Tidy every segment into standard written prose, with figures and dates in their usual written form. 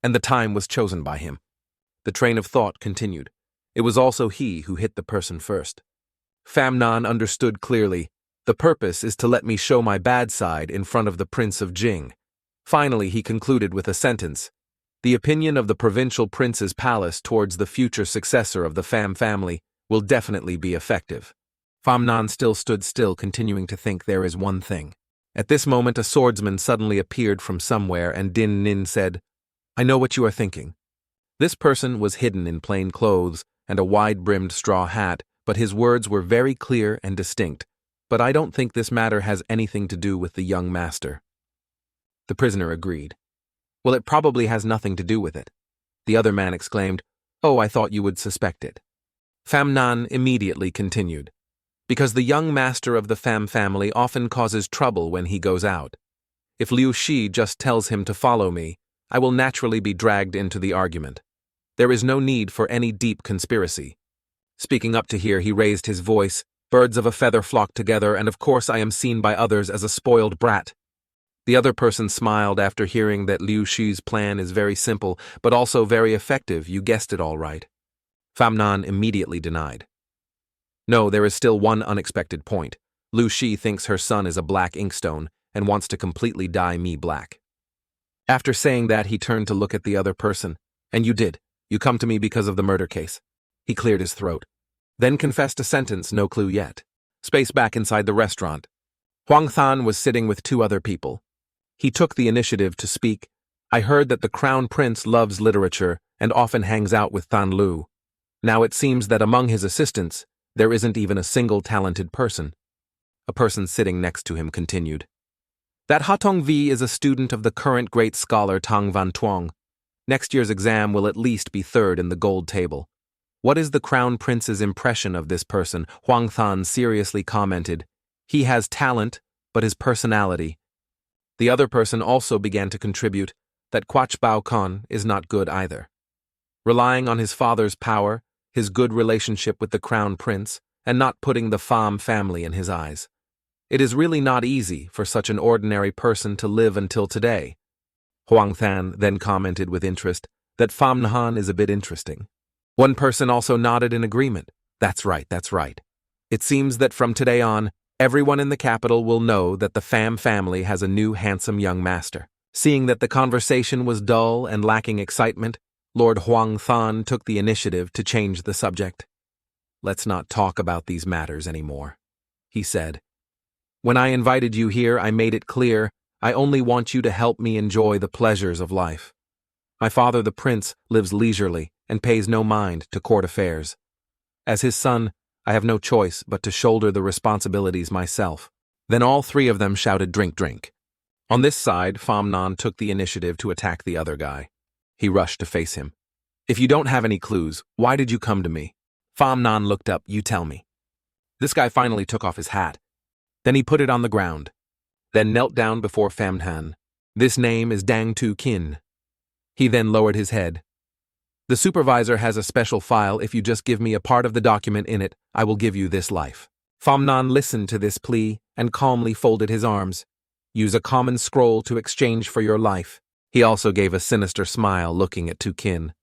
and the time was chosen by him. The train of thought continued. It was also he who hit the person first. Famnon understood clearly. The purpose is to let me show my bad side in front of the Prince of Jing. Finally, he concluded with a sentence. The opinion of the provincial prince's palace towards the future successor of the Pham family will definitely be effective. Famnon still stood still, continuing to think there is one thing. At this moment, a swordsman suddenly appeared from somewhere, and Din Nin said, I know what you are thinking. This person was hidden in plain clothes and a wide-brimmed straw hat, but his words were very clear and distinct. But I don't think this matter has anything to do with the young master. The prisoner agreed. Well, it probably has nothing to do with it. The other man exclaimed, Oh, I thought you would suspect it. Famnon immediately continued. Because the young master of the Pham family often causes trouble when he goes out. If Liu Shi just tells him to follow me, I will naturally be dragged into the argument. There is no need for any deep conspiracy. Speaking up to here, he raised his voice. Birds of a feather flock together, and of course I am seen by others as a spoiled brat. The other person smiled after hearing that Liu Shi's plan is very simple, but also very effective. You guessed it all right. Famnon immediately denied. No, there is still one unexpected point. Liu Shi thinks her son is a black inkstone and wants to completely dye me black. After saying that, he turned to look at the other person. And you did. You come to me because of the murder case. He cleared his throat. Then confessed a sentence, no clue yet. Space back inside the restaurant. Huang Than was sitting with two other people. He took the initiative to speak. I heard that the Crown Prince loves literature and often hangs out with Than Lu. Now it seems that among his assistants, there isn't even a single talented person. A person sitting next to him continued. That Ha Tong Vi is a student of the current great scholar Tang Van Tuong. Next year's exam will at least be third in the gold table. What is the Crown Prince's impression of this person? Huang Than seriously commented. He has talent, but his personality. The other person also began to contribute that Quach Bao Kon is not good either. Relying on his father's power, his good relationship with the Crown Prince, and not putting the Pham family in his eyes. It is really not easy for such an ordinary person to live until today. Huang Than then commented with interest that Pham Nhan is a bit interesting. One person also nodded in agreement. That's right, that's right. It seems that from today on, everyone in the capital will know that the Pham family has a new handsome young master. Seeing that the conversation was dull and lacking excitement, Lord Huang Than took the initiative to change the subject. Let's not talk about these matters anymore, he said. When I invited you here, I made it clear I only want you to help me enjoy the pleasures of life. My father, the prince, lives leisurely and pays no mind to court affairs. As his son, I have no choice but to shoulder the responsibilities myself. Then all three of them shouted, drink, drink. On this side, Pham Nhan took the initiative to attack the other guy. He rushed to face him. If you don't have any clues, why did you come to me? Pham Nhan looked up. You tell me. This guy finally took off his hat. Then he put it on the ground. Then knelt down before Pham Nhan. This name is Dang Tu Kin. He then lowered his head. The supervisor has a special file. If you just give me a part of the document in it, I will give you this life. Pham Nhan listened to this plea and calmly folded his arms. Use a common scroll to exchange for your life. He also gave a sinister smile, looking at Tu Kin.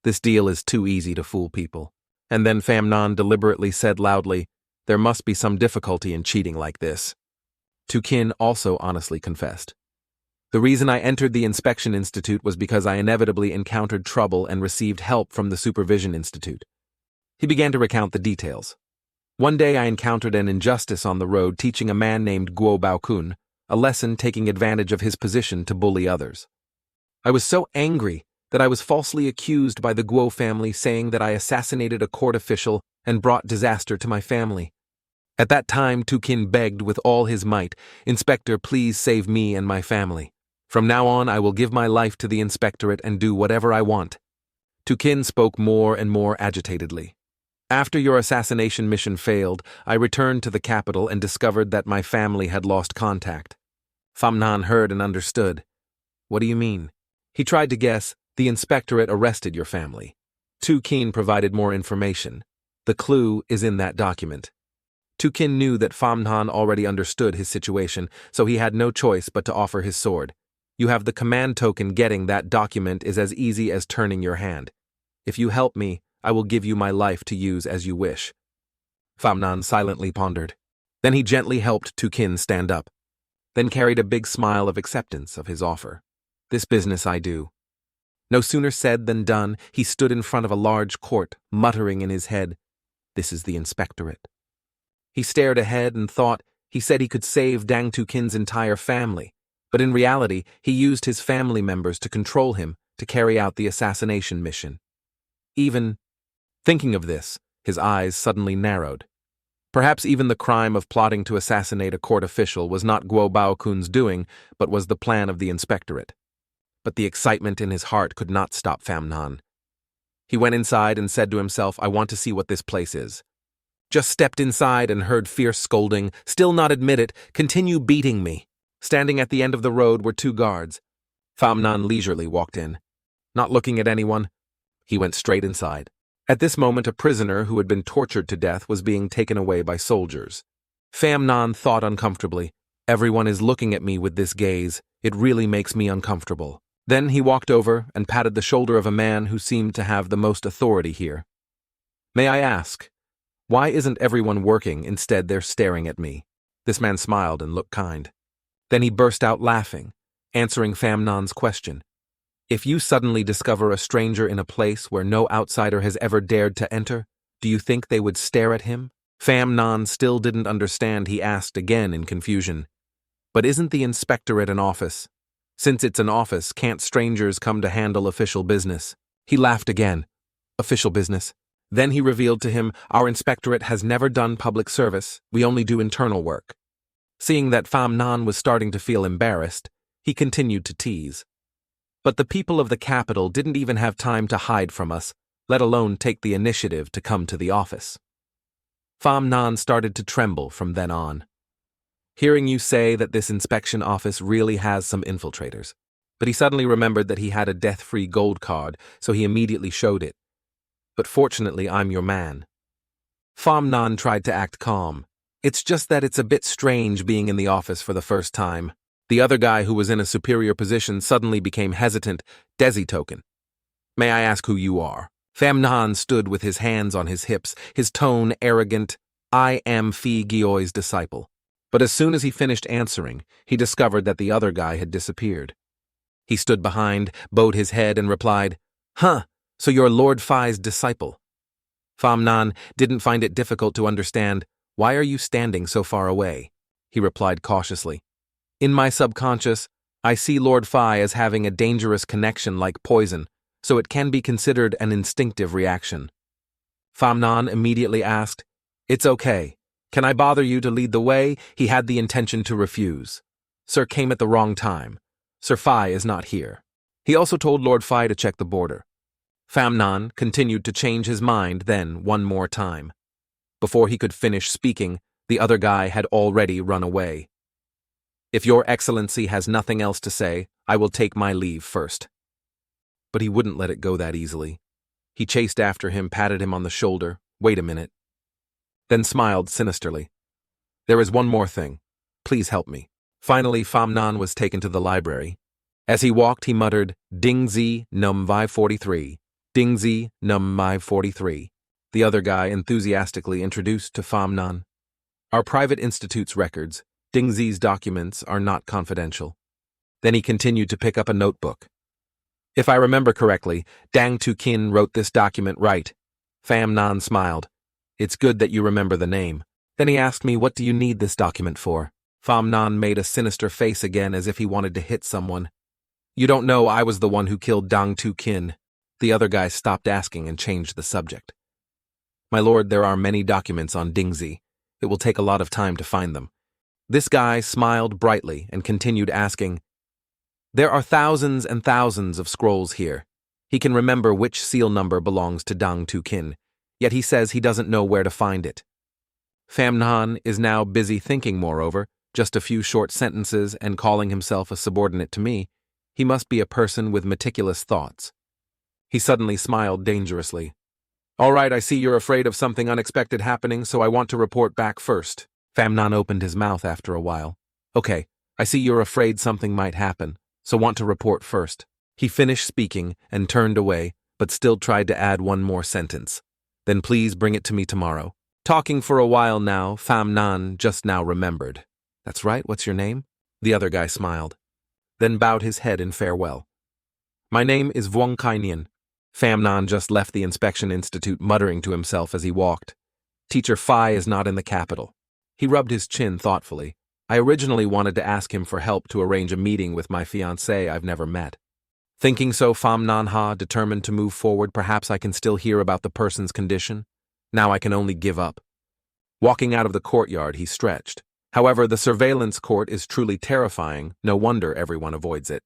This deal is too easy to fool people. And then Pham Nhan deliberately said loudly, there must be some difficulty in cheating like this. Tu Kin also honestly confessed. The reason I entered the Inspection Institute was because I inevitably encountered trouble and received help from the Supervision Institute. He began to recount the details. One day I encountered an injustice on the road, teaching a man named Guo Baokun a lesson, taking advantage of his position to bully others. I was so angry that I was falsely accused by the Guo family, saying that I assassinated a court official and brought disaster to my family. At that time, Tu Kin begged with all his might, Inspector, please save me and my family. From now on, I will give my life to the inspectorate and do whatever I want. Tu Kin spoke more and more agitatedly. After your assassination mission failed, I returned to the capital and discovered that my family had lost contact. Pham Nhan heard and understood. What do you mean? He tried to guess. The inspectorate arrested your family. Tu Kin provided more information. The clue is in that document. Tu Kin knew that Pham Nhan already understood his situation, so he had no choice but to offer his sword. You have the command token. Getting that document is as easy as turning your hand. If you help me, I will give you my life to use as you wish. Famnan silently pondered. Then he gently helped Tukin stand up, then carried a big smile of acceptance of his offer. This business I do. No sooner said than done. He stood in front of a large court, muttering in his head, "This is the inspectorate." He stared ahead and thought he said he could save Dang Tukin's entire family, but in reality he used his family members to control him to carry out the assassination mission. Even thinking of this, his eyes suddenly narrowed. Perhaps even the crime of plotting to assassinate a court official was not Guo Baokun's doing, but was the plan of the inspectorate. But the excitement in his heart could not stop Famnan. He went inside and said to himself, "I want to see what this place is." Just stepped inside and heard fierce scolding. "Still not admit it, continue beating me." Standing at the end of the road were 2 guards. Famnan leisurely walked in. Not looking at anyone, he went straight inside. At this moment, a prisoner who had been tortured to death was being taken away by soldiers. Famnan thought uncomfortably, "Everyone is looking at me with this gaze. It really makes me uncomfortable." Then he walked over and patted the shoulder of a man who seemed to have the most authority here. "May I ask, why isn't everyone working? Instead, they're staring at me." This man smiled and looked kind. Then he burst out laughing, answering Famnan's question. "If you suddenly discover a stranger in a place where no outsider has ever dared to enter, do you think they would stare at him?" Famnan still didn't understand. He asked again in confusion, "But isn't the inspectorate an office? Since it's an office, can't strangers come to handle official business?" He laughed again. "Official business?" Then he revealed to him, "Our inspectorate has never done public service. We only do internal work." Seeing that Famnan was starting to feel embarrassed, he continued to tease. "But the people of the capital didn't even have time to hide from us, let alone take the initiative to come to the office." Famnan started to tremble from then on. "Hearing you say that this inspection office really has some infiltrators." But he suddenly remembered that he had a death-free gold card, so he immediately showed it. "But fortunately, I'm your man." Famnan tried to act calm. "It's just that it's a bit strange being in the office for the first time." The other guy, who was in a superior position, suddenly became hesitant. "Desi token. May I ask who you are?" Famnan stood with his hands on his hips, his tone arrogant. "I am Fi Gioi's disciple." But as soon as he finished answering, he discovered that the other guy had disappeared. He stood behind, bowed his head, and replied, "Huh, so you're Lord Fi's disciple." Famnan didn't find it difficult to understand. "Why are you standing so far away?" He replied cautiously. "In my subconscious, I see Lord Fi as having a dangerous connection like poison, so it can be considered an instinctive reaction." Famnan immediately asked, "It's okay. Can I bother you to lead the way?" He had the intention to refuse. "Sir came at the wrong time. Sir Fi is not here." He also told Lord Fi to check the border. Famnan continued to change his mind then one more time. Before he could finish speaking, the other guy had already run away. "If your excellency has nothing else to say, I will take my leave first." But he wouldn't let it go that easily. He chased after him, patted him on the shoulder. "Wait a minute." Then smiled sinisterly. "There is one more thing. Please help me." Finally, Famnan was taken to the library. As he walked, he muttered, "Dingzi num vi 43. Dingzi num mi 43. The other guy enthusiastically introduced to Famnan. "Our private institute's records, Dingzi's documents, are not confidential." Then he continued to pick up a notebook. "If I remember correctly, Dang Tukin wrote this document, right?" Famnan smiled. "It's good that you remember the name." Then he asked me, "What do you need this document for?" Famnan made a sinister face again as if he wanted to hit someone. "You don't know I was the one who killed Dang Tukin." The other guy stopped asking and changed the subject. "My lord, there are many documents on Dingzi. It will take a lot of time to find them." This guy smiled brightly and continued asking, "There are thousands and thousands of scrolls here. He can remember which seal number belongs to Dang Tukin, yet he says he doesn't know where to find it." Famnan is now busy thinking, moreover, just a few short sentences and calling himself a subordinate to me. He must be a person with meticulous thoughts. He suddenly smiled dangerously. "All right, I see you're afraid of something unexpected happening, so I want to report back first." Famnan opened his mouth after a while. "Okay, I see you're afraid something might happen, so want to report first. He finished speaking and turned away, but still tried to add one more sentence. Then please bring it to me tomorrow. Talking for a while now, Pham Nan just now remembered. That's right, what's your name? The other guy smiled, then bowed his head in farewell. My name is Vuong Kai Nian. Pham Nan just left the Inspection Institute muttering to himself as he walked. Teacher Phi is not in the capital. He rubbed his chin thoughtfully. I originally wanted to ask him for help to arrange a meeting with my fiancée I've never met. Thinking so, Pham Nan Ha determined to move forward. Perhaps I can still hear about the person's condition. Now I can only give up. Walking out of the courtyard, he stretched. However, the surveillance court is truly terrifying. No wonder everyone avoids it.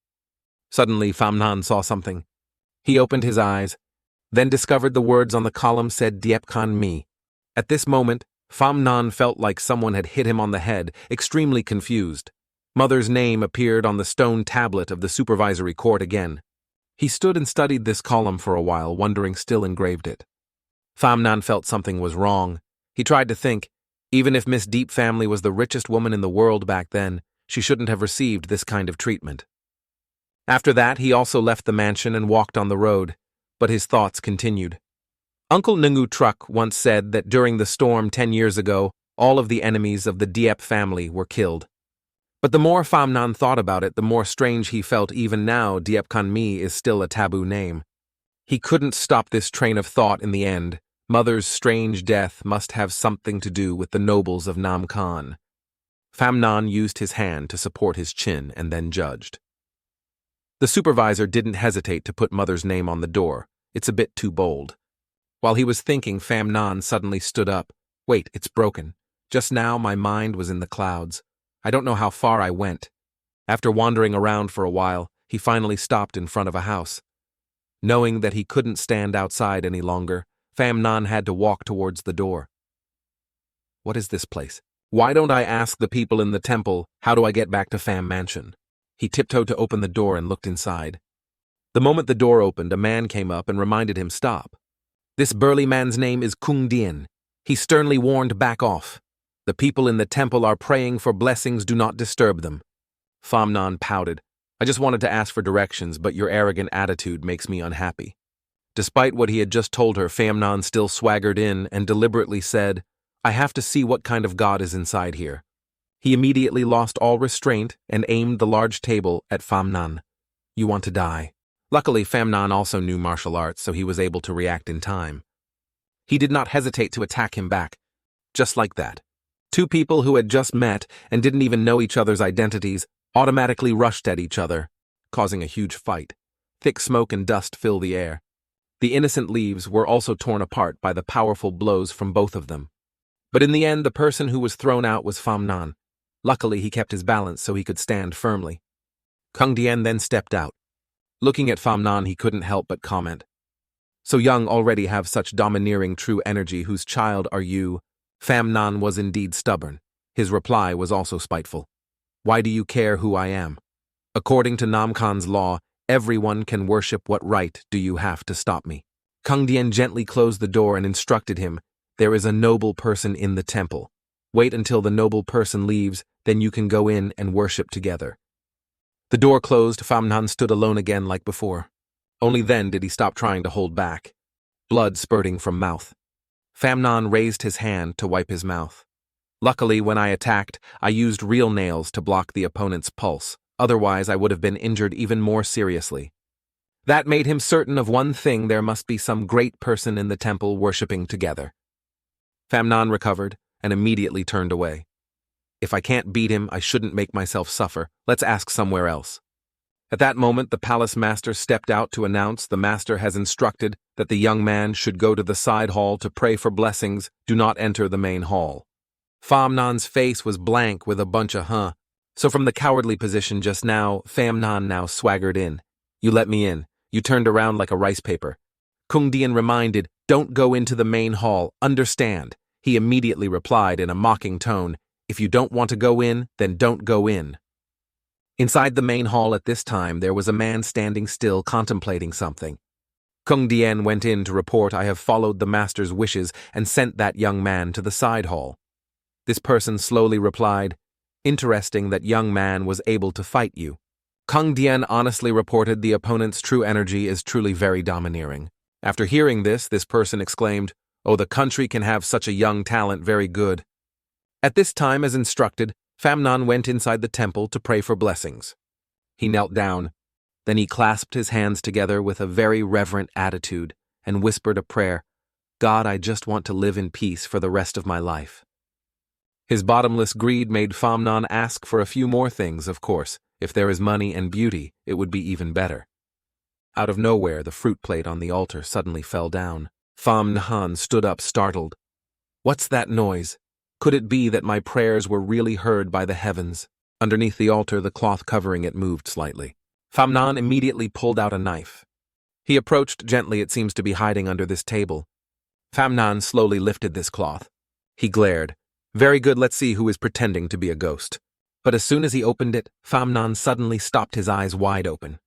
Suddenly, Pham Nan saw something. He opened his eyes, then discovered the words on the column said Diep Kan Mi. At this moment, Pham Nan felt like someone had hit him on the head, extremely confused. Mother's name appeared on the stone tablet of the supervisory court again. He stood and studied this column for a while, wondering still engraved it. Pham Nan felt something was wrong. He tried to think, even if Miss Deep Family was the richest woman in the world back then, she shouldn't have received this kind of treatment. After that, he also left the mansion and walked on the road, but his thoughts continued. Uncle Nungu Truck once said that during the storm 10 years ago, all of the enemies of the Diep family were killed. But the more Pham Nan thought about it, the more strange he felt. Even now, Diep Kan Mi is still a taboo name. He couldn't stop this train of thought in the end. Mother's strange death must have something to do with the nobles of Nam Khan. Pham Nan used his hand to support his chin and then judged. The supervisor didn't hesitate to put Mother's name on the door. It's a bit too bold. While he was thinking, Pham Nan suddenly stood up. Wait, it's broken. Just now my mind was in the clouds. I don't know how far I went. After wandering around for a while, he finally stopped in front of a house. Knowing that he couldn't stand outside any longer, Pham Nan had to walk towards the door. What is this place? Why don't I ask the people in the temple, how do I get back to Pham Mansion? He tiptoed to open the door and looked inside. The moment the door opened, a man came up and reminded him stop. This burly man's name is Kung Dien. He sternly warned, back off. The people in the temple are praying for blessings, do not disturb them. Pham Nan pouted. I just wanted to ask for directions, but your arrogant attitude makes me unhappy. Despite what he had just told her, Pham Nan still swaggered in and deliberately said, I have to see what kind of god is inside here. He immediately lost all restraint and aimed the large table at Pham Nan. You want to die. Luckily, Pham Nan also knew martial arts, so he was able to react in time. He did not hesitate to attack him back. Just like that. Two people who had just met and didn't even know each other's identities automatically rushed at each other, causing a huge fight. Thick smoke and dust fill the air. The innocent leaves were also torn apart by the powerful blows from both of them. But in the end, the person who was thrown out was Pham Nan. Luckily, he kept his balance so he could stand firmly. Kung Dien then stepped out. Looking at Pham Nan, he couldn't help but comment. So young already have such domineering true energy, whose child are you? Pham Nan was indeed stubborn. His reply was also spiteful. Why do you care who I am? According to Nam Khan's law, everyone can worship. What right do you have to stop me? Kung Dien gently closed the door and instructed him, there is a noble person in the temple. Wait until the noble person leaves, then you can go in and worship together. The door closed, Pham Nan stood alone again like before. Only then did he stop trying to hold back. Blood spurting from mouth. Pham Nan raised his hand to wipe his mouth. Luckily, when I attacked, I used real nails to block the opponent's pulse. Otherwise, I would have been injured even more seriously. That made him certain of one thing: there must be some great person in the temple worshipping together. Pham Nan recovered and immediately turned away. If I can't beat him, I shouldn't make myself suffer. Let's ask somewhere else. At that moment, the palace master stepped out to announce the master has instructed that the young man should go to the side hall to pray for blessings. Do not enter the main hall. Pham Nan's face was blank with a bunch of So from the cowardly position just now, Pham Nan now swaggered in. You let me in. You turned around like a rice paper. Kung Dien reminded, don't go into the main hall, understand? He immediately replied in a mocking tone, if you don't want to go in, then don't go in. Inside the main hall at this time, there was a man standing still contemplating something. Kung Dien went in to report, I have followed the master's wishes and sent that young man to the side hall. This person slowly replied, interesting that young man was able to fight you. Kung Dian honestly reported the opponent's true energy is truly very domineering. After hearing this person exclaimed, "Oh, the country can have such a young talent, very good." At this time, as instructed, Famnon went inside the temple to pray for blessings. He knelt down. Then he clasped his hands together with a very reverent attitude and whispered a prayer, "God, I just want to live in peace for the rest of my life." His bottomless greed made Famnon ask for a few more things, of course. If there is money and beauty, it would be even better. Out of nowhere, the fruit plate on the altar suddenly fell down. Famnon stood up startled. What's that noise? Could it be that my prayers were really heard by the heavens? Underneath the altar, the cloth covering it moved slightly. Famnon immediately pulled out a knife. He approached gently. It seems to be hiding under this table. Famnon slowly lifted this cloth. He glared. Very good, let's see who is pretending to be a ghost. But as soon as he opened it, Famnon suddenly stopped, his eyes wide open.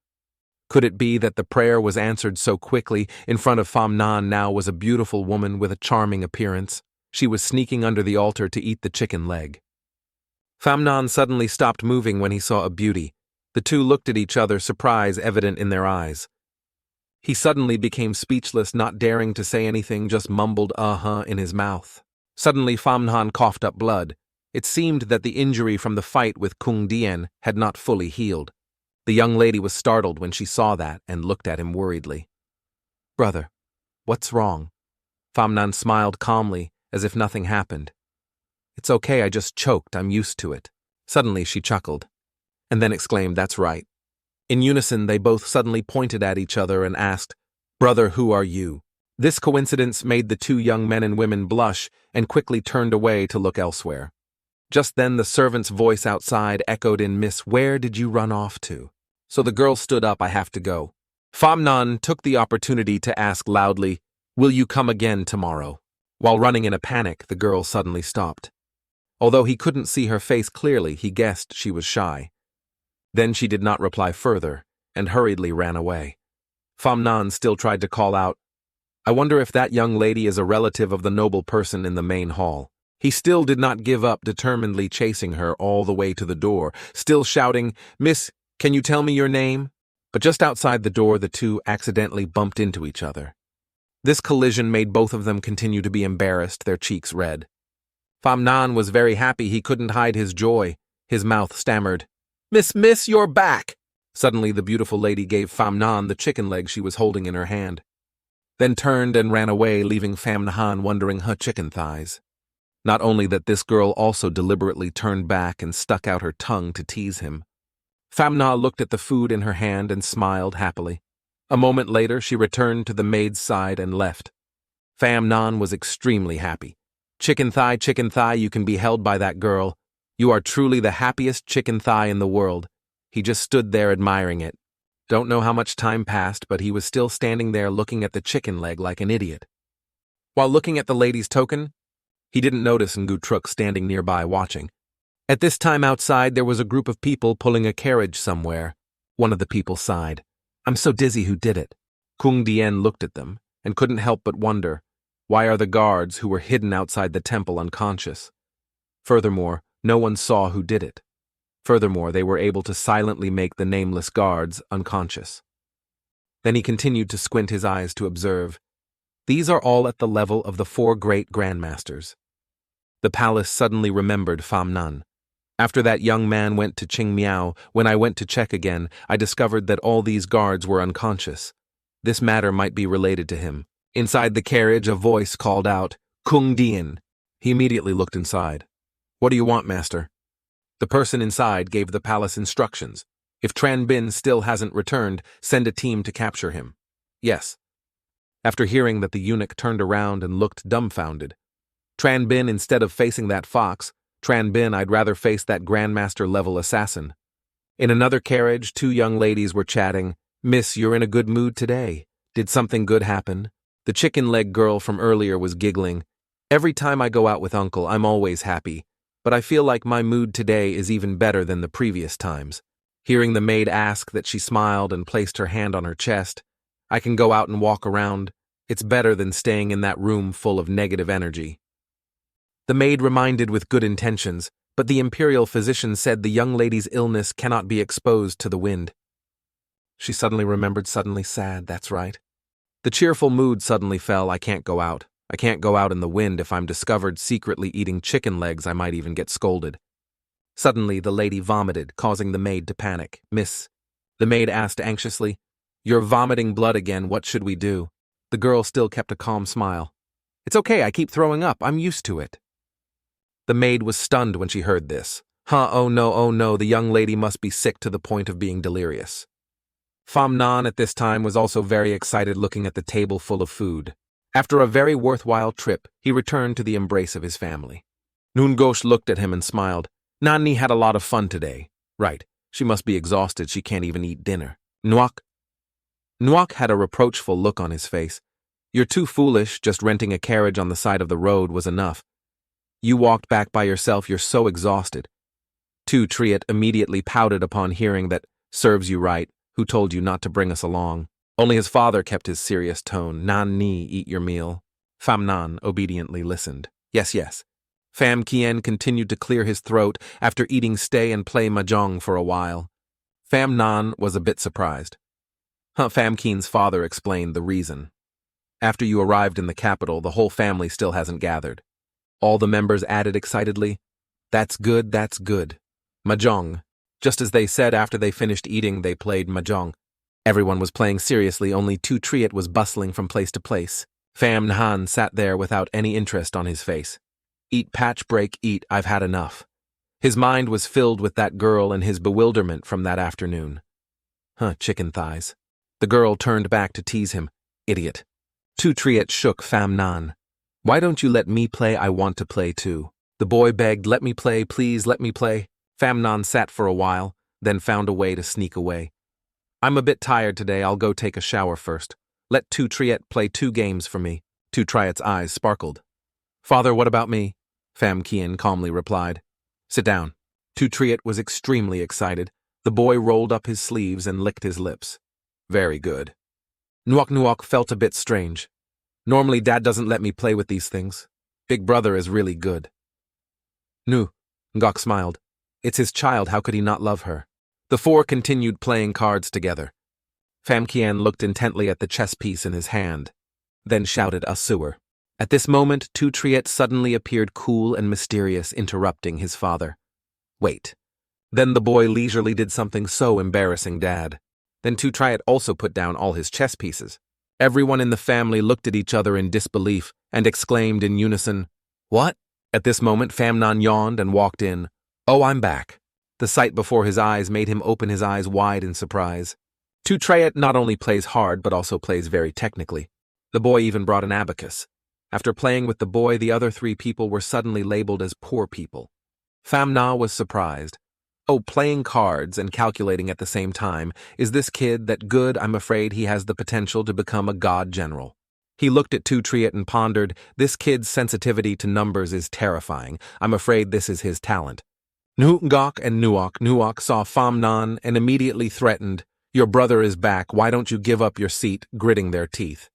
Could it be that the prayer was answered so quickly? In front of Famnon now was a beautiful woman with a charming appearance. She was sneaking under the altar to eat the chicken leg. Famnon suddenly stopped moving when he saw a beauty. The two looked at each other, surprise evident in their eyes. He suddenly became speechless, not daring to say anything, just mumbled "uh-huh" in his mouth. Suddenly Famnon coughed up blood. It seemed that the injury from the fight with Kung Dian had not fully healed. The young lady was startled when she saw that and looked at him worriedly. "Brother, what's wrong?" Famnon smiled calmly, as if nothing happened. "It's okay, I just choked, I'm used to it." Suddenly she chuckled, and then exclaimed, "That's right." In unison, they both suddenly pointed at each other and asked, "Brother, who are you?" This coincidence made the two young men and women blush and quickly turned away to look elsewhere. Just then the servant's voice outside echoed in, "Miss, where did you run off to?" So the girl stood up. "I have to go." Famnon took the opportunity to ask loudly, "Will you come again tomorrow?" While running in a panic, the girl suddenly stopped. Although he couldn't see her face clearly, he guessed she was shy. Then she did not reply further and hurriedly ran away. Famnon still tried to call out, "I wonder if that young lady is a relative of the noble person in the main hall." He still did not give up, determinedly chasing her all the way to the door, still shouting, "Miss, can you tell me your name?" But just outside the door, the two accidentally bumped into each other. This collision made both of them continue to be embarrassed, their cheeks red. Famnon was very happy. He couldn't hide his joy. His mouth stammered, Miss, you're back!" Suddenly the beautiful lady gave Famnon the chicken leg she was holding in her hand, then turned and ran away, leaving Famnon wondering her chicken thighs. Not only that, this girl also deliberately turned back and stuck out her tongue to tease him. Famnon looked at the food in her hand and smiled happily. A moment later, she returned to the maid's side and left. Famnon was extremely happy. Chicken thigh, you can be held by that girl. You are truly the happiest chicken thigh in the world. He just stood there admiring it. Don't know how much time passed, but he was still standing there looking at the chicken leg like an idiot. While looking at the lady's token, he didn't notice Ngutruk standing nearby watching. At this time outside, there was a group of people pulling a carriage somewhere. One of the people sighed. "I'm so dizzy, who did it?" Kung Dian looked at them and couldn't help but wonder, why are the guards who were hidden outside the temple unconscious? Furthermore, no one saw who did it. Furthermore, they were able to silently make the nameless guards unconscious. Then he continued to squint his eyes to observe. These are all at the level of the 4 great grandmasters. The palace suddenly remembered Famnon. After that young man went to Qingmiao, when I went to check again, I discovered that all these guards were unconscious. This matter might be related to him. Inside the carriage, a voice called out, "Kung Dian." He immediately looked inside. "What do you want, master?" The person inside gave the palace instructions. If Tran Bin still hasn't returned, send a team to capture him. Yes. After hearing that, the eunuch turned around and looked dumbfounded. Tran Bin, instead of facing that fox, Tran Bin, I'd rather face that grandmaster-level assassin. In another carriage, 2 young ladies were chatting. "Miss, you're in a good mood today. Did something good happen?" The chicken leg girl from earlier was giggling. "Every time I go out with Uncle, I'm always happy, but I feel like my mood today is even better than the previous times." Hearing the maid ask that, she smiled and placed her hand on her chest. "I can go out and walk around. It's better than staying in that room full of negative energy." The maid reminded with good intentions, but the imperial physician said the young lady's illness cannot be exposed to the wind. She suddenly remembered, suddenly sad, that's right. The cheerful mood suddenly fell. I can't go out. I can't go out in the wind. If I'm discovered secretly eating chicken legs, I might even get scolded. Suddenly, the lady vomited, causing the maid to panic. Miss, the maid asked anxiously, "You're vomiting blood again. What should we do?" The girl still kept a calm smile. "It's okay. I keep throwing up. I'm used to it." The maid was stunned when she heard this. Oh no, the young lady must be sick to the point of being delirious. Pham Nan at this time was also very excited, looking at the table full of food. After a very worthwhile trip, he returned to the embrace of his family. Noongosh looked at him and smiled. Nani had a lot of fun today. Right, she must be exhausted, she can't even eat dinner. Nuak had a reproachful look on his face. You're too foolish, just renting a carriage on the side of the road was enough. You walked back by yourself, you're so exhausted. Tu Triet immediately pouted upon hearing that, serves you right, who told you not to bring us along. Only his father kept his serious tone. Nan Ni, eat your meal. Pham Nan obediently listened. Yes. Pham Kien continued to clear his throat after eating stay and play mahjong for a while. Pham Nan was a bit surprised. Pham Kien's father explained the reason. After you arrived in the capital, the whole family still hasn't gathered. All the members added excitedly. That's good. Mahjong. Just as they said after they finished eating, they played mahjong. Everyone was playing seriously, only Tu Triet was bustling from place to place. Pham Nhan sat there without any interest on his face. Eat, patch, break, eat, I've had enough. His mind was filled with that girl and his bewilderment from that afternoon. Chicken thighs. The girl turned back to tease him. Idiot. Tu Triet shook Pham Nan. Why don't you let me play? I want to play too. The boy begged, let me play, please let me play. Pham Nan sat for a while, then found a way to sneak away. I'm a bit tired today, I'll go take a shower first. Let Tu Triet play 2 games for me. Tu Triet's eyes sparkled. Father, what about me? Pham Kien calmly replied. Sit down. Tu Triet was extremely excited. The boy rolled up his sleeves and licked his lips. Very good. Nuak felt a bit strange. Normally Dad doesn't let me play with these things. Big brother is really good. Ngok smiled. It's his child, how could he not love her? The 4 continued playing cards together. Pham Kien looked intently at the chess piece in his hand, then shouted Asura. At this moment, Tu Triet suddenly appeared cool and mysterious, interrupting his father. Wait. Then the boy leisurely did something so embarrassing, Dad. Then Tu Triet also put down all his chess pieces. Everyone in the family looked at each other in disbelief and exclaimed in unison, What? At this moment, Pham Nan yawned and walked in. Oh, I'm back. The sight before his eyes made him open his eyes wide in surprise. Tu Triet not only plays hard, but also plays very technically. The boy even brought an abacus. After playing with the boy, the other 3 people were suddenly labeled as poor people. Pham Na was surprised. Oh, playing cards and calculating at the same time. Is this kid that good? I'm afraid he has the potential to become a god general. He looked at Tu Triet and pondered, this kid's sensitivity to numbers is terrifying. I'm afraid this is his talent. Nuak and Nuak saw Pham Nan and immediately threatened, Your brother is back, why don't you give up your seat, gritting their teeth.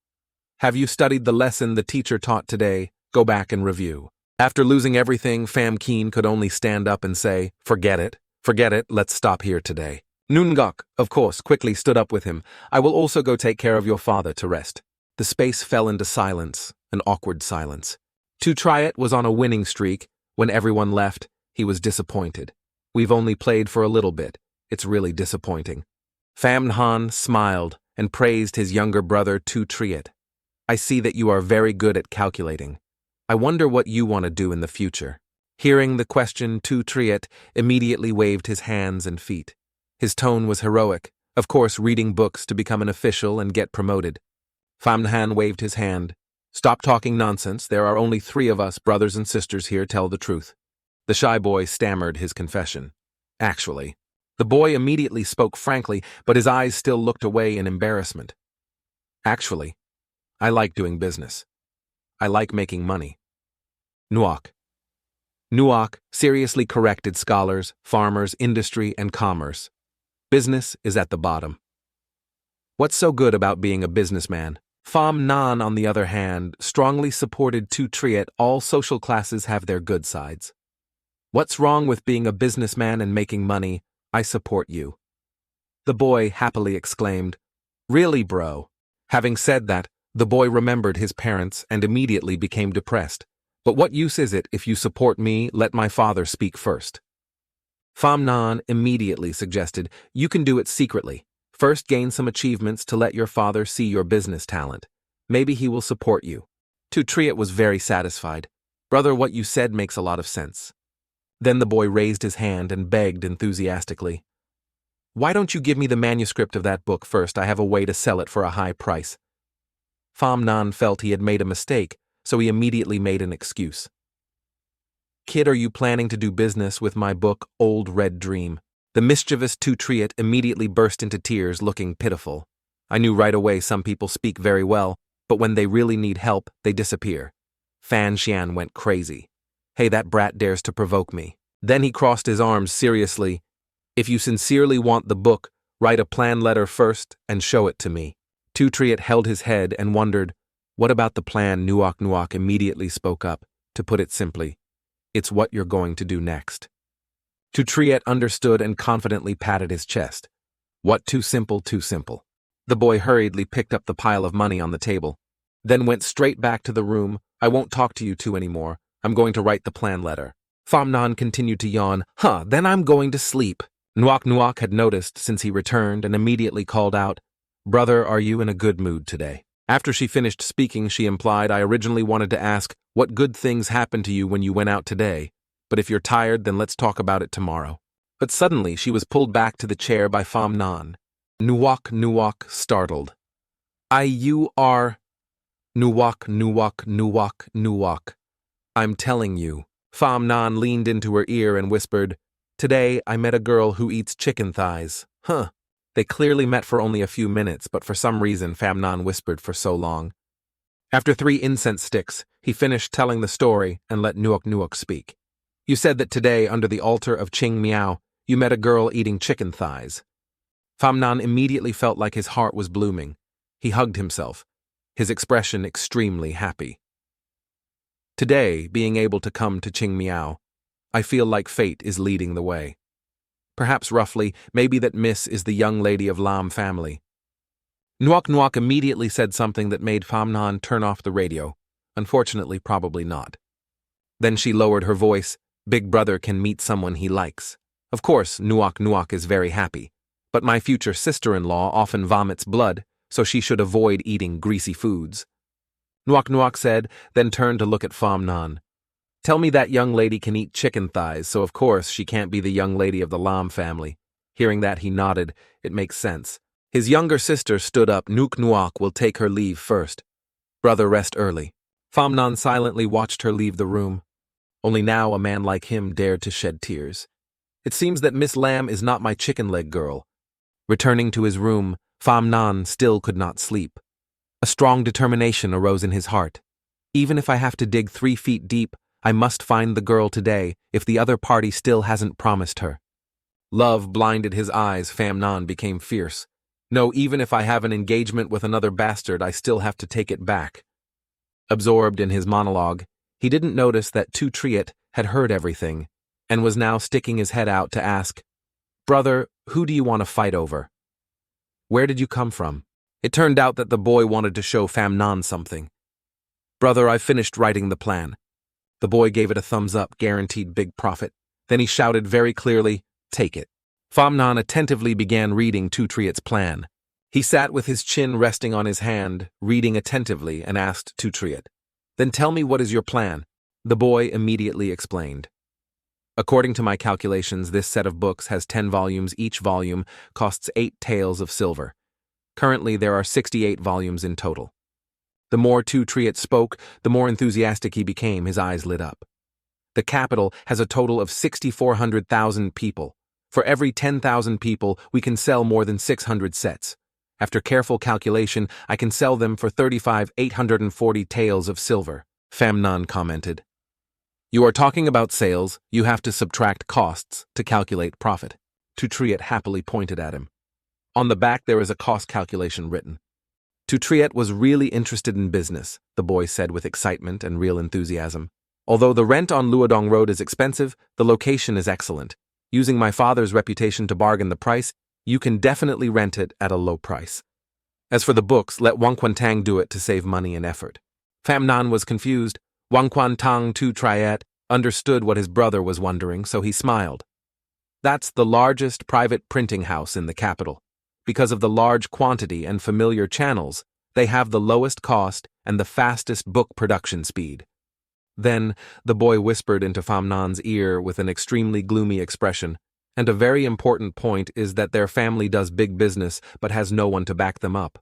Have you studied the lesson the teacher taught today? Go back and review. After losing everything, Pham Kien could only stand up and say, Forget it, let's stop here today. Noongok, of course, quickly stood up with him. I will also go take care of your father to rest. The space fell into silence, an awkward silence. Tu Triet was on a winning streak. When everyone left, he was disappointed. We've only played for a little bit. It's really disappointing. Pham Han smiled and praised his younger brother Tu Triet. I see that you are very good at calculating. I wonder what you want to do in the future. Hearing the question, Tu Triet immediately waved his hands and feet. His tone was heroic, of course reading books to become an official and get promoted. Pham Han waved his hand. Stop talking nonsense, there are only 3 of us, brothers and sisters here, tell the truth. The shy boy stammered his confession. Actually. The boy immediately spoke frankly, but his eyes still looked away in embarrassment. Actually, I like doing business. I like making money. Nuak seriously corrected scholars, farmers, industry, and commerce. Business is at the bottom. What's so good about being a businessman? Pham Nan, on the other hand, strongly supported Tu Triet. All social classes have their good sides. What's wrong with being a businessman and making money? I support you. The boy happily exclaimed, Really, bro? Having said that, the boy remembered his parents and immediately became depressed. But what use is it if you support me? Let my father speak first. Famnon immediately suggested, You can do it secretly. First gain some achievements to let your father see your business talent. Maybe he will support you. Tutriet was very satisfied. Brother, what you said makes a lot of sense. Then the boy raised his hand and begged enthusiastically. Why don't you give me the manuscript of that book first? I have a way to sell it for a high price. Famnon felt he had made a mistake, so he immediately made an excuse. Kid, are you planning to do business with my book, Old Red Dream? The mischievous Tutriet immediately burst into tears, looking pitiful. I knew right away some people speak very well, but when they really need help, they disappear. Fan Xian went crazy. Hey, that brat dares to provoke me. Then he crossed his arms seriously. If you sincerely want the book, write a plan letter first and show it to me. Tutriet held his head and wondered, What about the plan? Nuak immediately spoke up. To put it simply, it's what you're going to do next. Tutriet understood and confidently patted his chest. What, too simple, too simple. The boy hurriedly picked up the pile of money on the table, then went straight back to the room. I won't talk to you two anymore. I'm going to write the plan letter. Famnon continued to yawn. Then I'm going to sleep. Nuak had noticed since he returned and immediately called out, Brother, are you in a good mood today? After she finished speaking, she implied, I originally wanted to ask, what good things happened to you when you went out today? But if you're tired, then let's talk about it tomorrow. But suddenly she was pulled back to the chair by Famnon. Nuak, startled. You are... Nuak. I'm telling you. Famnon leaned into her ear and whispered, Today I met a girl who eats chicken thighs. They clearly met for only a few minutes, but for some reason Famnon whispered for so long. After 3 incense sticks, he finished telling the story and let Nuak speak. You said that today, under the altar of Ching Miao, you met a girl eating chicken thighs. Famnon immediately felt like his heart was blooming. He hugged himself, his expression extremely happy. Today, being able to come to Ching Miao, I feel like fate is leading the way. Perhaps roughly, maybe that Miss is the young lady of Lam family. Nuak immediately said something that made Famnon turn off the radio. Unfortunately, probably not. Then she lowered her voice. Big brother can meet someone he likes. Of course, Nuak is very happy. But my future sister-in-law often vomits blood, so she should avoid eating greasy foods. Nuak said, then turned to look at Famnon. Tell me that young lady can eat chicken thighs, so of course she can't be the young lady of the Lam family. Hearing that, he nodded. It makes sense. His younger sister stood up. Nuak will take her leave first. Brother, rest early. Famnon silently watched her leave the room. Only now a man like him dared to shed tears. It seems that Miss Lam is not my chicken leg girl. Returning to his room, Famnon still could not sleep. A strong determination arose in his heart. Even if I have to dig 3 feet deep, I must find the girl today if the other party still hasn't promised her. Love blinded his eyes. Famnon became fierce. No, even if I have an engagement with another bastard, I still have to take it back. Absorbed in his monologue, he didn't notice that Tutriet had heard everything and was now sticking his head out to ask, Brother, who do you want to fight over? Where did you come from? It turned out that the boy wanted to show Famnon something. Brother, I finished writing the plan. The boy gave it a thumbs up, guaranteed big profit. Then he shouted very clearly, Take it. Famnon attentively began reading Tutriet's plan. He sat with his chin resting on his hand, reading attentively, and asked Tutriet, Then tell me, what is your plan? The boy immediately explained. According to my calculations, this set of books has 10 volumes. Each volume costs 8 taels of silver. Currently, there are 68 volumes in total. The more Tutriet spoke, the more enthusiastic he became. His eyes lit up. The capital has a total of 6,400,000 people. For every 10,000 people, we can sell more than 600 sets. After careful calculation, I can sell them for 35,840 taels of silver, Famnon commented. You are talking about sales, you have to subtract costs to calculate profit. Tutriet happily pointed at him. On the back there is a cost calculation written. Tutriet was really interested in business, the boy said with excitement and real enthusiasm. Although the rent on Luodong Road is expensive, the location is excellent. Using my father's reputation to bargain the price, you can definitely rent it at a low price. As for the books, let Wang Quantang do it to save money and effort. Pham Nan was confused. Wang Quantang Tu Triet understood what his brother was wondering, so he smiled. That's the largest private printing house in the capital. Because of the large quantity and familiar channels, they have the lowest cost and the fastest book production speed. Then, the boy whispered into Pham Nan's ear with an extremely gloomy expression, and a very important point is that their family does big business but has no one to back them up.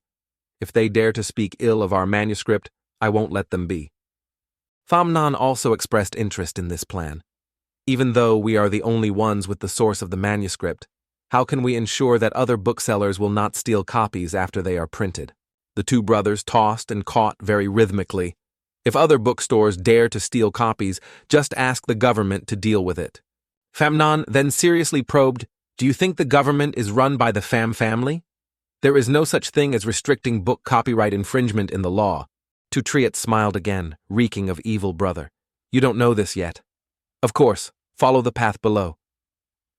If they dare to speak ill of our manuscript, I won't let them be. Pham Nan also expressed interest in this plan. Even though we are the only ones with the source of the manuscript, how can we ensure that other booksellers will not steal copies after they are printed? The two brothers tossed and caught very rhythmically. If other bookstores dare to steal copies, just ask the government to deal with it. Pham Nan then seriously probed, do you think the government is run by the Pham family? There is no such thing as restricting book copyright infringement in the law. Tu Triet smiled again, reeking of evil brother. You don't know this yet. Of course, follow the path below.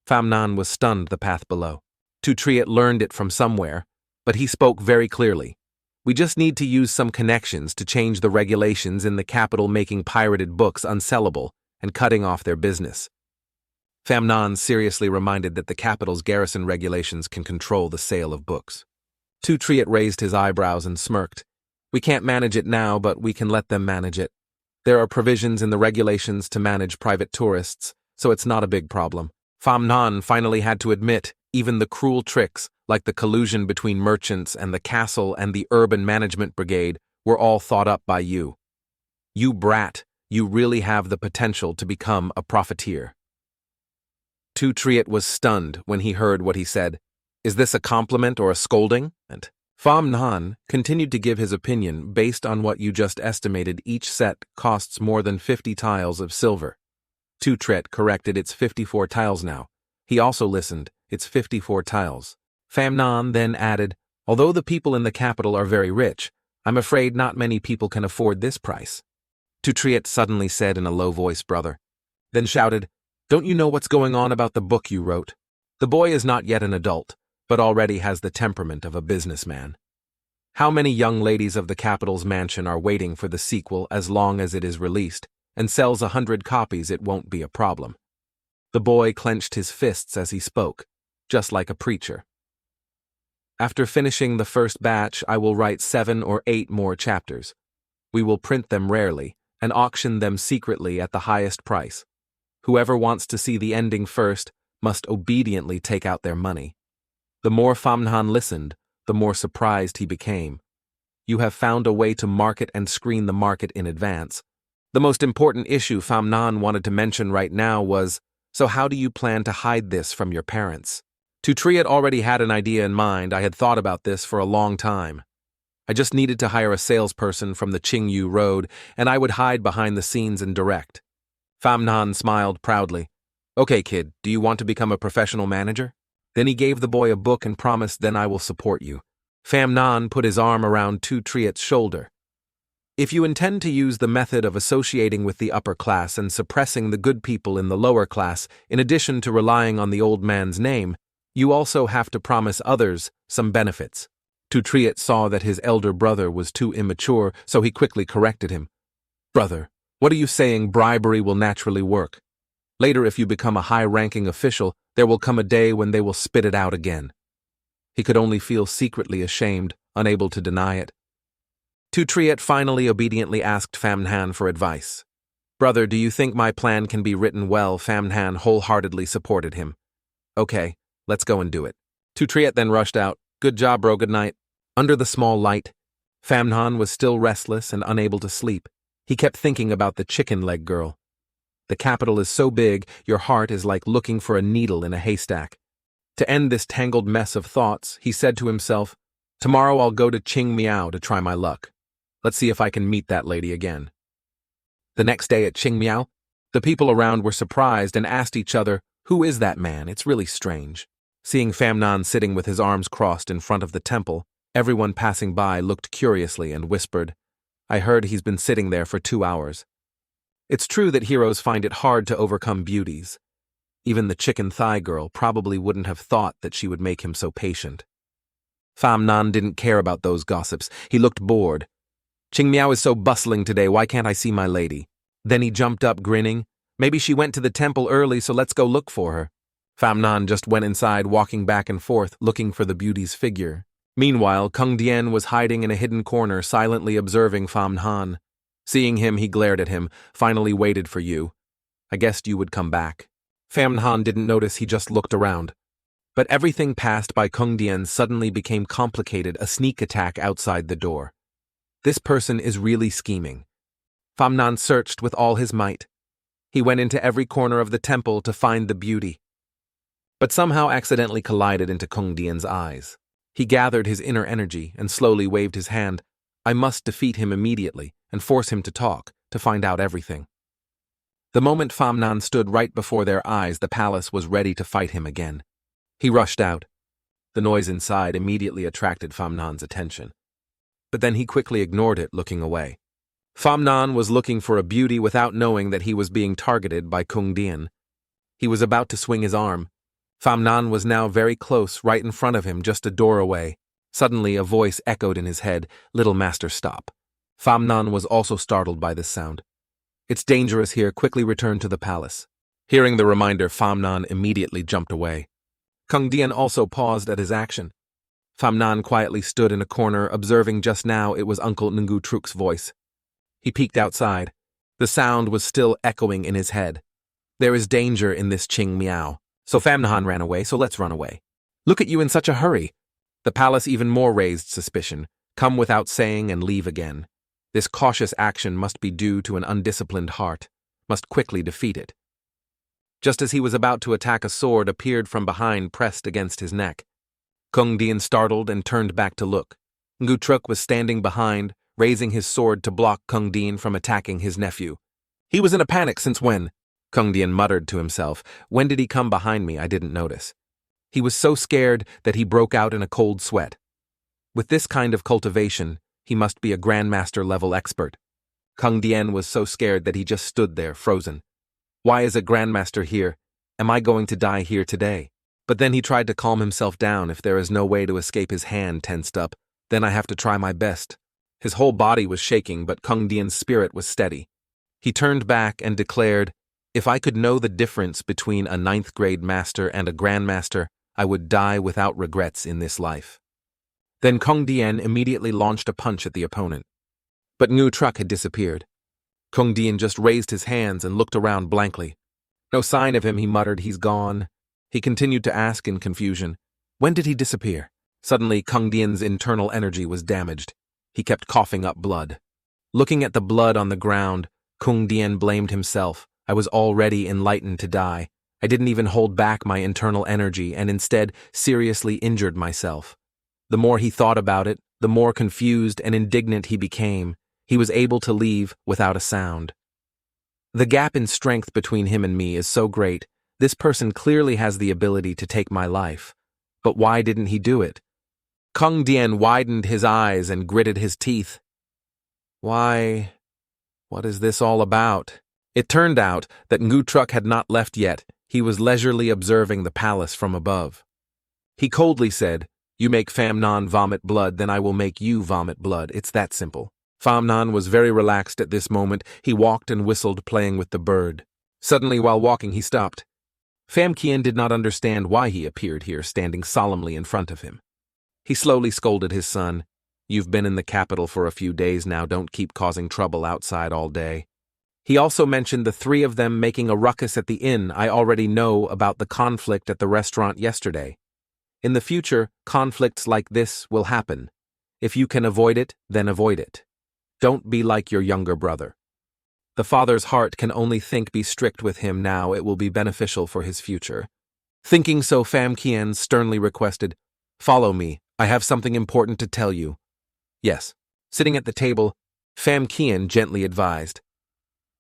Pham Nan was stunned the path below. Tu Triet learned it from somewhere, but he spoke very clearly. We just need to use some connections to change the regulations in the capital, making pirated books unsellable and cutting off their business. Pham Nan seriously reminded that the capital's garrison regulations can control the sale of books. Tu Triet raised his eyebrows and smirked. We can't manage it now, but we can let them manage it. There are provisions in the regulations to manage private tourists, so it's not a big problem. Pham Nan finally had to admit, even the cruel tricks, like the collusion between merchants and the castle and the urban management brigade, were all thought up by you. You brat, you really have the potential to become a profiteer. Tu Triet was stunned when he heard what he said. Is this a compliment or a scolding? And Pham Nan continued to give his opinion based on what you just estimated. Each set costs more than 50 tiles of silver. Tu Triet corrected, it's 54 tiles now. He also listened, it's 54 tiles. Pham Nan then added, although the people in the capital are very rich, I'm afraid not many people can afford this price. Tu Triet suddenly said in a low voice, brother. Then shouted, don't you know what's going on about the book you wrote? The boy is not yet an adult, but already has the temperament of a businessman. How many young ladies of the capital's mansion are waiting for the sequel as long as it is released, and sells 100 copies, it won't be a problem. The boy clenched his fists as he spoke, just like a preacher. After finishing the first batch, I will write 7 or 8 more chapters. We will print them rarely and auction them secretly at the highest price. Whoever wants to see the ending first must obediently take out their money. The more Pham Nan listened, the more surprised he became. You have found a way to market and screen the market in advance. The most important issue Pham Nan wanted to mention right now was, so how do you plan to hide this from your parents? Tu Triet already had an idea in mind. I had thought about this for a long time. I just needed to hire a salesperson from the Qingyu Road, and I would hide behind the scenes and direct. Pham Nan smiled proudly. Okay, kid, do you want to become a professional manager? Then he gave the boy a book and promised, then I will support you. Pham Nan put his arm around Tu Triet's shoulder. If you intend to use the method of associating with the upper class and suppressing the good people in the lower class, in addition to relying on the old man's name, you also have to promise others some benefits. Tu Triet saw that his elder brother was too immature, so he quickly corrected him. Brother, what are you saying? Bribery will naturally work. Later, if you become a high-ranking official, there will come a day when they will spit it out again. He could only feel secretly ashamed, unable to deny it. Tu Triet finally obediently asked Pham Nan for advice. Brother, do you think my plan can be written well? Pham Nan wholeheartedly supported him. Okay, let's go and do it. Tu Triet then rushed out. Good job, bro, good night. Under the small light, Pham Nan was still restless and unable to sleep. He kept thinking about the chicken leg girl. The capital is so big, your heart is like looking for a needle in a haystack. To end this tangled mess of thoughts, he said to himself, tomorrow I'll go to Qingmiao to try my luck. Let's see if I can meet that lady again. The next day at Qingmiao, the people around were surprised and asked each other, who is that man? It's really strange. Seeing Pham Nan sitting with his arms crossed in front of the temple, everyone passing by looked curiously and whispered, I heard he's been sitting there for 2 hours. It's true that heroes find it hard to overcome beauties. Even the chicken thigh girl probably wouldn't have thought that she would make him so patient. Pham Nan didn't care about those gossips. He looked bored. Ching Miao is so bustling today, why can't I see my lady? Then he jumped up, grinning. Maybe she went to the temple early, so let's go look for her. Pham Nan just went inside, walking back and forth, looking for the beauty's figure. Meanwhile, Kung Dien was hiding in a hidden corner, silently observing Pham Nan. Seeing him, he glared at him. Finally waited for you. I guessed you would come back. Pham Nan didn't notice, he just looked around. But everything passed by Kung Dien suddenly became complicated, a sneak attack outside the door. This person is really scheming. Pham Nan searched with all his might. He went into every corner of the temple to find the beauty, but somehow accidentally collided into Kung Dien's eyes. He gathered his inner energy and slowly waved his hand. I must defeat him immediately and force him to talk, to find out everything. The moment Pham Nan stood right before their eyes, the palace was ready to fight him again. He rushed out. The noise inside immediately attracted Pham Nan's attention. But then he quickly ignored it, looking away. Pham Nan was looking for a beauty without knowing that he was being targeted by Kung Dien. He was about to swing his arm. Pham Nan was now very close, right in front of him, just a door away. Suddenly a voice echoed in his head, "Little master, stop." Pham Nan was also startled by this sound. "It's dangerous here, quickly return to the palace." Hearing the reminder, Pham Nan immediately jumped away. Kung Dien also paused at his action. Pham Nan quietly stood in a corner, observing just now it was Uncle Ngu Truk's voice. He peeked outside. The sound was still echoing in his head. There is danger in this Ching Miao. So Pham Nan ran away, so let's run away. Look at you in such a hurry. The palace even more raised suspicion. Come without saying and leave again. This cautious action must be due to an undisciplined heart. Must quickly defeat it. Just as he was about to attack, a sword appeared from behind, pressed against his neck. Kung Dien startled and turned back to look. Ngu Truk was standing behind, raising his sword to block Kung Dien from attacking his nephew. He was in a panic. Since when? Kung Dien muttered to himself. When did he come behind me? I didn't notice. He was so scared that he broke out in a cold sweat. With this kind of cultivation, he must be a grandmaster-level expert. Kung Dien was so scared that he just stood there, frozen. Why is a grandmaster here? Am I going to die here today? But then he tried to calm himself down. If there is no way to escape, his hand tensed up. Then I have to try my best. His whole body was shaking, but Kung Dien's spirit was steady. He turned back and declared, if I could know the difference between a 9th grade master and a grandmaster, I would die without regrets in this life. Then Kung Dien immediately launched a punch at the opponent. But Ngu Truk had disappeared. Kung Dien just raised his hands and looked around blankly. No sign of him, he muttered. He's gone. He continued to ask in confusion, when did he disappear? Suddenly, Kung Dien's internal energy was damaged. He kept coughing up blood. Looking at the blood on the ground, Kung Dien blamed himself. I was already enlightened to die. I didn't even hold back my internal energy and instead seriously injured myself. The more he thought about it, the more confused and indignant he became. He was able to leave without a sound. The gap in strength between him and me is so great. This person clearly has the ability to take my life. But why didn't he do it? Kung Dien widened his eyes and gritted his teeth. Why? What is this all about? It turned out that Ngu Truk had not left yet. He was leisurely observing the palace from above. He coldly said, you make Pham Nan vomit blood, then I will make you vomit blood. It's that simple. Pham Nan was very relaxed at this moment. He walked and whistled, playing with the bird. Suddenly, while walking, he stopped. Pham Kien did not understand why he appeared here, standing solemnly in front of him. He slowly scolded his son. You've been in the capital for a few days now. Don't keep causing trouble outside all day. He also mentioned the 3 of them making a ruckus at the inn. I already know about the conflict at the restaurant yesterday. In the future, conflicts like this will happen. If you can avoid it, then avoid it. Don't be like your younger brother. The father's heart can only think. Be strict with him now. It will be beneficial for his future. Thinking so, Pham Kien sternly requested, follow me. I have something important to tell you. Yes. Sitting at the table, Pham Kien gently advised.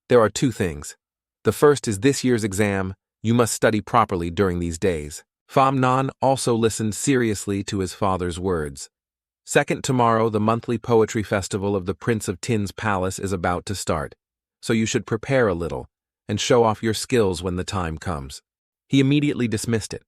There are 2 things. The first is this year's exam. You must study properly during these days. Pham Nan also listened seriously to his father's words. Second, tomorrow the monthly poetry festival of the Prince of Tin's palace is about to start. so you should prepare a little and show off your skills when the time comes. He immediately dismissed it.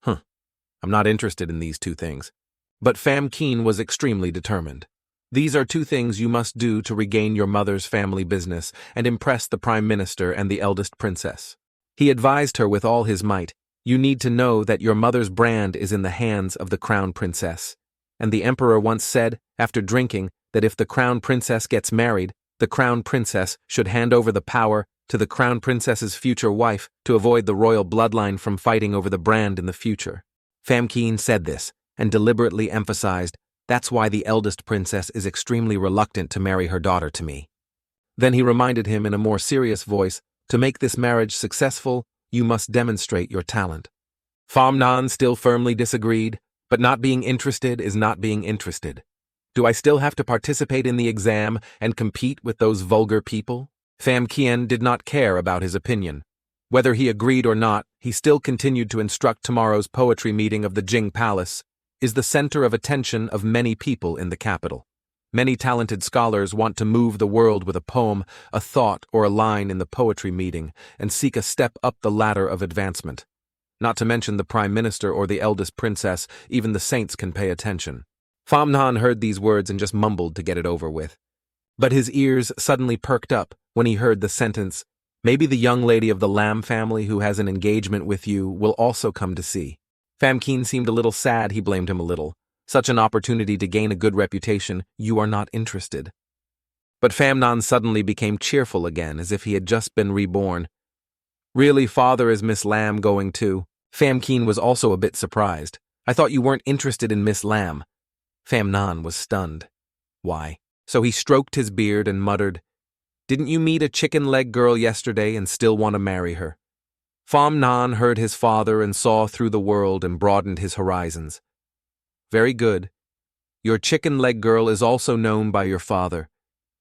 I'm not interested in these two things. But Pham Keen was extremely determined. These are two things you must do to regain your mother's family business and impress the Prime Minister and the eldest princess. He advised her with all his might, you need to know that your mother's brand is in the hands of the Crown Princess. And the Emperor once said, after drinking, that if the Crown Princess gets married, the Crown Princess should hand over the power to the Crown Princess's future wife to avoid the royal bloodline from fighting over the brand in the future. Pham Keen said this, and deliberately emphasized, that's why the eldest princess is extremely reluctant to marry her daughter to me. Then he reminded him in a more serious voice, to make this marriage successful, you must demonstrate your talent. Pham Nan still firmly disagreed, but not being interested is not being interested. Do I still have to participate in the exam and compete with those vulgar people? Pham Kien did not care about his opinion. Whether he agreed or not, he still continued to instruct tomorrow's poetry meeting of the Jing Palace is the center of attention of many people in the capital. Many talented scholars want to move the world with a poem, a thought, or a line in the poetry meeting and seek a step up the ladder of advancement. Not to mention the Prime Minister or the eldest princess, even the saints can pay attention. Pham Nan heard these words and just mumbled to get it over with. But his ears suddenly perked up when he heard the sentence, maybe the young lady of the Lam family who has an engagement with you will also come to see. Pham Keen seemed a little sad. He blamed him a little. Such an opportunity to gain a good reputation, you are not interested. But Pham Nan suddenly became cheerful again, as if he had just been reborn. Really, father, is Miss Lam going too? Pham Keen was also a bit surprised. I thought you weren't interested in Miss Lam. Pham Nan was stunned. Why? So he stroked his beard and muttered, didn't you meet a chicken leg girl yesterday and still want to marry her? Pham Nan heard his father and saw through the world and broadened his horizons. Very good. Your chicken leg girl is also known by your father.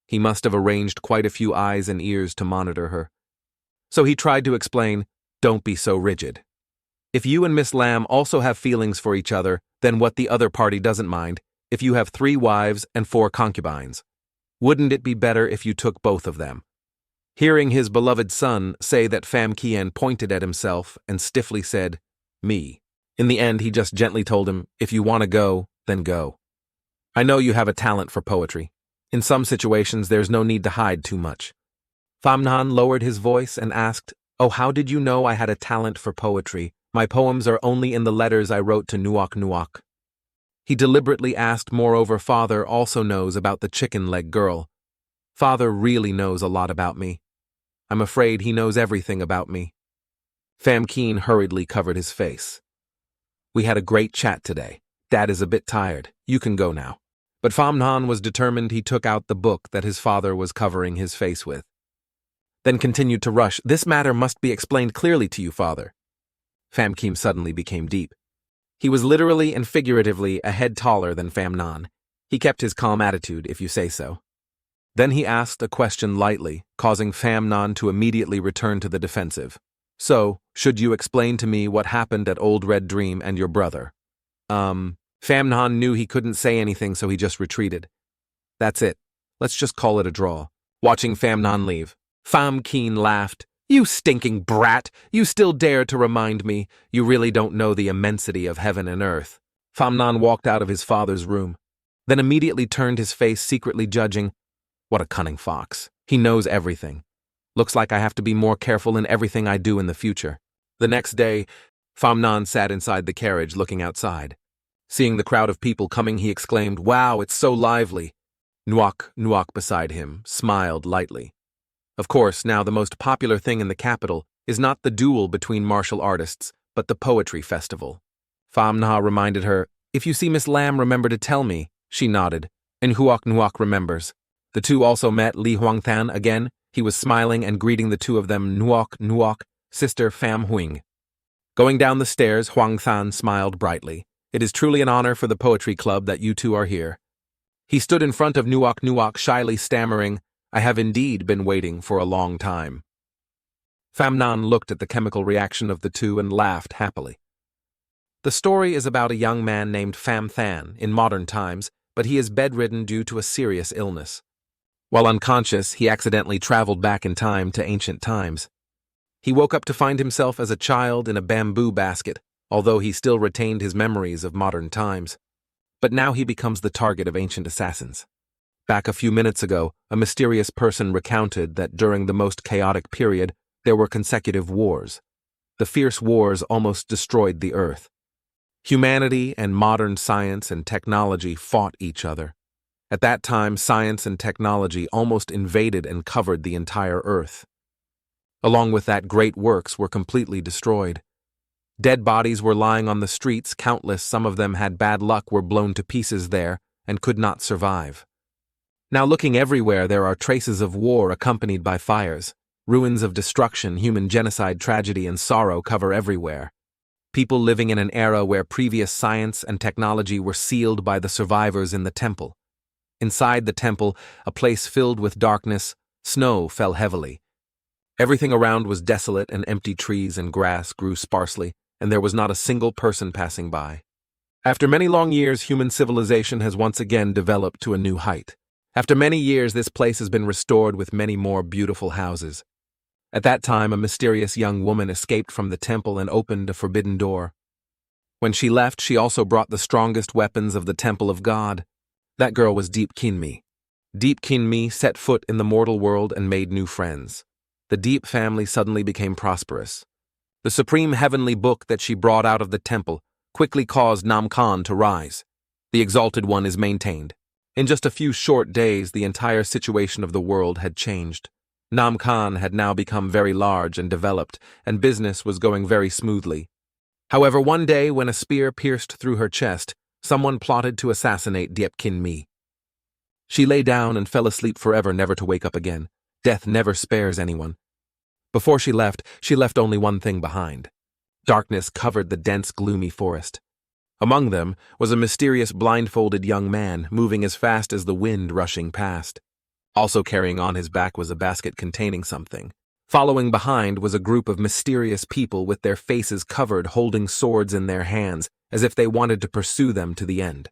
He must have arranged quite a few eyes and ears to monitor her. So he tried to explain, don't be so rigid. If you and Miss Lam also have feelings for each other, then what the other party doesn't mind, if you have 3 wives and 4 concubines. Wouldn't it be better if you took both of them? Hearing his beloved son say that Pham Kien pointed at himself and stiffly said, me. In the end, he just gently told him, if you want to go, then go. I know you have a talent for poetry. In some situations, there's no need to hide too much. Pham Nan lowered his voice and asked, oh, how did you know I had a talent for poetry? My poems are only in the letters I wrote to Nuak. He deliberately asked, moreover, father also knows about the chicken leg girl. Father really knows a lot about me. I'm afraid he knows everything about me. Pham Keen hurriedly covered his face. We had a great chat today. Dad is a bit tired. You can go now. But Pham Nan was determined. He took out the book that his father was covering his face with. Then continued to rush. This matter must be explained clearly to you, father. Pham Keen suddenly became deep. He was literally and figuratively a head taller than Pham Nan. He kept his calm attitude, if you say so. Then he asked a question lightly, causing Pham Nan to immediately return to the defensive. So, should you explain to me what happened at Old Red Dream and your brother? Pham Nan knew he couldn't say anything, so he just retreated. That's it. Let's just call it a draw. Watching Pham Nan leave, Pham Keen laughed. You stinking brat! You still dare to remind me. You really don't know the immensity of heaven and earth. Pham Nan walked out of his father's room, then immediately turned his face, secretly judging. What a cunning fox. He knows everything. Looks like I have to be more careful in everything I do in the future. The next day, Pham Nan sat inside the carriage looking outside. Seeing the crowd of people coming, he exclaimed, wow, it's so lively. Nuak beside him smiled lightly. Of course, now the most popular thing in the capital is not the duel between martial artists, but the poetry festival. Pham Nan reminded her, if you see Miss Lam, remember to tell me. She nodded, and Nuak remembers. The two also met Li Huangthan again. He was smiling and greeting the two of them, Nuak, sister Pham Huing. Going down the stairs, Huangthan smiled brightly. It is truly an honor for the poetry club that you two are here. He stood in front of Nuak, shyly stammering, I have indeed been waiting for a long time. Pham Nan looked at the chemical reaction of the two and laughed happily. The story is about a young man named Pham Than in modern times, but he is bedridden due to a serious illness. While unconscious, he accidentally traveled back in time to ancient times. He woke up to find himself as a child in a bamboo basket, although he still retained his memories of modern times. But now he becomes the target of ancient assassins. Back a few minutes ago, a mysterious person recounted that during the most chaotic period, there were consecutive wars. The fierce wars almost destroyed the Earth. Humanity and modern science and technology fought each other. At that time, science and technology almost invaded and covered the entire Earth. Along with that, great works were completely destroyed. Dead bodies were lying on the streets, countless, some of them had bad luck, were blown to pieces there and could not survive. Now looking everywhere, there are traces of war accompanied by fires. Ruins of destruction, human genocide, tragedy, and sorrow cover everywhere. People living in an era where previous science and technology were sealed by the survivors in the temple. Inside the temple, a place filled with darkness, snow fell heavily. Everything around was desolate, and empty trees and grass grew sparsely, and there was not a single person passing by. After many long years, human civilization has once again developed to a new height. After many years, this place has been restored with many more beautiful houses. At that time, a mysterious young woman escaped from the temple and opened a forbidden door. When she left, she also brought the strongest weapons of the temple of God. That girl was Deep Kinmi. Deep Kinmi set foot in the mortal world and made new friends. The Deep family suddenly became prosperous. The supreme heavenly book that she brought out of the temple quickly caused Namkan to rise. The Exalted One is maintained. In just a few short days, the entire situation of the world had changed. Namkan had now become very large and developed, and business was going very smoothly. However, one day when a spear pierced through her chest, someone plotted to assassinate Deep Kinmi. She lay down and fell asleep forever, never to wake up again. Death never spares anyone. Before she left only one thing behind. Darkness covered the dense, gloomy forest. Among them was a mysterious blindfolded young man moving as fast as the wind rushing past. Also carrying on his back was a basket containing something. Following behind was a group of mysterious people with their faces covered, holding swords in their hands, as if they wanted to pursue them to the end.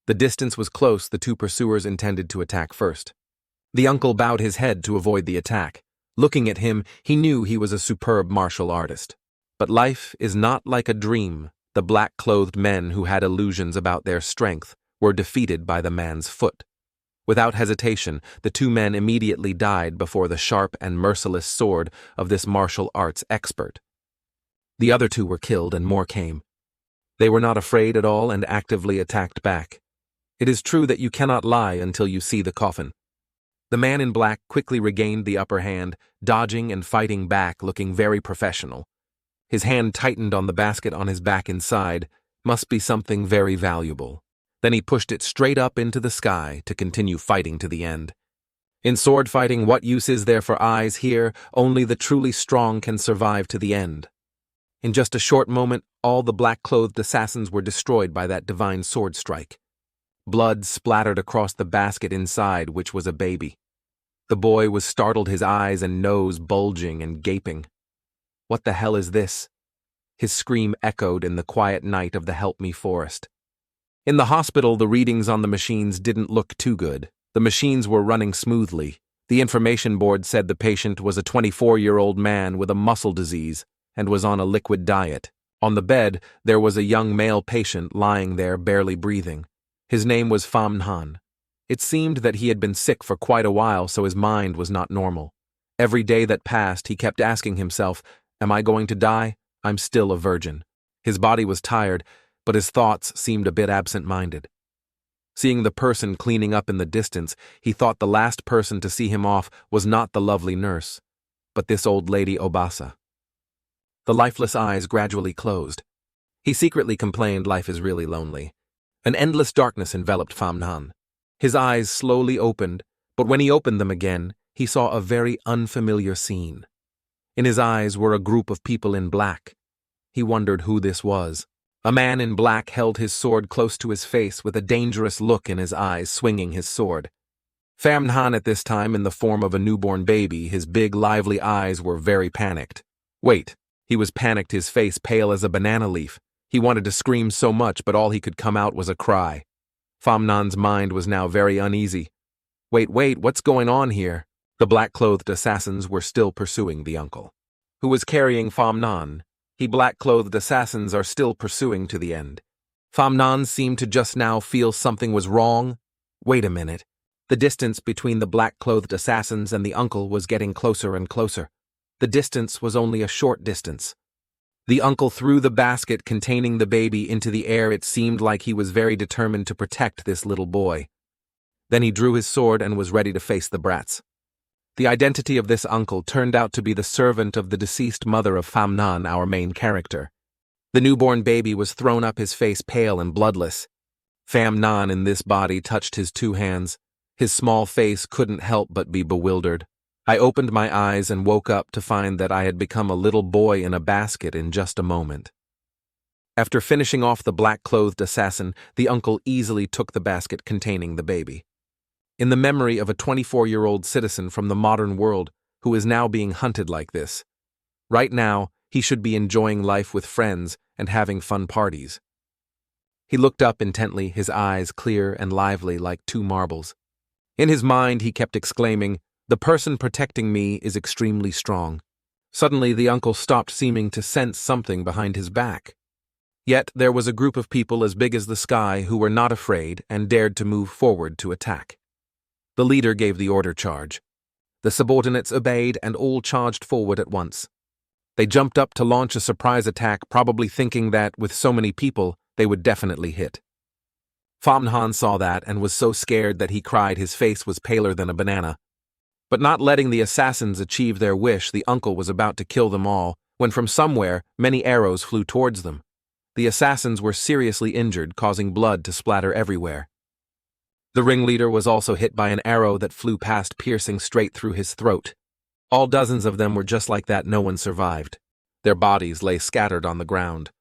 The distance was close. The two pursuers intended to attack first. The uncle bowed his head to avoid the attack. Looking at him, he knew he was a superb martial artist. But life is not like a dream. The black-clothed men who had illusions about their strength were defeated by the man's foot. Without hesitation, the two men immediately died before the sharp and merciless sword of this martial arts expert. The other two were killed, and more came. They were not afraid at all and actively attacked back. It is true that you cannot lie until you see the coffin. The man in black quickly regained the upper hand, dodging and fighting back, looking very professional. His hand tightened on the basket on his back inside. Must be something very valuable. Then he pushed it straight up into the sky to continue fighting to the end. In sword fighting, what use is there for eyes here? Only the truly strong can survive to the end. In just a short moment, all the black-clothed assassins were destroyed by that divine sword strike. Blood splattered across the basket inside, which was a baby. The boy was startled, his eyes and nose bulging and gaping. What the hell is this? His scream echoed in the quiet night of the Help Me forest. In the hospital, the readings on the machines didn't look too good. The machines were running smoothly. The information board said the patient was a 24-year-old man with a muscle disease and was on a liquid diet. On the bed, there was a young male patient lying there, barely breathing. His name was Famnan. It seemed that he had been sick for quite a while, so his mind was not normal. Every day that passed, he kept asking himself, "Am I going to die? I'm still a virgin." His body was tired, but his thoughts seemed a bit absent-minded. Seeing the person cleaning up in the distance, he thought the last person to see him off was not the lovely nurse, but this old lady Obasa. The lifeless eyes gradually closed. He secretly complained life is really lonely. An endless darkness enveloped Famnan. His eyes slowly opened, but when he opened them again, he saw a very unfamiliar scene. In his eyes were a group of people in black. He wondered who this was. A man in black held his sword close to his face with a dangerous look in his eyes, swinging his sword. Famnan at this time in the form of a newborn baby, his big lively eyes were very panicked. Wait, he was panicked, his face pale as a banana leaf. He wanted to scream so much, but all he could come out was a cry. Famnan's mind was now very uneasy. Wait, what's going on here? The black-clothed assassins were still pursuing the uncle, who was carrying Pham Nan. The black-clothed assassins are still pursuing to the end. Pham Nan seemed to just now feel something was wrong. Wait a minute. The distance between the black-clothed assassins and the uncle was getting closer and closer. The distance was only a short distance. The uncle threw the basket containing the baby into the air. It seemed like he was very determined to protect this little boy. Then he drew his sword and was ready to face the brats. The identity of this uncle turned out to be the servant of the deceased mother of Pham Nan, our main character. The newborn baby was thrown up, his face pale and bloodless. Pham Nan in this body touched his two hands. His small face couldn't help but be bewildered. I opened my eyes and woke up to find that I had become a little boy in a basket in just a moment. After finishing off the black-clothed assassin, the uncle easily took the basket containing the baby. In the memory of a 24-year-old citizen from the modern world who is now being hunted like this. Right now, he should be enjoying life with friends and having fun parties. He looked up intently, his eyes clear and lively like two marbles. In his mind, he kept exclaiming, "The person protecting me is extremely strong." Suddenly, the uncle stopped, seeming to sense something behind his back. Yet, there was a group of people as big as the sky who were not afraid and dared to move forward to attack. The leader gave the order, charge. The subordinates obeyed and all charged forward at once. They jumped up to launch a surprise attack, probably thinking that, with so many people, they would definitely hit. Pham Nan saw that and was so scared that he cried. His face was paler than a banana. But not letting the assassins achieve their wish, the uncle was about to kill them all, when from somewhere, many arrows flew towards them. The assassins were seriously injured, causing blood to splatter everywhere. The ringleader was also hit by an arrow that flew past, piercing straight through his throat. All dozens of them were just like that. No one survived. Their bodies lay scattered on the ground.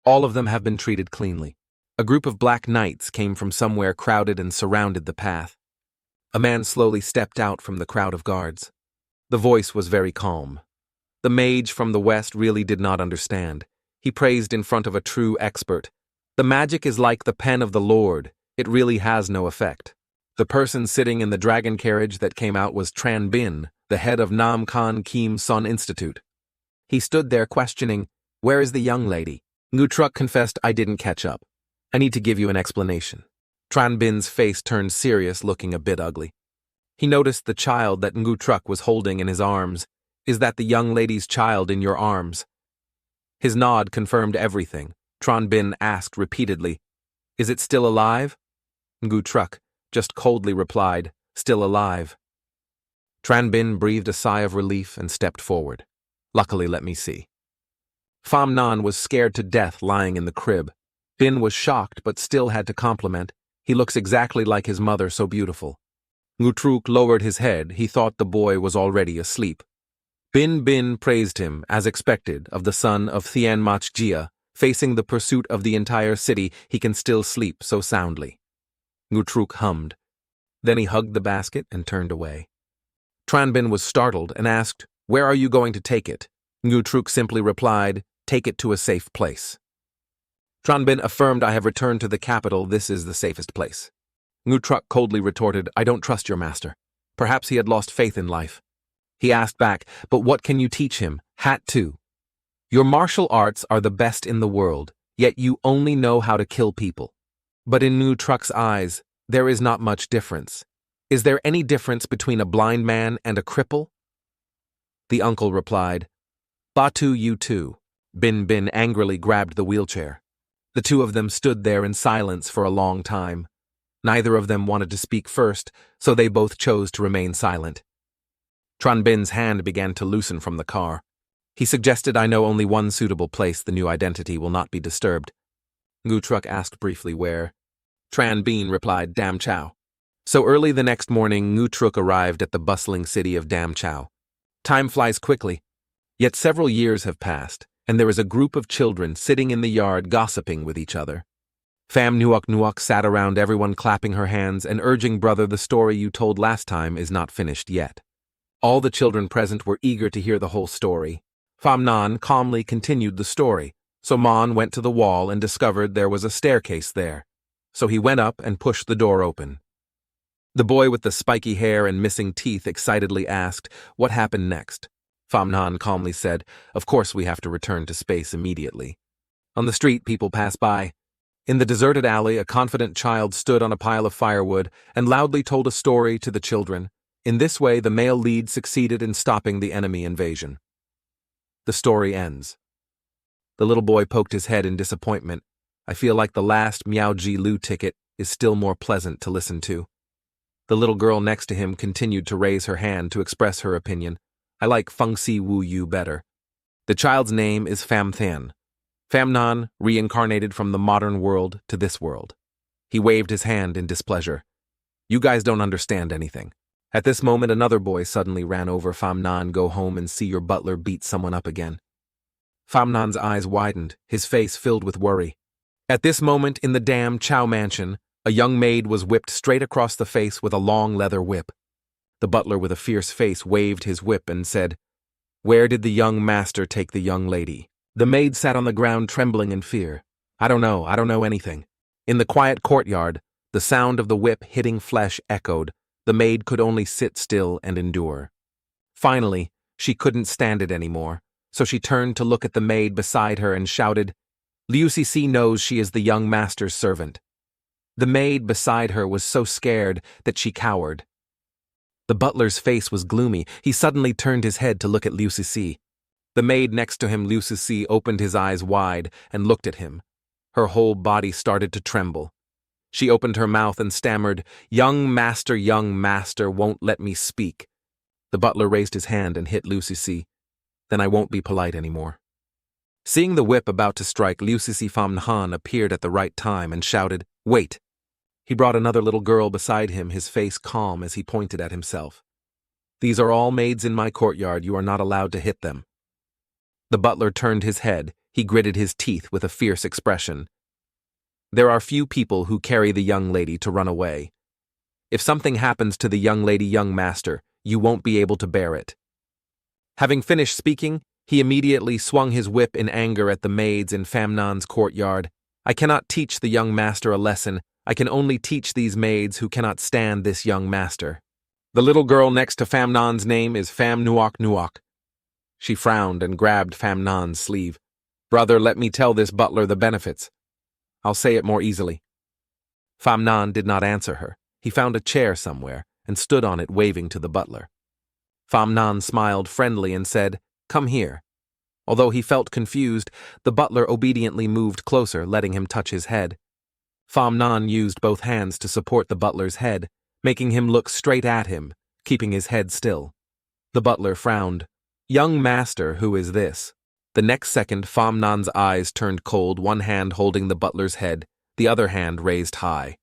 All of them have been treated cleanly. A group of black knights came from somewhere, crowded and surrounded the path. A man slowly stepped out from the crowd of guards. The voice was very calm. The mage from the west really did not understand. He praised in front of a true expert. "The magic is like the pen of the Lord. It really has no effect." The person sitting in the dragon carriage that came out was Tran Bin, the head of Nam Khan Kim Son Institute. He stood there questioning, "Where is the young lady?" Ngutruk confessed, "I didn't catch up. I need to give you an explanation." Tran Bin's face turned serious, looking a bit ugly. He noticed the child that Ngutruk was holding in his arms. "Is that the young lady's child in your arms?" His nod confirmed everything. Tran Bin asked repeatedly, "Is it still alive?" Ngutruk just coldly replied, "Still alive." Tran Bin breathed a sigh of relief and stepped forward. "Luckily, let me see." Pham Nan was scared to death lying in the crib. Bin was shocked but still had to compliment, "He looks exactly like his mother, so beautiful." Ngutruk lowered his head. He thought the boy was already asleep. Bin praised him, as expected, of the son of Thien Mach Jia. Facing the pursuit of the entire city, he can still sleep so soundly. Ngutruk hummed. Then he hugged the basket and turned away. Tran Bin was startled and asked, "Where are you going to take it?" Ngutruk simply replied, "Take it to a safe place." Tran Bin affirmed, "I have returned to the capital. This is the safest place." Ngutruk coldly retorted, "I don't trust your master." Perhaps he had lost faith in life. He asked back, "But what can you teach him? Hat too. Your martial arts are the best in the world, yet you only know how to kill people." But in Ngutruk's eyes, there is not much difference. Is there any difference between a blind man and a cripple? The uncle replied, "Batu, you too." Bin angrily grabbed the wheelchair. The two of them stood there in silence for a long time. Neither of them wanted to speak first, so they both chose to remain silent. Tran Bin's hand began to loosen from the car. He suggested, "I know only one suitable place. The new identity will not be disturbed." Ngutruk asked briefly where. Tran Bin replied, "Dam Chao." So early the next morning, Ngutruk arrived at the bustling city of Dam Chao. Time flies quickly. Yet several years have passed, and there is a group of children sitting in the yard gossiping with each other. Pham Nuok sat around, everyone clapping her hands and urging, "Brother, the story you told last time is not finished yet." All the children present were eager to hear the whole story. Pham Nan calmly continued the story. So Mon went to the wall and discovered there was a staircase there. So he went up and pushed the door open. The boy with the spiky hair and missing teeth excitedly asked, "What happened next?" Famnan calmly said, "Of course we have to return to space immediately." On the street, people pass by. In the deserted alley, a confident child stood on a pile of firewood and loudly told a story to the children. In this way, the male lead succeeded in stopping the enemy invasion. The story ends. The little boy poked his head in disappointment. I feel like the last Miao Ji Lu ticket is still more pleasant to listen to. The little girl next to him continued to raise her hand to express her opinion. I like Feng Si Wu Yu better. The child's name is Pham Than. Famnon reincarnated from the modern world to this world. He waved his hand in displeasure. You guys don't understand anything. At this moment, another boy suddenly ran over Famnon. Go home and see your butler beat someone up again. Famnon's eyes widened, his face filled with worry. At this moment, in the damn Chow mansion, a young maid was whipped straight across the face with a long leather whip. The butler with a fierce face waved his whip and said, "Where did the young master take the young lady?" The maid sat on the ground trembling in fear. I don't know anything." In the quiet courtyard, the sound of the whip hitting flesh echoed. The maid could only sit still and endure. Finally, she couldn't stand it anymore, so she turned to look at the maid beside her and shouted, "Liu Cixi knows she is the young master's servant." The maid beside her was so scared that she cowered. The butler's face was gloomy. He suddenly turned his head to look at Liu Cixi. The maid next to him, Liu Cixi, opened his eyes wide and looked at him. Her whole body started to tremble. She opened her mouth and stammered, young master won't let me speak." The butler raised his hand and hit Liu Cixi. "Then I won't be polite anymore." Seeing the whip about to strike, Liu Cixi Famnan appeared at the right time and shouted, "Wait!" He brought another little girl beside him, his face calm as he pointed at himself. "These are all maids in my courtyard. You are not allowed to hit them." The butler turned his head. He gritted his teeth with a fierce expression. "There are few people who carry the young lady to run away. If something happens to the young lady, young master, you won't be able to bear it." Having finished speaking, he immediately swung his whip in anger at the maids in Famnan's courtyard. "I cannot teach the young master a lesson. I can only teach these maids who cannot stand this young master." The little girl next to Famnan's name is Pham Nuok. She frowned and grabbed Famnan's sleeve. "Brother, let me tell this butler the benefits. I'll say it more easily." Famnan did not answer her. He found a chair somewhere and stood on it, waving to the butler. Famnan smiled friendly and said, "Come here." Although he felt confused, the butler obediently moved closer, letting him touch his head. Famnan used both hands to support the butler's head, making him look straight at him, keeping his head still. The butler frowned. "Young master, who is this?" The next second, Famnan's eyes turned cold, one hand holding the butler's head, the other hand raised high.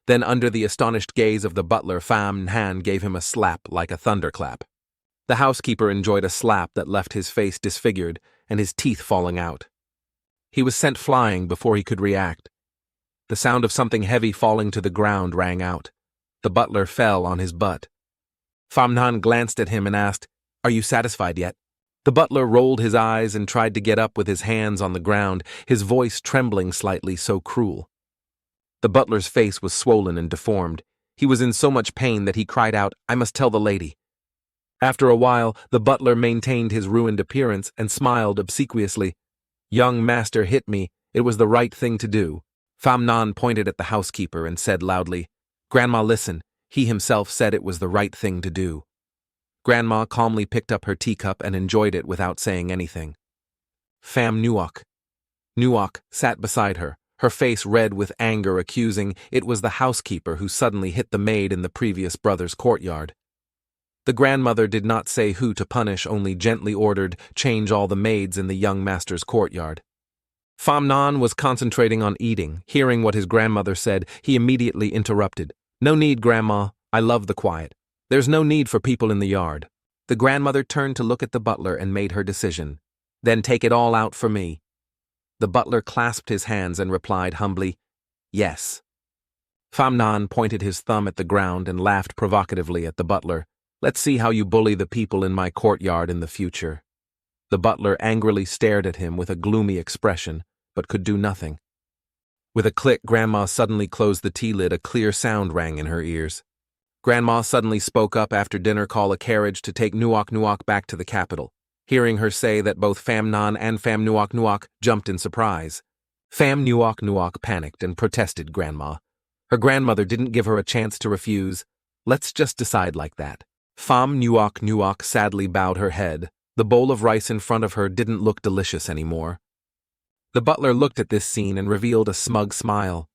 Then, under the astonished gaze of the butler, Famnan gave him a slap like a thunderclap. The housekeeper enjoyed a slap that left his face disfigured and his teeth falling out. He was sent flying before he could react. The sound of something heavy falling to the ground rang out. The butler fell on his butt. Famnan glanced at him and asked, "Are you satisfied yet?" The butler rolled his eyes and tried to get up with his hands on the ground, his voice trembling slightly, so cruel. The butler's face was swollen and deformed. He was in so much pain that he cried out, "I must tell the lady." After a while, the butler maintained his ruined appearance and smiled obsequiously. "Young master hit me. It was the right thing to do." Famnan pointed at the housekeeper and said loudly, "Grandma, listen. He himself said it was the right thing to do." Grandma calmly picked up her teacup and enjoyed it without saying anything. Pham Nuok sat beside her, her face red with anger, accusing it was the housekeeper who suddenly hit the maid in the previous brother's courtyard. The grandmother did not say who to punish, only gently ordered, "Change all the maids in the young master's courtyard." Famnan was concentrating on eating. Hearing what his grandmother said, he immediately interrupted. "No need, Grandma. I love the quiet. There's no need for people in the yard." The grandmother turned to look at the butler and made her decision. "Then take it all out for me." The butler clasped his hands and replied humbly, "Yes." Famnan pointed his thumb at the ground and laughed provocatively at the butler. "Let's see how you bully the people in my courtyard in the future." The butler angrily stared at him with a gloomy expression, but could do nothing. With a click, Grandma suddenly closed the tea lid. A clear sound rang in her ears. Grandma suddenly spoke up after dinner call a carriage to take Nuok back to the capital. Hearing her say that both Pham Nan and Pham Nuok jumped in surprise. Pham Nuok panicked and protested Grandma. Her grandmother didn't give her a chance to refuse. Let's just decide like that. Pham Nuok sadly bowed her head. The bowl of rice in front of her didn't look delicious anymore. The butler looked at this scene and revealed a smug smile.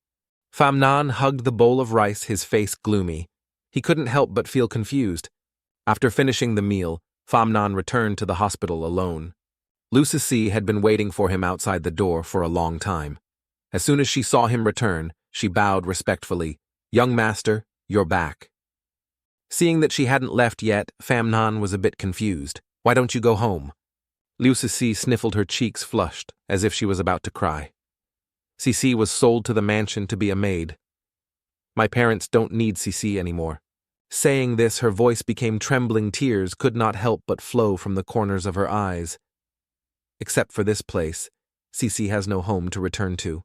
Pham Nan hugged the bowl of rice, his face gloomy. He couldn't help but feel confused. After finishing the meal, Pham Nan returned to the hospital alone. Lucy had been waiting for him outside the door for a long time. As soon as she saw him return, she bowed respectfully. "Young master, you're back." Seeing that she hadn't left yet, Pham Nan was a bit confused. "Why don't you go home?" Lucy sniffled, her cheeks flushed, as if she was about to cry. Cici was sold to the mansion to be a maid. "My parents don't need Cici anymore." Saying this, her voice became trembling. Tears could not help but flow from the corners of her eyes. "Except for this place, Cici has no home to return to."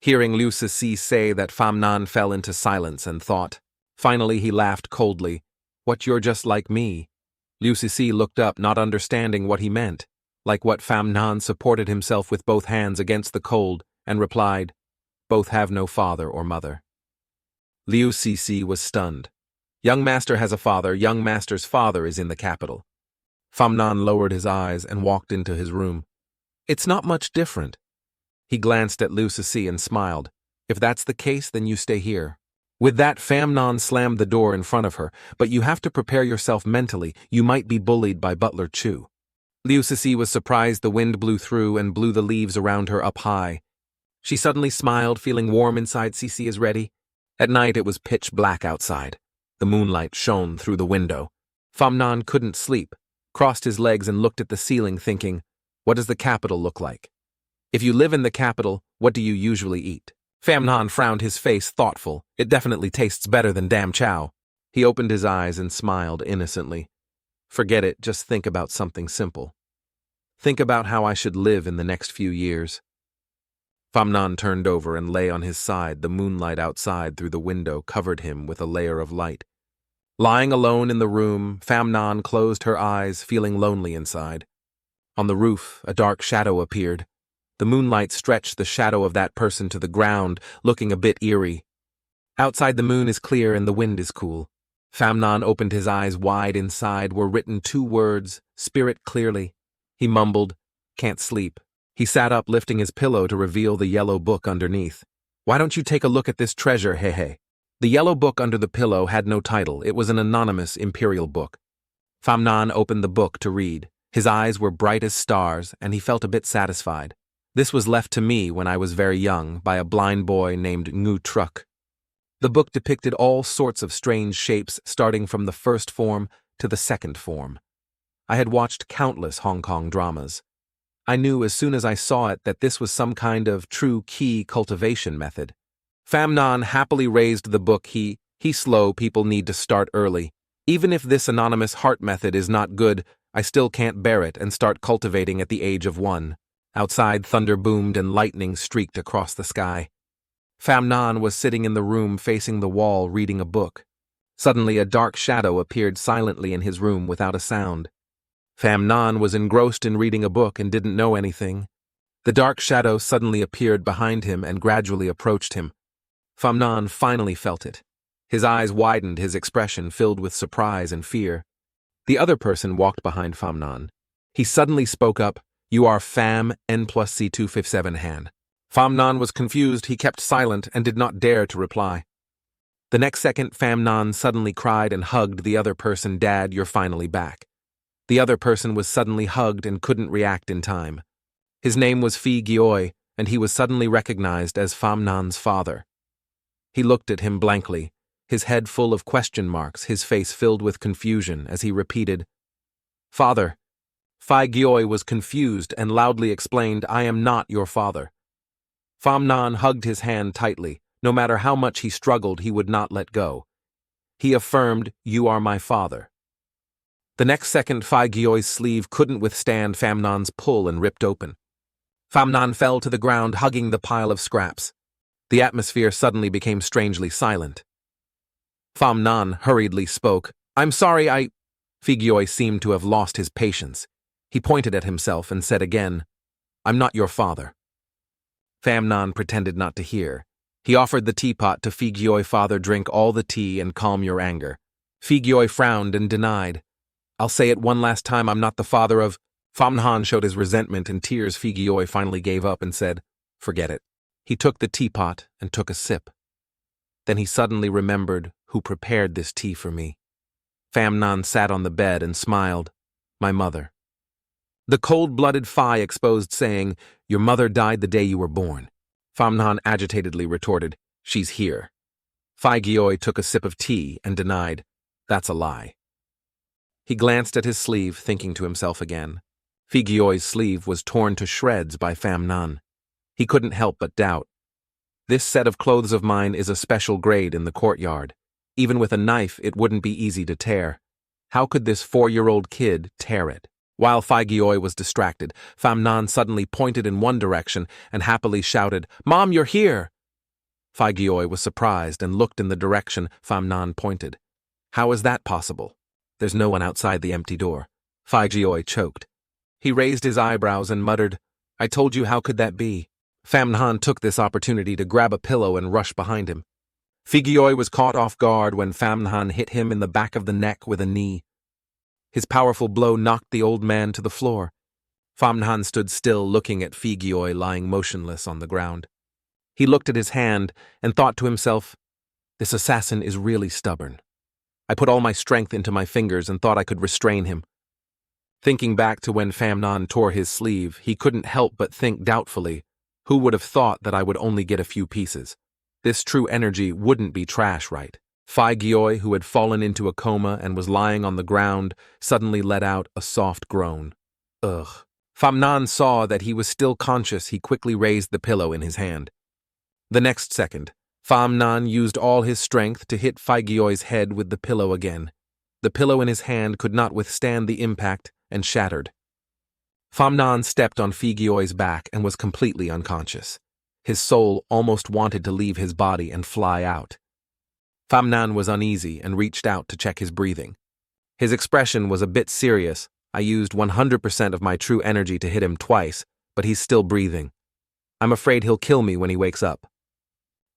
Hearing Lucy say that, Pham Nan fell into silence and thought. Finally he laughed coldly. "What, you're just like me?" Lucy looked up, not understanding what he meant. Like what, Pham Nan supported himself with both hands against the cold and replied, "Both have no father or mother." Lucy was stunned. "Young master has a father. Young master's father is in the capital." Pham Nan lowered his eyes and walked into his room. "It's not much different." He glanced at Lucy and smiled. "If that's the case, then you stay here." With that, Pham Nan slammed the door in front of her. "But you have to prepare yourself mentally. You might be bullied by Butler Chu." Lucy was surprised the wind blew through and blew the leaves around her up high. She suddenly smiled, feeling warm inside. "Cici is ready." At night it was pitch black outside. The moonlight shone through the window. Pham Nan couldn't sleep, crossed his legs and looked at the ceiling thinking, what does the capital look like? If you live in the capital, what do you usually eat? Pham Nan frowned, his face thoughtful. "It definitely tastes better than dam chow." He opened his eyes and smiled innocently. "Forget it, just think about something simple. Think about how I should live in the next few years." Pham Nan turned over and lay on his side. The moonlight outside through the window covered him with a layer of light. Lying alone in the room, Pham Nan closed her eyes, feeling lonely inside. On the roof, a dark shadow appeared. The moonlight stretched the shadow of that person to the ground, looking a bit eerie. Outside the moon is clear and the wind is cool. Pham Nan opened his eyes wide. Inside were written 2 words, "Spirit clearly." He mumbled, "Can't sleep." He sat up, lifting his pillow to reveal the yellow book underneath. "Why don't you take a look at this treasure, hehe?" The yellow book under the pillow had no title. It was an anonymous imperial book. Pham Nan opened the book to read. His eyes were bright as stars, and he felt a bit satisfied. "This was left to me when I was very young by a blind boy named Ngu Truck." The book depicted all sorts of strange shapes, starting from the first form to the second form. I had watched countless Hong Kong dramas. I knew as soon as I saw it that this was some kind of true key cultivation method. Pham Nan happily raised the book. He slow people need to start early. Even if this anonymous heart method is not good, I still can't bear it and start cultivating at the age of 1. Outside, thunder boomed and lightning streaked across the sky. Pham Nan was sitting in the room facing the wall reading a book. Suddenly a dark shadow appeared silently in his room without a sound. Pham Nan was engrossed in reading a book and didn't know anything. The dark shadow suddenly appeared behind him and gradually approached him. Pham Nan finally felt it. His eyes widened, his expression filled with surprise and fear. The other person walked behind Pham Nan. He suddenly spoke up, "You are Pham N+C257 Han." Pham Nan was confused. He kept silent and did not dare to reply. The next second, Pham Nan suddenly cried and hugged the other person. "Dad, you're finally back." The other person was suddenly hugged and couldn't react in time. His name was Phi Gioi, and he was suddenly recognized as Pham Nan's father. He looked at him blankly, his head full of question marks, his face filled with confusion as he repeated, "Father." Phi Gioi was confused and loudly explained, "I am not your father." Pham Nan hugged his hand tightly. No matter how much he struggled, he would not let go. He affirmed, "You are my father." The next second, Phi Gioi's sleeve couldn't withstand Pham Nan's pull and ripped open. Pham Nan fell to the ground, hugging the pile of scraps. The atmosphere suddenly became strangely silent. Pham Nan hurriedly spoke. I'm sorry, Figyoi seemed to have lost his patience. He pointed at himself and said again, I'm not your father. Pham Nan pretended not to hear. He offered the teapot to Figyoi. Father, drink all the tea and calm your anger. Figyoi frowned and denied. I'll say it one last time, I'm not the father of… Pham Nan showed his resentment and tears. Figyoi finally gave up and said, forget it. He took the teapot and took a sip. Then he suddenly remembered who prepared this tea for me. Pham Nan sat on the bed and smiled. My mother. The cold-blooded Phi exposed, saying, your mother died the day you were born. Pham Nan agitatedly retorted, she's here. Figyoi took a sip of tea and denied, that's a lie. He glanced at his sleeve, thinking to himself again. Figyoi's sleeve was torn to shreds by Pham Nan. He couldn't help but doubt. This set of clothes of mine is a special grade in the courtyard. Even with a knife, it wouldn't be easy to tear. How could this 4-year-old kid tear it? While Figyoi was distracted, Pham Nan suddenly pointed in one direction and happily shouted, Mom, you're here! Figyoi was surprised and looked in the direction Pham Nan pointed. How is that possible? There's no one outside the empty door. Figyoi choked. He raised his eyebrows and muttered, I told you, how could that be? Pham Nan took this opportunity to grab a pillow and rush behind him. Figyoi was caught off guard when Pham Nan hit him in the back of the neck with a knee. His powerful blow knocked the old man to the floor. Pham Nan stood still, looking at Figyoi lying motionless on the ground. He looked at his hand and thought to himself, this assassin is really stubborn. I put all my strength into my fingers and thought I could restrain him. Thinking back to when Pham Nan tore his sleeve, he couldn't help but think doubtfully, who would have thought that I would only get a few pieces? This true energy wouldn't be trash, right? Figyoi, who had fallen into a coma and was lying on the ground, suddenly let out a soft groan. Ugh. Pham Nan saw that he was still conscious. He quickly raised the pillow in his hand. The next second, Pham Nan used all his strength to hit Figyoi's head with the pillow again. The pillow in his hand could not withstand the impact and shattered. Pham Nan stepped on Figyoi's back and was completely unconscious. His soul almost wanted to leave his body and fly out. Pham Nan was uneasy and reached out to check his breathing. His expression was a bit serious. I used 100% of my true energy to hit him twice, but he's still breathing. I'm afraid he'll kill me when he wakes up.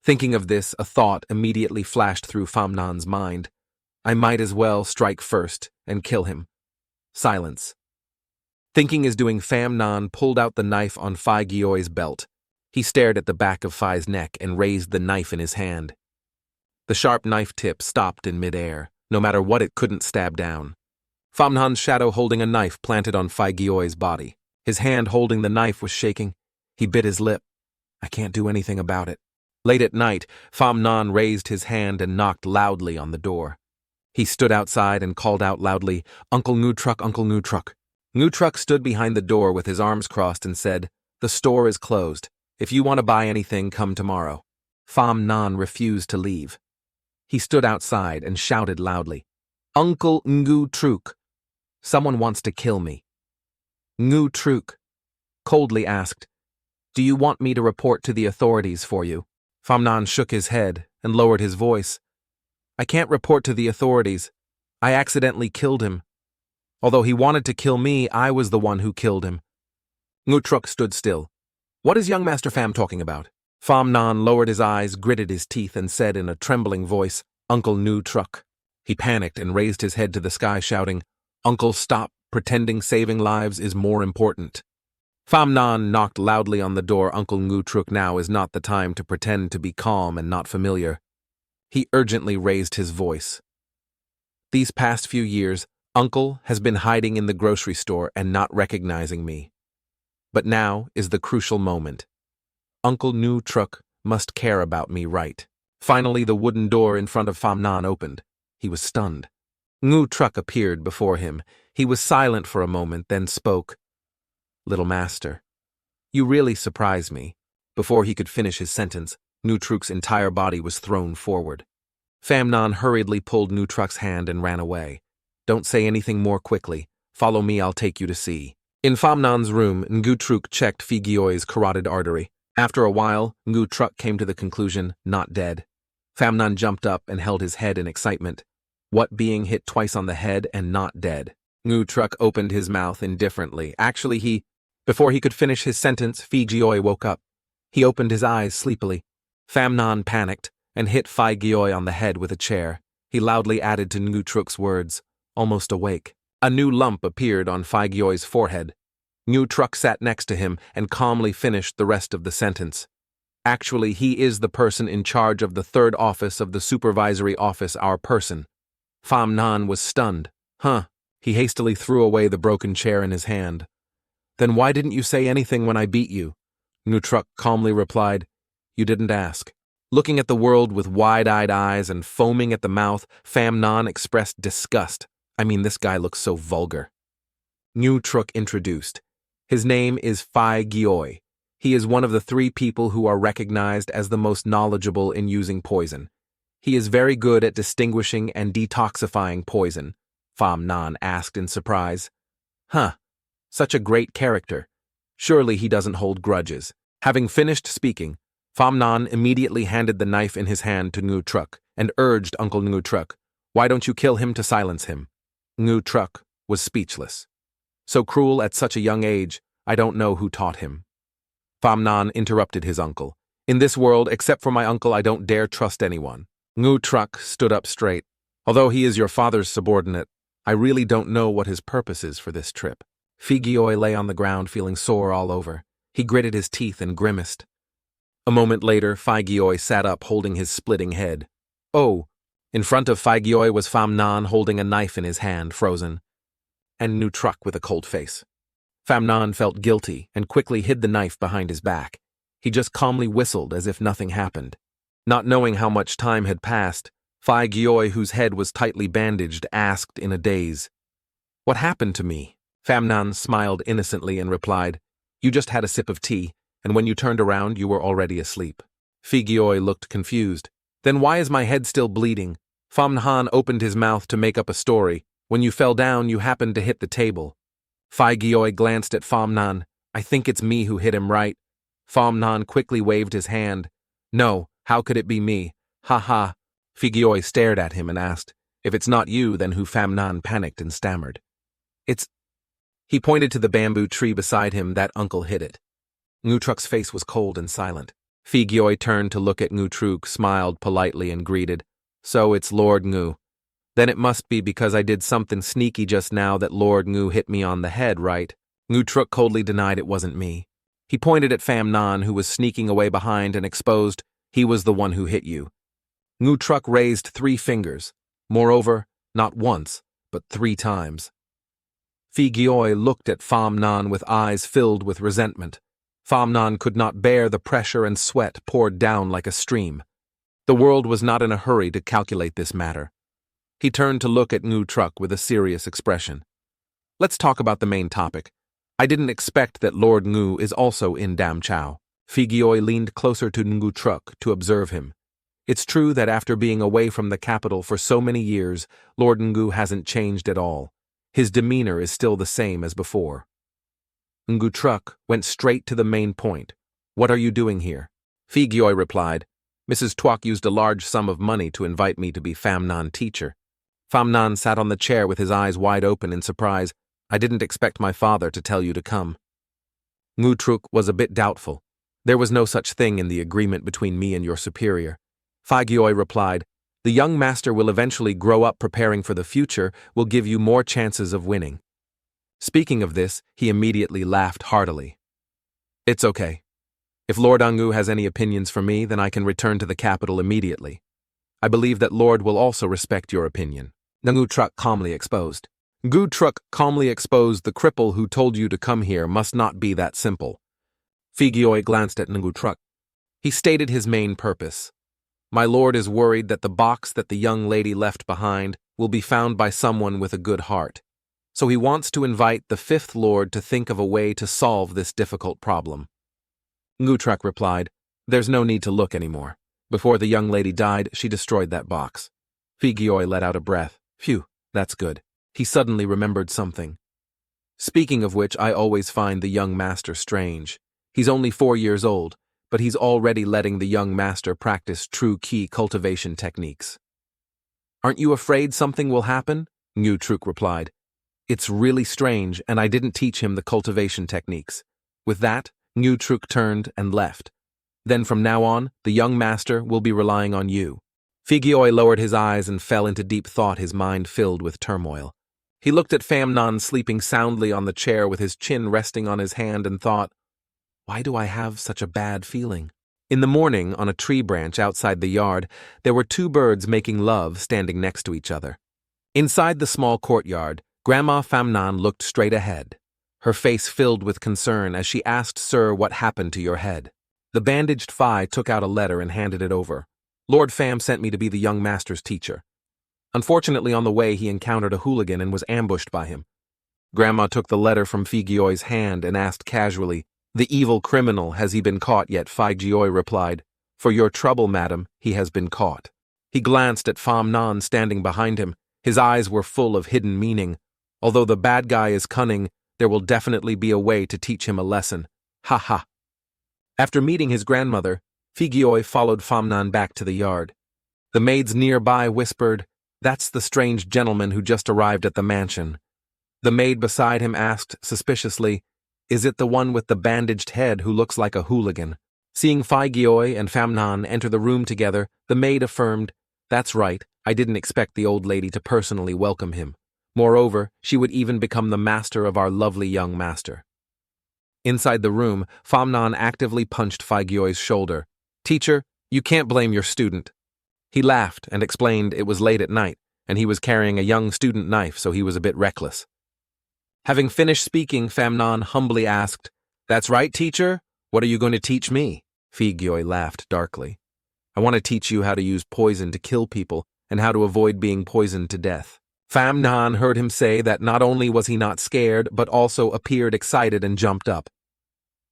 Thinking of this, a thought immediately flashed through Pham Nan's mind. I might as well strike first and kill him. Silence. Thinking is doing, Pham Nan pulled out the knife on Figyoi's belt. He stared at the back of Phi's neck and raised the knife in his hand. The sharp knife tip stopped in midair. No matter what, it couldn't stab down. Pham Nan's shadow holding a knife planted on Figyoi's body. His hand holding the knife was shaking. He bit his lip. I can't do anything about it. Late at night, Pham Nan raised his hand and knocked loudly on the door. He stood outside and called out loudly, Uncle Ngutruk, Uncle Ngutruk. Ngutruk stood behind the door with his arms crossed and said, the store is closed. If you want to buy anything, come tomorrow. Pham Nan refused to leave. He stood outside and shouted loudly, Uncle Ngutruk, someone wants to kill me. Ngutruk coldly asked, do you want me to report to the authorities for you? Pham Nan shook his head and lowered his voice. I can't report to the authorities. I accidentally killed him. Although he wanted to kill me, I was the one who killed him. Ngutruk stood still. What is young Master Pham talking about? Pham Nan lowered his eyes, gritted his teeth, and said in a trembling voice, Uncle Ngutruk. He panicked and raised his head to the sky, shouting, Uncle, stop. Pretending saving lives is more important. Pham Nan knocked loudly on the door. Uncle Ngutruk, now is not the time to pretend to be calm and not familiar. He urgently raised his voice. These past few years, Uncle has been hiding in the grocery store and not recognizing me. But now is the crucial moment. Uncle Ngutruk must care about me, right? Finally, the wooden door in front of Pham Nan opened. He was stunned. Ngutruk appeared before him. He was silent for a moment, then spoke. Little master, you really surprise me. Before he could finish his sentence, Ngutruk's entire body was thrown forward. Pham Nan hurriedly pulled Ngutruk's hand and ran away. Don't say anything more quickly. Follow me, I'll take you to see. In Pham Nan's room, Ngutruk checked Figyoi's carotid artery. After a while, Ngutruk came to the conclusion, not dead. Famnon jumped up and held his head in excitement. What being hit twice on the head and not dead? Ngu Truk opened his mouth indifferently. Before he could finish his sentence, Figioi woke up. He opened his eyes sleepily. Famnon panicked and hit Figioi on the head with a chair. He loudly added to Ngu Truk's words, almost awake. A new lump appeared on Figioi's forehead. Ngu Truk sat next to him and calmly finished the rest of the sentence. Actually, he is the person in charge of the third office of the supervisory office, our person. Famnon was stunned. Huh. He hastily threw away the broken chair in his hand. Then why didn't you say anything when I beat you? Ngu Truk calmly replied, You didn't ask. Looking at the world with wide-eyed eyes and foaming at the mouth, Famnon expressed disgust. This guy looks so vulgar. Ngu Truk introduced. His name is Figioi. He is one of the 3 people who are recognized as the most knowledgeable in using poison. He is very good at distinguishing and detoxifying poison. Famnon asked in surprise. Huh. Such a great character. Surely he doesn't hold grudges. Having finished speaking, Famnon immediately handed the knife in his hand to Ngu Truk and urged Uncle Ngu Truk, Why don't you kill him to silence him? Ngu Truk was speechless. So cruel at such a young age, I don't know who taught him. Famnon interrupted his uncle. In this world, except for my uncle, I don't dare trust anyone. Ngu Truk stood up straight. Although he is your father's subordinate, I really don't know what his purpose is for this trip. Figioi lay on the ground feeling sore all over. He gritted his teeth and grimaced. A moment later, Figioi sat up holding his splitting head. Oh! In front of Figioi was Famnon holding a knife in his hand, frozen, and Ngu Truk with a cold face. Famnon felt guilty and quickly hid the knife behind his back. He just calmly whistled as if nothing happened. Not knowing how much time had passed, Figioi, whose head was tightly bandaged, asked in a daze, What happened to me? Famnon smiled innocently and replied, You just had a sip of tea, and when you turned around you were already asleep. Figioi looked confused. Then why is my head still bleeding? Famnon opened his mouth to make up a story. When you fell down, you happened to hit the table. Figioi glanced at Famnon. I think it's me who hit him, right? Famnon quickly waved his hand. No, how could it be me? Ha ha. Figioi stared at him and asked, If it's not you, then who? Famnon panicked and stammered. It's... He pointed to the bamboo tree beside him. That uncle hit it. Ngu Truk's face was cold and silent. Figioi turned to look at Ngu Truk, smiled politely and greeted. So it's Lord Ngu. Then it must be because I did something sneaky just now that Lord Ngu hit me on the head, right? Ngu Truk coldly denied it wasn't me. He pointed at Famnon, who was sneaking away behind, and exposed, he was the one who hit you. Ngu Truk raised 3 fingers. Moreover, not once, but 3 times. Figioi looked at Famnon with eyes filled with resentment. Famnon could not bear the pressure and sweat poured down like a stream. The world was not in a hurry to calculate this matter. He turned to look at Ngu Truk with a serious expression. Let's talk about the main topic. I didn't expect that Lord Ngu is also in Dam Chao. Figioi leaned closer to Ngu Truk to observe him. It's true that after being away from the capital for so many years, Lord Ngu hasn't changed at all. His demeanor is still the same as before. Ngu Truk went straight to the main point. What are you doing here? Figioi replied, Mrs. Twok used a large sum of money to invite me to be Famnon teacher. Famnon sat on the chair with his eyes wide open in surprise. I didn't expect my father to tell you to come. Ngu Truk was a bit doubtful. There was no such thing in the agreement between me and your superior. Figioi replied, The young master will eventually grow up preparing for the future, will give you more chances of winning. Speaking of this, he immediately laughed heartily. It's okay. If Lord Ngu has any opinions for me, then I can return to the capital immediately. I believe that Lord will also respect your opinion. Ngu Truk calmly exposed. Ngu Truk calmly exposed the cripple who told you to come here must not be that simple. Figioi glanced at Ngu Truk. He stated his main purpose. My lord is worried that the box that the young lady left behind will be found by someone with a good heart. So he wants to invite the 5th Lord to think of a way to solve this difficult problem. Ngu Truk replied, There's no need to look anymore. Before the young lady died, she destroyed that box. Figioi let out a breath. Phew, that's good. He suddenly remembered something. Speaking of which, I always find the young master strange. He's only 4 years old, but he's already letting the young master practice true key cultivation techniques. Aren't you afraid something will happen? Ngu Truk replied. It's really strange, and I didn't teach him the cultivation techniques. With that, Ngu Truk turned and left. Then from now on, the young master will be relying on you. Figioi lowered his eyes and fell into deep thought, his mind filled with turmoil. He looked at Famnon sleeping soundly on the chair with his chin resting on his hand and thought, why do I have such a bad feeling? In the morning, on a tree branch outside the yard, there were two birds making love standing next to each other. Inside the small courtyard, Grandma Famnon looked straight ahead, her face filled with concern as she asked Sir what happened to your head. The bandaged Phi took out a letter and handed it over. Lord Pham sent me to be the young master's teacher. Unfortunately, on the way, he encountered a hooligan and was ambushed by him. Grandma took the letter from Figioi's hand and asked casually, the evil criminal, has he been caught yet? Figioi replied, for your trouble, madam, he has been caught. He glanced at Famnon standing behind him. His eyes were full of hidden meaning. Although the bad guy is cunning, there will definitely be a way to teach him a lesson. Ha ha. After meeting his grandmother, Figioi followed Famnon back to the yard. The maids nearby whispered, that's the strange gentleman who just arrived at the mansion. The maid beside him asked suspiciously, is it the one with the bandaged head who looks like a hooligan? Seeing Figioi and Famnon enter the room together, the maid affirmed, that's right, I didn't expect the old lady to personally welcome him. Moreover, she would even become the master of our lovely young master. Inside the room, Famnon actively punched Figioi's shoulder. Teacher, you can't blame your student. He laughed and explained it was late at night, and he was carrying a young student knife, so he was a bit reckless. Having finished speaking, Famnon humbly asked, that's right, teacher? What are you going to teach me? Figioi laughed darkly. I want to teach you how to use poison to kill people and how to avoid being poisoned to death. Famnon heard him say that not only was he not scared, but also appeared excited and jumped up.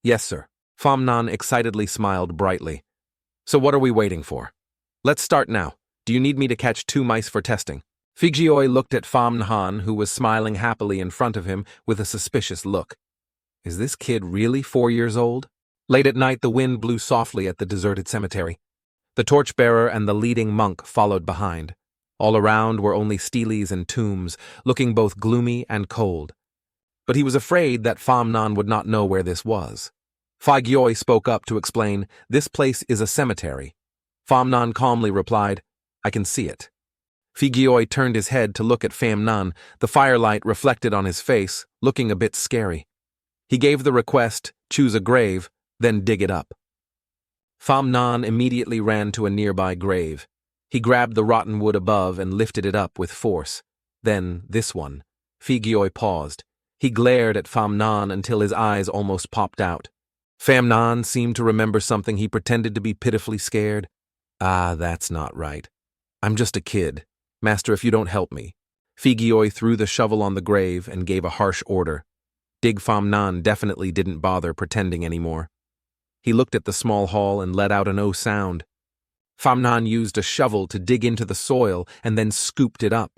Yes, sir. Famnon excitedly smiled brightly. So what are we waiting for? Let's start now. Do you need me to catch 2 mice for testing? Figioi looked at Famnon, who was smiling happily in front of him with a suspicious look. Is this kid really 4 years old? Late at night, the wind blew softly at the deserted cemetery. The torchbearer and the leading monk followed behind. All around were only steles and tombs, looking both gloomy and cold. But he was afraid that Famnon would not know where this was. Figioi spoke up to explain, this place is a cemetery. Famnon calmly replied, I can see it. Figioi turned his head to look at Famnon, the firelight reflected on his face, looking a bit scary. He gave the request, choose a grave, then dig it up. Famnon immediately ran to a nearby grave. He grabbed the rotten wood above and lifted it up with force. Then, this one. Figioi paused. He glared at Famnon until his eyes almost popped out. Famnon seemed to remember something. He pretended to be pitifully scared. Ah, that's not right. I'm just a kid. Master, if you don't help me. Figioi threw the shovel on the grave and gave a harsh order. Dig Famnon definitely didn't bother pretending anymore. He looked at the small hall and let out an "oh" sound. Famnon used a shovel to dig into the soil and then scooped it up.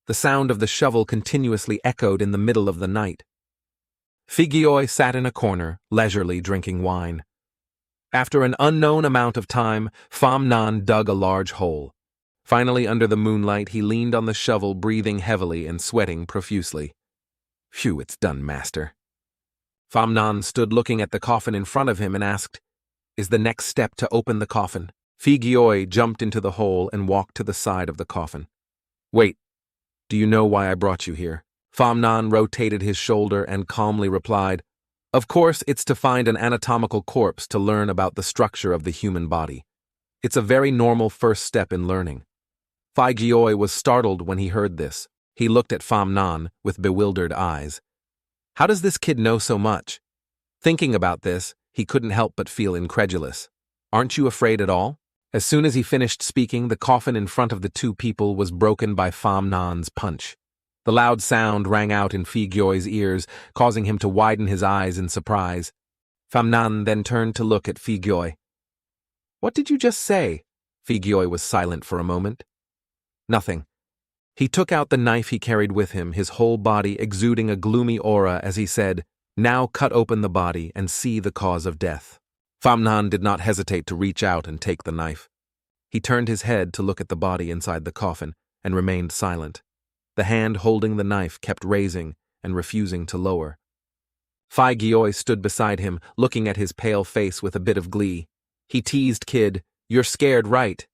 The sound of the shovel continuously echoed in the middle of the night. Figioi sat in a corner, leisurely drinking wine. After an unknown amount of time, Famnon dug a large hole. Finally, under the moonlight, he leaned on the shovel, breathing heavily and sweating profusely. Phew, it's done, master. Famnon stood looking at the coffin in front of him and asked, is the next step to open the coffin? Figioi jumped into the hole and walked to the side of the coffin. Wait, do you know why I brought you here? Famnon rotated his shoulder and calmly replied, of course, it's to find an anatomical corpse to learn about the structure of the human body. It's a very normal first step in learning. Figioi was startled when he heard this. He looked at Famnon with bewildered eyes. How does this kid know so much? Thinking about this, he couldn't help but feel incredulous. Aren't you afraid at all? As soon as he finished speaking, the coffin in front of the two people was broken by Famnon's punch. The loud sound rang out in Figioi's ears, causing him to widen his eyes in surprise. Famnon then turned to look at Figioi. What did you just say? Figioi was silent for a moment. Nothing. He took out the knife he carried with him, his whole body exuding a gloomy aura as he said, now cut open the body and see the cause of death. Famnan did not hesitate to reach out and take the knife. He turned his head to look at the body inside the coffin and remained silent. The hand holding the knife kept raising and refusing to lower. Fai Gyoi stood beside him, looking at his pale face with a bit of glee. He teased Kid, "You're scared, right?"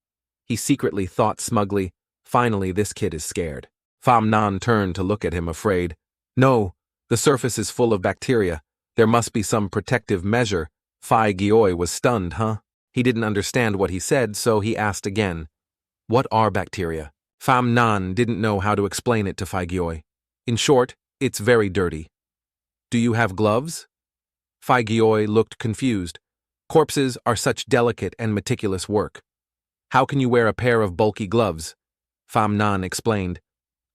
He secretly thought smugly, "Finally, this kid is scared." Famnan turned to look at him, afraid. "No, the surface is full of bacteria. There must be some protective measure." Fai Gyoi was stunned, He didn't understand what he said, so he asked again, "What are bacteria?" Famnan didn't know how to explain it to Fai Gyoi. "In short, it's very dirty." "Do you have gloves?" Fai Gyoi looked confused. "Corpses are such delicate and meticulous work. How can you wear a pair of bulky gloves?" Famnan explained.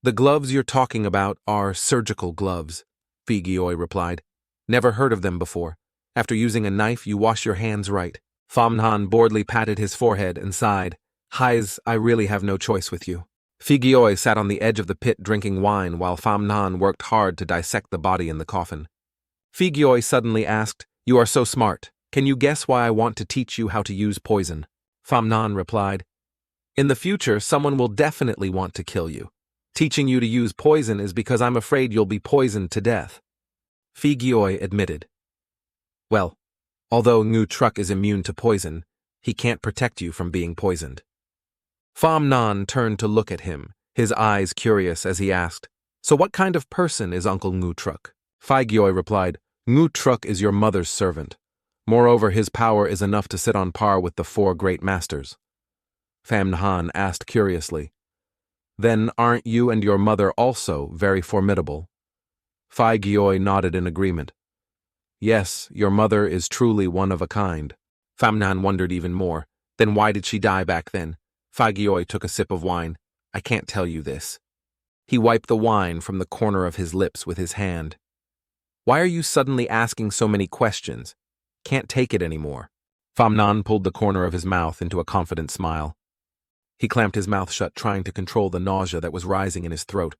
"The gloves you're talking about are surgical gloves," Fai Gyoi replied. "Never heard of them before. After using a knife, you wash your hands right." Famnan boredly patted his forehead and sighed. "Hais, I really have no choice with you." Fai Gyoi sat on the edge of the pit drinking wine while Famnan worked hard to dissect the body in the coffin. Fai Gyoi suddenly asked, "You are so smart. Can you guess why I want to teach you how to use poison?" Famnan replied, "In the future, someone will definitely want to kill you. Teaching you to use poison is because I'm afraid you'll be poisoned to death." Fai Gyoi admitted, "Well, although Ngu Truck is immune to poison, he can't protect you from being poisoned." Famnan turned to look at him, his eyes curious as he asked, "So what kind of person is Uncle Ngu Truck?" Fai Gyoi replied, "Ngu Truck is your mother's servant. Moreover, his power is enough to sit on par with the 4 great masters." Famnan asked curiously, "Then aren't you and your mother also very formidable?" Fai Gyoi nodded in agreement. "Yes, your mother is truly one of a kind." Famnan wondered even more. Then why did she die back then? Fai Gyoi took a sip of wine. "I can't tell you this." He wiped the wine from the corner of his lips with his hand. "Why are you suddenly asking so many questions? Can't take it anymore." Famnan pulled the corner of his mouth into a confident smile. He clamped his mouth shut, trying to control the nausea that was rising in his throat.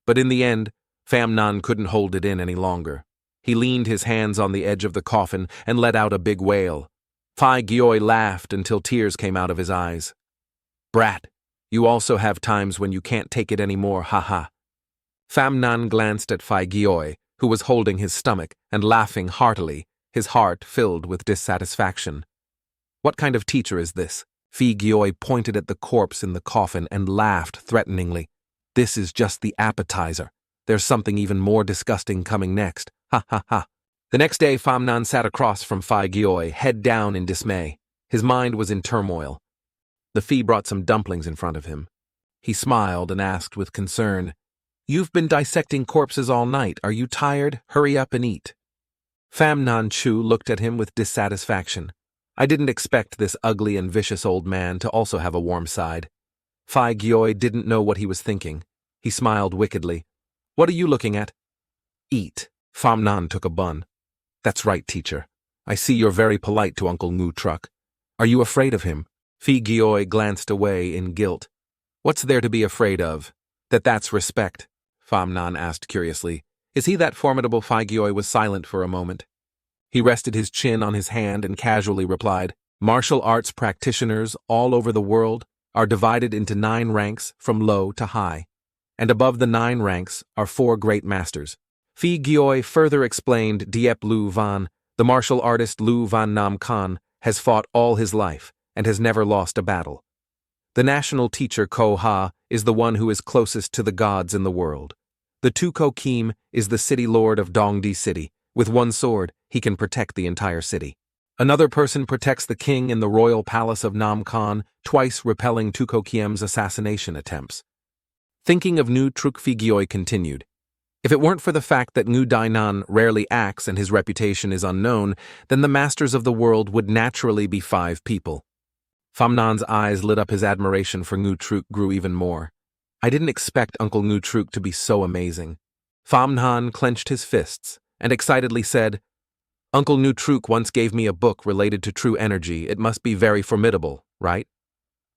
But in the end, Famnan couldn't hold it in any longer. He leaned his hands on the edge of the coffin and let out a big wail. Fai Gyoi laughed until tears came out of his eyes. "Brat, you also have times when you can't take it anymore, ha." Famnan glanced at Fai Gyoi, who was holding his stomach and laughing heartily, his heart filled with dissatisfaction. "What kind of teacher is this?" Fai Gyoi pointed at the corpse in the coffin and laughed threateningly. "This is just the appetizer. There's something even more disgusting coming next. Ha. The next day, Famnan sat across from Fai Gyoi, head down in dismay. His mind was in turmoil. The Fai brought some dumplings in front of him. He smiled and asked with concern, "You've been dissecting corpses all night. Are you tired? Hurry up and eat." Famnan Chu looked at him with dissatisfaction. I didn't expect this ugly and vicious old man to also have a warm side. Fai Gyoi didn't know what he was thinking. He smiled wickedly. "What are you looking at?" "Eat." Famnan took a bun. "That's right, teacher. I see you're very polite to Uncle Ngu Truck. Are you afraid of him?" Fai Gyoi glanced away in guilt. "What's there to be afraid of? That's respect?" Famnan asked curiously. "Is he that formidable?" Fai Gyoi was silent for a moment. He rested his chin on his hand and casually replied, "Martial arts practitioners all over the world are divided into 9 ranks from low to high, and above the 9 ranks are 4 great masters." Fai Gyoi further explained Diep Lu Van, the martial artist Lu Van Nam Khan, has fought all his life and has never lost a battle. The national teacher Ko Ha is the one who is closest to the gods in the world. The Tuko Kim is the city lord of Dongdi City. With one sword, he can protect the entire city. Another person protects the king in the royal palace of Nam Khan, twice repelling Tuko Kiem's assassination attempts. Thinking of Ngu Truc, Fai Gyoi continued, "If it weren't for the fact that Ngu Dainan rarely acts and his reputation is unknown, then the masters of the world would naturally be 5 people." Famnan's eyes lit up. His admiration for Ngu Truc grew even more. "I didn't expect Uncle Ngu Truc to be so amazing." Famnan clenched his fists and excitedly said, "Uncle Ngu Truc once gave me a book related to true energy. It must be very formidable, right?"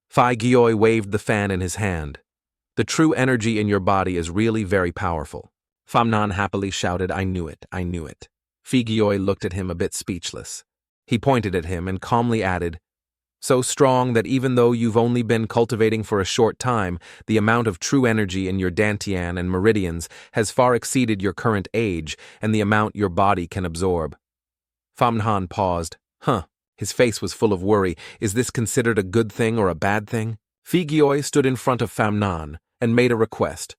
Fai Gyoi waved the fan in his hand. "The true energy in your body is really very powerful." Famnan happily shouted, I knew it. Fai Gyoi looked at him a bit speechless. He pointed at him and calmly added, "So strong that even though you've only been cultivating for a short time, the amount of true energy in your dantian and meridians has far exceeded your current age and the amount your body can absorb." Famnan paused. His face was full of worry. Is this considered a good thing or a bad thing? Figioi stood in front of Famnan and made a request.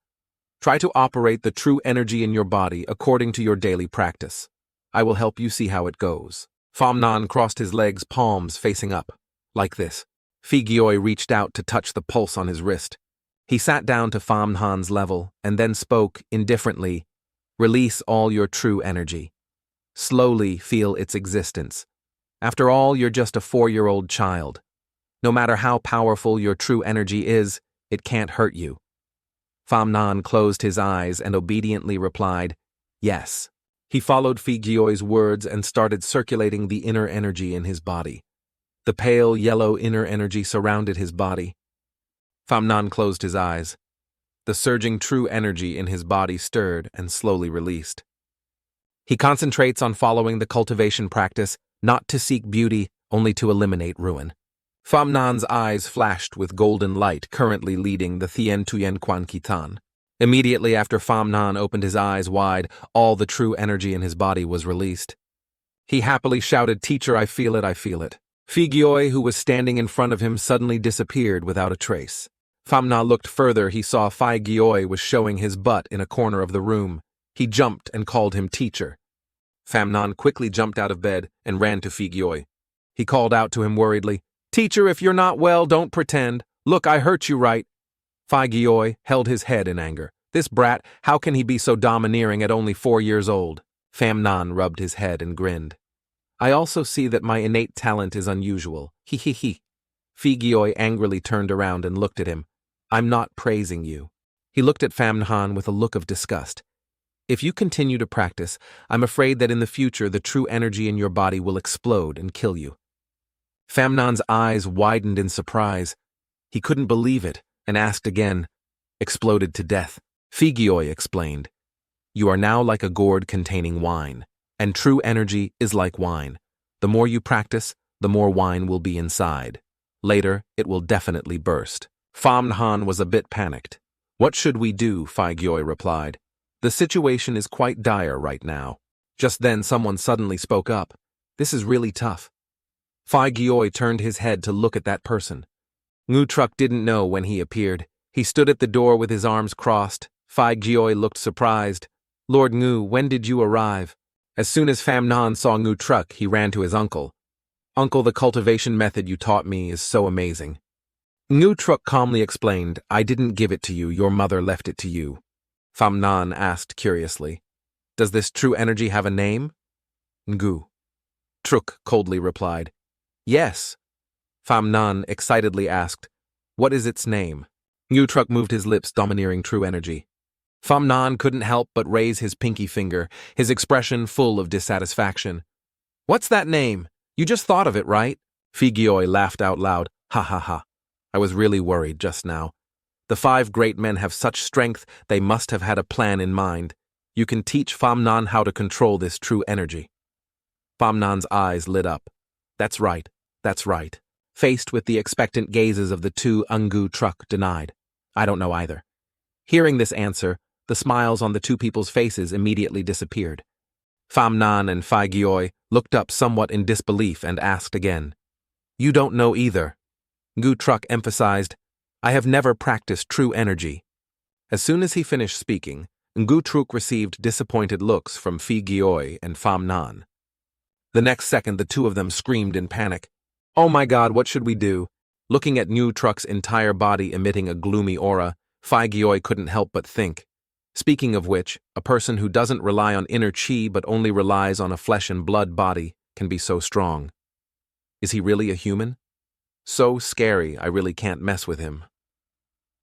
Try to operate the true energy in your body according to your daily practice. I will help you see how it goes. Famnan crossed his legs, palms facing up. Like this. Figioi reached out to touch the pulse on his wrist. He sat down to Famnan's level and then spoke indifferently. Release all your true energy. Slowly feel its existence. After all, you're just a 4-year-old child. No matter how powerful your true energy is, it can't hurt you. Famnan closed his eyes and obediently replied, yes. He followed Figioi's words and started circulating the inner energy in his body. The pale yellow inner energy surrounded his body. Famnan closed his eyes. The surging true energy in his body stirred and slowly released. He concentrates on following the cultivation practice, not to seek beauty, only to eliminate ruin. Famnan's eyes flashed with golden light, currently leading the Thien Tuyen Quan Kitan. Immediately after Famnan opened his eyes wide, all the true energy in his body was released. He happily shouted, "Teacher, I feel it, I feel it." Figioi, who was standing in front of him, suddenly disappeared without a trace. Famna looked further. He saw Figioi was showing his butt in a corner of the room. He jumped and called him teacher. Famnan quickly jumped out of bed and ran to Figioi. He called out to him worriedly, "Teacher, if you're not well, don't pretend. Look, I hurt you right." Figioi held his head in anger. This brat, how can he be so domineering at only 4 years old? Famnan rubbed his head and grinned. I also see that my innate talent is unusual. He. Figioi angrily turned around and looked at him. I'm not praising you. He looked at Famnan with a look of disgust. If you continue to practice, I'm afraid that in the future the true energy in your body will explode and kill you. Famnan's eyes widened in surprise. He couldn't believe it and asked again. Exploded to death. Figioi explained. You are now like a gourd containing wine, and true energy is like wine. The more you practice, the more wine will be inside. Later, it will definitely burst. Famnan was a bit panicked. What should we do? Figioi replied. The situation is quite dire right now. Just then someone suddenly spoke up. This is really tough. Figioi turned his head to look at that person. Ngutruk didn't know when he appeared. He stood at the door with his arms crossed. Figioi looked surprised. Lord Ngu, when did you arrive? As soon as Famnan saw Ngutruk, he ran to his uncle. Uncle, the cultivation method you taught me is so amazing. Ngutruk calmly explained, I didn't give it to you, your mother left it to you. Famnan asked curiously, Does this true energy have a name? Ngu. Truk coldly replied, Yes. Famnan excitedly asked, What is its name? Ngutruk moved his lips, domineering true energy. Famnan couldn't help but raise his pinky finger, his expression full of dissatisfaction. What's that name? You just thought of it, right? Figioi laughed out loud. Ha ha ha. I was really worried just now. The 5 great men have such strength, they must have had a plan in mind. You can teach Famnan how to control this true energy. Famnan's eyes lit up. That's right, that's right. Faced with the expectant gazes of the 2, Ngutruk denied. I don't know either. Hearing this answer, the smiles on the 2 people's faces immediately disappeared. Famnan and Figioi looked up somewhat in disbelief and asked again. You don't know either. Ngutruk emphasized, I have never practiced true energy. As soon as he finished speaking, Ngutruk received disappointed looks from Figioi and Famnan. The next second, the 2 of them screamed in panic. Oh my God, what should we do? Looking at Ngutruk's entire body emitting a gloomy aura, Figioi couldn't help but think. Speaking of which, a person who doesn't rely on inner chi but only relies on a flesh and blood body can be so strong. Is he really a human? So scary, I really can't mess with him.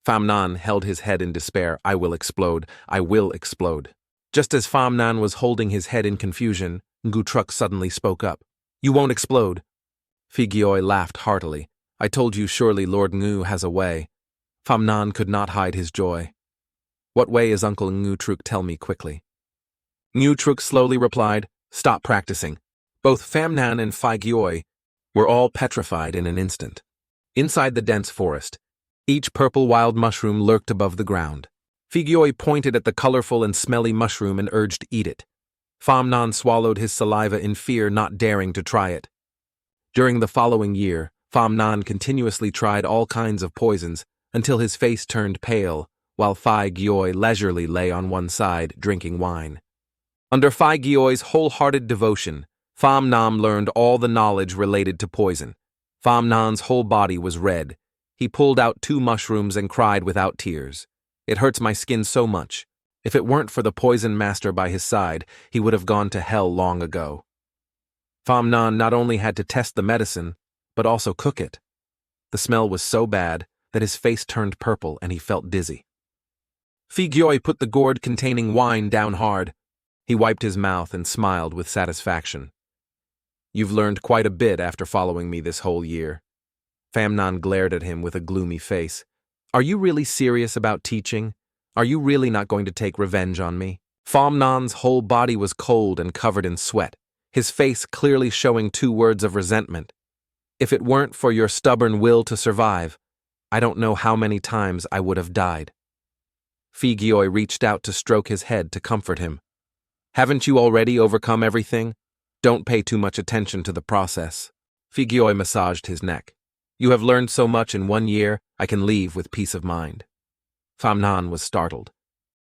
Famnan held his head in despair. I will explode. I will explode. Just as Famnan was holding his head in confusion, Ngutruk suddenly spoke up. You won't explode. Figioi laughed heartily. I told you surely Lord Ngu has a way. Famnan could not hide his joy. What way is Uncle Ngutruk? Tell me quickly. Ngutruk slowly replied, Stop practicing. Both Famnan and Gyoi were all petrified in an instant. Inside the dense forest, each purple wild mushroom lurked above the ground. Gyoi pointed at the colorful and smelly mushroom and urged eat it. Famnan swallowed his saliva in fear, not daring to try it. During the following year, Famnan continuously tried all kinds of poisons until his face turned pale, while Gyoi leisurely lay on one side, drinking wine. Under Gyoi's wholehearted devotion, Famnan learned all the knowledge related to poison. Famnan's whole body was red. He pulled out 2 mushrooms and cried without tears. "It hurts my skin so much. If it weren't for the poison master by his side, he would have gone to hell long ago." Famnan not only had to test the medicine, but also cook it. The smell was so bad that his face turned purple and he felt dizzy. Gyoi put the gourd containing wine down hard. He wiped his mouth and smiled with satisfaction. "You've learned quite a bit after following me this whole year." Famnan glared at him with a gloomy face. "Are you really serious about teaching? Are you really not going to take revenge on me?" Famnan's whole body was cold and covered in sweat, his face clearly showing 2 words of resentment. "If it weren't for your stubborn will to survive, I don't know how many times I would have died." Gyoi reached out to stroke his head to comfort him. "Haven't you already overcome everything? Don't pay too much attention to the process." Gyoi massaged his neck. "You have learned so much in 1 year, I can leave with peace of mind." Famnan was startled.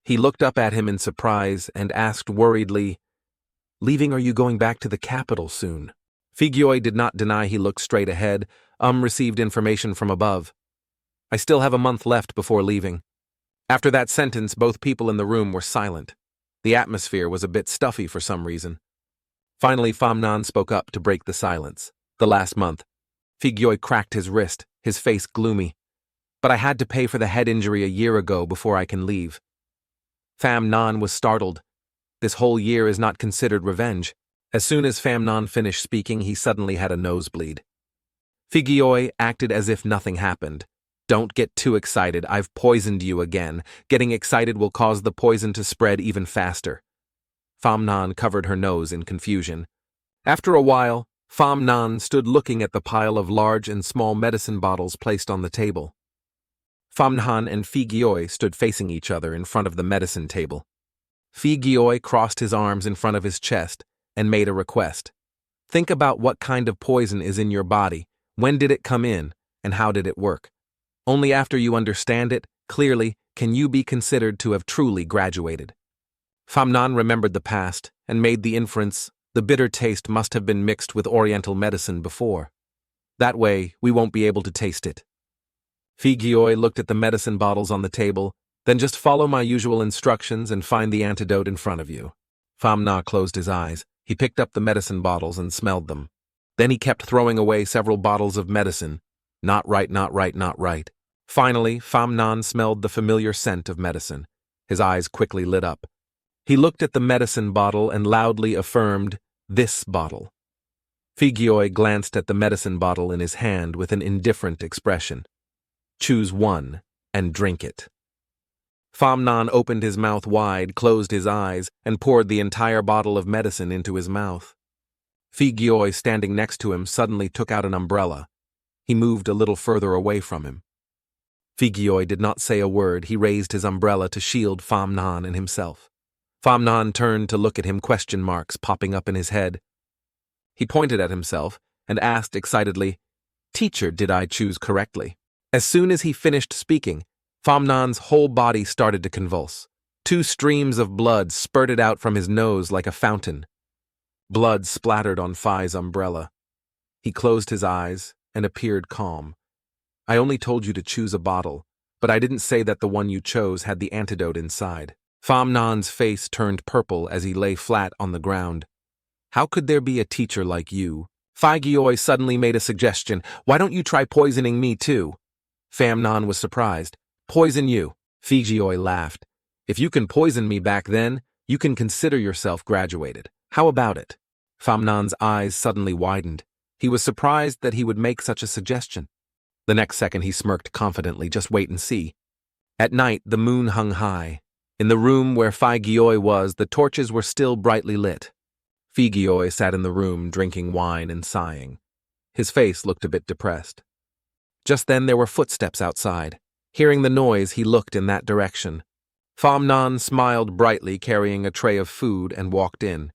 He looked up at him in surprise and asked worriedly, "Leaving, are you going back to the capital soon?" Gyoi did not deny he looked straight ahead, received information from above. "I still have a month left before leaving." After that sentence, both people in the room were silent. The atmosphere was a bit stuffy for some reason. Finally, Famnan spoke up to break the silence. "The last month." Gyoi cracked his wrist, his face gloomy. "But I had to pay for the head injury a year ago before I can leave." Famnan was startled. This whole year is not considered revenge. As soon as Famnan finished speaking, he suddenly had a nosebleed. Gyoi acted as if nothing happened. "Don't get too excited, I've poisoned you again. Getting excited will cause the poison to spread even faster." Famnan covered her nose in confusion. After a while, Famnan stood looking at the pile of large and small medicine bottles placed on the table. Famnan and Gyoi stood facing each other in front of the medicine table. Gyoi crossed his arms in front of his chest and made a request. "Think about what kind of poison is in your body, when did it come in, and how did it work? Only after you understand it clearly can you be considered to have truly graduated." Famnan remembered the past and made the inference the bitter taste must have been mixed with Oriental medicine before. "That way, we won't be able to taste it." Gyoi looked at the medicine bottles on the table, "Then just follow my usual instructions and find the antidote in front of you." Famnan closed his eyes. He picked up the medicine bottles and smelled them. Then he kept throwing away several bottles of medicine. Not right, not right, not right. Finally, Famnan smelled the familiar scent of medicine. His eyes quickly lit up. He looked at the medicine bottle and loudly affirmed, "This bottle." Gyoi glanced at the medicine bottle in his hand with an indifferent expression. "Choose one and drink it." Famnan opened his mouth wide, closed his eyes, and poured the entire bottle of medicine into his mouth. Gyoi, standing next to him, suddenly took out an umbrella. He moved a little further away from him. Gyoi did not say a word. He raised his umbrella to shield Famnan and himself. Famnan turned to look at him, question marks popping up in his head. He pointed at himself and asked excitedly, "Teacher, did I choose correctly?" As soon as he finished speaking, Famnan's whole body started to convulse. 2 streams of blood spurted out from his nose like a fountain. Blood splattered on Phi's umbrella. He closed his eyes and appeared calm. "I only told you to choose a bottle, but I didn't say that the one you chose had the antidote inside." Famnan's face turned purple as he lay flat on the ground. "How could there be a teacher like you?" Gyoi suddenly made a suggestion. "Why don't you try poisoning me too?" Famnan was surprised. "Poison you?" Gyoi laughed. "If you can poison me back then, you can consider yourself graduated. How about it?" Famnan's eyes suddenly widened. He was surprised that he would make such a suggestion. The next second he smirked confidently. "Just wait and see." At night, the moon hung high. In the room where Gyoi was, the torches were still brightly lit. Figioi sat in the room drinking wine and sighing. His face looked a bit depressed. Just then there were footsteps outside. Hearing the noise, he looked in that direction. Famnan smiled brightly, carrying a tray of food, and walked in.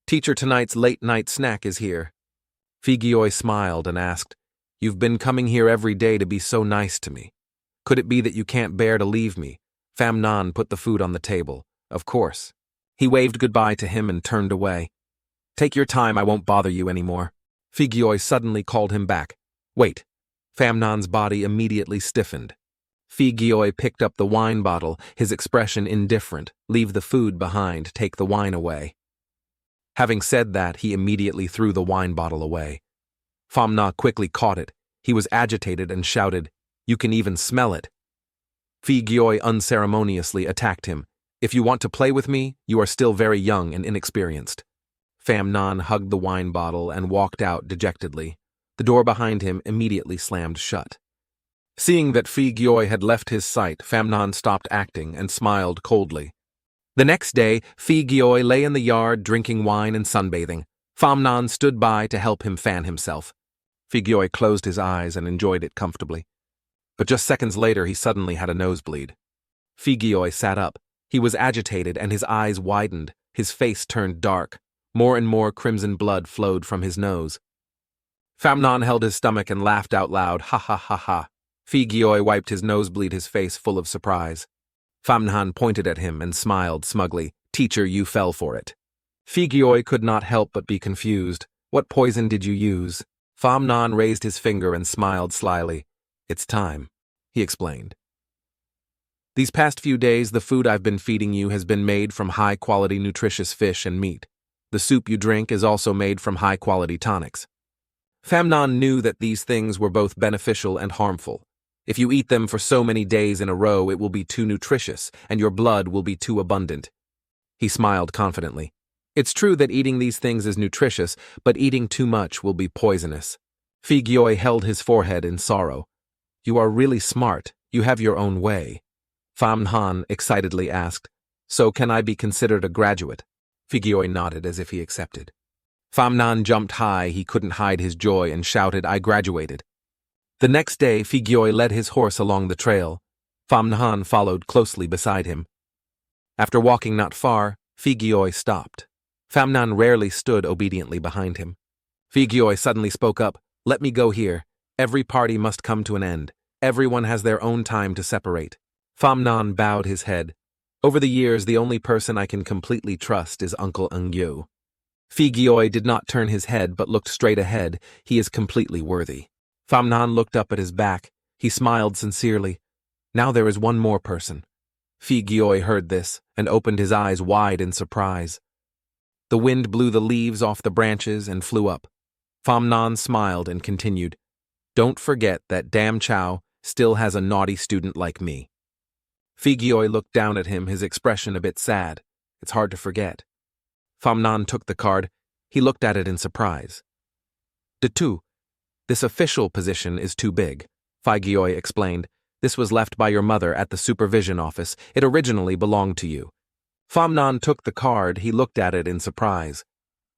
"Teacher, tonight's late-night snack is here." Figioi smiled and asked, "You've been coming here every day to be so nice to me. Could it be that you can't bear to leave me?" Famnan put the food on the table. "Of course." He waved goodbye to him and turned away. "Take your time, I won't bother you anymore." Figioi suddenly called him back. "Wait." Famnan's body immediately stiffened. Figioi picked up the wine bottle, his expression indifferent. "Leave the food behind, take the wine away." Having said that, he immediately threw the wine bottle away. Famna quickly caught it. He was agitated and shouted, "You can even smell it." Figioi unceremoniously attacked him. "If you want to play with me, you are still very young and inexperienced." Famnan hugged the wine bottle and walked out dejectedly. The door behind him immediately slammed shut. Seeing that Figioi had left his sight, Famnan stopped acting and smiled coldly. The next day, Figioi lay in the yard drinking wine and sunbathing. Famnan stood by to help him fan himself. Figioi closed his eyes and enjoyed it comfortably. But just seconds later, he suddenly had a nosebleed. Figioi sat up. He was agitated and his eyes widened. His face turned dark. More and more crimson blood flowed from his nose. Famnan held his stomach and laughed out loud. "Ha ha ha ha." Figioi wiped his nosebleed, his face full of surprise. Famnan pointed at him and smiled smugly. "Teacher, you fell for it." Figioi could not help but be confused. "What poison did you use?" Famnan raised his finger and smiled slyly. "It's time," he explained. "These past few days, the food I've been feeding you has been made from high-quality nutritious fish and meat. The soup you drink is also made from high-quality tonics." Famnan knew that these things were both beneficial and harmful. If you eat them for so many days in a row, it will be too nutritious, and your blood will be too abundant. He smiled confidently. "It's true that eating these things is nutritious, but eating too much will be poisonous." Figioi held his forehead in sorrow. "You are really smart. You have your own way." Famnan excitedly asked, "So can I be considered a graduate?" Figioi nodded as if he accepted. Famnan jumped high, he couldn't hide his joy, and shouted, "I graduated." The next day, Figioi led his horse along the trail. Famnan followed closely beside him. After walking not far, Figioi stopped. Famnan rarely stood obediently behind him. Figioi suddenly spoke up, "Let me go here. Every party must come to an end. Everyone has their own time to separate." Famnan bowed his head. "Over the years, the only person I can completely trust is Uncle Engyo." Figioi did not turn his head but looked straight ahead. "He is completely worthy." Famnan looked up at his back. He smiled sincerely. "Now there is one more person." Figioi heard this and opened his eyes wide in surprise. The wind blew the leaves off the branches and flew up. Famnan smiled and continued, "Don't forget that Dam Chow still has a naughty student like me." Figioi looked down at him, his expression a bit sad. "It's hard to forget." Famnan took the card. He looked at it in surprise. "Detu, this official position is too big," Figioi explained. "This was left by your mother at the supervision office. It originally belonged to you." Famnan took the card. He looked at it in surprise.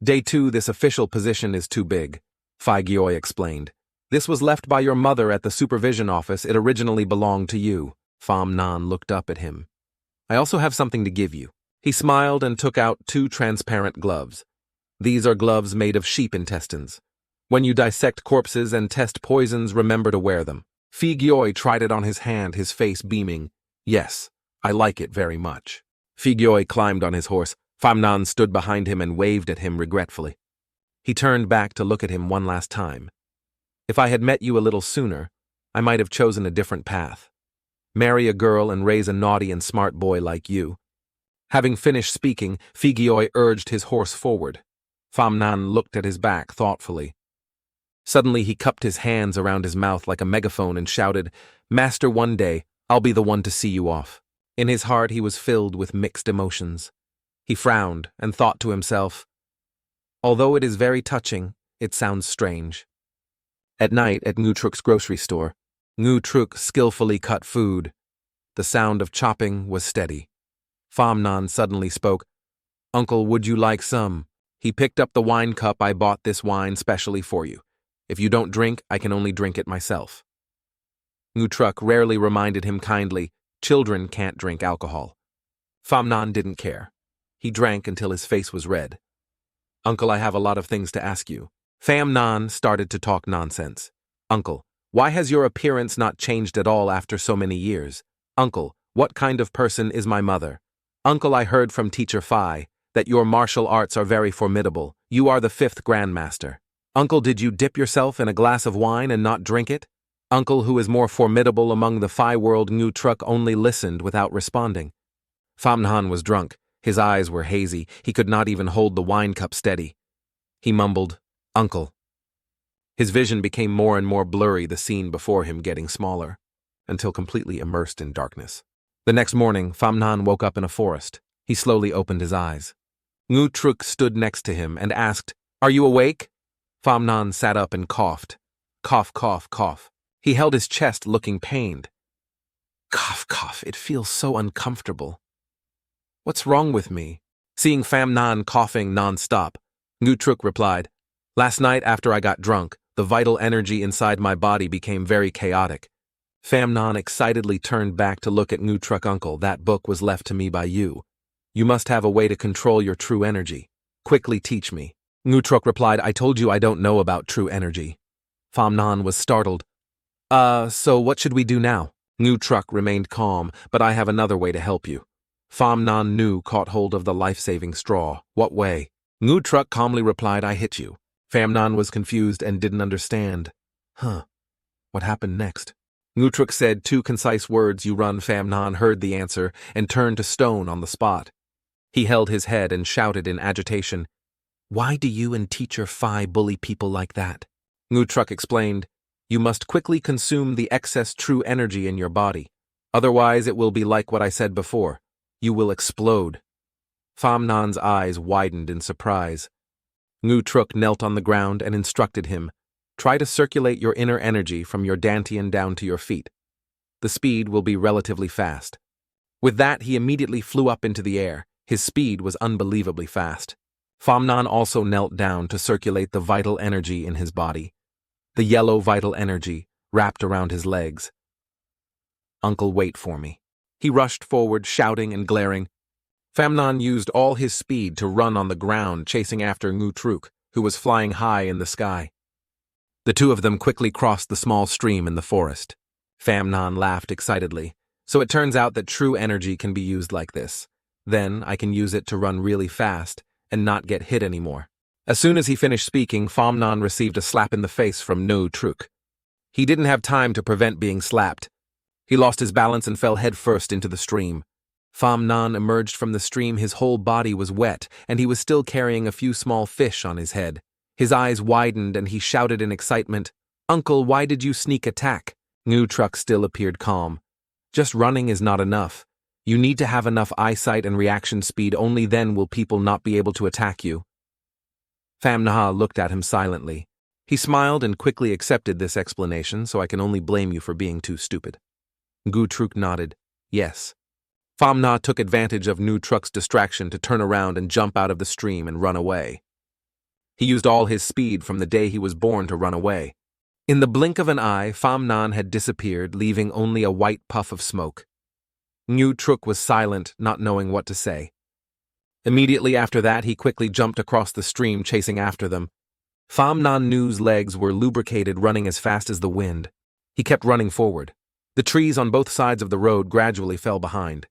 "Day 2, this official position is too big," Figioi explained. "This was left by your mother at the supervision office. It originally belonged to you." Famnan looked up at him. "I also have something to give you." He smiled and took out 2 transparent gloves. "These are gloves made of sheep intestines. When you dissect corpses and test poisons, remember to wear them." Figioi tried it on his hand, his face beaming. "Yes, I like it very much." Figioi climbed on his horse. Famnan stood behind him and waved at him regretfully. He turned back to look at him one last time. "If I had met you a little sooner, I might have chosen a different path. Marry a girl and raise a naughty and smart boy like you." Having finished speaking, Figioi urged his horse forward. Famnan looked at his back thoughtfully. Suddenly he cupped his hands around his mouth like a megaphone and shouted, "Master, one day, I'll be the one to see you off." In his heart he was filled with mixed emotions. He frowned and thought to himself, "Although it is very touching, it sounds strange." At night at Ngutruk's grocery store, Ngutruk skillfully cut food. The sound of chopping was steady. Famnan suddenly spoke, "Uncle, would you like some?" He picked up the wine cup. I bought this wine specially for you. If you don't drink, I can only drink it myself. Ngutruk rarely reminded him kindly, children can't drink alcohol. Famnon didn't care. He drank until his face was red. Uncle, I have a lot of things to ask you. Famnon started to talk nonsense. Uncle, why has your appearance not changed at all after so many years? Uncle, what kind of person is my mother? Uncle, I heard from Teacher Phi that your martial arts are very formidable. You are the 5th Grandmaster. Uncle, did you dip yourself in a glass of wine and not drink it? Uncle, who is more formidable among the Phi world? Ngutruk only listened without responding. Famnon was drunk. His eyes were hazy. He could not even hold the wine cup steady. He mumbled, Uncle. His vision became more and more blurry, the scene before him getting smaller, until completely immersed in darkness. The next morning, Famnon woke up in a forest. He slowly opened his eyes. Ngutruk stood next to him and asked, Are you awake? Famnon sat up and coughed. Cough, cough, cough. He held his chest, looking pained. Cough, cough, it feels so uncomfortable. What's wrong with me? Seeing Famnon coughing non-stop, Ngutruk replied, Last night after I got drunk, the vital energy inside my body became very chaotic. Famnon excitedly turned back to look at Ngutruk. Uncle, that book was left to me by you. You must have a way to control your true energy. Quickly teach me. Ngutruk replied, I told you I don't know about true energy. Famnon was startled. So what should we do now? Ngutruk remained calm, but I have another way to help you. Famnon Nu caught hold of the life-saving straw. What way? Ngutruk calmly replied, I hit you. Famnon was confused and didn't understand. What happened next? Ngutruk said 2 concise words, you run. Famnon heard the answer and turned to stone on the spot. He held his head and shouted in agitation, Why do you and Teacher Phi bully people like that? Ngutruk explained, You must quickly consume the excess true energy in your body. Otherwise it will be like what I said before. You will explode. Famnon's eyes widened in surprise. Ngutruk knelt on the ground and instructed him, Try to circulate your inner energy from your dantian down to your feet. The speed will be relatively fast. With that, he immediately flew up into the air. His speed was unbelievably fast. Famnon also knelt down to circulate the vital energy in his body. The yellow vital energy wrapped around his legs. Uncle, wait for me. He rushed forward, shouting and glaring. Famnon used all his speed to run on the ground, chasing after Ngutruk, who was flying high in the sky. The 2 of them quickly crossed the small stream in the forest. Famnon laughed excitedly. So it turns out that true energy can be used like this. Then I can use it to run really fast and not get hit anymore. As soon as he finished speaking, Famnon received a slap in the face from Ngutruk. He didn't have time to prevent being slapped. He lost his balance and fell headfirst into the stream. Famnon emerged from the stream. His whole body was wet, and he was still carrying a few small fish on his head. His eyes widened, and he shouted in excitement, Uncle, why did you sneak attack? Ngutruk still appeared calm. Just running is not enough. You need to have enough eyesight and reaction speed. Only then will people not be able to attack you. Famnon looked at him silently. He smiled and quickly accepted this explanation, so I can only blame you for being too stupid. Ngutruk nodded. Yes. Famnon took advantage of Ngutruk's distraction to turn around and jump out of the stream and run away. He used all his speed from the day he was born to run away. In the blink of an eye, Famnon had disappeared, leaving only a white puff of smoke. Ngutruk was silent, not knowing what to say. Immediately after that, he quickly jumped across the stream, chasing after them. Famnon Nu's legs were lubricated, running as fast as the wind. He kept running forward. The trees on both sides of the road gradually fell behind.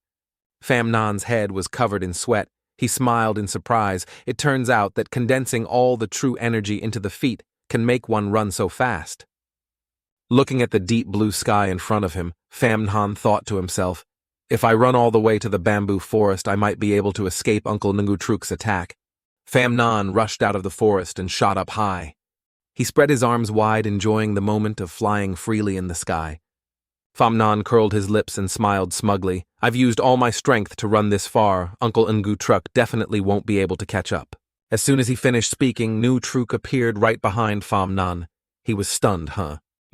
Famnon's head was covered in sweat. He smiled in surprise. It turns out that condensing all the true energy into the feet can make one run so fast. Looking at the deep blue sky in front of him, Famnon thought to himself, if I run all the way to the bamboo forest, I might be able to escape Uncle Ngutruk's attack. Famnon rushed out of the forest and shot up high. He spread his arms wide, enjoying the moment of flying freely in the sky. Famnon curled his lips and smiled smugly. I've used all my strength to run this far. Uncle Ngutruk definitely won't be able to catch up. As soon as he finished speaking, Ngutruk appeared right behind Famnon. He was stunned,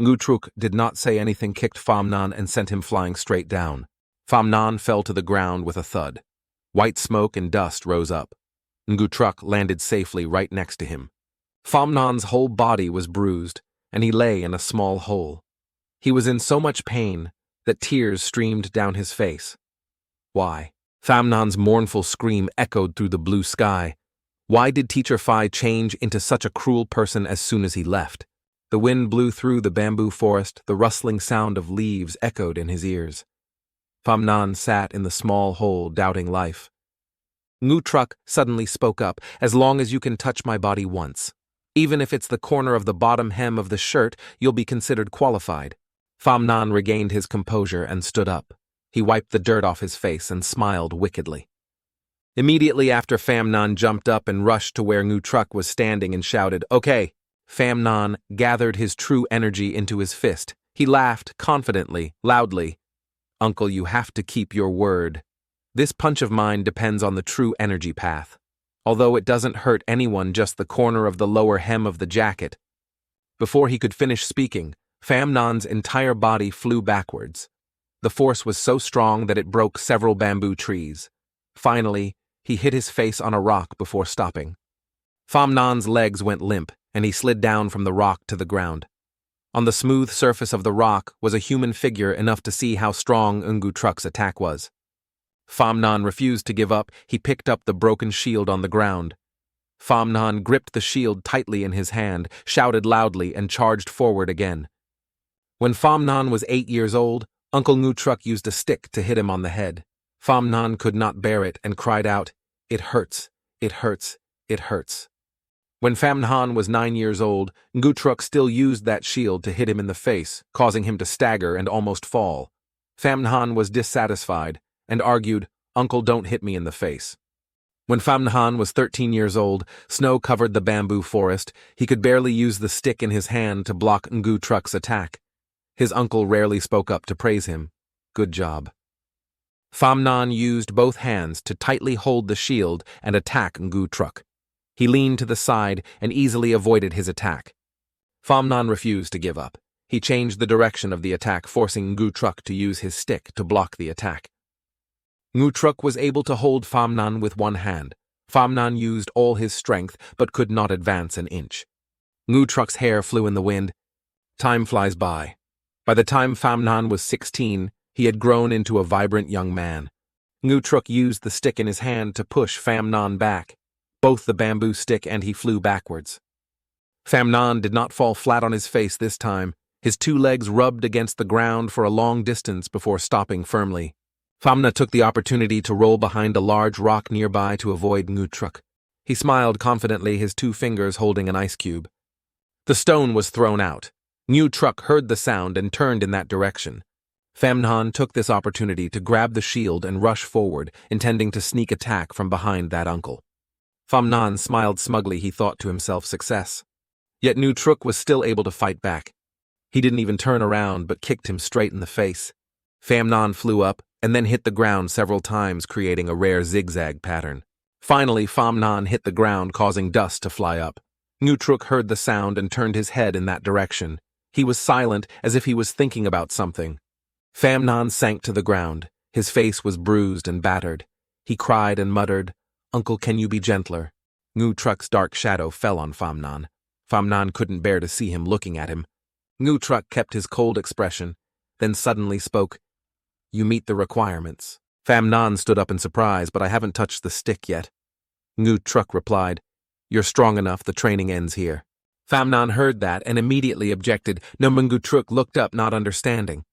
Ngutruk did not say anything, kicked Famnon and sent him flying straight down. Famnon fell to the ground with a thud. White smoke and dust rose up. Ngutruck landed safely right next to him. Famnon's whole body was bruised, and he lay in a small hole. He was in so much pain that tears streamed down his face. Why? Famnon's mournful scream echoed through the blue sky. Why did Teacher Phi change into such a cruel person as soon as he left? The wind blew through the bamboo forest, the rustling sound of leaves echoed in his ears. Famnon sat in the small hole, doubting life. Ngutruck suddenly spoke up, "As long as you can touch my body once. Even if it's the corner of the bottom hem of the shirt, you'll be considered qualified." Famnon regained his composure and stood up. He wiped the dirt off his face and smiled wickedly. Immediately after, Famnon jumped up and rushed to where Ngutruck was standing and shouted, "Okay." Famnon gathered his true energy into his fist. He laughed confidently, loudly. "Uncle, you have to keep your word. This punch of mine depends on the true energy path. Although it doesn't hurt anyone, just the corner of the lower hem of the jacket." Before he could finish speaking, Famnon's entire body flew backwards. The force was so strong that it broke several bamboo trees. Finally, he hit his face on a rock before stopping. Famnon's legs went limp, and he slid down from the rock to the ground. On the smooth surface of the rock was a human figure enough to see how strong Ngutruck's attack was. Famnon refused to give up. He picked up the broken shield on the ground. Famnon gripped the shield tightly in his hand, shouted loudly, and charged forward again. When Famnon was 8 years old, Uncle Ngutruck used a stick to hit him on the head. Famnon could not bear it and cried out, "It hurts, it hurts, it hurts." When Famnon was 9 years old, Ngutruck still used that shield to hit him in the face, causing him to stagger and almost fall. Famnon was dissatisfied and argued, "Uncle, don't hit me in the face." When Famnon was 13 years old, snow covered the bamboo forest. He could barely use the stick in his hand to block Ngutruck's attack. His uncle rarely spoke up to praise him. Good job. Famnon used both hands to tightly hold the shield and attack Ngutruck. He leaned to the side and easily avoided his attack. Famnon refused to give up. He changed the direction of the attack, forcing Ngutruck to use his stick to block the attack. Ngutruck was able to hold Famnon with one hand. Famnon used all his strength, but could not advance an inch. Ngutruck's hair flew in the wind. Time flies by. By the time Famnon was 16, he had grown into a vibrant young man. Ngutruck used the stick in his hand to push Famnon back, both the bamboo stick, and he flew backwards. Famnon did not fall flat on his face this time. His 2 legs rubbed against the ground for a long distance before stopping firmly. Famna took the opportunity to roll behind a large rock nearby to avoid Ngutruck. He smiled confidently, his 2 fingers holding an ice cube. The stone was thrown out. Ngutruck heard the sound and turned in that direction. Famnon took this opportunity to grab the shield and rush forward, intending to sneak attack from behind that uncle. Famnon smiled smugly, he thought to himself, success. Yet Ngutruck was still able to fight back. He didn't even turn around, but kicked him straight in the face. Famnon flew up and then hit the ground several times, creating a rare zigzag pattern. Finally, Famnon hit the ground, causing dust to fly up. Ngutruck heard the sound and turned his head in that direction. He was silent, as if he was thinking about something. Famnon sank to the ground. His face was bruised and battered. He cried and muttered, "Uncle, can you be gentler?" Ngutruck's dark shadow fell on Famnon. Famnon couldn't bear to see him looking at him. Ngutruck kept his cold expression, then suddenly spoke, "You meet the requirements." Famnon stood up in surprise, "But I haven't touched the stick yet." Ngutruck replied, "You're strong enough, the training ends here." Famnon heard that and immediately objected. No, Ngutruck looked up, not understanding.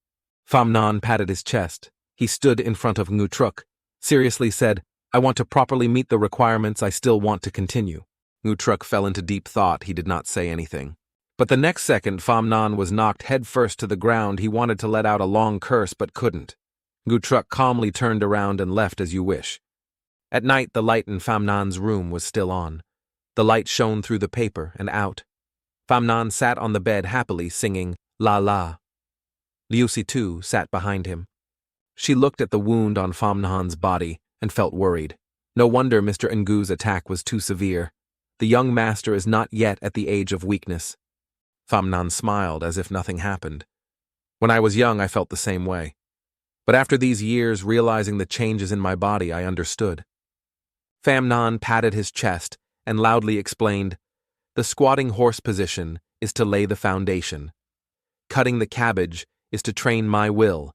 Famnon patted his chest. He stood in front of Ngutruck, seriously said, "I want to properly meet the requirements. I still want to continue." Ngutruck fell into deep thought. He did not say anything. But the next second, Famnon was knocked headfirst to the ground. He wanted to let out a long curse, but couldn't. Ngutruck calmly turned around and left. "As you wish." At night, the light in Famnon's room was still on. The light shone through the paper and out. Famnon sat on the bed happily, singing La La. Liusi, too, sat behind him. She looked at the wound on Famnon's body and felt worried. No wonder Mr. Ngu's attack was too severe. The young master is not yet at the age of weakness. Famnon smiled as if nothing happened. When I was young, I felt the same way. But after these years, realizing the changes in my body, I understood. Pham Nan patted his chest and loudly explained, "The squatting horse position is to lay the foundation. Cutting the cabbage is to train my will.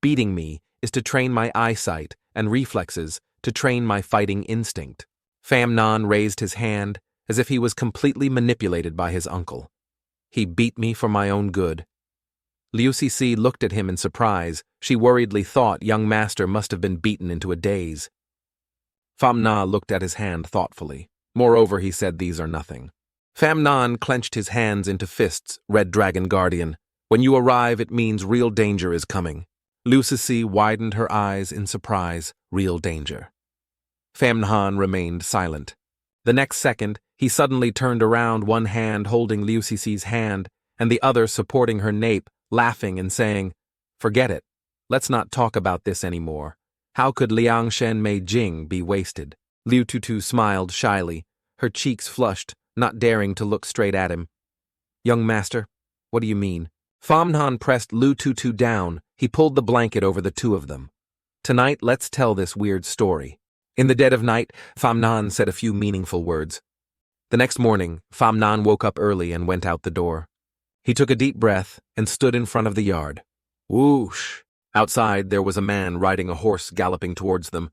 Beating me is to train my eyesight and reflexes, to train my fighting instinct." Pham Nan raised his hand as if he was completely manipulated by his uncle. "He beat me for my own good." Liu Cixi looked at him in surprise. She worriedly thought young master must have been beaten into a daze. Pham Na looked at his hand thoughtfully. Moreover, he said, "These are nothing." Pham Nan clenched his hands into fists. "Red Dragon Guardian, when you arrive, it means real danger is coming." Liu Cixi widened her eyes in surprise. Real danger. Pham Nan remained silent. The next second, he suddenly turned around, one hand holding Liu Cixi's hand and the other supporting her nape, laughing and saying, "Forget it. Let's not talk about this anymore. How could Liang Shen Mei Jing be wasted?" Liu Tutu smiled shyly, her cheeks flushed, not daring to look straight at him. "Young master, what do you mean?" Pham Nan pressed Liu Tutu down. He pulled the blanket over the two of them. "Tonight, let's tell this weird story." In the dead of night, Pham Nan said a few meaningful words. The next morning, Pham Nan woke up early and went out the door. He took a deep breath and stood in front of the yard. Whoosh! Outside, there was a man riding a horse galloping towards them.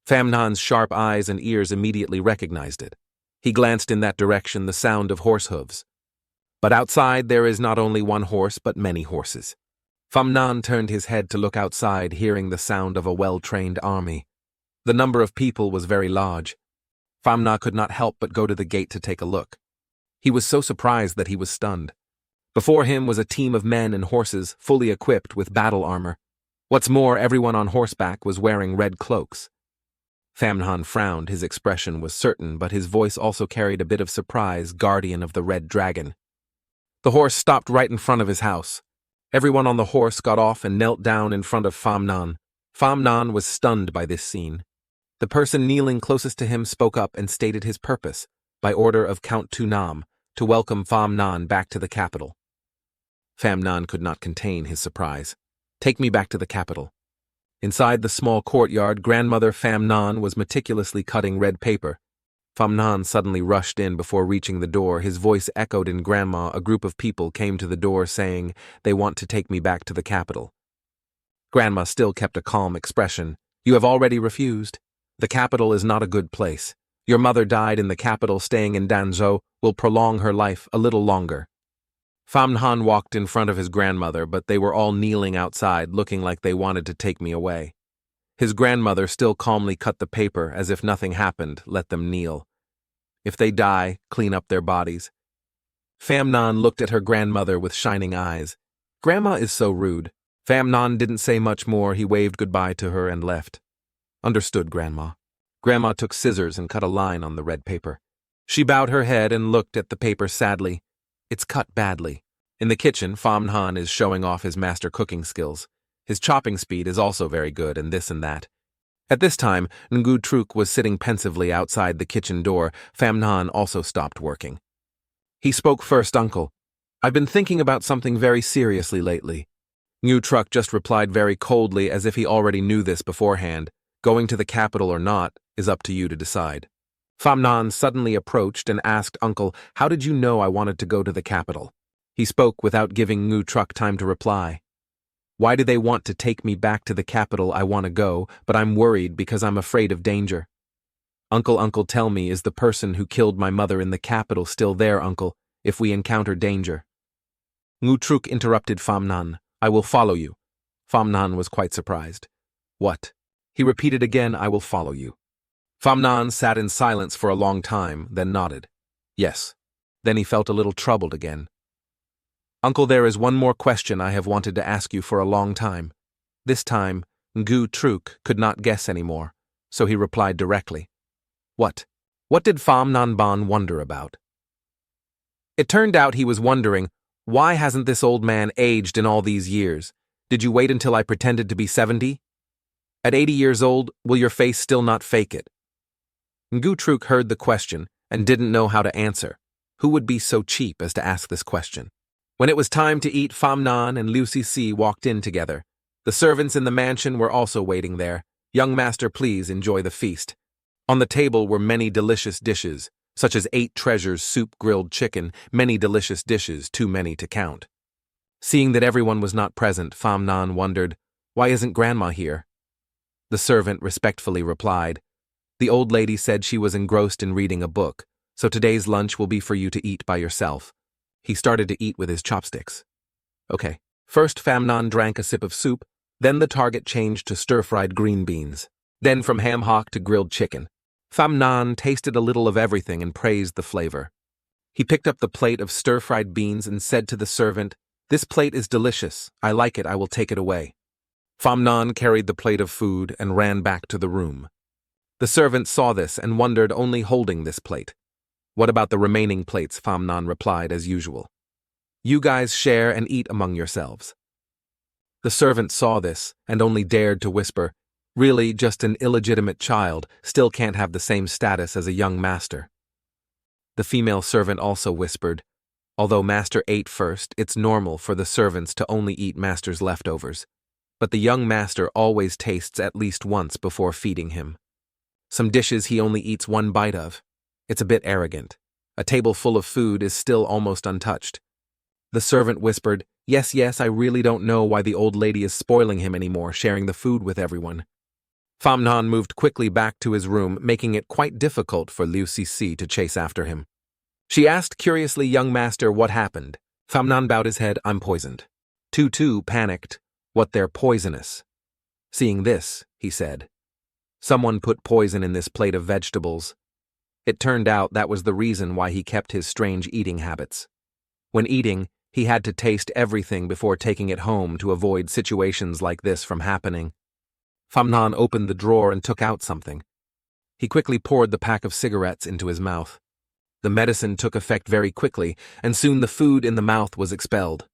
Pham Nan's sharp eyes and ears immediately recognized it. He glanced in that direction, the sound of horse hooves. But outside there is not only one horse, but many horses. Pham Nan turned his head to look outside, hearing the sound of a well-trained army. The number of people was very large. Pham Na could not help but go to the gate to take a look. He was so surprised that he was stunned. Before him was a team of men and horses, fully equipped with battle armor. What's more, everyone on horseback was wearing red cloaks. Pham Nan frowned. His expression was certain, but his voice also carried a bit of surprise. "Guardian of the Red Dragon." The horse stopped right in front of his house. Everyone on the horse got off and knelt down in front of Pham Nan. Pham Nan was stunned by this scene. The person kneeling closest to him spoke up and stated his purpose, by order of Count Tu Nam, to welcome Pham Nan back to the capital. Pham Nan could not contain his surprise. "Take me back to the capital." Inside the small courtyard, grandmother Pham Nan was meticulously cutting red paper. Pham Nan suddenly rushed in. Before reaching the door, his voice echoed in Grandma. A group of people came to the door saying, "They want to take me back to the capital." Grandma still kept a calm expression. "You have already refused. The capital is not a good place. Your mother died in the capital. Staying in Danzhou will prolong her life a little longer." Pham Nan walked in front of his grandmother, but they were all kneeling outside, looking like they wanted to take me away. His grandmother still calmly cut the paper as if nothing happened. "Let them kneel. If they die, clean up their bodies." Pham Nan looked at her grandmother with shining eyes. "Grandma is so rude." Pham Nan didn't say much more. He waved goodbye to her and left. "Understood, Grandma." Grandma took scissors and cut a line on the red paper. She bowed her head and looked at the paper sadly. "It's cut badly." In the kitchen, Pham Nan is showing off his master cooking skills. His chopping speed is also very good, and this and that. At this time, Ngu Truk was sitting pensively outside the kitchen door. Pham Nan also stopped working. He spoke first. "Uncle, I've been thinking about something very seriously lately." Ngu Truk just replied very coldly, as if he already knew this beforehand. "Going to the capital or not is up to you to decide." Pham Nan suddenly approached and asked, "Uncle, how did you know I wanted to go to the capital?" He spoke without giving Ngu Truk time to reply. "Why do they want to take me back to the capital? I want to go, but I'm worried because I'm afraid of danger." Uncle, tell me, is the person who killed my mother in the capital still there, Uncle, if we encounter danger?" Ngu Truk interrupted Pham Nan. "I will follow you." Pham Nan was quite surprised. "What?" He repeated again, "I will follow you." Pham Nan sat in silence for a long time, then nodded. "Yes." Then he felt a little troubled again. "Uncle, there is one more question I have wanted to ask you for a long time." This time, Ngu Truk could not guess anymore, so he replied directly. "What? What did Pham Nan Ban wonder about?" It turned out he was wondering, why hasn't this old man aged in all these years? Did you wait until I pretended to be 70? At 80 years old, will your face still not fake it? Ngu Truk heard the question and didn't know how to answer. Who would be so cheap as to ask this question? When it was time to eat, Pham Nan and Liu Cixi walked in together. The servants in the mansion were also waiting there. "Young master, please enjoy the feast." On the table were many delicious dishes, such as 8 treasures soup, grilled chicken, many delicious dishes, too many to count. Seeing that everyone was not present, Pham Nan wondered, "Why isn't Grandma here?" The servant respectfully replied, "The old lady said she was engrossed in reading a book, so today's lunch will be for you to eat by yourself." He started to eat with his chopsticks. Okay. First, Pham Nan drank a sip of soup, then the target changed to stir-fried green beans. Then from ham hock to grilled chicken. Pham Nan tasted a little of everything and praised the flavor. He picked up the plate of stir-fried beans and said to the servant, "This plate is delicious. I like it. I will take it away." Pham Nan carried the plate of food and ran back to the room. The servant saw this and wondered, only holding this plate. "What about the remaining plates?" Pham Nan replied as usual. "You guys share and eat among yourselves." The servant saw this and only dared to whisper, "Really, just an illegitimate child, still can't have the same status as a young master." The female servant also whispered, "Although master ate first, it's normal for the servants to only eat master's leftovers. But the young master always tastes at least once before feeding him. Some dishes he only eats one bite of. It's a bit arrogant. A table full of food is still almost untouched." The servant whispered, Yes, I really don't know why the old lady is spoiling him anymore, sharing the food with everyone." Pham Nan moved quickly back to his room, making it quite difficult for Liu Cixi to chase after him. She asked curiously, "Young master, what happened?" Pham Nan bowed his head, "I'm poisoned." Tu panicked, "What, they're poisonous?" Seeing this, he said, "Someone put poison in this plate of vegetables." It turned out that was the reason why he kept his strange eating habits. When eating, he had to taste everything before taking it home to avoid situations like this from happening. Pham Nan opened the drawer and took out something. He quickly poured the pack of cigarettes into his mouth. The medicine took effect very quickly, and soon the food in the mouth was expelled.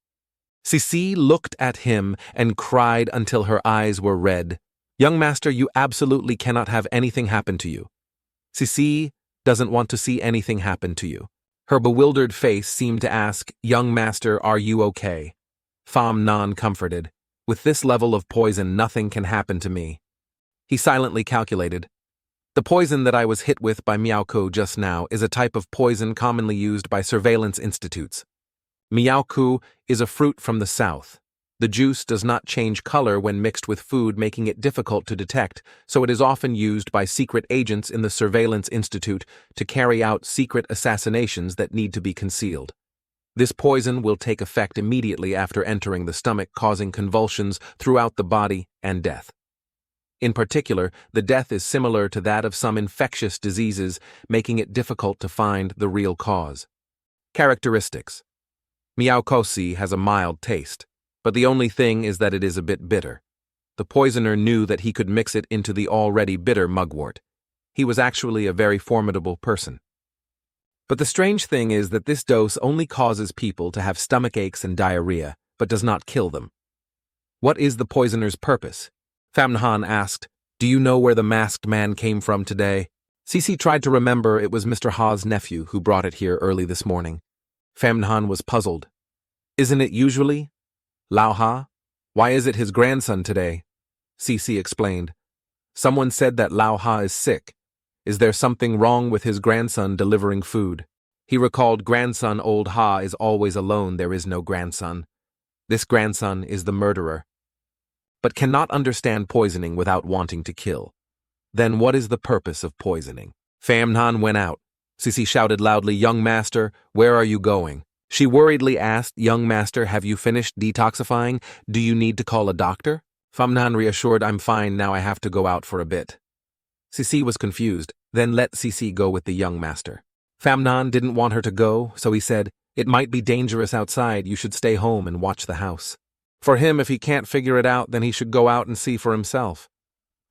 Cixi looked at him and cried until her eyes were red. "Young master, you absolutely cannot have anything happen to you." Cixi doesn't want to see anything happen to you. Her bewildered face seemed to ask, "Young master, are you okay?" Pham Nan comforted, "With this level of poison, nothing can happen to me." He silently calculated. "The poison that I was hit with by Miaoku just now is a type of poison commonly used by surveillance institutes. Miaoku is a fruit from the south. The juice does not change color when mixed with food, making it difficult to detect, so it is often used by secret agents in the Surveillance Institute to carry out secret assassinations that need to be concealed. This poison will take effect immediately after entering the stomach, causing convulsions throughout the body and death. In particular, the death is similar to that of some infectious diseases, making it difficult to find the real cause." Characteristics: Miaokosi has a mild taste, but the only thing is that it is a bit bitter. The poisoner knew that he could mix it into the already bitter mugwort. He was actually a very formidable person. But the strange thing is that this dose only causes people to have stomach aches and diarrhea, but does not kill them. "What is the poisoner's purpose?" Pham Nan asked, "Do you know where the masked man came from today?" Cixi tried to remember. It was Mr. Ha's nephew who brought it here early this morning. Pham Nan was puzzled. "Isn't it usually Lao Ha? Why is it his grandson today?" Cixi explained. "Someone said that Lao Ha is sick. Is there something wrong with his grandson delivering food?" He recalled, "Grandson old Ha is always alone. There is no grandson. This grandson is the murderer, but cannot understand poisoning without wanting to kill. Then what is the purpose of poisoning?" Pham Nan went out. Cixi shouted loudly, "Young master, where are you going?" She worriedly asked, "Young master, have you finished detoxifying? Do you need to call a doctor?" Pham Nan reassured, "I'm fine, now I have to go out for a bit." Cixi was confused, then let Cixi go with the young master. Pham Nan didn't want her to go, so he said, "It might be dangerous outside, you should stay home and watch the house. For him, if he can't figure it out, then he should go out and see for himself.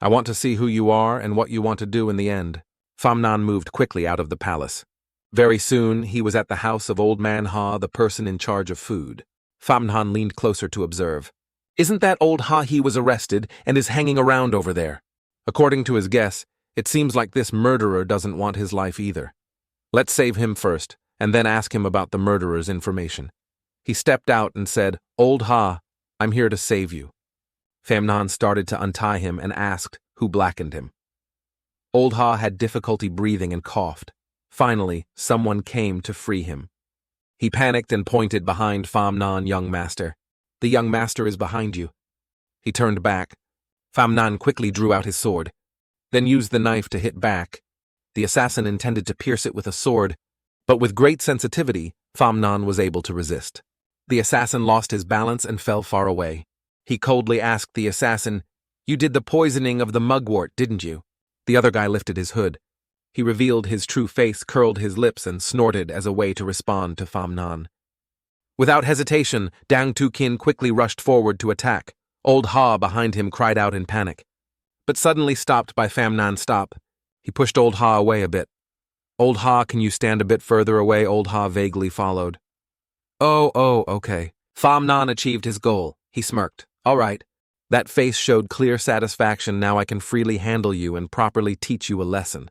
I want to see who you are and what you want to do in the end." Pham Nan moved quickly out of the palace. Very soon, he was at the house of old man Ha, the person in charge of food. Pham Nan leaned closer to observe. "Isn't that old Ha? He was arrested and is hanging around over there. According to his guess, it seems like this murderer doesn't want his life either. Let's save him first, and then ask him about the murderer's information." He stepped out and said, "Old Ha, I'm here to save you." Pham Nan started to untie him and asked who blackened him. Old Ha had difficulty breathing and coughed. Finally, someone came to free him. He panicked and pointed behind Pham Nan, young master. The young master is behind you. He turned back. Pham Nan quickly drew out his sword, then used the knife to hit back. The assassin intended to pierce it with a sword, but with great sensitivity, Pham Nan was able to resist. The assassin lost his balance and fell far away. He coldly asked the assassin, "You did the poisoning of the mugwort, didn't you?" The other guy lifted his hood. He revealed his true face, curled his lips, and snorted as a way to respond to Pham Nan. Without hesitation, Dang Tu Kin quickly rushed forward to attack. Old Ha behind him cried out in panic, but suddenly stopped by Pham Nan's stop. He pushed Old Ha away a bit. "Old Ha, can you stand a bit further away?" Old Ha vaguely followed. Oh, okay. Pham Nan achieved his goal. He smirked. "All right." That face showed clear satisfaction. "Now I can freely handle you and properly teach you a lesson."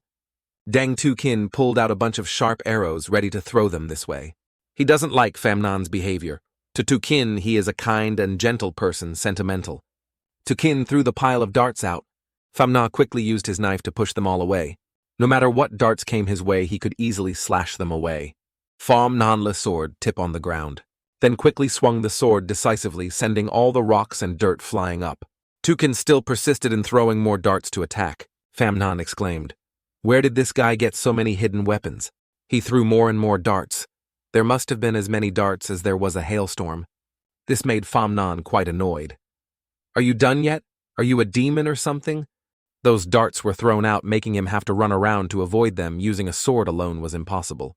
Dang Tu Kin pulled out a bunch of sharp arrows, ready to throw them this way. He doesn't like Pham Nan's behavior. To Tu Kin, he is a kind and gentle person, sentimental. Tu Kin threw the pile of darts out. Pham Nan quickly used his knife to push them all away. No matter what darts came his way, he could easily slash them away. Pham Nan's sword tip on the ground, then quickly swung the sword decisively, sending all the rocks and dirt flying up. Tu Kin still persisted in throwing more darts to attack. Pham Nan exclaimed, "Where did this guy get so many hidden weapons?" He threw more and more darts. There must have been as many darts as there was a hailstorm. This made Pham Nan quite annoyed. "Are you done yet? Are you a demon or something?" Those darts were thrown out, making him have to run around to avoid them. Using a sword alone was impossible.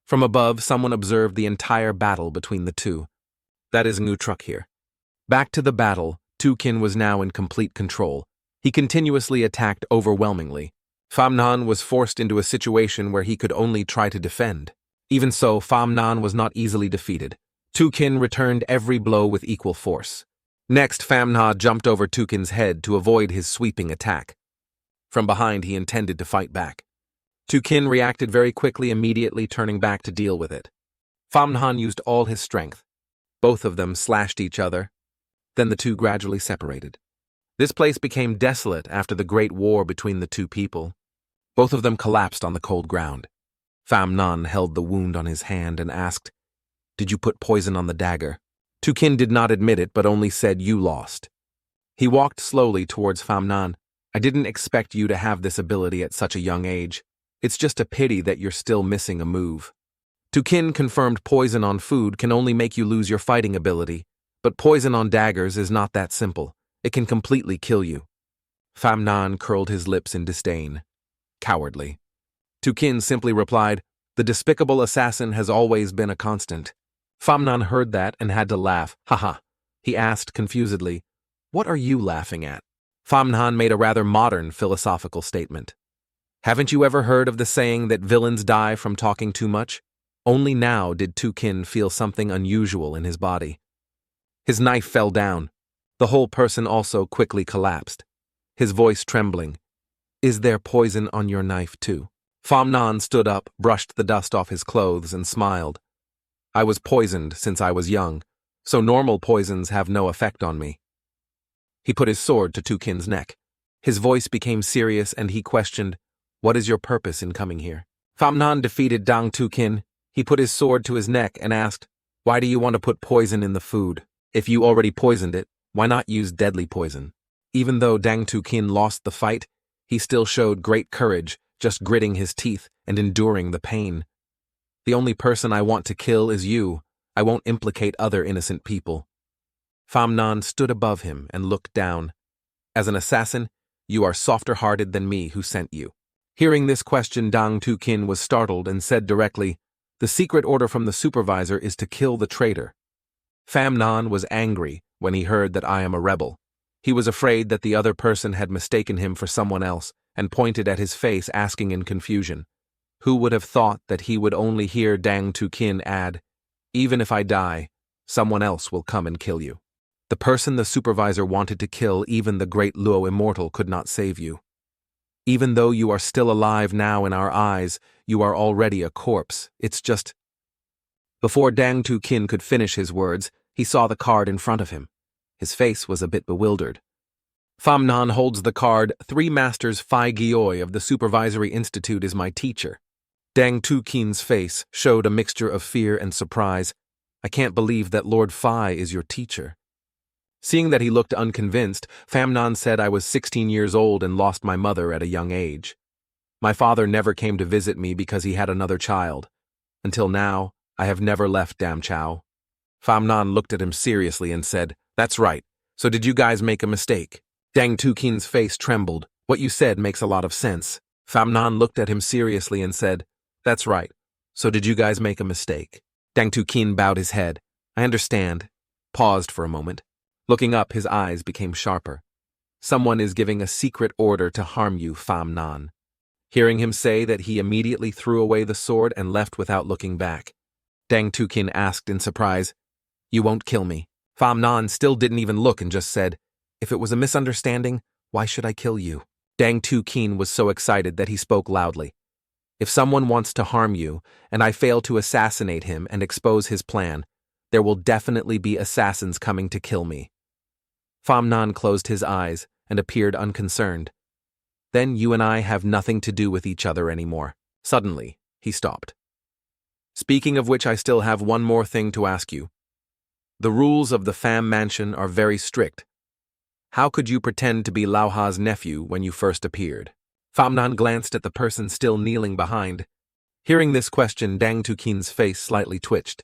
From above, someone observed the entire battle between the two. That is Ngu Truck here. Back to the battle, Tu Kin was now in complete control. He continuously attacked overwhelmingly. Pham Nan was forced into a situation where he could only try to defend. Even so, Pham Nan was not easily defeated. Tu Kin returned every blow with equal force. Next, Pham Nan jumped over Tu Kin's head to avoid his sweeping attack. From behind, he intended to fight back. Tu Kin reacted very quickly, immediately turning back to deal with it. Pham Nan used all his strength. Both of them slashed each other. Then the two gradually separated. This place became desolate after the great war between the two people. Both of them collapsed on the cold ground. Pham Nan held the wound on his hand and asked, "Did you put poison on the dagger?" Tu Kin did not admit it, but only said, "You lost." He walked slowly towards Pham Nan. "I didn't expect you to have this ability at such a young age. It's just a pity that you're still missing a move." Tu Kin confirmed poison on food can only make you lose your fighting ability, but poison on daggers is not that simple. It can completely kill you. Pham Nan curled his lips in disdain. Cowardly. Tu Kin simply replied, "The despicable assassin has always been a constant." Pham Nan heard that and had to laugh. "Haha." He asked confusedly, "What are you laughing at?" Pham Nan made a rather modern philosophical statement. "Haven't you ever heard of the saying that villains die from talking too much?" Only now did Tu Kin feel something unusual in his body. His knife fell down. The whole person also quickly collapsed, his voice trembling. "Is there poison on your knife too?" Pham Nan stood up, brushed the dust off his clothes, and smiled. "I was poisoned since I was young, so normal poisons have no effect on me." He put his sword to Tu Kin's neck. His voice became serious and he questioned, "What is your purpose in coming here?" Pham Nan defeated Dang Tu Kin. He put his sword to his neck and asked, "Why do you want to put poison in the food? If you already poisoned it, why not use deadly poison?" Even though Dang Tu Kin lost the fight, he still showed great courage, just gritting his teeth and enduring the pain. "The only person I want to kill is you. I won't implicate other innocent people." Pham Nan stood above him and looked down. "As an assassin, you are softer-hearted than me who sent you." Hearing this question, Dang Tu Kin was startled and said directly, "The secret order from the supervisor is to kill the traitor." Pham Nan was angry when he heard that I am a rebel. He was afraid that the other person had mistaken him for someone else and pointed at his face, asking in confusion, who would have thought that he would only hear Dang Tu Kin add, "Even if I die, someone else will come and kill you." The person the supervisor wanted to kill, even the great Luo immortal, could not save you. Even though you are still alive now in our eyes, you are already a corpse. It's just... Before Dang Tu Kin could finish his words, he saw the card in front of him. His face was a bit bewildered. Pham Nhan holds the card, 3 Masters Phi Gioi of the Supervisory Institute is my teacher. Dang Tu Kin's face showed a mixture of fear and surprise. I can't believe that Lord Phi is your teacher. Seeing that he looked unconvinced, Pham Nhan said I was 16 years old and lost my mother at a young age. My father never came to visit me because he had another child. Until now, I have never left Dam Chow. Pham Nhan looked at him seriously and said, "That's right. So did you guys make a mistake?" Dang Tu Kin's face trembled. "What you said makes a lot of sense." Pham Nhan looked at him seriously and said, "That's right. So did you guys make a mistake?" Dang Tu Kin bowed his head. "I understand." Paused for a moment. Looking up, his eyes became sharper. "Someone is giving a secret order to harm you, Pham Nhan." Hearing him say that, he immediately threw away the sword and left without looking back. Dang Tu Kin asked in surprise, "You won't kill me?" Pham Nhan still didn't even look and just said, "If it was a misunderstanding, why should I kill you?" Dang Tu Kin was so excited that he spoke loudly. "If someone wants to harm you, and I fail to assassinate him and expose his plan, there will definitely be assassins coming to kill me." Pham Nhan closed his eyes and appeared unconcerned. "Then you and I have nothing to do with each other anymore." Suddenly, he stopped. "Speaking of which, I still have one more thing to ask you. The rules of the Pham mansion are very strict. How could you pretend to be Lao Ha's nephew when you first appeared?" Pham Nhan glanced at the person still kneeling behind. Hearing this question, Dang Tu Kin's face slightly twitched.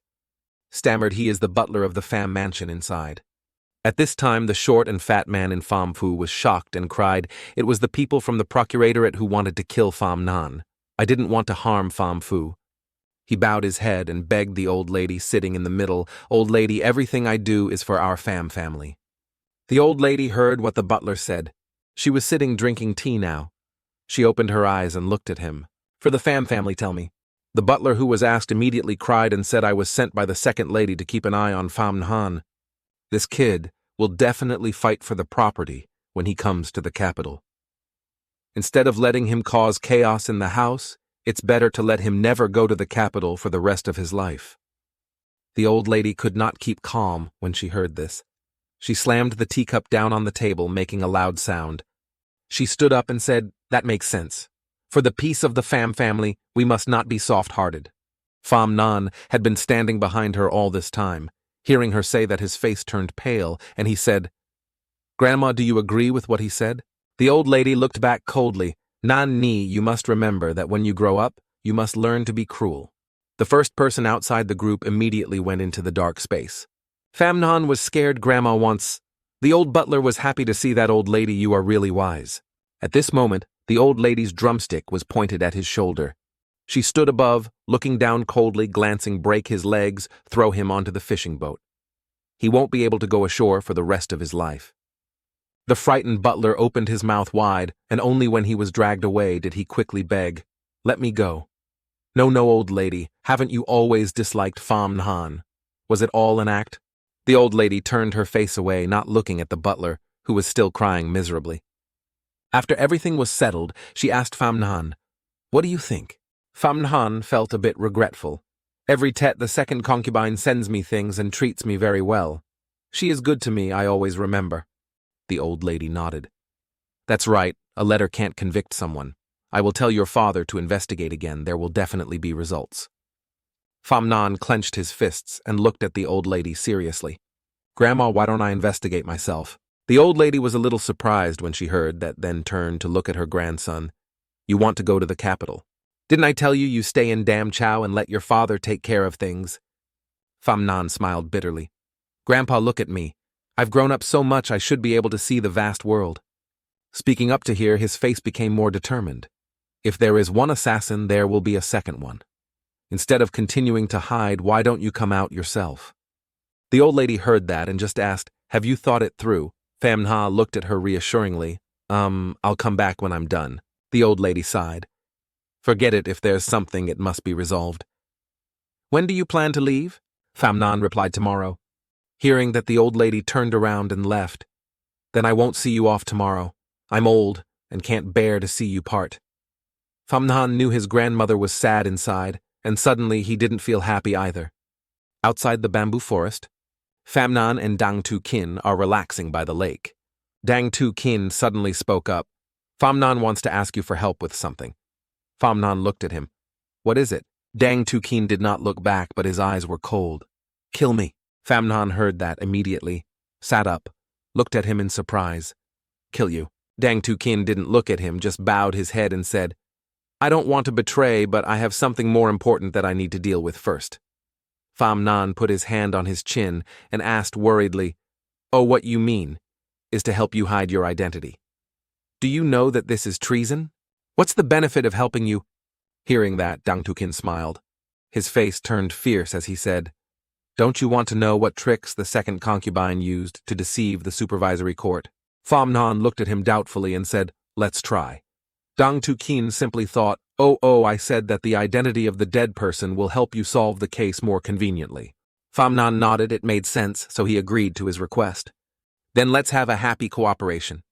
Stammered he is the butler of the Pham mansion inside. At this time, the short and fat man in Pham Phu was shocked and cried, "It was the people from the procuratorate who wanted to kill Pham Nhan. I didn't want to harm Pham Phu." He bowed his head and begged the old lady sitting in the middle, "Old lady, everything I do is for our Pham family." The old lady heard what the butler said. She was sitting drinking tea now. She opened her eyes and looked at him. "For the Pham family, tell me." The butler who was asked immediately cried and said, "I was sent by the second lady to keep an eye on Pham Nhan. This kid will definitely fight for the property when he comes to the capital. Instead of letting him cause chaos in the house, it's better to let him never go to the capital for the rest of his life." The old lady could not keep calm when she heard this. She slammed the teacup down on the table, making a loud sound. She stood up and said, "That makes sense. For the peace of the Pham family, we must not be soft-hearted." Pham Nhan had been standing behind her all this time. Hearing her say that, his face turned pale, and he said, "Grandma, do you agree with what he said?" The old lady looked back coldly. "Nan Ni, you must remember that when you grow up, you must learn to be cruel." The first person outside the group immediately went into the dark space. "Pham Nhan was scared, Grandma once." The old butler was happy to see that, "Old lady, you are really wise." At this moment, the old lady's drumstick was pointed at his shoulder. She stood above, looking down coldly, glancing, "Break his legs, throw him onto the fishing boat. He won't be able to go ashore for the rest of his life." The frightened butler opened his mouth wide, and only when he was dragged away did he quickly beg, "Let me go." "No, no, old lady, haven't you always disliked Pham Nhan? Was it all an act?" The old lady turned her face away, not looking at the butler, who was still crying miserably. After everything was settled, she asked Pham Nhan, "What do you think?" Pham Nhan felt a bit regretful. "Every Tet the second concubine sends me things and treats me very well. She is good to me, I always remember." The old lady nodded. "That's right, a letter can't convict someone. I will tell your father to investigate again, there will definitely be results." Pham Nhan clenched his fists and looked at the old lady seriously. "Grandma, why don't I investigate myself?" The old lady was a little surprised when she heard that, then turned to look at her grandson. "You want to go to the capital? Didn't I tell you stay in Dam Chow and let your father take care of things?" Pham Nhan smiled bitterly. "Grandpa, look at me. I've grown up so much I should be able to see the vast world." Speaking up to here, his face became more determined. "If there is one assassin, there will be a second one. Instead of continuing to hide, why don't you come out yourself?" The old lady heard that and just asked, "Have you thought it through?" Pham Nhan looked at her reassuringly. I'll come back when I'm done." The old lady sighed. "Forget it, if there's something, it must be resolved." "When do you plan to leave?" Pham Nhan replied, "Tomorrow." Hearing that, the old lady turned around and left. "Then I won't see you off tomorrow. I'm old and can't bear to see you part." Pham Nhan knew his grandmother was sad inside, and suddenly he didn't feel happy either. Outside the bamboo forest, Pham Nhan and Dang Tu Kin are relaxing by the lake. Dang Tu Kin suddenly spoke up. Famnan wants to ask you for help with something. Famnan looked at him. What is it? Dang Tu Kin did not look back, but his eyes were cold. Kill me. Famnan heard that immediately, sat up, looked at him in surprise. Kill you. Dang Tu Kin didn't look at him, just bowed his head and said, I don't want to betray, but I have something more important that I need to deal with first. Famnan put his hand on his chin and asked worriedly, Oh, what you mean is to help you hide your identity. Do you know that this is treason? What's the benefit of helping you? Hearing that, Dang Tu Kin smiled. His face turned fierce as he said, Don't you want to know what tricks the second concubine used to deceive the supervisory court? Famnan looked at him doubtfully and said, Let's try. Dang Tu Kin simply thought, I said that the identity of the dead person will help you solve the case more conveniently. Famnan nodded, it made sense, so he agreed to his request. Then let's have a happy cooperation.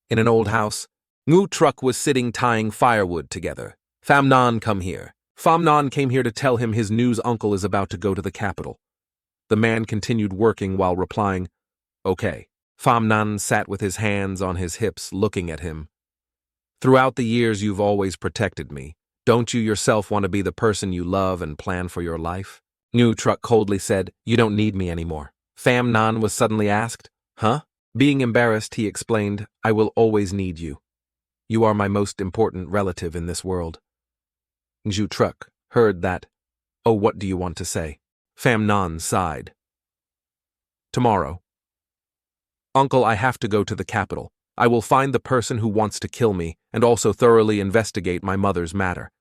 In an old house, Ngu Truck was sitting tying firewood together. Famnan, come here. Famnan came here to tell him his news uncle is about to go to the capital. The man continued working while replying, Okay. Famnan sat with his hands on his hips, looking at him. Throughout the years you've always protected me. Don't you yourself want to be the person you love and plan for your life? Ngu Truck coldly said, You don't need me anymore. Famnan was suddenly asked, Huh? Being embarrassed, he explained, I will always need you. You are my most important relative in this world. Ngu Truck heard that. Oh, what do you want to say? Famnan sighed. Tomorrow. Uncle, I have to go to the capital. I will find the person who wants to kill me and also thoroughly investigate my mother's matter.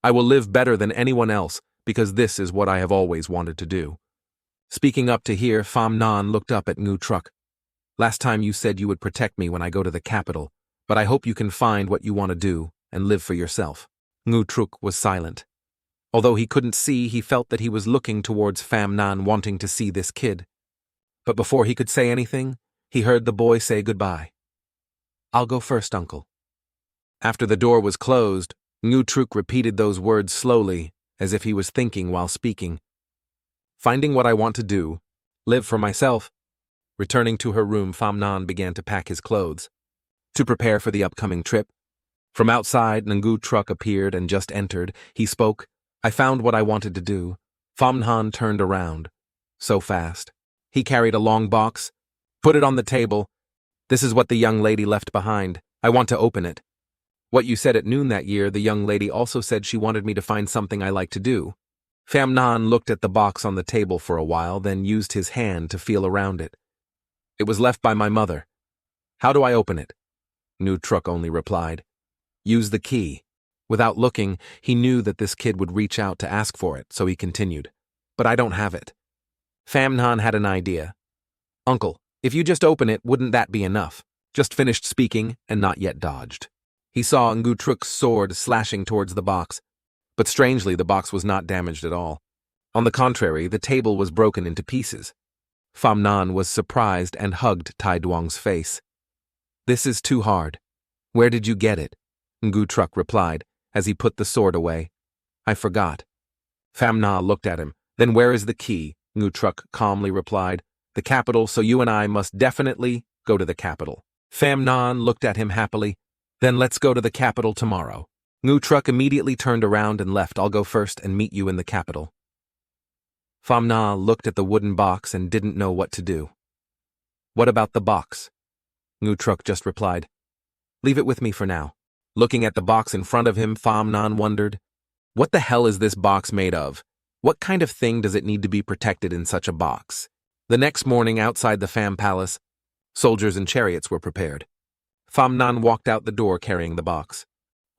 I will live better than anyone else because this is what I have always wanted to do. Speaking up to hear, Famnan looked up at Ngu Truck. Last time you said you would protect me when I go to the capital, but I hope you can find what you want to do and live for yourself. Ngu Truck was silent. Although he couldn't see, he felt that he was looking towards Famnan wanting to see this kid. But before he could say anything, he heard the boy say goodbye. I'll go first, Uncle. After the door was closed, Ngu Truck repeated those words slowly, as if he was thinking while speaking. Finding what I want to do, live for myself. Returning to her room, Famnan began to pack his clothes to prepare for the upcoming trip. From outside, Ngu Truck appeared and just entered. He spoke, I found what I wanted to do. Famnan turned around. So fast. He carried a long box, put it on the table. This is what the young lady left behind. I want to open it. What you said at noon that year, the young lady also said she wanted me to find something I like to do. Famnan looked at the box on the table for a while, then used his hand to feel around it. It was left by my mother. How do I open it? Ngu Truck only replied, Use the key. Without looking, he knew that this kid would reach out to ask for it, so he continued. But I don't have it. Famnan had an idea. Uncle, if you just open it, wouldn't that be enough? Just finished speaking and not yet dodged. He saw Ngu Truck's sword slashing towards the box, but strangely the box was not damaged at all. On the contrary, the table was broken into pieces. Famnan was surprised and hugged Tai Duong's face. This is too hard. Where did you get it? Ngu Truck replied, as he put the sword away. I forgot. Famnan looked at him. Then where is the key? Ngu Truck calmly replied. The capital, so you and I must definitely go to the capital. Famnan looked at him happily. Then let's go to the capital tomorrow. Ngu Truck immediately turned around and left. I'll go first and meet you in the capital. Famnan looked at the wooden box and didn't know what to do. What about the box? Ngu Truck just replied, Leave it with me for now. Looking at the box in front of him, Famnan wondered, What the hell is this box made of? What kind of thing does it need to be protected in such a box? The next morning, outside the Pham Palace, soldiers and chariots were prepared. Famnan walked out the door carrying the box.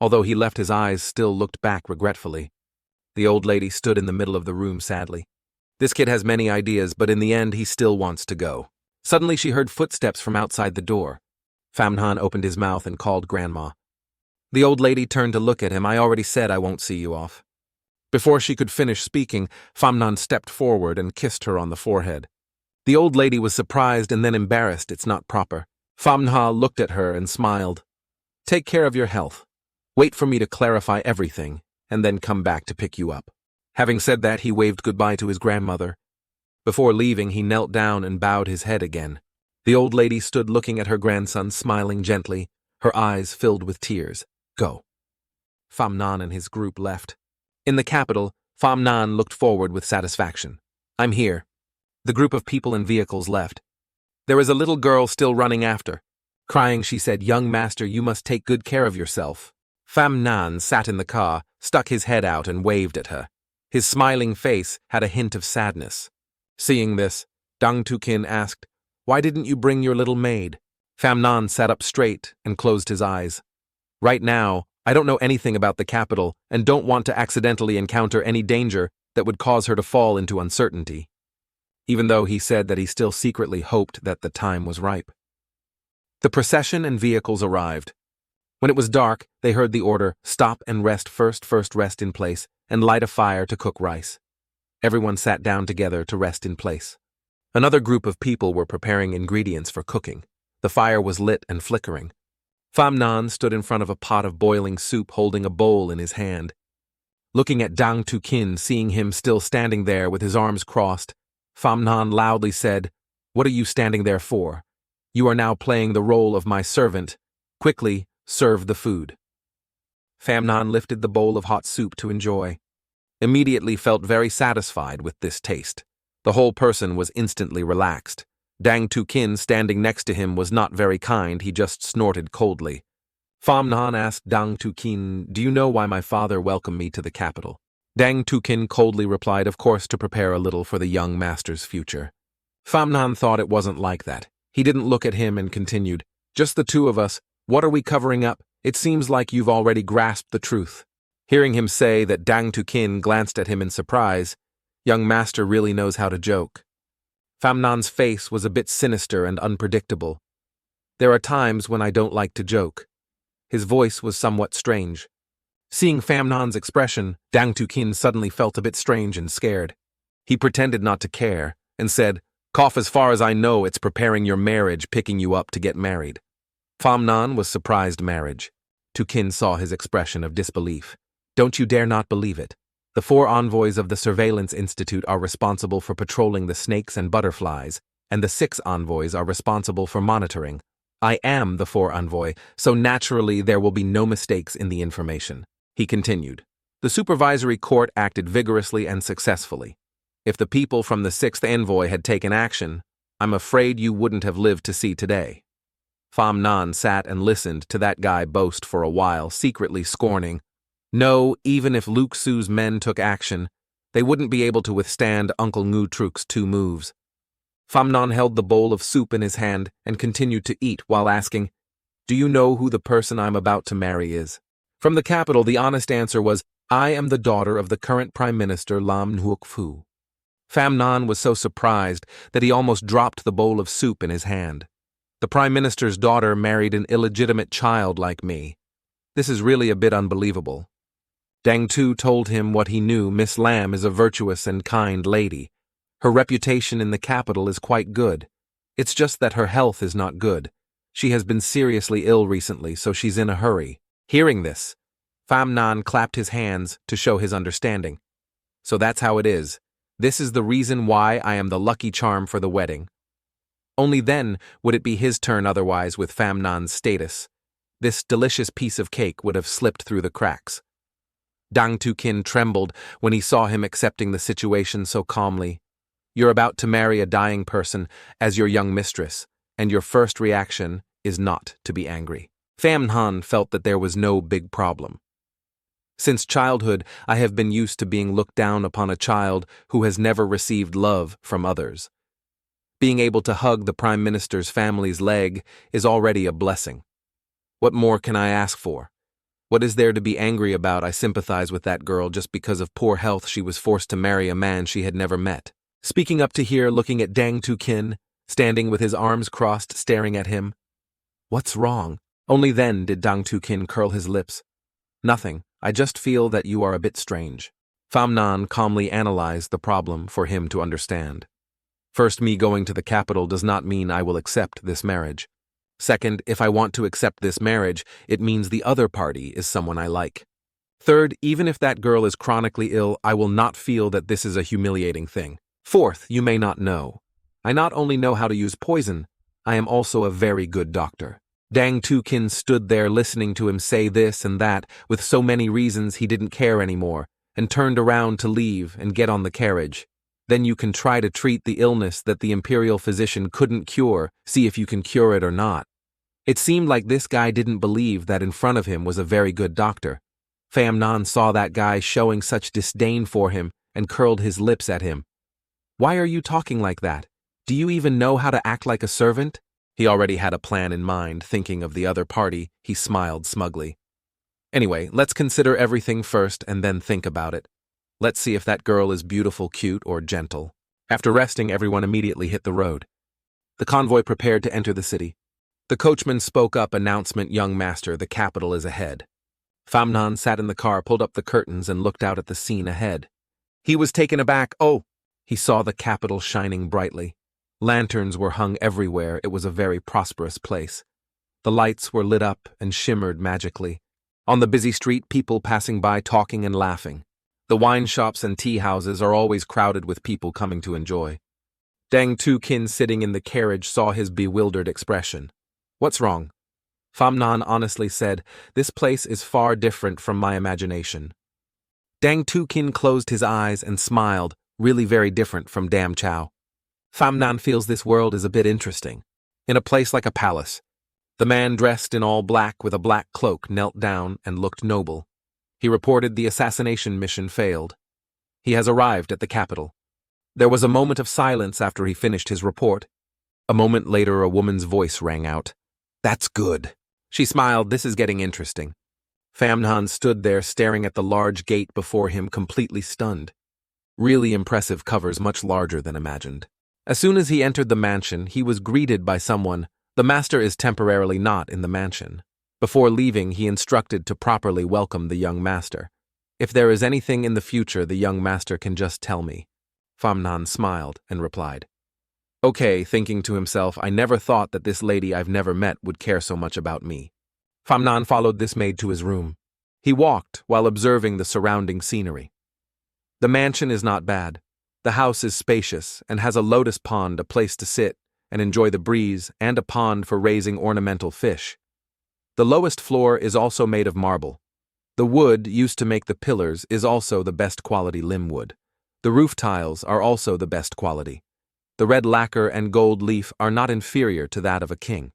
Although he left, his eyes still looked back regretfully. The old lady stood in the middle of the room sadly. This kid has many ideas, but in the end he still wants to go. Suddenly she heard footsteps from outside the door. Famnan opened his mouth and called Grandma. The old lady turned to look at him. I already said I won't see you off. Before she could finish speaking, Famnan stepped forward and kissed her on the forehead. The old lady was surprised and then embarrassed. It's not proper. Famnan looked at her and smiled. Take care of your health. Wait for me to clarify everything, and then come back to pick you up. Having said that, he waved goodbye to his grandmother. Before leaving, he knelt down and bowed his head again. The old lady stood looking at her grandson, smiling gently, her eyes filled with tears. Go. Pham Nan and his group left. In the capital, Pham Nan looked forward with satisfaction. I'm here. The group of people and vehicles left. There is a little girl still running after. Crying, she said, Young master, you must take good care of yourself. Pham Nan sat in the car, stuck his head out and waved at her. His smiling face had a hint of sadness. Seeing this, Dang Tukin asked, Why didn't you bring your little maid? Pham Nan sat up straight and closed his eyes. Right now, I don't know anything about the capital and don't want to accidentally encounter any danger that would cause her to fall into uncertainty. Even though he said that he still secretly hoped that the time was ripe. The procession and vehicles arrived. When it was dark, they heard the order, stop and rest first rest in place, and light a fire to cook rice. Everyone sat down together to rest in place. Another group of people were preparing ingredients for cooking. The fire was lit and flickering. Pham Nan stood in front of a pot of boiling soup holding a bowl in his hand. Looking at Dang Tukin, seeing him still standing there with his arms crossed, Pham Nan loudly said, What are you standing there for? You are now playing the role of my servant. Quickly, serve the food. Pham Nan lifted the bowl of hot soup to enjoy. Immediately felt very satisfied with this taste. The whole person was instantly relaxed. Dang Tukin standing next to him was not very kind, he just snorted coldly. Pham Nan asked Dang Tukin, Do you know why my father welcomed me to the capital? Dang Tukin coldly replied, Of course, to prepare a little for the young master's future. Pham Nan thought it wasn't like that. He didn't look at him and continued, Just the two of us. What are we covering up? It seems like you've already grasped the truth. Hearing him say that, Dang Tukin glanced at him in surprise. Young master really knows how to joke. Pham Nan's face was a bit sinister and unpredictable. There are times when I don't like to joke. His voice was somewhat strange. Seeing Pham Nan's expression, Dang Tukin suddenly felt a bit strange and scared. He pretended not to care and said, Cough, as far as I know, it's preparing your marriage, picking you up to get married. Pham Nan was surprised marriage. Tukin saw his expression of disbelief. Don't you dare not believe it. The 4 envoys of the Surveillance Institute are responsible for patrolling the snakes and butterflies, and the 6 envoys are responsible for monitoring. I am the 4 envoy, so naturally there will be no mistakes in the information. He continued. The supervisory court acted vigorously and successfully. If the people from the 6th envoy had taken action, I'm afraid you wouldn't have lived to see today. Pham Nan sat and listened to that guy boast for a while, secretly scorning. No, even if Luke Su's men took action, they wouldn't be able to withstand Uncle Ngu Truk's 2 moves. Pham Nan held the bowl of soup in his hand and continued to eat while asking, Do you know who the person I'm about to marry is? From the capital, the honest answer was, I am the daughter of the current Prime Minister Lam Nguyen Phu. Pham Nan was so surprised that he almost dropped the bowl of soup in his hand. The Prime Minister's daughter married an illegitimate child like me. This is really a bit unbelievable. Dang Tu told him what he knew. Miss Lam is a virtuous and kind lady. Her reputation in the capital is quite good. It's just that her health is not good. She has been seriously ill recently, so she's in a hurry. Hearing this, Pham Nan clapped his hands to show his understanding. So that's how it is. This is the reason why I am the lucky charm for the wedding. Only then would it be his turn, otherwise with Pham Nan's status. This delicious piece of cake would have slipped through the cracks. Dang Tu Kin trembled when he saw him accepting the situation so calmly. You're about to marry a dying person as your young mistress, and your first reaction is not to be angry. Pham Nan felt that there was no big problem. Since childhood, I have been used to being looked down upon, a child who has never received love from others. Being able to hug the Prime Minister's family's leg is already a blessing. What more can I ask for? What is there to be angry about? I sympathize with that girl. Just because of poor health she was forced to marry a man she had never met. Speaking up to hear, looking at Dang Tu Kin, standing with his arms crossed, staring at him. What's wrong? Only then did Dang Tu Kin curl his lips. Nothing. I just feel that you are a bit strange. Pham Nan calmly analyzed the problem for him to understand. First, me going to the capital does not mean I will accept this marriage. Second, if I want to accept this marriage, it means the other party is someone I like. Third, even if that girl is chronically ill, I will not feel that this is a humiliating thing. Fourth, you may not know. I not only know how to use poison, I am also a very good doctor. Dang Tukin stood there listening to him say this and that, with so many reasons he didn't care anymore, and turned around to leave and get on the carriage. Then you can try to treat the illness that the imperial physician couldn't cure, see if you can cure it or not. It seemed like this guy didn't believe that in front of him was a very good doctor. Pham Nhan saw that guy showing such disdain for him and curled his lips at him. Why are you talking like that? Do you even know how to act like a servant? He already had a plan in mind, thinking of the other party. He smiled smugly. Anyway, let's consider everything first and then think about it. Let's see if that girl is beautiful, cute, or gentle. After resting, everyone immediately hit the road. The convoy prepared to enter the city. The coachman spoke up, announcement, young master, the capital is ahead. Pham Nhan sat in the car, pulled up the curtains, and looked out at the scene ahead. He was taken aback. Oh! He saw the capital shining brightly. Lanterns were hung everywhere. It was a very prosperous place. The lights were lit up and shimmered magically. On the busy street, people passing by talking and laughing. The wine shops and tea houses are always crowded with people coming to enjoy. Dang Tukin sitting in the carriage saw his bewildered expression. What's wrong? Pham Nhan honestly said, this place is far different from my imagination. Dang Tukin closed his eyes and smiled, really very different from Dam Chow. Pham Nhan feels this world is a bit interesting. In a place like a palace. The man dressed in all black with a black cloak knelt down and looked noble. He reported the assassination mission failed. He has arrived at the capital. There was a moment of silence after he finished his report. A moment later, a woman's voice rang out. That's good. She smiled. This is getting interesting. Pham Nhan stood there staring at the large gate before him, completely stunned. Really impressive covers, much larger than imagined. As soon as he entered the mansion, he was greeted by someone. The master is temporarily not in the mansion. Before leaving, he instructed to properly welcome the young master. If there is anything in the future, the young master can just tell me. Pham Nhan smiled and replied. Okay, thinking to himself, I never thought that this lady I've never met would care so much about me. Pham Nhan followed this maid to his room. He walked while observing the surrounding scenery. The mansion is not bad. The house is spacious and has a lotus pond, a place to sit and enjoy the breeze, and a pond for raising ornamental fish. The lowest floor is also made of marble. The wood used to make the pillars is also the best quality limb wood. The roof tiles are also the best quality. The red lacquer and gold leaf are not inferior to that of a king.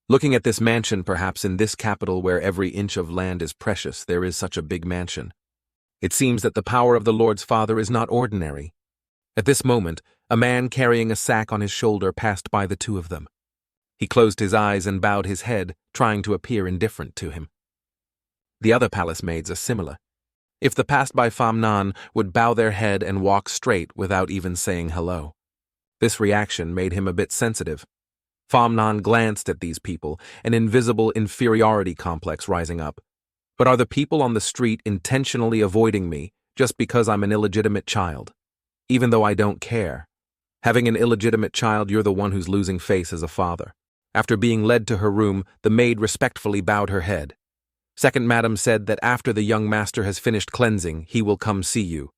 Looking at this mansion, perhaps in this capital where every inch of land is precious, there is such a big mansion. It seems that the power of the Lord's Father is not ordinary. At this moment, a man carrying a sack on his shoulder passed by the two of them. He closed his eyes and bowed his head, trying to appear indifferent to him. The other palace maids are similar. If the passed by Pham Nhan would bow their head and walk straight without even saying hello. This reaction made him a bit sensitive. Pham Nhan glanced at these people, an invisible inferiority complex rising up. But are the people on the street intentionally avoiding me just because I'm an illegitimate child? Even though I don't care. Having an illegitimate child, you're the one who's losing face as a father. After being led to her room, the maid respectfully bowed her head. Second madam said that after the young master has finished cleansing, he will come see you.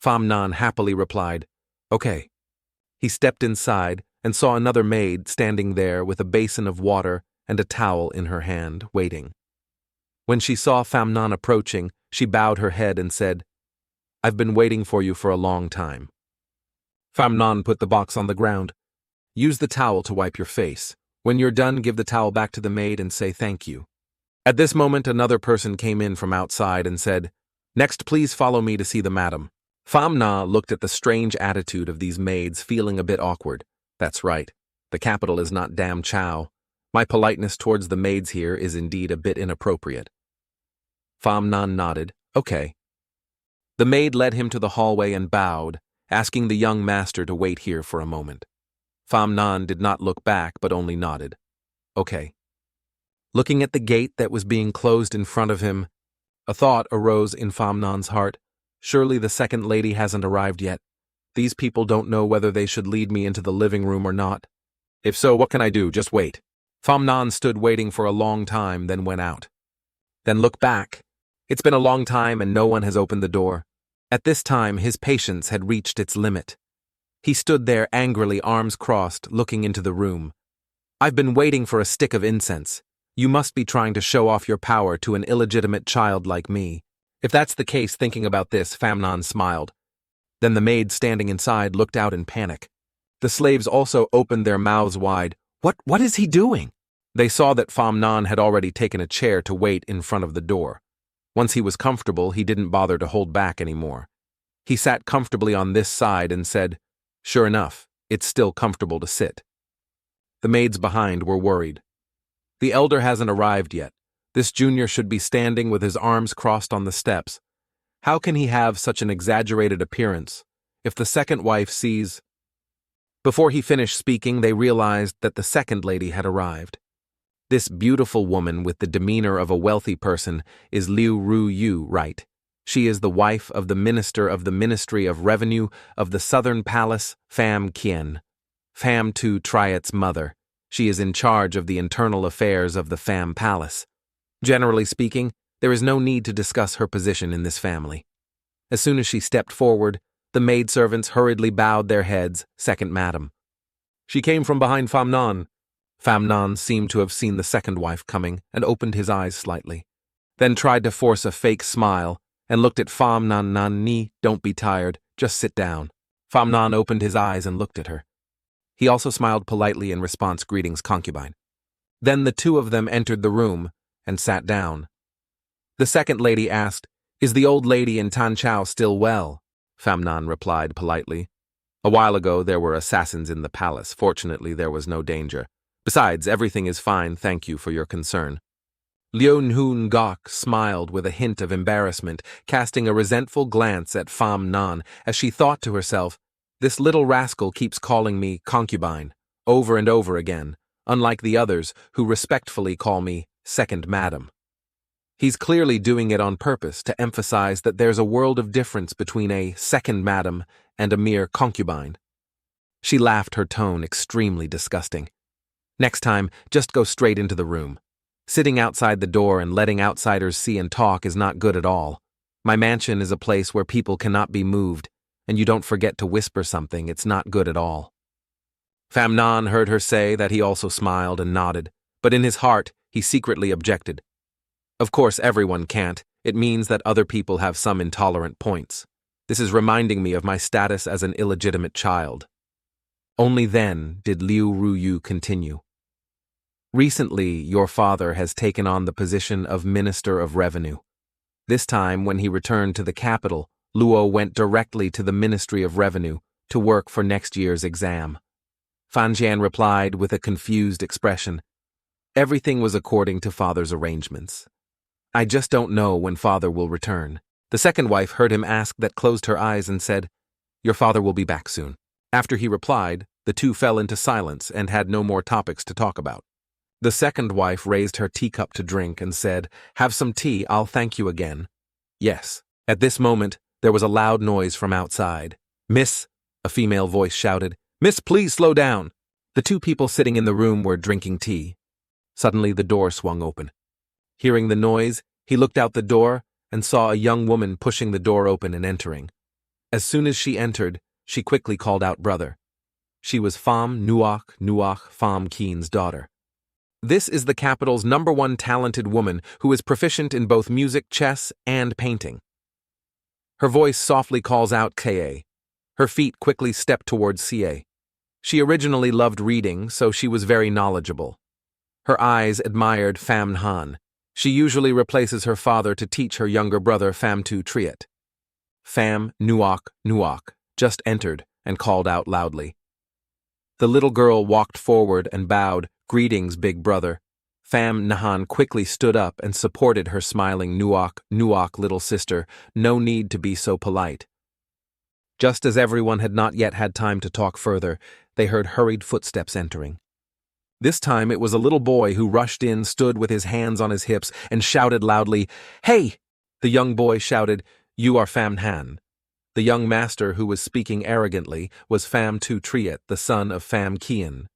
Pham Nhan happily replied, okay. He stepped inside and saw another maid standing there with a basin of water and a towel in her hand, waiting. When she saw Pham Nhan approaching, she bowed her head and said, I've been waiting for you for a long time. Pham Nhan put the box on the ground. Use the towel to wipe your face. When you're done, give the towel back to the maid and say thank you. At this moment, another person came in from outside and said, Next, please follow me to see the madam. Pham Nhan looked at the strange attitude of these maids, feeling a bit awkward. That's right. The capital is not Dam Chow. My politeness towards the maids here is indeed a bit inappropriate. Pham Nhan nodded. Okay. The maid led him to the hallway and bowed, asking the young master to wait here for a moment. Pham Nhan did not look back, but only nodded. Okay. Looking at the gate that was being closed in front of him, a thought arose in Pham Nhan's heart. Surely the second lady hasn't arrived yet. These people don't know whether they should lead me into the living room or not. If so, what can I do? Just wait. Pham Nhan stood waiting for a long time, then went out. Then looked back. It's been a long time and no one has opened the door. At this time, his patience had reached its limit. He stood there angrily, arms crossed, looking into the room. I've been waiting for a stick of incense. You must be trying to show off your power to an illegitimate child like me. If that's the case, thinking about this, Famnon smiled. Then the maid standing inside looked out in panic. The slaves also opened their mouths wide. What is he doing? They saw that Famnon had already taken a chair to wait in front of the door. Once he was comfortable, he didn't bother to hold back anymore. He sat comfortably on this side and said, "Sure enough, it's still comfortable to sit." The maids behind were worried. The elder hasn't arrived yet. This junior should be standing with his arms crossed on the steps. How can he have such an exaggerated appearance? If the second wife sees... Before he finished speaking, they realized that the second lady had arrived. This beautiful woman with the demeanor of a wealthy person is Liu Ru Yu, right? She is the wife of the minister of the Ministry of Revenue of the Southern Palace, Pham Kien. Pham Tu Triet's mother. She is in charge of the internal affairs of the Pham Palace. Generally speaking, there is no need to discuss her position in this family. As soon as she stepped forward, the maidservants hurriedly bowed their heads, "Second madam." She came from behind Famnon. Famnon seemed to have seen the second wife coming and opened his eyes slightly, then tried to force a fake smile and looked at Famnon. "Ni, don't be tired, just sit down." Famnon opened his eyes and looked at her. He also smiled politely in response, "Greetings, concubine." Then the two of them entered the room and sat down. The second lady asked, "Is the old lady in Tanchao still well?" Famnon replied politely. "A while ago there were assassins in the palace. Fortunately, there was no danger. Besides, everything is fine, thank you for your concern." Leon Gok smiled with a hint of embarrassment, casting a resentful glance at Famnon as she thought to herself, "This little rascal keeps calling me concubine, over and over again, unlike the others who respectfully call me second madam. He's clearly doing it on purpose to emphasize that there's a world of difference between a second madam and a mere concubine." She laughed, her tone extremely disgusting. "Next time, just go straight into the room. Sitting outside the door and letting outsiders see and talk is not good at all. My mansion is a place where people cannot be moved, and you don't forget to whisper something, it's not good at all." Famnon heard her say that. He also smiled and nodded, but in his heart, he secretly objected. Of course, everyone can't. It means that other people have some intolerant points. This is reminding me of my status as an illegitimate child. Only then did Liu Ruyu continue. "Recently, your father has taken on the position of Minister of Revenue. This time, when he returned to the capital, Luo went directly to the Ministry of Revenue to work for next year's exam." Fanjian replied with a confused expression. "Everything was according to father's arrangements. I just don't know when father will return." The second wife heard him ask that, closed her eyes and said, "Your father will be back soon." After he replied, the two fell into silence and had no more topics to talk about. The second wife raised her teacup to drink and said, "Have some tea, I'll thank you again." "Yes." At this moment, there was a loud noise from outside. "Miss," a female voice shouted, "Miss, please slow down." The two people sitting in the room were drinking tea. Suddenly, the door swung open. Hearing the noise, he looked out the door and saw a young woman pushing the door open and entering. As soon as she entered, she quickly called out brother. She was Pham Nuach Pham Keen's daughter. This is the capital's #1 talented woman who is proficient in both music, chess, and painting. Her voice softly calls out Ka. Her feet quickly step towards Ca. She originally loved reading, so she was very knowledgeable. Her eyes admired Pham Han. She usually replaces her father to teach her younger brother Pham Tu Triet. Pham Nuach just entered and called out loudly. The little girl walked forward and bowed, "Greetings, big brother." Pham Nahan quickly stood up and supported her smiling Nuach little sister. "No need to be so polite." Just as everyone had not yet had time to talk further, they heard hurried footsteps entering. This time it was a little boy who rushed in, stood with his hands on his hips, and shouted loudly, "Hey!" The young boy shouted, "You are Pham Han." The young master who was speaking arrogantly was Pham Tu Triet, the son of Pham Kien.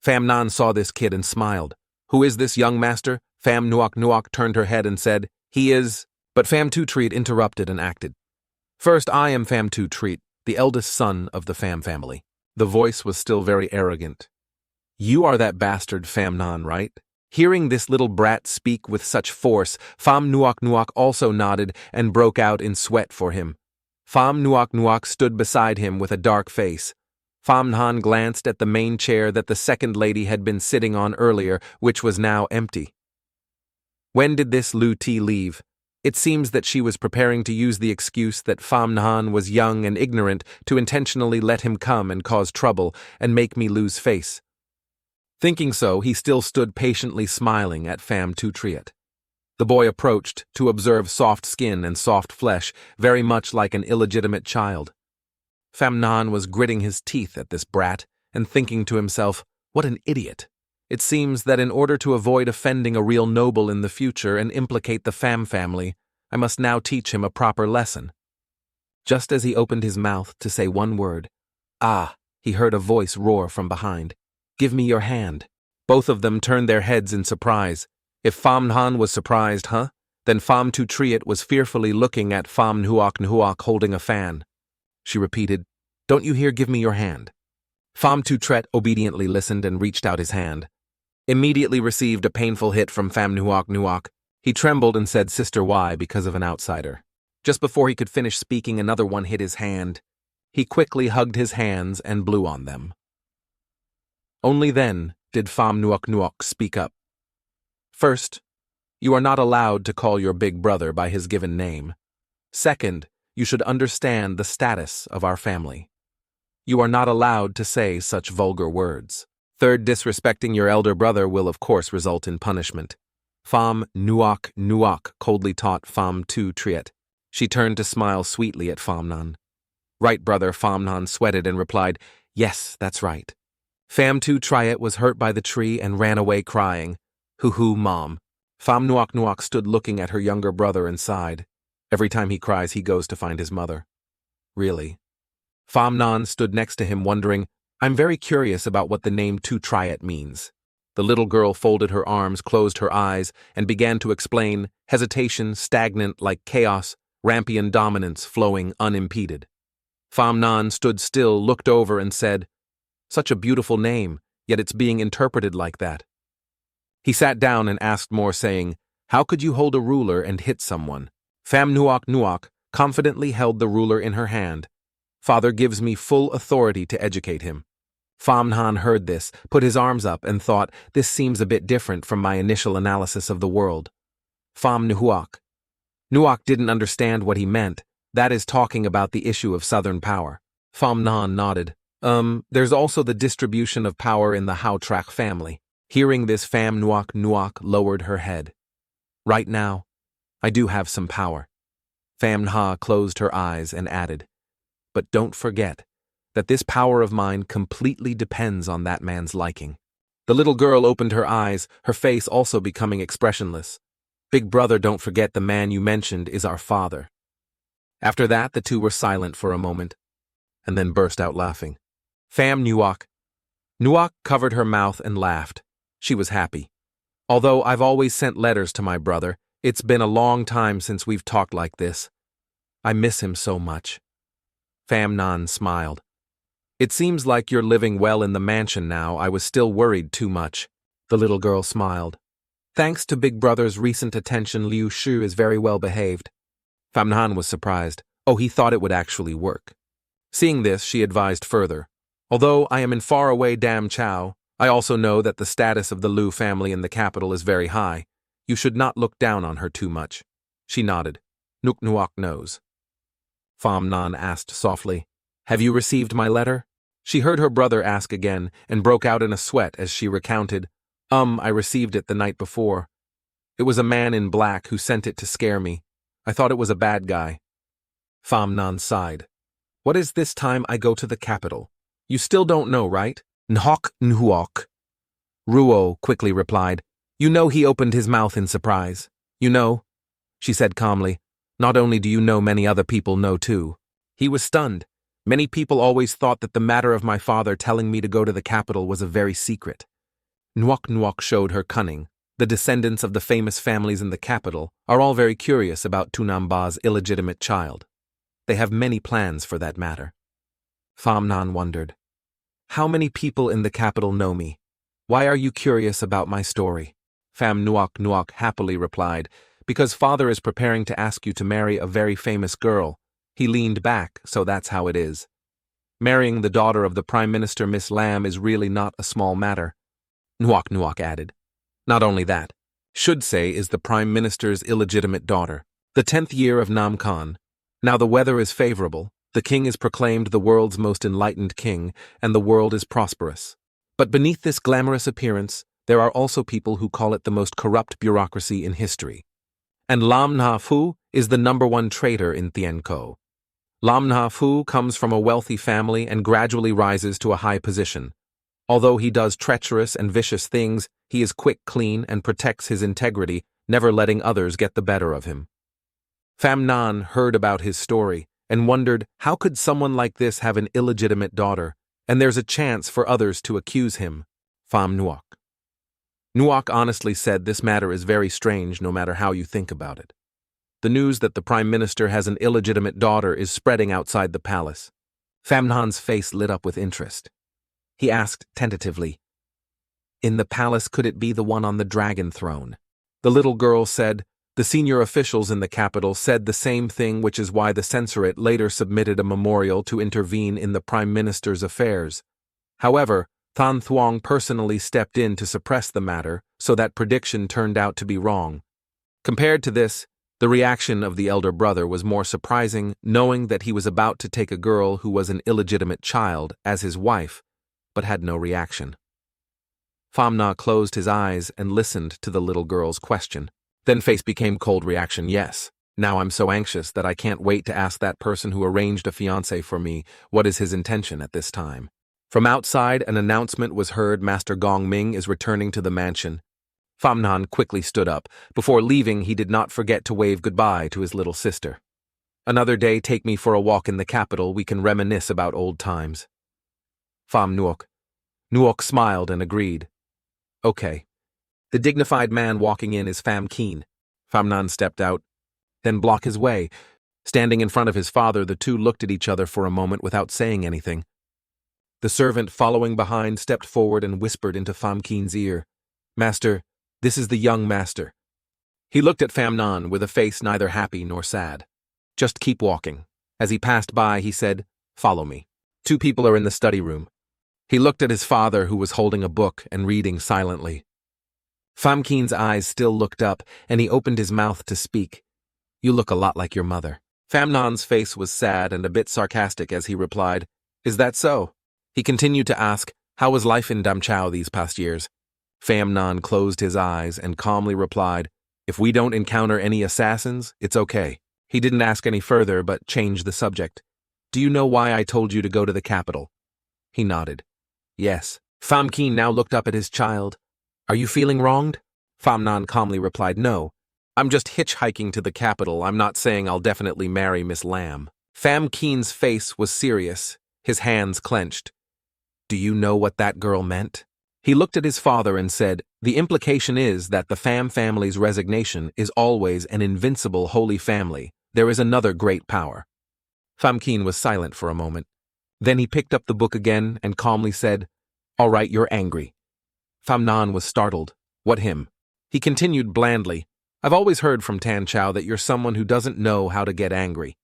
Pham Nan saw this kid and smiled. "Who is this young master?" Pham Nuach turned her head and said, "He is..." But Pham Tu Triet interrupted and acted. "First, I am Pham Tu Triet, the eldest son of the Pham family." The voice was still very arrogant. You are that bastard Pham Nhan, right? Hearing this little brat speak with such force, Pham Nuok Nuok also nodded and broke out in sweat for him. Pham Nuok Nuok stood beside him with a dark face. Pham Nhan glanced at the main chair that the second lady had been sitting on earlier, which was now empty. When did this Lu Ti leave? It seems that she was preparing to use the excuse that Pham Nhan was young and ignorant to intentionally let him come and cause trouble and make me lose face. Thinking so, he still stood patiently smiling at Pham Tu Triet. The boy approached to observe soft skin and soft flesh, very much like an illegitimate child. Pham Nhan was gritting his teeth at this brat and thinking to himself, what an idiot. It seems that in order to avoid offending a real noble in the future and implicate the Pham family, I must now teach him a proper lesson. Just as he opened his mouth to say one word, he heard a voice roar from behind. Give me your hand. Both of them turned their heads in surprise. If Pham Nhan was surprised, then Pham Tu Triet was fearfully looking at Pham Nuok Nuok holding a fan. She repeated, Don't you hear, give me your hand? Pham Tu Triet obediently listened and reached out his hand. Immediately received a painful hit from Pham Nuok Nuok. He trembled and said, Sister, why? Because of an outsider. Just before he could finish speaking, another one hit his hand. He quickly hugged his hands and blew on them. Only then did Pham Nuok Nuok speak up. First, you are not allowed to call your big brother by his given name. Second, you should understand the status of our family. You are not allowed to say such vulgar words. Third, disrespecting your elder brother will of course result in punishment. Pham Nuok Nuok coldly taught Pham Tu Triet. She turned to smile sweetly at Pham Nhan. Right, brother, Pham Nhan sweated and replied, Yes, that's right. Pham Tu Triet was hurt by the tree and ran away crying. Hoo-hoo, Mom. Pham Nuok Nuok stood looking at her younger brother and sighed. Every time he cries, he goes to find his mother. Really? Pham Nhan stood next to him wondering, I'm very curious about what the name Tu Triet means. The little girl folded her arms, closed her eyes, and began to explain, hesitation stagnant like chaos, Rampian dominance flowing unimpeded. Pham Nhan stood still, looked over and said, Such a beautiful name, yet it's being interpreted like that. He sat down and asked more, saying, How could you hold a ruler and hit someone? Pham Nuok Nuok confidently held the ruler in her hand. Father gives me full authority to educate him. Pham Nhan heard this, put his arms up, and thought, This seems a bit different from my initial analysis of the world. Pham Nuok. Nuok didn't understand what he meant. That is talking about the issue of southern power. Pham Nhan nodded. There's also the distribution of power in the Hao Trak family. Hearing this, Pham Nuok Nuok lowered her head. Right now, I do have some power. Pham Nha closed her eyes and added, But don't forget that this power of mine completely depends on that man's liking. The little girl opened her eyes, her face also becoming expressionless. Big brother, don't forget the man you mentioned is our father. After that, the two were silent for a moment, and then burst out laughing. Pham Nuok. Nuok covered her mouth and laughed. She was happy. Although I've always sent letters to my brother, it's been a long time since we've talked like this. I miss him so much. Pham Nhan smiled. It seems like you're living well in the mansion now. I was still worried too much. The little girl smiled. Thanks to Big Brother's recent attention, Liu Shu is very well behaved. Pham Nhan was surprised. Oh, he thought it would actually work. Seeing this, she advised further. Although I am in faraway Dam Chao, I also know that the status of the Liu family in the capital is very high. You should not look down on her too much. She nodded. Nuok Nuok knows. Pham Nhan asked softly, Have you received my letter? She heard her brother ask again and broke out in a sweat as she recounted, I received it the night before. It was a man in black who sent it to scare me. I thought it was a bad guy. Pham Nhan sighed. What is this time I go to the capital? You still don't know, right? Nhok Nhuok. Ruo quickly replied. You know, he opened his mouth in surprise. You know, she said calmly. Not only do you know, many other people know too. He was stunned. Many people always thought that the matter of my father telling me to go to the capital was a very secret. Nuok Nuok showed her cunning. The descendants of the famous families in the capital are all very curious about Tunamba's illegitimate child. They have many plans for that matter. Pham Nhan wondered. How many people in the capital know me? Why are you curious about my story? Pham Nuok happily replied, because father is preparing to ask you to marry a very famous girl. He leaned back, so that's how it is. Marrying the daughter of the Prime Minister Miss Lam is really not a small matter. Nuok added. Not only that, should say is the Prime Minister's illegitimate daughter. The 10th year of Nam Khan. Now the weather is favorable, the king is proclaimed the world's most enlightened king, and the world is prosperous. But beneath this glamorous appearance, there are also people who call it the most corrupt bureaucracy in history. And Lam Na Phu is the #1 traitor in Tien Co. Lam Na Phu comes from a wealthy family and gradually rises to a high position. Although he does treacherous and vicious things, he is quick, clean, and protects his integrity, never letting others get the better of him. Pham Nan heard about his story and wondered how could someone like this have an illegitimate daughter, and there's a chance for others to accuse him. Pham Nuok honestly said this matter is very strange no matter how you think about it. The news that the Prime Minister has an illegitimate daughter is spreading outside the palace. Pham Nan's face lit up with interest. He asked tentatively, "In the palace, could it be the one on the dragon throne?" The little girl said, "The senior officials in the capital said the same thing, which is why the censorate later submitted a memorial to intervene in the Prime Minister's affairs. However, Than Thuong personally stepped in to suppress the matter, so that prediction turned out to be wrong." Compared to this, the reaction of the elder brother was more surprising, knowing that he was about to take a girl who was an illegitimate child as his wife, but had no reaction. Pham Na closed his eyes and listened to the little girl's question. Then face became cold reaction, yes. Now I'm so anxious that I can't wait to ask that person who arranged a fiancé for me what is his intention at this time. From outside, an announcement was heard: Master Gong Ming is returning to the mansion. Pham Nan quickly stood up. Before leaving, he did not forget to wave goodbye to his little sister. "Another day, take me for a walk in the capital. We can reminisce about old times." Pham Nuok smiled and agreed. "Okay." The dignified man walking in is Pham Keen. Pham Nan stepped out, then blocked his way. Standing in front of his father, the two looked at each other for a moment without saying anything. The servant following behind stepped forward and whispered into Pham Keen's ear, "Master, this is the young master." He looked at Pham Nan with a face neither happy nor sad. "Just keep walking." As he passed by, he said, "Follow me. 2 people are in the study room." He looked at his father, who was holding a book and reading silently. Pham Keen's eyes still looked up, and he opened his mouth to speak. "You look a lot like your mother." Pham Nan's face was sad and a bit sarcastic as he replied, "Is that so?" He continued to ask, "How was life in Dam Chao these past years?" Pham Nan closed his eyes and calmly replied, "If we don't encounter any assassins, it's okay." He didn't ask any further, but changed the subject. "Do you know why I told you to go to the capital?" He nodded. "Yes." Pham Keen now looked up at his child. "Are you feeling wronged?" Pham Nan calmly replied, "No. I'm just hitchhiking to the capital. I'm not saying I'll definitely marry Miss Lam." Pham Keen's face was serious, his hands clenched. "Do you know what that girl meant?" He looked at his father and said, "The implication is that the Pham family's resignation is always an invincible holy family. There is another great power." Pham Keen was silent for a moment. Then he picked up the book again and calmly said, "All right, you're angry." Pham Nan was startled. "What him?" He continued blandly, "I've always heard from Tan Chao that you're someone who doesn't know how to get angry.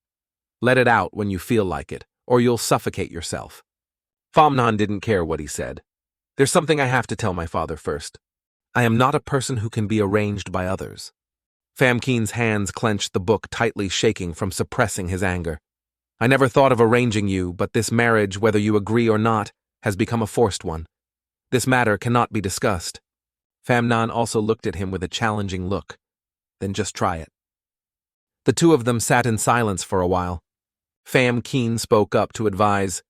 Let it out when you feel like it, or you'll suffocate yourself." Pham Nan didn't care what he said. "There's something I have to tell my father first. I am not a person who can be arranged by others." Pham Keen's hands clenched, the book tightly shaking from suppressing his anger. "I never thought of arranging you, but this marriage, whether you agree or not, has become a forced one. This matter cannot be discussed." Pham Nan also looked at him with a challenging look. "Then just try it." The two of them sat in silence for a while. Pham Keen spoke up to advise,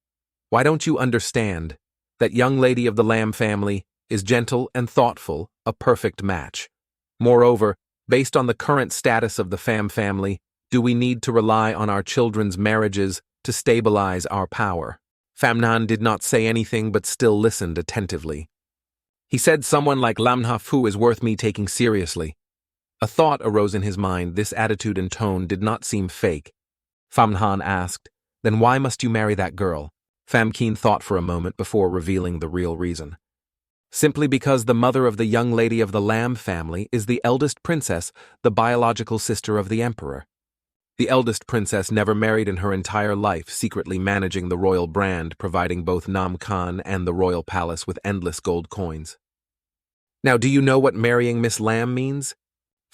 "Why don't you understand? That young lady of the Lam family is gentle and thoughtful, a perfect match. Moreover, based on the current status of the Pham family, do we need to rely on our children's marriages to stabilize our power?" Pham Nan did not say anything but still listened attentively. He said, "Someone like Lam Na Phu is worth me taking seriously." A thought arose in his mind. This attitude and tone did not seem fake. Pham Nan asked, "Then why must you marry that girl?" Pham Keen thought for a moment before revealing the real reason. Simply because the mother of the young lady of the Lamb family is the eldest princess, the biological sister of the emperor. The eldest princess never married in her entire life, secretly managing the royal brand, providing both Nam Khan and the royal palace with endless gold coins. Now, do you know what marrying Miss Lamb means?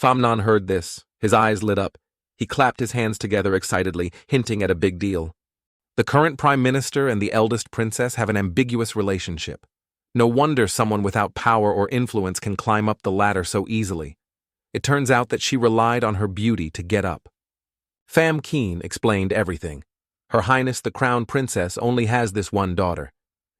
Famnon heard this. His eyes lit up. He clapped his hands together excitedly, hinting at a big deal. The current prime minister and the eldest princess have an ambiguous relationship. No wonder someone without power or influence can climb up the ladder so easily. It turns out that she relied on her beauty to get up. Pham Keen explained everything. Her Highness the Crown Princess only has this one daughter.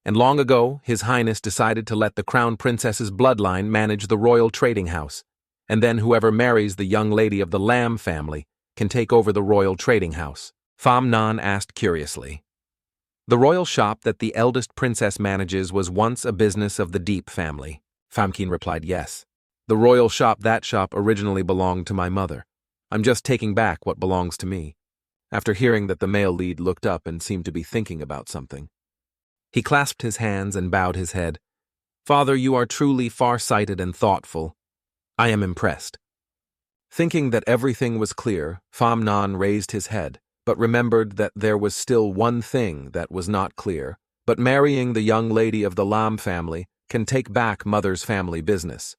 And long ago, His Highness decided to let the Crown Princess's bloodline manage the royal trading house. And then whoever marries the young lady of the Lamb family can take over the royal trading house. Pham Nan asked curiously. The royal shop that the eldest princess manages was once a business of the Deep family. Pham Keen replied yes. The royal shop, that shop originally belonged to my mother. I'm just taking back what belongs to me. After hearing that, the male lead looked up and seemed to be thinking about something. He clasped his hands and bowed his head. Father, you are truly far-sighted and thoughtful. I am impressed. Thinking that everything was clear, Pham Nan raised his head, but remembered that there was still one thing that was not clear. But marrying the young lady of the Lam family can take back mother's family business.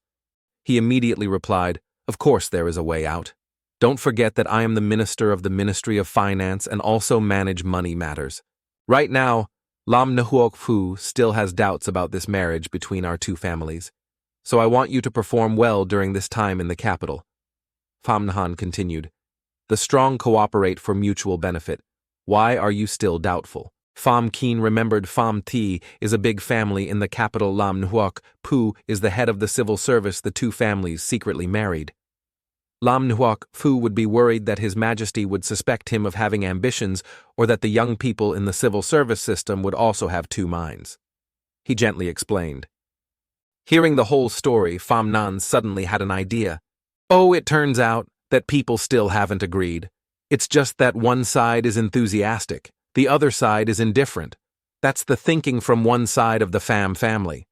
He immediately replied, of course there is a way out. Don't forget that I am the minister of the Ministry of Finance and also manage money matters. Right now, Lam Nhuok Phu still has doubts about this marriage between our two families. So I want you to perform well during this time in the capital. Pham Nhan continued. The strong cooperate for mutual benefit. Why are you still doubtful? Pham Keen remembered Pham Thi is a big family in the capital. Lam Nhuok Phu is the head of the civil service the two families secretly married. Lam Nhuok Phu would be worried that His Majesty would suspect him of having ambitions, or that the young people in the civil service system would also have two minds. He gently explained. Hearing the whole story, Pham Nan suddenly had an idea. Oh, it turns out that people still haven't agreed. It's just that one side is enthusiastic, the other side is indifferent. That's the thinking from one side of the Pham family.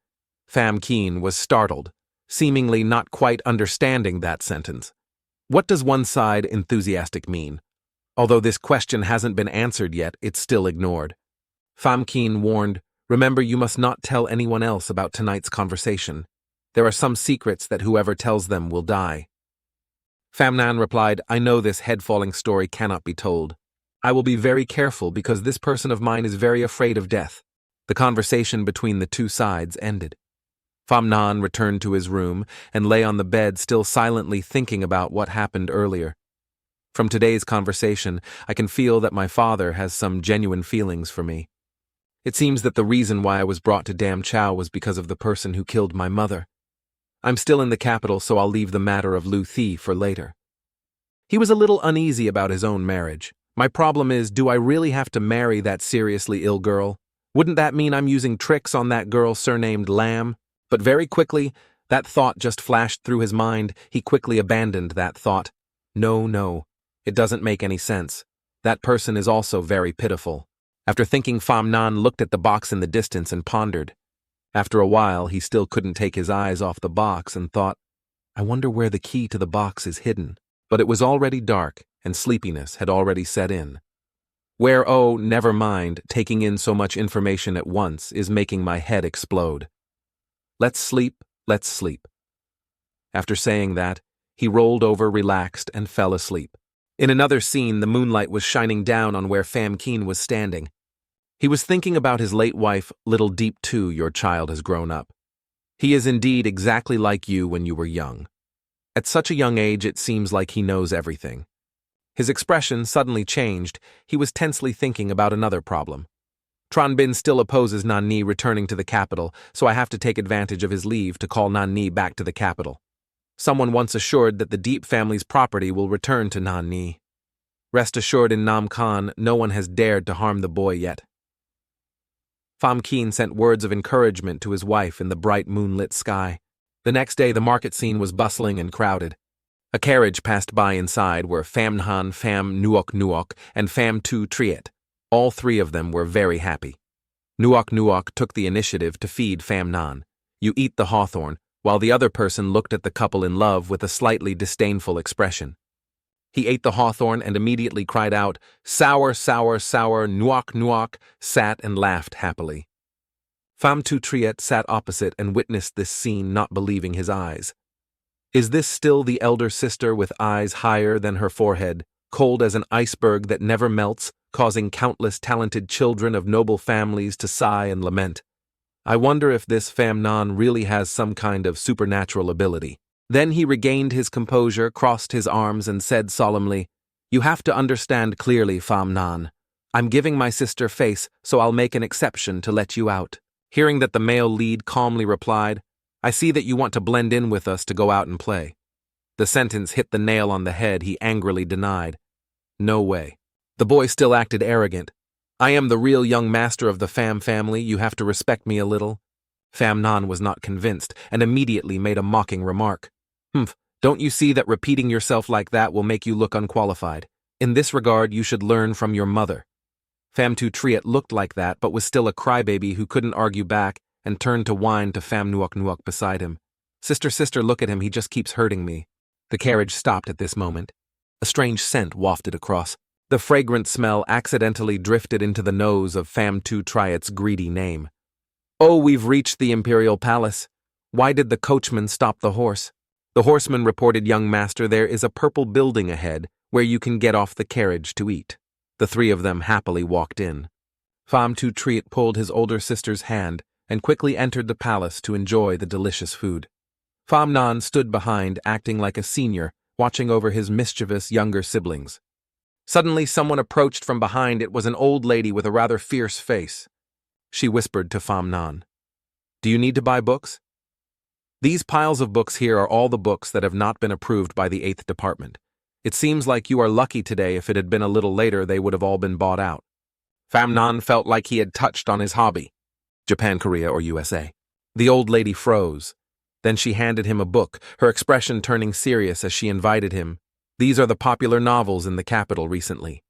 Pham Keen was startled, seemingly not quite understanding that sentence. What does one side enthusiastic mean? Although this question hasn't been answered yet, it's still ignored. Pham Keen warned, remember, you must not tell anyone else about tonight's conversation. There are some secrets that whoever tells them will die. Pham Nan replied, I know this head-falling story cannot be told. I will be very careful because this person of mine is very afraid of death. The conversation between the two sides ended. Pham Nan returned to his room and lay on the bed, still silently thinking about what happened earlier. From today's conversation, I can feel that my father has some genuine feelings for me. It seems that the reason why I was brought to Dam Chow was because of the person who killed my mother. I'm still in the capital, so I'll leave the matter of Lu Thi for later. He was a little uneasy about his own marriage. My problem is, do I really have to marry that seriously ill girl? Wouldn't that mean I'm using tricks on that girl surnamed Lam? But very quickly, that thought just flashed through his mind. He quickly abandoned that thought. No, it doesn't make any sense. That person is also very pitiful. After thinking, Pham Nan looked at the box in the distance and pondered. After a while, he still couldn't take his eyes off the box and thought, I wonder where the key to the box is hidden. But it was already dark, and sleepiness had already set in. Never mind, taking in so much information at once is making my head explode. Let's sleep. After saying that, he rolled over, relaxed, and fell asleep. In another scene, the moonlight was shining down on where Pham Keen was standing. He was thinking about his late wife. Little Deep too, your child has grown up. He is indeed exactly like you when you were young. At such a young age, it seems like he knows everything. His expression suddenly changed. He was tensely thinking about another problem. Tran Bin still opposes Nan Ni returning to the capital, so I have to take advantage of his leave to call Nan Ni back to the capital. Someone once assured that the Deep family's property will return to Nan Ni. Rest assured, in Nam Khan, no one has dared to harm the boy yet. Pham Keen sent words of encouragement to his wife in the bright moonlit sky. The next day, the market scene was bustling and crowded. A carriage passed by. Inside were Pham Nhan, Pham Nuok, and Pham Tu Triet. All three of them were very happy. Nuok took the initiative to feed Pham Nan. You eat the hawthorn, while the other person looked at the couple in love with a slightly disdainful expression. He ate the hawthorn and immediately cried out, "Sour, sour, sour, nuok, nuok," sat and laughed happily. Femme tout Triet sat opposite and witnessed this scene, not believing his eyes. Is this still the elder sister with eyes higher than her forehead, cold as an iceberg that never melts, causing countless talented children of noble families to sigh and lament? I wonder if this femme nan really has some kind of supernatural ability. Then he regained his composure, crossed his arms, and said solemnly, "You have to understand clearly, femme nan. I'm giving my sister face, so I'll make an exception to let you out." Hearing that the male lead calmly replied, "I see that you want to blend in with us to go out and play." The sentence hit the nail on the head. He angrily denied. No way. The boy still acted arrogant. "I am the real young master of the Pham family. You have to respect me a little." Pham Nan was not convinced and immediately made a mocking remark. "Humph, don't you see that repeating yourself like that will make you look unqualified? In this regard, you should learn from your mother." Pham Tu Triet looked like that, but was still a crybaby who couldn't argue back and turned to whine to Pham Nuok Nuok beside him. Sister, sister, look at him, he just keeps hurting me." The carriage stopped at this moment. A strange scent wafted across. The fragrant smell accidentally drifted into the nose of Pham Tu Triet's greedy name. "Oh, we've reached the imperial palace. Why did the coachman stop the horse?" The horseman reported, "Young master, there is a purple building ahead where you can get off the carriage to eat." The three of them happily walked in. Pham Tu Triet pulled his older sister's hand and quickly entered the palace to enjoy the delicious food. Pham Nan stood behind, acting like a senior, watching over his mischievous younger siblings. Suddenly someone approached from behind. It was an old lady with a rather fierce face. She whispered to Pham Nan, "Do you need to buy books? These piles of books here are all the books that have not been approved by the 8th Department. It seems like you are lucky today. If it had been a little later, they would have all been bought out." Pham Nan felt like he had touched on his hobby. Japan, Korea, or USA. The old lady froze. Then she handed him a book, her expression turning serious as she invited him. "These are the popular novels in the capital recently.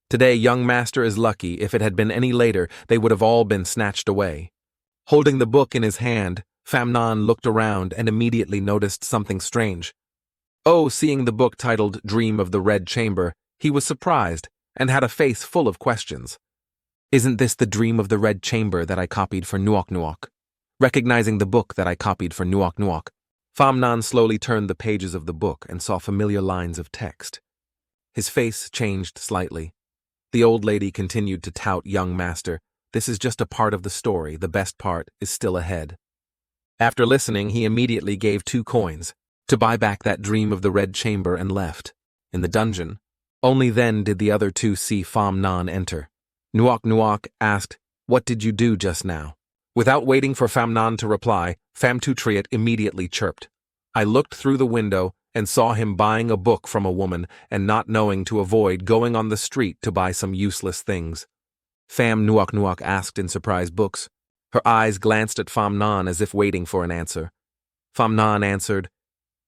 Today, young master is lucky. If it had been any later, they would have all been snatched away." Holding the book in his hand, Pham Nan looked around and immediately noticed something strange. Oh, seeing the book titled Dream of the Red Chamber, he was surprised and had a face full of questions. "Isn't this the Dream of the Red Chamber that I copied for Nuok Nuok?" Recognizing the book that I copied for Nuok Nuok, Pham Nan slowly turned the pages of the book and saw familiar lines of text. His face changed slightly. The old lady continued to tout, "Young master, this is just a part of the story. The best part is still ahead." After listening, he immediately gave 2 coins to buy back that Dream of the Red Chamber and left. In the dungeon, only then did the other 2 see Pham Nan enter. Nuok Nuok asked, "What did you do just now?" Without waiting for Pham Nan to reply, Pham Tu Triet immediately chirped, "I looked through the window and saw him buying a book from a woman and not knowing to avoid going on the street to buy some useless things." Pham Nuok Nuok asked in surprise, "Books?" Her eyes glanced at Pham Nan as if waiting for an answer. Pham Nan answered,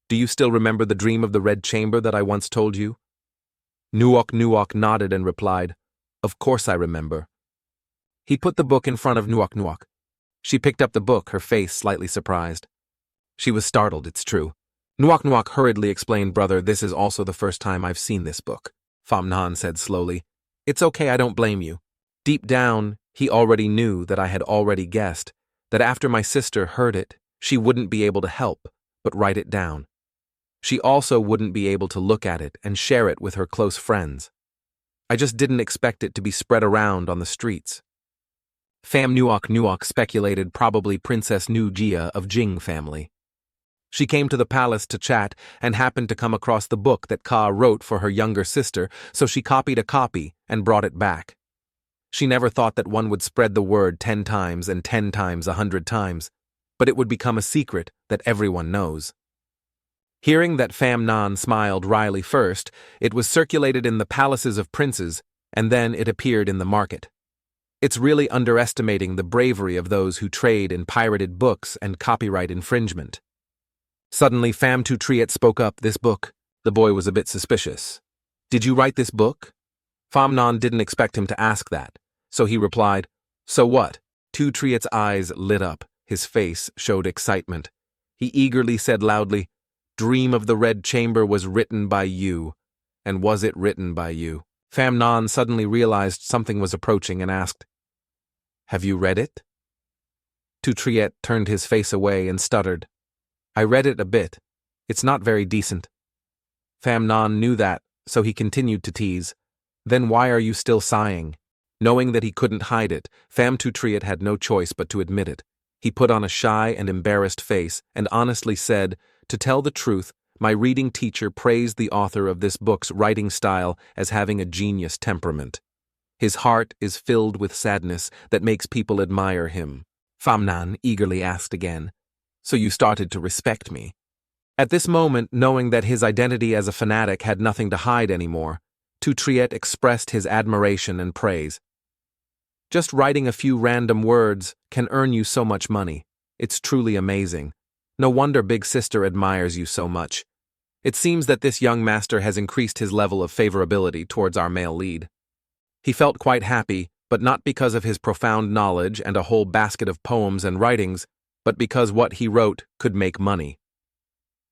"Do you still remember the Dream of the Red Chamber that I once told you?" Nuok Nuok nodded and replied, "Of course I remember." He put the book in front of Nuok Nuok. She picked up the book, her face slightly surprised. She was startled, it's true. Nuok Nuok hurriedly explained, "Brother, this is also the first time I've seen this book." Pham Nan said slowly, "It's okay, I don't blame you." Deep down, he already knew that I had already guessed that after my sister heard it, she wouldn't be able to help but write it down. She also wouldn't be able to look at it and share it with her close friends. I just didn't expect it to be spread around on the streets. Pham Nuok Nuok speculated probably Princess Nu Jia of Jing family. She came to the palace to chat and happened to come across the book that Ka wrote for her younger sister, so she copied a copy and brought it back. She never thought that one would spread the word 10 times and 10 times 100 times, but it would become a secret that everyone knows. Hearing that Pham Nan smiled wryly first, it was circulated in the palaces of princes, and then it appeared in the market. It's really underestimating the bravery of those who trade in pirated books and copyright infringement. Suddenly, Pham Tu Triet spoke up, "This book." The boy was a bit suspicious. "Did you write this book?" Pham Nan didn't expect him to ask that, so he replied, "So what?" Tu Triet's eyes lit up. His face showed excitement. He eagerly said loudly, "Dream of the Red Chamber was written by you. And was it written by you?" Pham Non suddenly realized something was approaching and asked, "Have you read it?" Tu Triet turned his face away and stuttered, "I read it a bit. It's not very decent." Pham Non knew that, so he continued to tease, "Then why are you still sighing?" Knowing that he couldn't hide it, Pham Tu Triet had no choice but to admit it. He put on a shy and embarrassed face and honestly said, "To tell the truth, my reading teacher praised the author of this book's writing style as having a genius temperament. His heart is filled with sadness that makes people admire him." Pham Non eagerly asked again, "So you started to respect me?" At this moment, knowing that his identity as a fanatic had nothing to hide anymore, Tu Triet expressed his admiration and praise. "Just writing a few random words can earn you so much money. It's truly amazing. No wonder Big Sister admires you so much. It seems that this young master has increased his level of favorability towards our male lead." He felt quite happy, but not because of his profound knowledge and a whole basket of poems and writings, but because what he wrote could make money.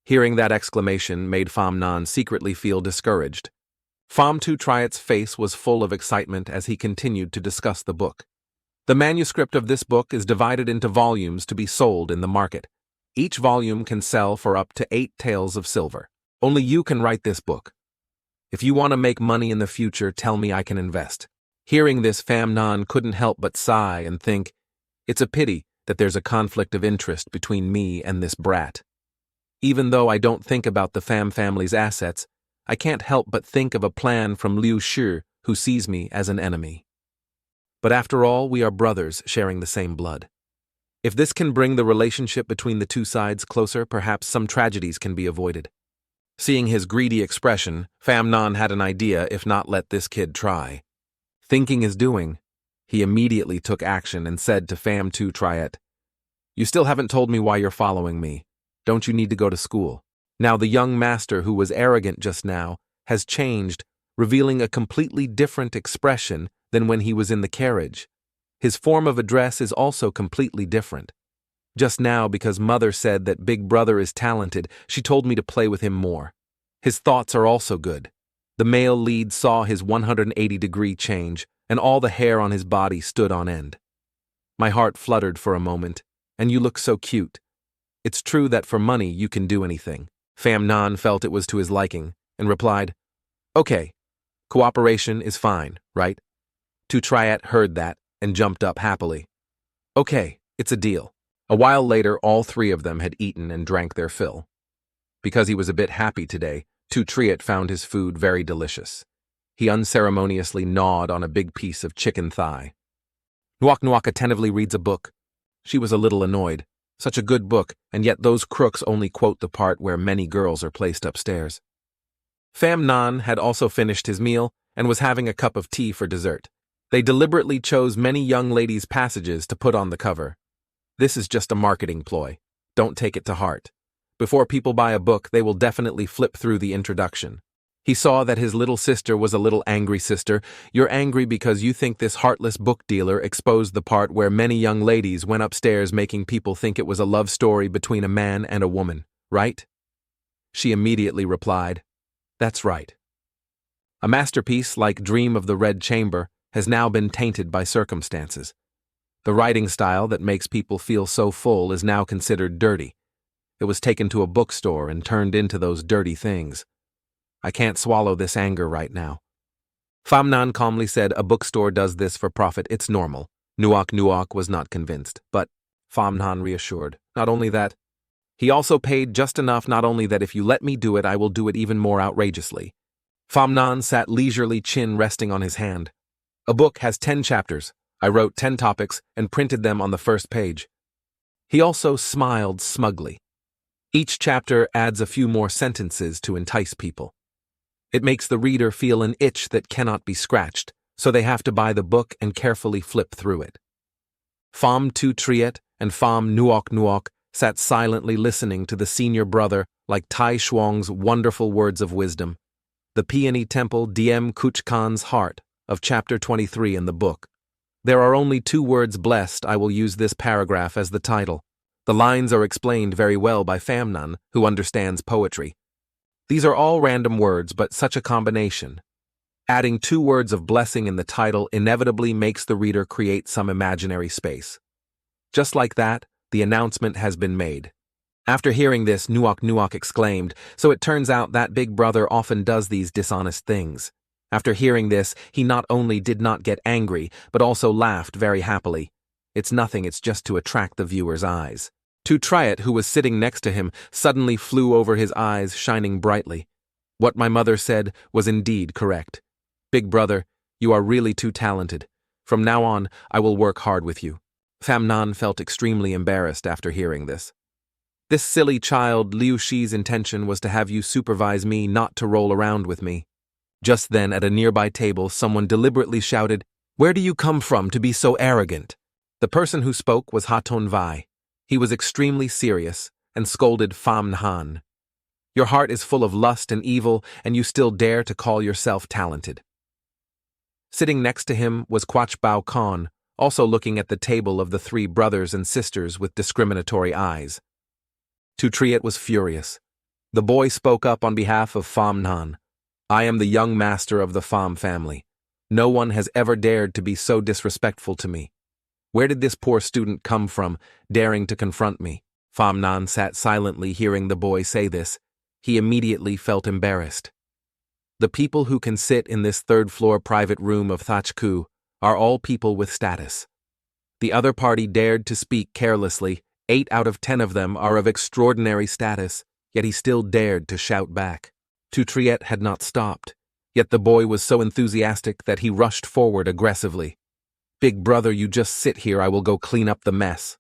Hearing that exclamation made Pham Non secretly feel discouraged. Pham Tu Triet's face was full of excitement as he continued to discuss the book. The manuscript of this book is divided into volumes to be sold in the market. Each volume can sell for up to 8 taels of silver. Only you can write this book. If you want to make money in the future, tell me I can invest. Hearing this, Pham Non couldn't help but sigh and think, "It's a pity that there's a conflict of interest between me and this brat. Even though I don't think about the Pham family's assets, I can't help but think of a plan from Liu Shi, who sees me as an enemy. But after all, we are brothers sharing the same blood. If this can bring the relationship between the two sides closer, perhaps some tragedies can be avoided." Seeing his greedy expression, Pham Non had an idea, if not let this kid try. Thinking is doing. He immediately took action and said to Pham Tu Triet, "You still haven't told me why you're following me. Don't you need to go to school?" Now the young master who was arrogant just now has changed, revealing a completely different expression than when he was in the carriage. His form of address is also completely different. Just now, because Mother said that Big Brother is talented, she told me to play with him more. His thoughts are also good. The male lead saw his 180-degree change, and all the hair on his body stood on end. My heart fluttered for a moment, and you look so cute. It's true that for money you can do anything. Pham Non felt it was to his liking, and replied, "Okay, cooperation is fine, right?" Tu Triet heard that and jumped up happily. "Okay, it's a deal." A while later, all 3 of them had eaten and drank their fill. Because he was a bit happy today, Tu Triet found his food very delicious. He unceremoniously gnawed on a big piece of chicken thigh. Nuak attentively reads a book. She was a little annoyed. Such a good book, and yet those crooks only quote the part where many girls are placed upstairs. Pham Non had also finished his meal and was having a cup of tea for dessert. They deliberately chose many young ladies' passages to put on the cover. This is just a marketing ploy. Don't take it to heart. Before people buy a book, they will definitely flip through the introduction. He saw that his little sister was a little angry. "Sister, you're angry because you think this heartless book dealer exposed the part where many young ladies went upstairs making people think it was a love story between a man and a woman, right?" She immediately replied, "That's right." A masterpiece like Dream of the Red Chamber has now been tainted by circumstances. The writing style that makes people feel so full is now considered dirty. It was taken to a bookstore and turned into those dirty things. I can't swallow this anger right now. Pham Non calmly said, "A bookstore does this for profit, it's normal." Nuak was not convinced, but Pham Non reassured. Not only that, he also paid just enough, not only that if you let me do it, I will do it even more outrageously. Pham Non sat leisurely, chin resting on his hand. "A book has 10 chapters. I wrote 10 topics and printed them on the first page." He also smiled smugly. Each chapter adds a few more sentences to entice people. It makes the reader feel an itch that cannot be scratched, so they have to buy the book and carefully flip through it. Pham Tu Triet and Pham Nuok sat silently listening to the senior brother like Tai Shuang's wonderful words of wisdom. The Peony Temple Diem Kuch Khan's heart of chapter 23 in the book. There are only 2 words blessed. I will use this paragraph as the title. The lines are explained very well by Famnon, who understands poetry. These are all random words, but such a combination. Adding 2 words of blessing in the title inevitably makes the reader create some imaginary space. Just like that, the announcement has been made. After hearing this, Nuok exclaimed, "So it turns out that Big Brother often does these dishonest things." After hearing this, he not only did not get angry, but also laughed very happily. It's nothing, it's just to attract the viewer's eyes. To try it, who was sitting next to him, suddenly flew over his eyes, shining brightly. What my mother said was indeed correct. Big Brother, you are really too talented. From now on, I will work hard with you. Famnon felt extremely embarrassed after hearing this. This silly child Liu Shi's intention was to have you supervise me, not to roll around with me. Just then, at a nearby table, someone deliberately shouted, "Where do you come from to be so arrogant?" The person who spoke was Haton Vai. He was extremely serious and scolded Pham Nhan. Your heart is full of lust and evil, and you still dare to call yourself talented. Sitting next to him was Quach Bao Khan, also looking at the table of the 3 brothers and sisters with discriminatory eyes. Tu Triet was furious. The boy spoke up on behalf of Pham Nhan. I am the young master of the Pham family. No one has ever dared to be so disrespectful to me. Where did this poor student come from, daring to confront me? Pham Nhan sat silently hearing the boy say this. He immediately felt embarrassed. The people who can sit in this 3rd-floor private room of Thachku are all people with status. The other party dared to speak carelessly. 8 out of 10 of them are of extraordinary status, yet he still dared to shout back. Tu Triet had not stopped, yet the boy was so enthusiastic that he rushed forward aggressively. Big Brother, you just sit here, I will go clean up the mess.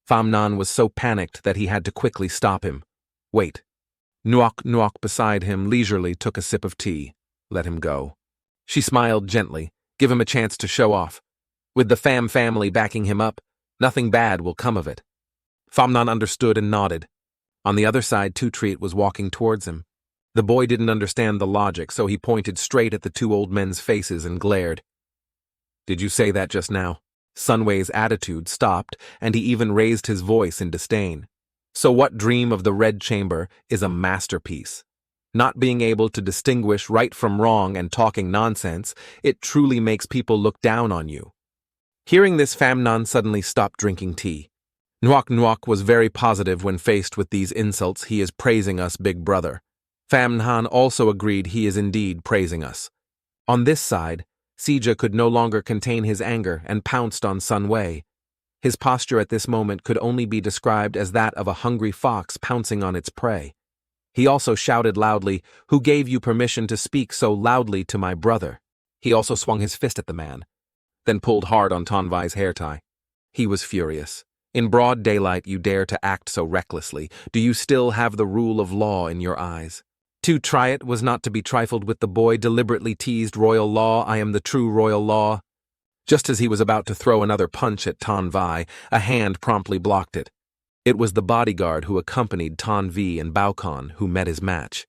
Pham Nhan was so panicked that he had to quickly stop him. Wait. Nuok beside him leisurely took a sip of tea. Let him go. She smiled gently. Give him a chance to show off. With the Pham family backing him up, nothing bad will come of it. Pham Nhan understood and nodded. On the other side, Tu Triet was walking towards him. The boy didn't understand the logic, so he pointed straight at the 2 old men's faces and glared. Did you say that just now? Sunway's attitude stopped, and he even raised his voice in disdain. So what dream of the Red Chamber is a masterpiece? Not being able to distinguish right from wrong and talking nonsense, it truly makes people look down on you. Hearing this, Pham Nhan suddenly stopped drinking tea. Nuok was very positive when faced with these insults. He is praising us, Big Brother. Pham Nhan also agreed he is indeed praising us. On this side, Sija could no longer contain his anger and pounced on Sun Wei. His posture at this moment could only be described as that of a hungry fox pouncing on its prey. He also shouted loudly, "Who gave you permission to speak so loudly to my brother?" He also swung his fist at the man, then pulled hard on Tonvai's hair tie. He was furious. In broad daylight you dare to act so recklessly. Do you still have the rule of law in your eyes? Tu Triet was not to be trifled with. The boy deliberately teased royal law. I am the true royal law. Just as he was about to throw another punch at Tan Vai, a hand promptly blocked it. It was the bodyguard who accompanied Tan Vi and Bao Khan who met his match.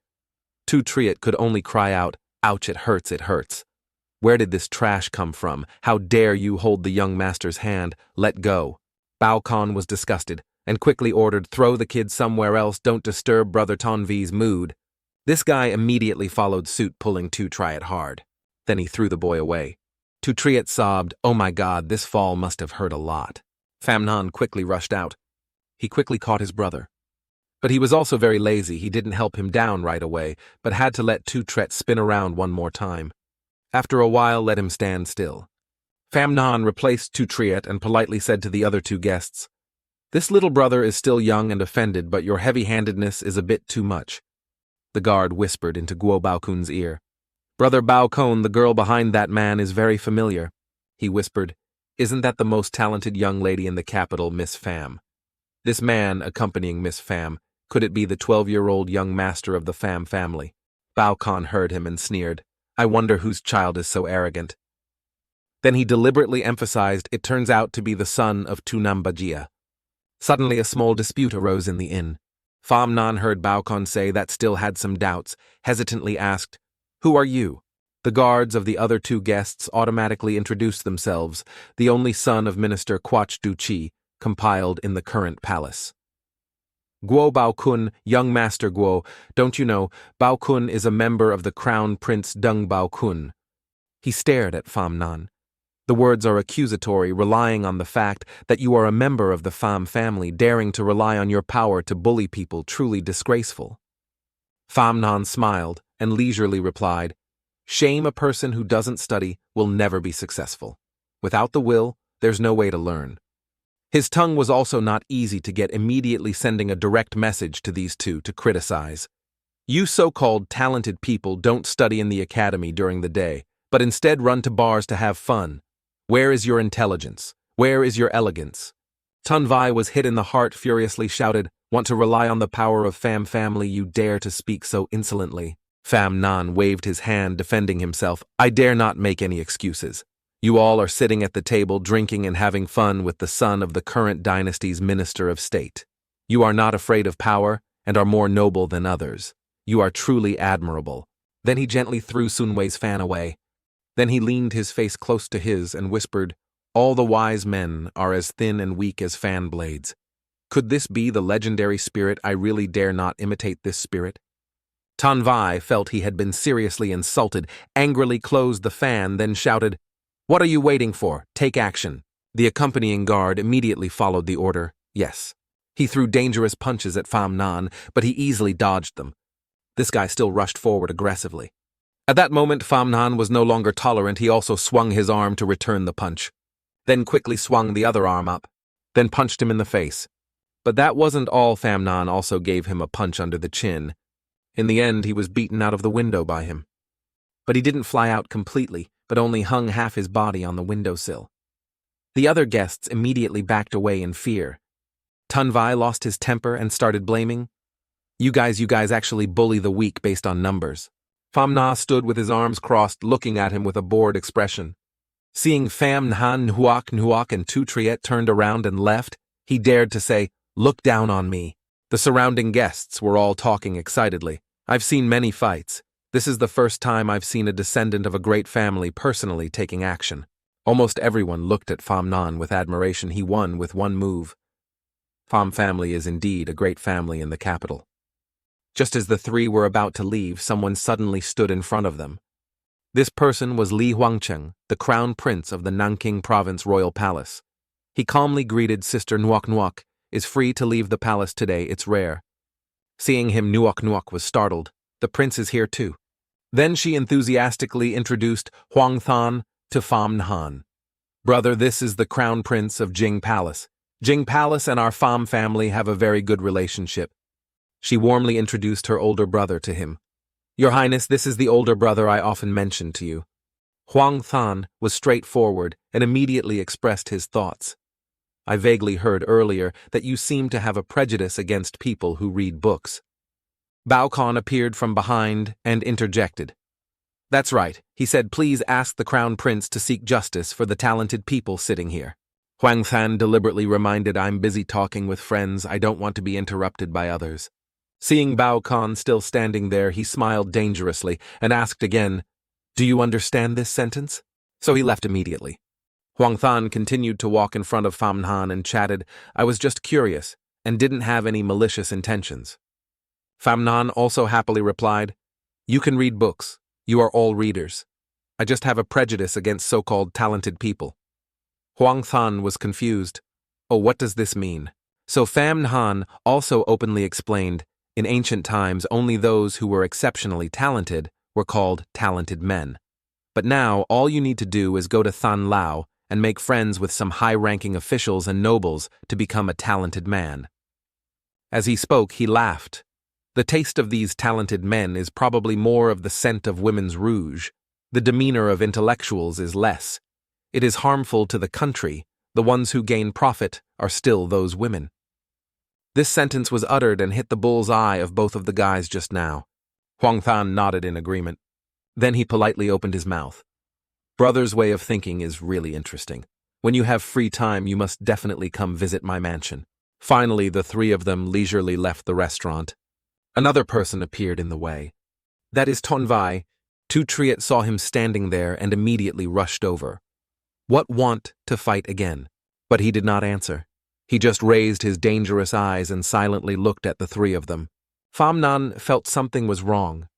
Tu Triet could only cry out, "Ouch, it hurts, it hurts." Where did this trash come from? How dare you hold the young master's hand? Let go. Bao Khan was disgusted and quickly ordered, "Throw the kid somewhere else, don't disturb Brother Tan Vi's mood." This guy immediately followed suit, pulling Tu Triet hard. Then he threw the boy away. Tu Triet sobbed, "Oh my God, this fall must have hurt a lot." Pham Nhan quickly rushed out. He quickly caught his brother. But he was also very lazy. He didn't help him down right away, but had to let Tu Triet spin around one more time. After a while, let him stand still. Pham Nhan replaced Tu Triet and politely said to the other 2 guests, "This little brother is still young and offended, but your heavy-handedness is a bit too much." The guard whispered into Guo Baokun's ear. "Brother Baokun, the girl behind that man is very familiar." He whispered, "Isn't that the most talented young lady in the capital, Miss Pham?" This man accompanying Miss Pham, could it be the 12-year-old young master of the Pham family? Bao Khan heard him and sneered, "I wonder whose child is so arrogant." Then he deliberately emphasized, "It turns out to be the son of Tunambajia." Suddenly a small dispute arose in the inn. Pham Nhan heard Bao Khan say that still had some doubts, hesitantly asked, "Who are you?" The guards of the other two guests automatically introduced themselves, the only son of Minister Quach Du-chi, compiled in the current palace. Guo Bao-kun, young Master Guo, don't you know, Bao-kun is a member of the Crown Prince Deng Bao-kun. He stared at Pham Nan. The words are accusatory, relying on the fact that you are a member of the Pham family, daring to rely on your power to bully people, truly disgraceful. Pham Nan smiled and leisurely replied, "Shame a person who doesn't study will never be successful. Without the will, there's no way to learn." His tongue was also not easy to get, immediately sending a direct message to these two to criticize. You so-called talented people don't study in the academy during the day, but instead run to bars to have fun. Where is your intelligence? Where is your elegance? Tun Vai was hit in the heart, furiously shouted, "Want to rely on the power of Pham family, you dare to speak so insolently." Pham Nan waved his hand, defending himself. "I dare not make any excuses. You all are sitting at the table, drinking and having fun with the son of the current dynasty's Minister of State. You are not afraid of power and are more noble than others. You are truly admirable." Then he gently threw Sun Wei's fan away. Then he leaned his face close to his and whispered, "All the wise men are as thin and weak as fan blades. Could this be the legendary spirit? I really dare not imitate this spirit." Tun Vai felt he had been seriously insulted, angrily closed the fan, then shouted, "What are you waiting for? Take action." The accompanying guard immediately followed the order. Yes. He threw dangerous punches at Pham Nan, but he easily dodged them. This guy still rushed forward aggressively. At that moment, Pham Nan was no longer tolerant. He also swung his arm to return the punch, then quickly swung the other arm up, then punched him in the face. But that wasn't all. Pham Nan also gave him a punch under the chin. In the end, he was beaten out of the window by him. But he didn't fly out completely, but only hung half his body on the windowsill. The other guests immediately backed away in fear. Tun Vai lost his temper and started blaming. You guys actually bully the weak based on numbers." Pham Na stood with his arms crossed, looking at him with a bored expression. Seeing Pham Nan, Nhuak, and Tu Triet turned around and left, he dared to say, "Look down on me." The surrounding guests were all talking excitedly. "I've seen many fights. This is the first time I've seen a descendant of a great family personally taking action." Almost everyone looked at Pham Nan with admiration. He won with one move. Pham family is indeed a great family in the capital. Just as the three were about to leave, someone suddenly stood in front of them. This person was Li Huangcheng, the crown prince of the Nanking province royal palace. He calmly greeted Sister Nhuak, "Is free to leave the palace today, it's rare." Seeing him, Nhuak was startled. "The prince is here too." Then she enthusiastically introduced Huang Than to Pham Nan. "Brother, this is the crown prince of Jing Palace. Jing Palace and our Pham family have a very good relationship." She warmly introduced her older brother to him. "Your Highness, this is the older brother I often mentioned to you." Huang Than was straightforward and immediately expressed his thoughts. "I vaguely heard earlier that you seem to have a prejudice against people who read books." Bao Khan appeared from behind and interjected. "That's right," he said. "Please ask the crown prince to seek justice for the talented people sitting here." Huang Than deliberately reminded, "I'm busy talking with friends. I don't want to be interrupted by others." Seeing Bao Khan still standing there, he smiled dangerously and asked again, "Do you understand this sentence?" So he left immediately. Huang Than continued to walk in front of Pham Nan and chatted, "I was just curious and didn't have any malicious intentions." Pham Nan also happily replied, "You can read books. You are all readers. I just have a prejudice against so-called talented people." Huang Than was confused. "Oh, what does this mean?" So Pham Nan also openly explained, in ancient times, only those who were exceptionally talented were called talented men. But now, all you need to do is go to Than Lao and make friends with some high-ranking officials and nobles to become a talented man. As he spoke, he laughed. The taste of these talented men is probably more of the scent of women's rouge. The demeanor of intellectuals is less. It is harmful to the country. The ones who gain profit are still those women. This sentence was uttered and hit the bull's eye of both of the guys just now. Huang Than nodded in agreement. Then he politely opened his mouth. "Brother's way of thinking is really interesting. When you have free time, you must definitely come visit my mansion." Finally, the three of them leisurely left the restaurant. Another person appeared in the way. "That is Tun Vai. Triet saw him standing there and immediately rushed over. What want to fight again? But he did not answer. He just raised his dangerous eyes and silently looked at the three of them. Famnan felt something was wrong.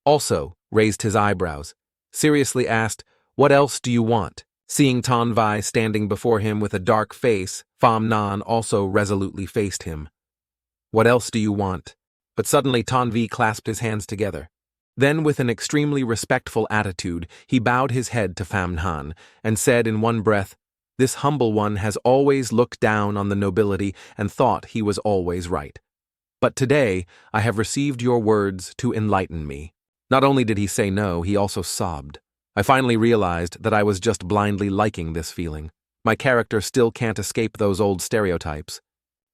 Also raised his eyebrows, seriously asked, "What else do you want?" Seeing Tanvi standing before him with a dark face, Famnan also resolutely faced him. "What else do you want?" But suddenly Tanvi clasped his hands together. Then, with an extremely respectful attitude, he bowed his head to Famnan and said in one breath, "This humble one has always looked down on the nobility and thought he was always right. But today I have received your words to enlighten me." Not only did he say no, he also sobbed. I finally realized that I was just blindly liking this feeling. My character still can't escape those old stereotypes.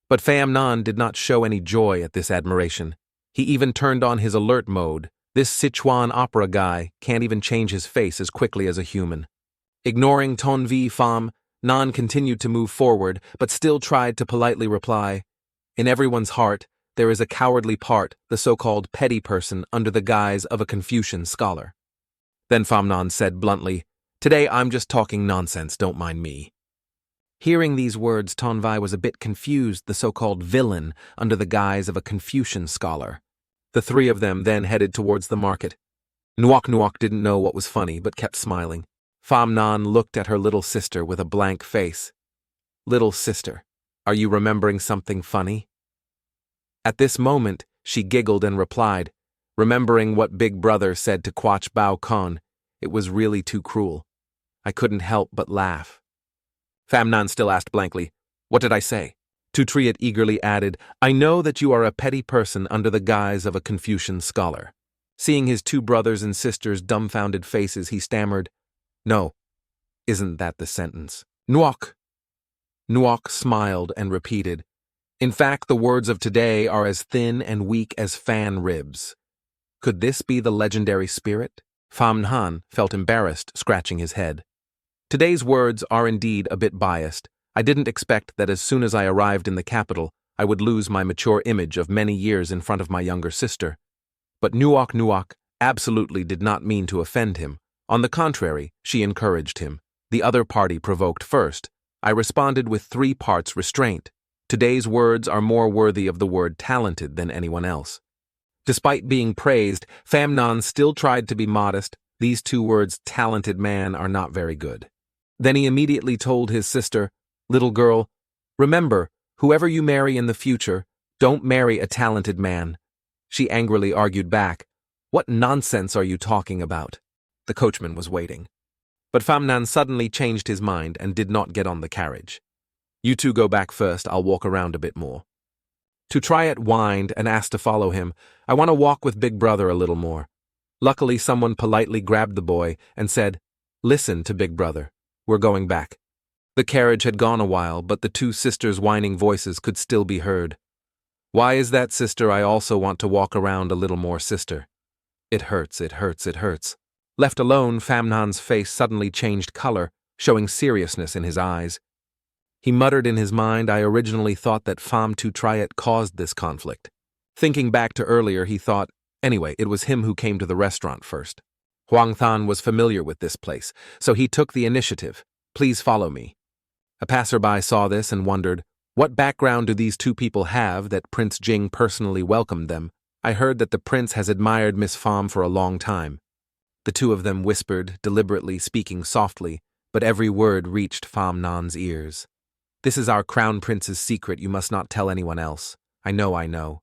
But Famnan did not show any joy at this admiration. He even turned on his alert mode. This Sichuan opera guy can't even change his face as quickly as a human. Ignoring Tonvi Famnan continued to move forward, but still tried to politely reply, "In everyone's heart, there is a cowardly part, the so-called petty person under the guise of a Confucian scholar." Then Famnan said bluntly, "Today I'm just talking nonsense, don't mind me." Hearing these words, Tonvi was a bit confused, the so-called villain under the guise of a Confucian scholar. The three of them then headed towards the market. Nuok didn't know what was funny, but kept smiling. Famnan looked at her little sister with a blank face. "Little sister, are you remembering something funny?" At this moment, she giggled and replied, remembering what Big Brother said to Quach Bao Kon. It was really too cruel. I couldn't help but laugh. Famnan still asked blankly, "What did I say?" Triet eagerly added, "I know that you are a petty person under the guise of a Confucian scholar." Seeing his two brothers and sisters' dumbfounded faces, he stammered, "No, isn't that the sentence?" Nuok smiled and repeated, "In fact, the words of today are as thin and weak as fan ribs." Could this be the legendary spirit? Famnan felt embarrassed, scratching his head. Today's words are indeed a bit biased. I didn't expect that as soon as I arrived in the capital, I would lose my mature image of many years in front of my younger sister. But Nuok absolutely did not mean to offend him. On the contrary, she encouraged him. The other party provoked first. I responded with 3 parts restraint. Today's words are more worthy of the word talented than anyone else. Despite being praised, Famnan still tried to be modest. These 2 words, talented man, are not very good. Then he immediately told his sister, "Little girl, remember, whoever you marry in the future, don't marry a talented man." She angrily argued back, "What nonsense are you talking about?" The coachman was waiting. But Famnan suddenly changed his mind and did not get on the carriage. "You two go back first, I'll walk around a bit more." Triet whined and asked to follow him. "I want to walk with Big Brother a little more." Luckily, someone politely grabbed the boy and said, "Listen to Big Brother, we're going back." The carriage had gone a while, but the 2 sisters' whining voices could still be heard. "Why is that, sister? I also want to walk around a little more, sister." "It hurts, it hurts, it hurts." Left alone, Famnan's face suddenly changed color, showing seriousness in his eyes. He muttered in his mind, "I originally thought that Pham Triet caused this conflict." Thinking back to earlier, he thought, anyway, it was him who came to the restaurant first. Huang Than was familiar with this place, so he took the initiative. "Please follow me." A passerby saw this and wondered, what background do these 2 people have that Prince Jing personally welcomed them? I heard that the prince has admired Miss Pham for a long time. The 2 of them whispered, deliberately speaking softly, but every word reached Famnan's ears. "This is our crown prince's secret. You must not tell anyone else." I know.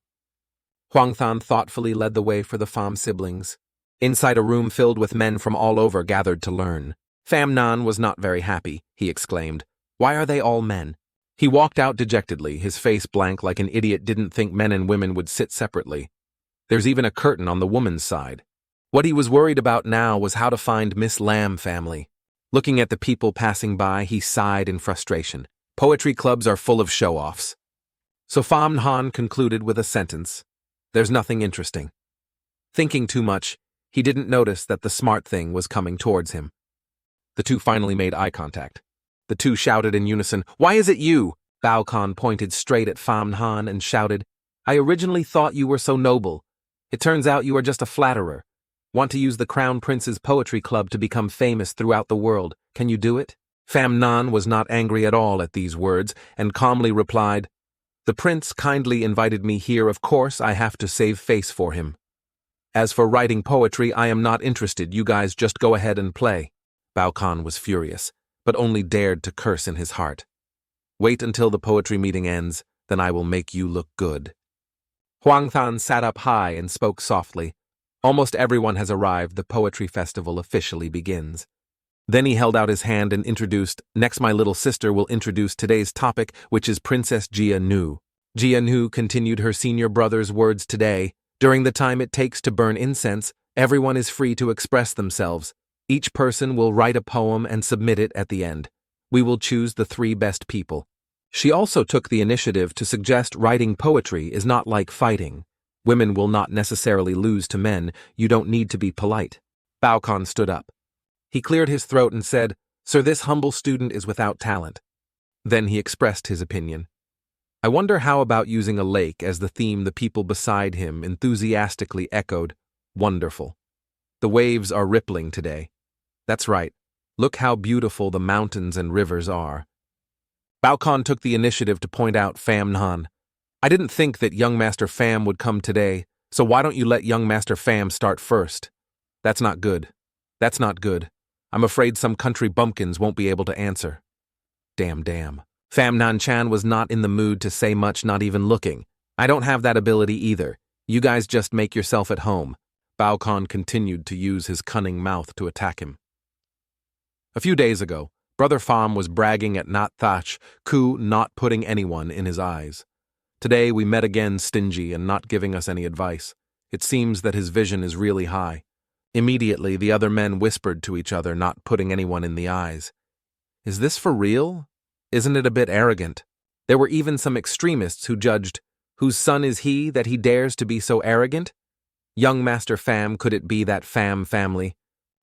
Huang Than thoughtfully led the way for the Pham siblings. Inside a room filled with men from all over gathered to learn. Famnan was not very happy, he exclaimed. "Why are they all men?" He walked out dejectedly, his face blank like an idiot didn't think men and women would sit separately. There's even a curtain on the woman's side. What he was worried about now was how to find Miss Lam family. Looking at the people passing by, he sighed in frustration. Poetry clubs are full of show-offs. So Famnan concluded with a sentence. There's nothing interesting. Thinking too much, he didn't notice that the smart thing was coming towards him. The 2 finally made eye contact. The 2 shouted in unison, "Why is it you?" Bao Kon pointed straight at Famnan and shouted, "I originally thought you were so noble. It turns out you are just a flatterer. Want to use the Crown Prince's Poetry Club to become famous throughout the world. Can you do it? Pham Nan was not angry at all at these words, and calmly replied, "The prince kindly invited me here, of course I have to save face for him. As for writing poetry, I am not interested, you guys just go ahead and play." Bao Kan was furious, but only dared to curse in his heart. "Wait until the poetry meeting ends, then I will make you look good." Huang Than sat up high and spoke softly. "Almost everyone has arrived, the poetry festival officially begins." Then he held out his hand and introduced, "Next my little sister will introduce today's topic, which is Princess Jia Nu." Jia Nu continued her senior brother's words today. "During the time it takes to burn incense, everyone is free to express themselves. Each person will write a poem and submit it at the end. We will choose the 3 best people." She also took the initiative to suggest writing poetry is not like fighting. Women will not necessarily lose to men, you don't need to be polite. Bao Kan stood up. He cleared his throat and said, "Sir, this humble student is without talent." Then he expressed his opinion. "I wonder how about using a lake as the theme." The people beside him enthusiastically echoed, "Wonderful. The waves are rippling today. That's right. Look how beautiful the mountains and rivers are." Bao Kan took the initiative to point out Pham Nan. "I didn't think that young Master Pham would come today, so why don't you let young Master Pham start first?" "That's not good. That's not good. I'm afraid some country bumpkins won't be able to answer." Damn. Pham Nan Chan was not in the mood to say much, not even looking. "I don't have that ability either. You guys just make yourself at home." Bao Kan continued to use his cunning mouth to attack him. A few days ago, Brother Pham was bragging at Nat Thach Ku not putting anyone in his eyes. Today we met again, stingy and not giving us any advice. It seems that his vision is really high. Immediately the other men whispered to each other, not putting anyone in the eyes. Is this for real? Isn't it a bit arrogant? There were even some extremists who judged, whose son is he that he dares to be so arrogant? Young Master Pham, could it be that Pham family?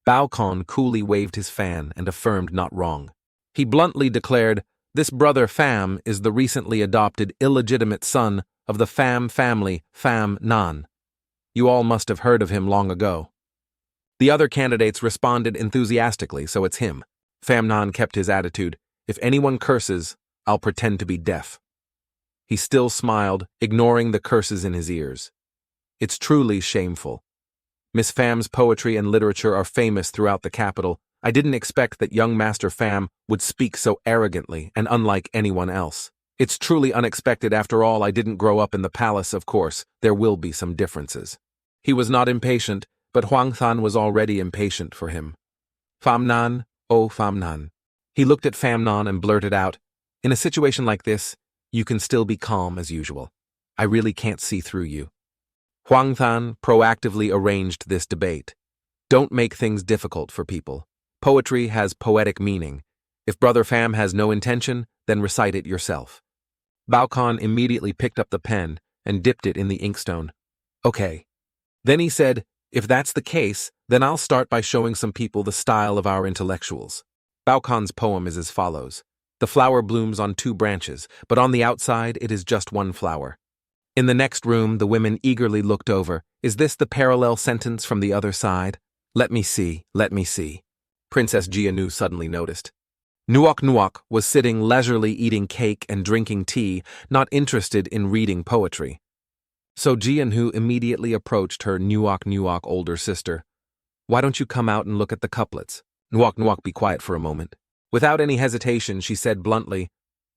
Bao Kan coolly waved his fan and affirmed not wrong. He bluntly declared, "This brother Pham is the recently adopted illegitimate son of the Pham family, Pham Nan. You all must have heard of him long ago." The other candidates responded enthusiastically, "So it's him." Pham Nan kept his attitude, "If anyone curses, I'll pretend to be deaf." He still smiled, ignoring the curses in his ears. It's truly shameful. Miss Pham's poetry and literature are famous throughout the capital. I didn't expect that young Master Pham would speak so arrogantly and unlike anyone else. It's truly unexpected. After all, I didn't grow up in the palace, of course. There will be some differences. He was not impatient, but Huang Than was already impatient for him. "Pham Nan, oh Pham Nan." He looked at Pham Nan and blurted out, "In a situation like this, you can still be calm as usual. I really can't see through you." Huang Than proactively arranged this debate. Don't make things difficult for people. Poetry has poetic meaning. If Brother Pham has no intention, then recite it yourself. Bao Kan immediately picked up the pen and dipped it in the inkstone. "Okay." Then he said, "If that's the case, then I'll start by showing some people the style of our intellectuals." Bao Kan's poem is as follows. The flower blooms on 2 branches, but on the outside it is just 1 flower. In the next room, the women eagerly looked over. Is this the parallel sentence from the other side? Let me see, let me see. Princess Jia Nu suddenly noticed. Nuok was sitting leisurely eating cake and drinking tea, not interested in reading poetry. So Jia Nu immediately approached her Nuok older sister. "Why don't you come out and look at the couplets?" Nuok, be quiet for a moment. Without any hesitation, she said bluntly,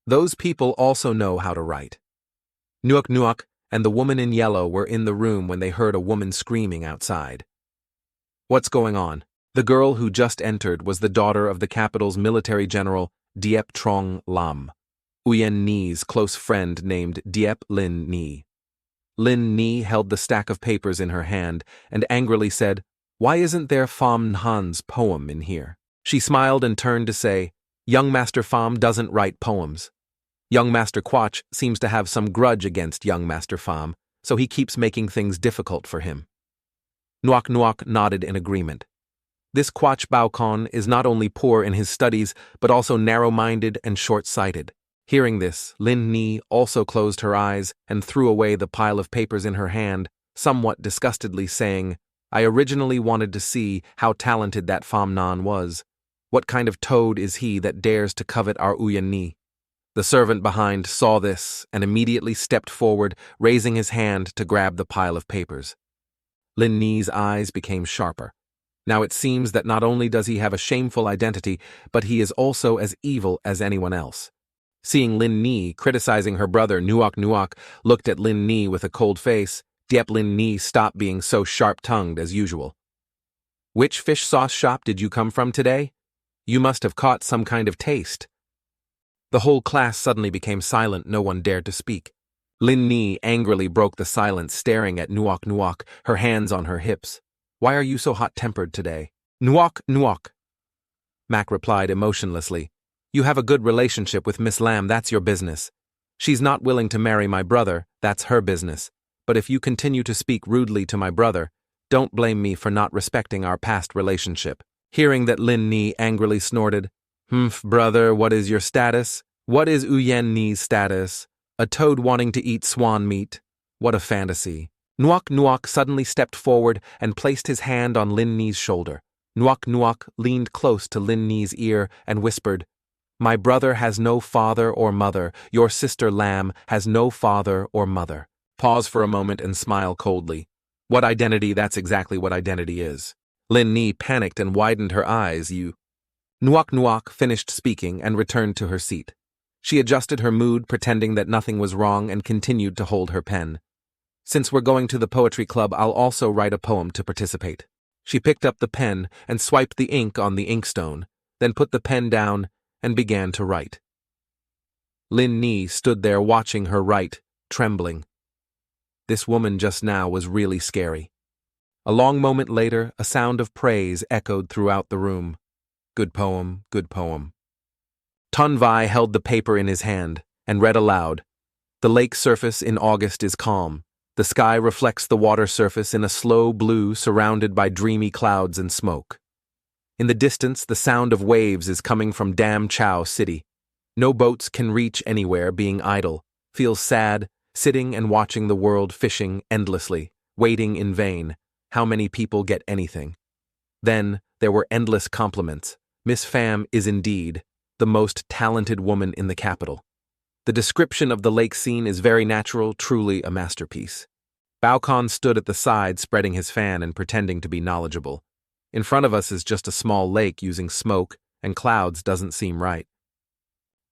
"Those people also know how to write." Nuok and the woman in yellow were in the room when they heard a woman screaming outside. "What's going on?" The girl who just entered was the daughter of the capital's military general, Diep Trong Lam, Uyen Ni's close friend named Diep Lin Ni. Lin Ni held the stack of papers in her hand and angrily said, "Why isn't there Pham Nan's poem in here?" She smiled and turned to say, "Young Master Pham doesn't write poems. Young Master Quach seems to have some grudge against young Master Pham, so he keeps making things difficult for him." Nuok nodded in agreement. This Quach Bao Kan is not only poor in his studies, but also narrow-minded and short-sighted. Hearing this, Lin Ni also closed her eyes and threw away the pile of papers in her hand, somewhat disgustedly saying, I originally wanted to see how talented that Pham Nan was. What kind of toad is he that dares to covet our Uyen Ni? The servant behind saw this and immediately stepped forward, raising his hand to grab the pile of papers. Lin Ni's eyes became sharper. Now it seems that not only does he have a shameful identity, but he is also as evil as anyone else. Seeing Lin Ni criticizing her brother, Nuok looked at Lin Ni with a cold face. Diep Lin Ni stopped being so sharp-tongued as usual. Which fish sauce shop did you come from today? You must have caught some kind of taste. The whole class suddenly became silent, no one dared to speak. Lin Ni angrily broke the silence, staring at Nuok, her hands on her hips. Why are you so hot-tempered today? Nuok. Mac replied emotionlessly. You have a good relationship with Miss Lam, that's your business. She's not willing to marry my brother, that's her business. But if you continue to speak rudely to my brother, don't blame me for not respecting our past relationship. Hearing that, Lin Ni angrily snorted. Brother, what is your status? What is Uyen Ni's status? A toad wanting to eat swan meat? What a fantasy. Nuok suddenly stepped forward and placed his hand on Lin Ni's shoulder. Nuok leaned close to Lin Ni's ear and whispered, My brother has no father or mother. Your sister Lam has no father or mother. Pause for a moment and smile coldly. What identity? That's exactly what identity is. Lin Ni panicked and widened her eyes. Nuok finished speaking and returned to her seat. She adjusted her mood, pretending that nothing was wrong, and continued to hold her pen. Since we're going to the poetry club, I'll also write a poem to participate. She picked up the pen and swiped the ink on the inkstone, then put the pen down and began to write. Lin Ni stood there watching her write, trembling. This woman just now was really scary. A long moment later, a sound of praise echoed throughout the room. Good poem, good poem. Tun Vai held the paper in his hand and read aloud. The lake surface in August is calm. The sky reflects the water surface in a slow blue surrounded by dreamy clouds and smoke. In the distance, the sound of waves is coming from Dam Chao City. No boats can reach anywhere, being idle. Feels sad, sitting and watching the world fishing endlessly, waiting in vain. How many people get anything? Then there were endless compliments. Miss Pham is indeed the most talented woman in the capital. The description of the lake scene is very natural, truly a masterpiece. Bao Kan stood at the side, spreading his fan and pretending to be knowledgeable. In front of us is just a small lake using smoke and clouds doesn't seem right.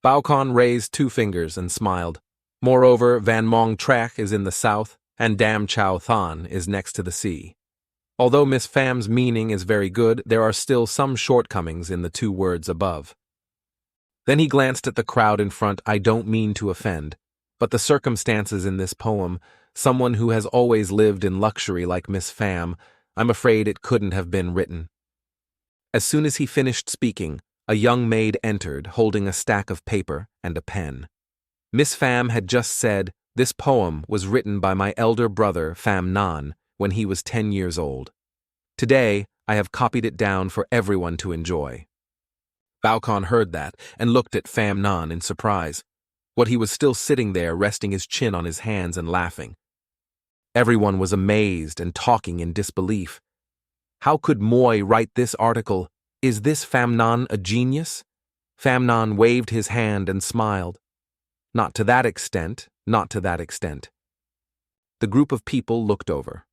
Bao Kan raised 2 fingers and smiled. Moreover, Van Mong Trak is in the south, and Dam Chao Than is next to the sea. Although Miss Pham's meaning is very good, there are still some shortcomings in the 2 words above. Then he glanced at the crowd in front. I don't mean to offend, but the circumstances in this poem, someone who has always lived in luxury like Miss Pham, I'm afraid it couldn't have been written. As soon as he finished speaking, a young maid entered, holding a stack of paper and a pen. Miss Pham had just said, this poem was written by my elder brother, Pham Nan, when he was 10 years old. Today, I have copied it down for everyone to enjoy. Bao Kan heard that and looked at Pham Nan in surprise. What he was still sitting there, resting his chin on his hands and laughing. Everyone was amazed and talking in disbelief. How could Moy write this article? Is this Pham Nan a genius? Pham Nan waved his hand and smiled. Not to that extent, not to that extent. The group of people looked over.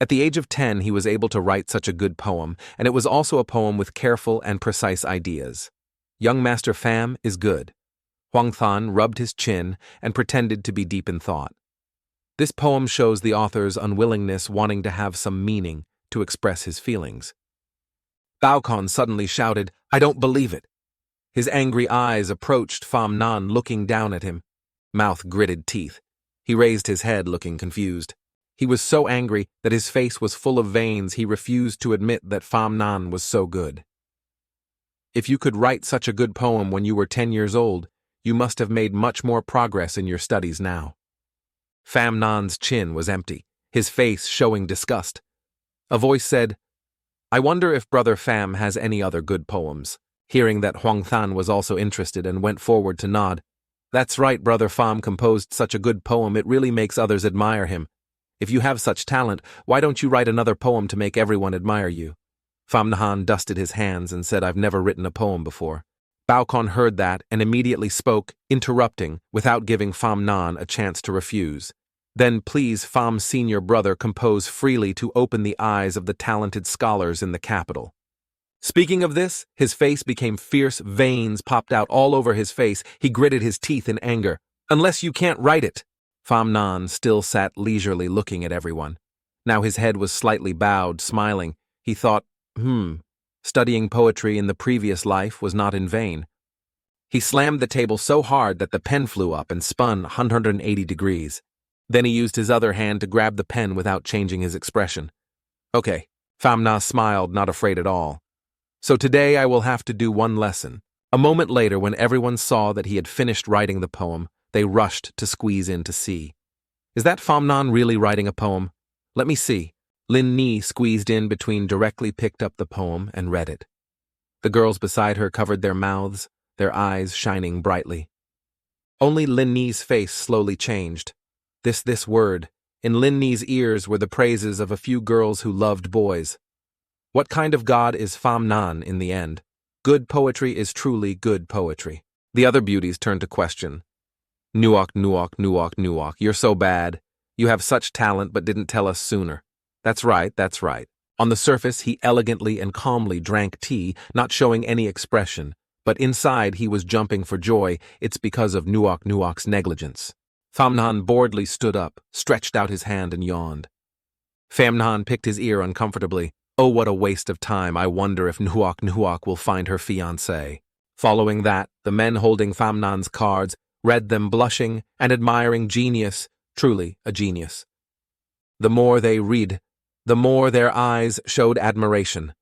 At the age of 10, he was able to write such a good poem, and it was also a poem with careful and precise ideas. Young Master Pham is good. Huang Than rubbed his chin and pretended to be deep in thought. This poem shows the author's unwillingness, wanting to have some meaning to express his feelings. Bao Kan suddenly shouted, I don't believe it. His angry eyes approached Pham Nan, looking down at him. Mouth gritted teeth. He raised his head, looking confused. He was so angry that his face was full of veins. He refused to admit that Pham Nan was so good. If you could write such a good poem when you were 10 years old, you must have made much more progress in your studies now. Pham Nan's chin was empty, his face showing disgust. A voice said, I wonder if Brother Pham has any other good poems. Hearing that, Huang Than was also interested and went forward to nod. That's right, Brother Pham composed such a good poem, it really makes others admire him. If you have such talent, why don't you write another poem to make everyone admire you? Famnahan dusted his hands and said, I've never written a poem before. Baokon heard that and immediately spoke, interrupting, without giving Famnan a chance to refuse. Then please Fam's senior brother compose freely to open the eyes of the talented scholars in the capital. Speaking of this, his face became fierce, veins popped out all over his face, he gritted his teeth in anger. Unless you can't write it! Famnan still sat leisurely looking at everyone. Now his head was slightly bowed, smiling. He thought, studying poetry in the previous life was not in vain. He slammed the table so hard that the pen flew up and spun 180 degrees. Then he used his other hand to grab the pen without changing his expression. Okay, Famna smiled, not afraid at all. So today I will have to do one lesson. A moment later, when everyone saw that he had finished writing the poem, they rushed to squeeze in to see. Is that Famnan really writing a poem? Let me see. Lin Ni squeezed in between, directly picked up the poem and read it. The girls beside her covered their mouths, their eyes shining brightly. Only Lin Ni's face slowly changed. This word. In Lin Ni's ears were the praises of a few girls who loved boys. What kind of god is Famnan in the end? Good poetry is truly good poetry. The other beauties turned to question. Nuok, you're so bad. You have such talent but didn't tell us sooner. That's right. On the surface, he elegantly and calmly drank tea, not showing any expression, but inside he was jumping for joy. It's because of Nuok's negligence. Famnan boredly stood up, stretched out his hand and yawned. Famnan picked his ear uncomfortably. Oh, what a waste of time. I wonder if Nuok will find her fiancé. Following that, the men holding Famnan's cards read them, blushing and admiring. Genius, truly a genius. The more they read, the more their eyes showed admiration.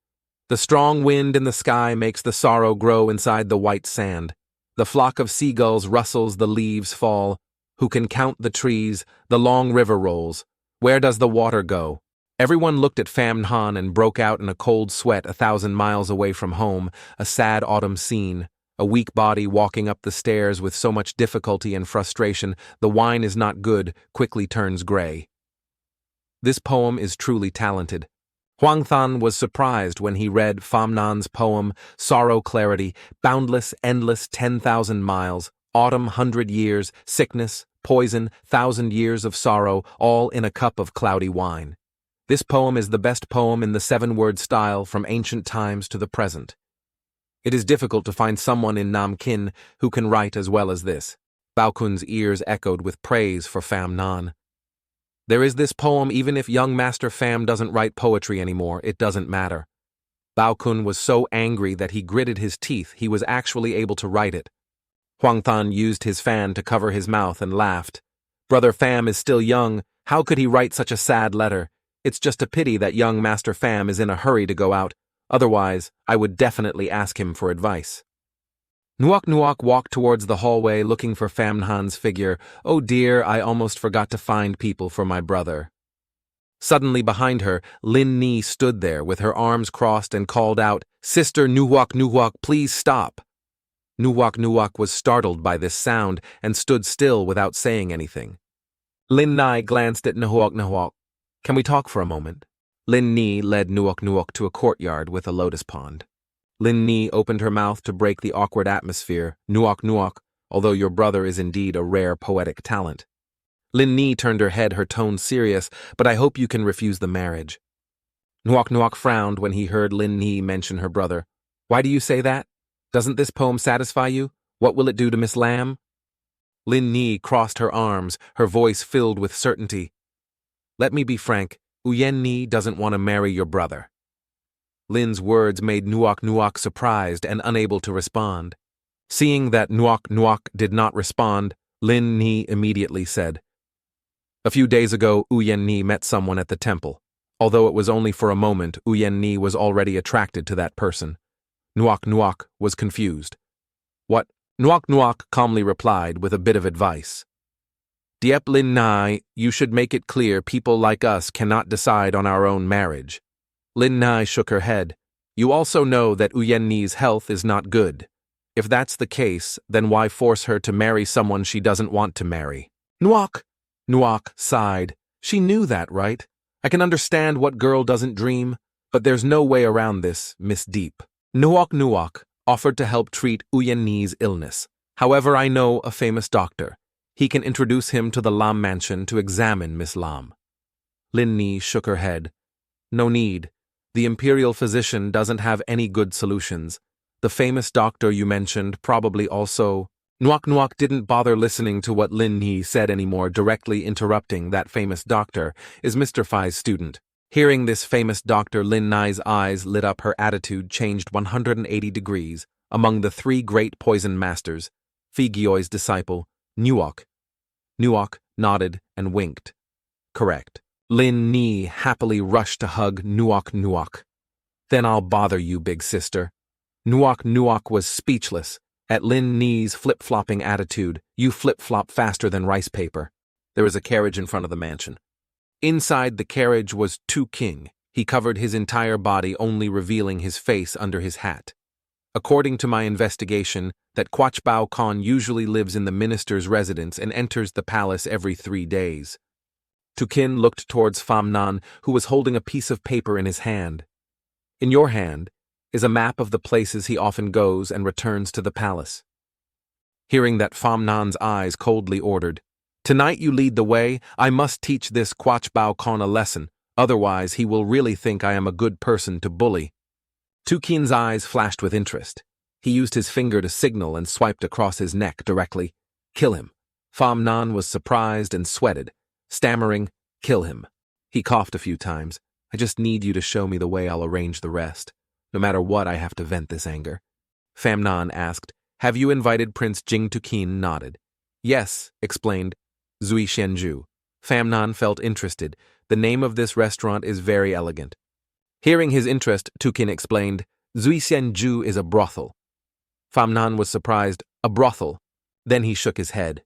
The strong wind in the sky makes the sorrow grow inside the white sand. The flock of seagulls rustles, the leaves fall. Who can count the trees? The long river rolls. Where does the water go? Everyone looked at Famnan and broke out in a cold sweat 1,000 miles away from home, a sad autumn scene. A weak body walking up the stairs with so much difficulty and frustration, the wine is not good, quickly turns gray. This poem is truly talented. Huang Than was surprised when he read Famnan's poem, Sorrow Clarity, Boundless, Endless, 10,000 miles, Autumn 100 years, Sickness, Poison, 1,000 years of sorrow, all in a cup of cloudy wine. This poem is the best poem in the 7-word style from ancient times to the present. It is difficult to find someone in Namkin who can write as well as this. Baokun's ears echoed with praise for Famnan. There is this poem. Even if young Master Pham doesn't write poetry anymore, it doesn't matter. Baokun was so angry that he gritted his teeth. He was actually able to write it. Huang Than used his fan to cover his mouth and laughed. Brother Pham is still young. How could he write such a sad letter? It's just a pity that young Master Pham is in a hurry to go out. Otherwise, I would definitely ask him for advice. Nuok walked towards the hallway looking for Famnan's figure. Oh dear, I almost forgot to find people for my brother. Suddenly behind her, Lin Ni stood there with her arms crossed and called out, Sister Nuok, please stop. Nuok was startled by this sound and stood still without saying anything. Lin Ni glanced at Nuok. Can we talk for a moment? Lin Ni led Nuok to a courtyard with a lotus pond. Lin Ni opened her mouth to break the awkward atmosphere. Nuok, although your brother is indeed a rare poetic talent. Lin Ni turned her head, her tone serious, but I hope you can refuse the marriage. Nuok frowned when he heard Lin Ni mention her brother. Why do you say that? Doesn't this poem satisfy you? What will it do to Miss Lam? Lin Ni crossed her arms, her voice filled with certainty. Let me be frank, Uyen Ni doesn't want to marry your brother. Lin's words made Nuok surprised and unable to respond. Seeing that Nuok did not respond, Lin Ni immediately said, A few days ago, Uyen Ni met someone at the temple. Although it was only for a moment, Uyen Ni was already attracted to that person. Nuok was confused. What? Nuok calmly replied with a bit of advice. Diep Lin Nai, you should make it clear people like us cannot decide on our own marriage. Lin Nai shook her head. You also know that Uyen Ni's health is not good. If that's the case, then why force her to marry someone she doesn't want to marry? Nuok sighed. She knew that, right? I can understand what girl doesn't dream, but there's no way around this, Miss Deep. Nuok offered to help treat Uyen Ni's illness. However, I know a famous doctor. He can introduce him to the Lam mansion to examine Miss Lam. Lin Ni shook her head. No need. The imperial physician doesn't have any good solutions. The famous doctor you mentioned probably also… Nuok didn't bother listening to what Lin Ni said anymore, directly interrupting. That famous doctor is Mr. Fai's student. Hearing this famous doctor, Lin Ni's eyes lit up, her attitude changed 180 degrees. Among the three great poison masters, Fi Gioi's disciple, Nuok nodded and winked. Correct. Lin Ni happily rushed to hug Nuok. Then I'll bother you, big sister. Nuok was speechless at Lin Ni's flip-flopping attitude. You flip-flop faster than rice paper. There was a carriage in front of the mansion. Inside the carriage was Tu King. He covered his entire body, only revealing his face under his hat. According to my investigation, that Quach Bao Khan usually lives in the minister's residence and enters the palace every 3 days. Tu Kin looked towards Pham Nan, who was holding a piece of paper in his hand. In your hand is a map of the places he often goes and returns to the palace. Hearing that, Pham Nan's eyes coldly ordered, Tonight you lead the way. I must teach this Quach Bao Khan a lesson, otherwise he will really think I am a good person to bully. Tu Kin's eyes flashed with interest. He used his finger to signal and swiped across his neck directly. Kill him. Pham Nan was surprised and sweated, stammering, Kill him. He coughed a few times. I just need you to show me the way. I'll arrange the rest. No matter what, I have to vent this anger. Pham Nan asked, Have you invited Prince Jing? Tu Kin nodded. Yes, explained Zui Xianju. Pham Nan felt interested. The name of this restaurant is very elegant. Hearing his interest, Tu Kin explained, Zui Xianju is a brothel. Pham Nan was surprised. A brothel? Then he shook his head.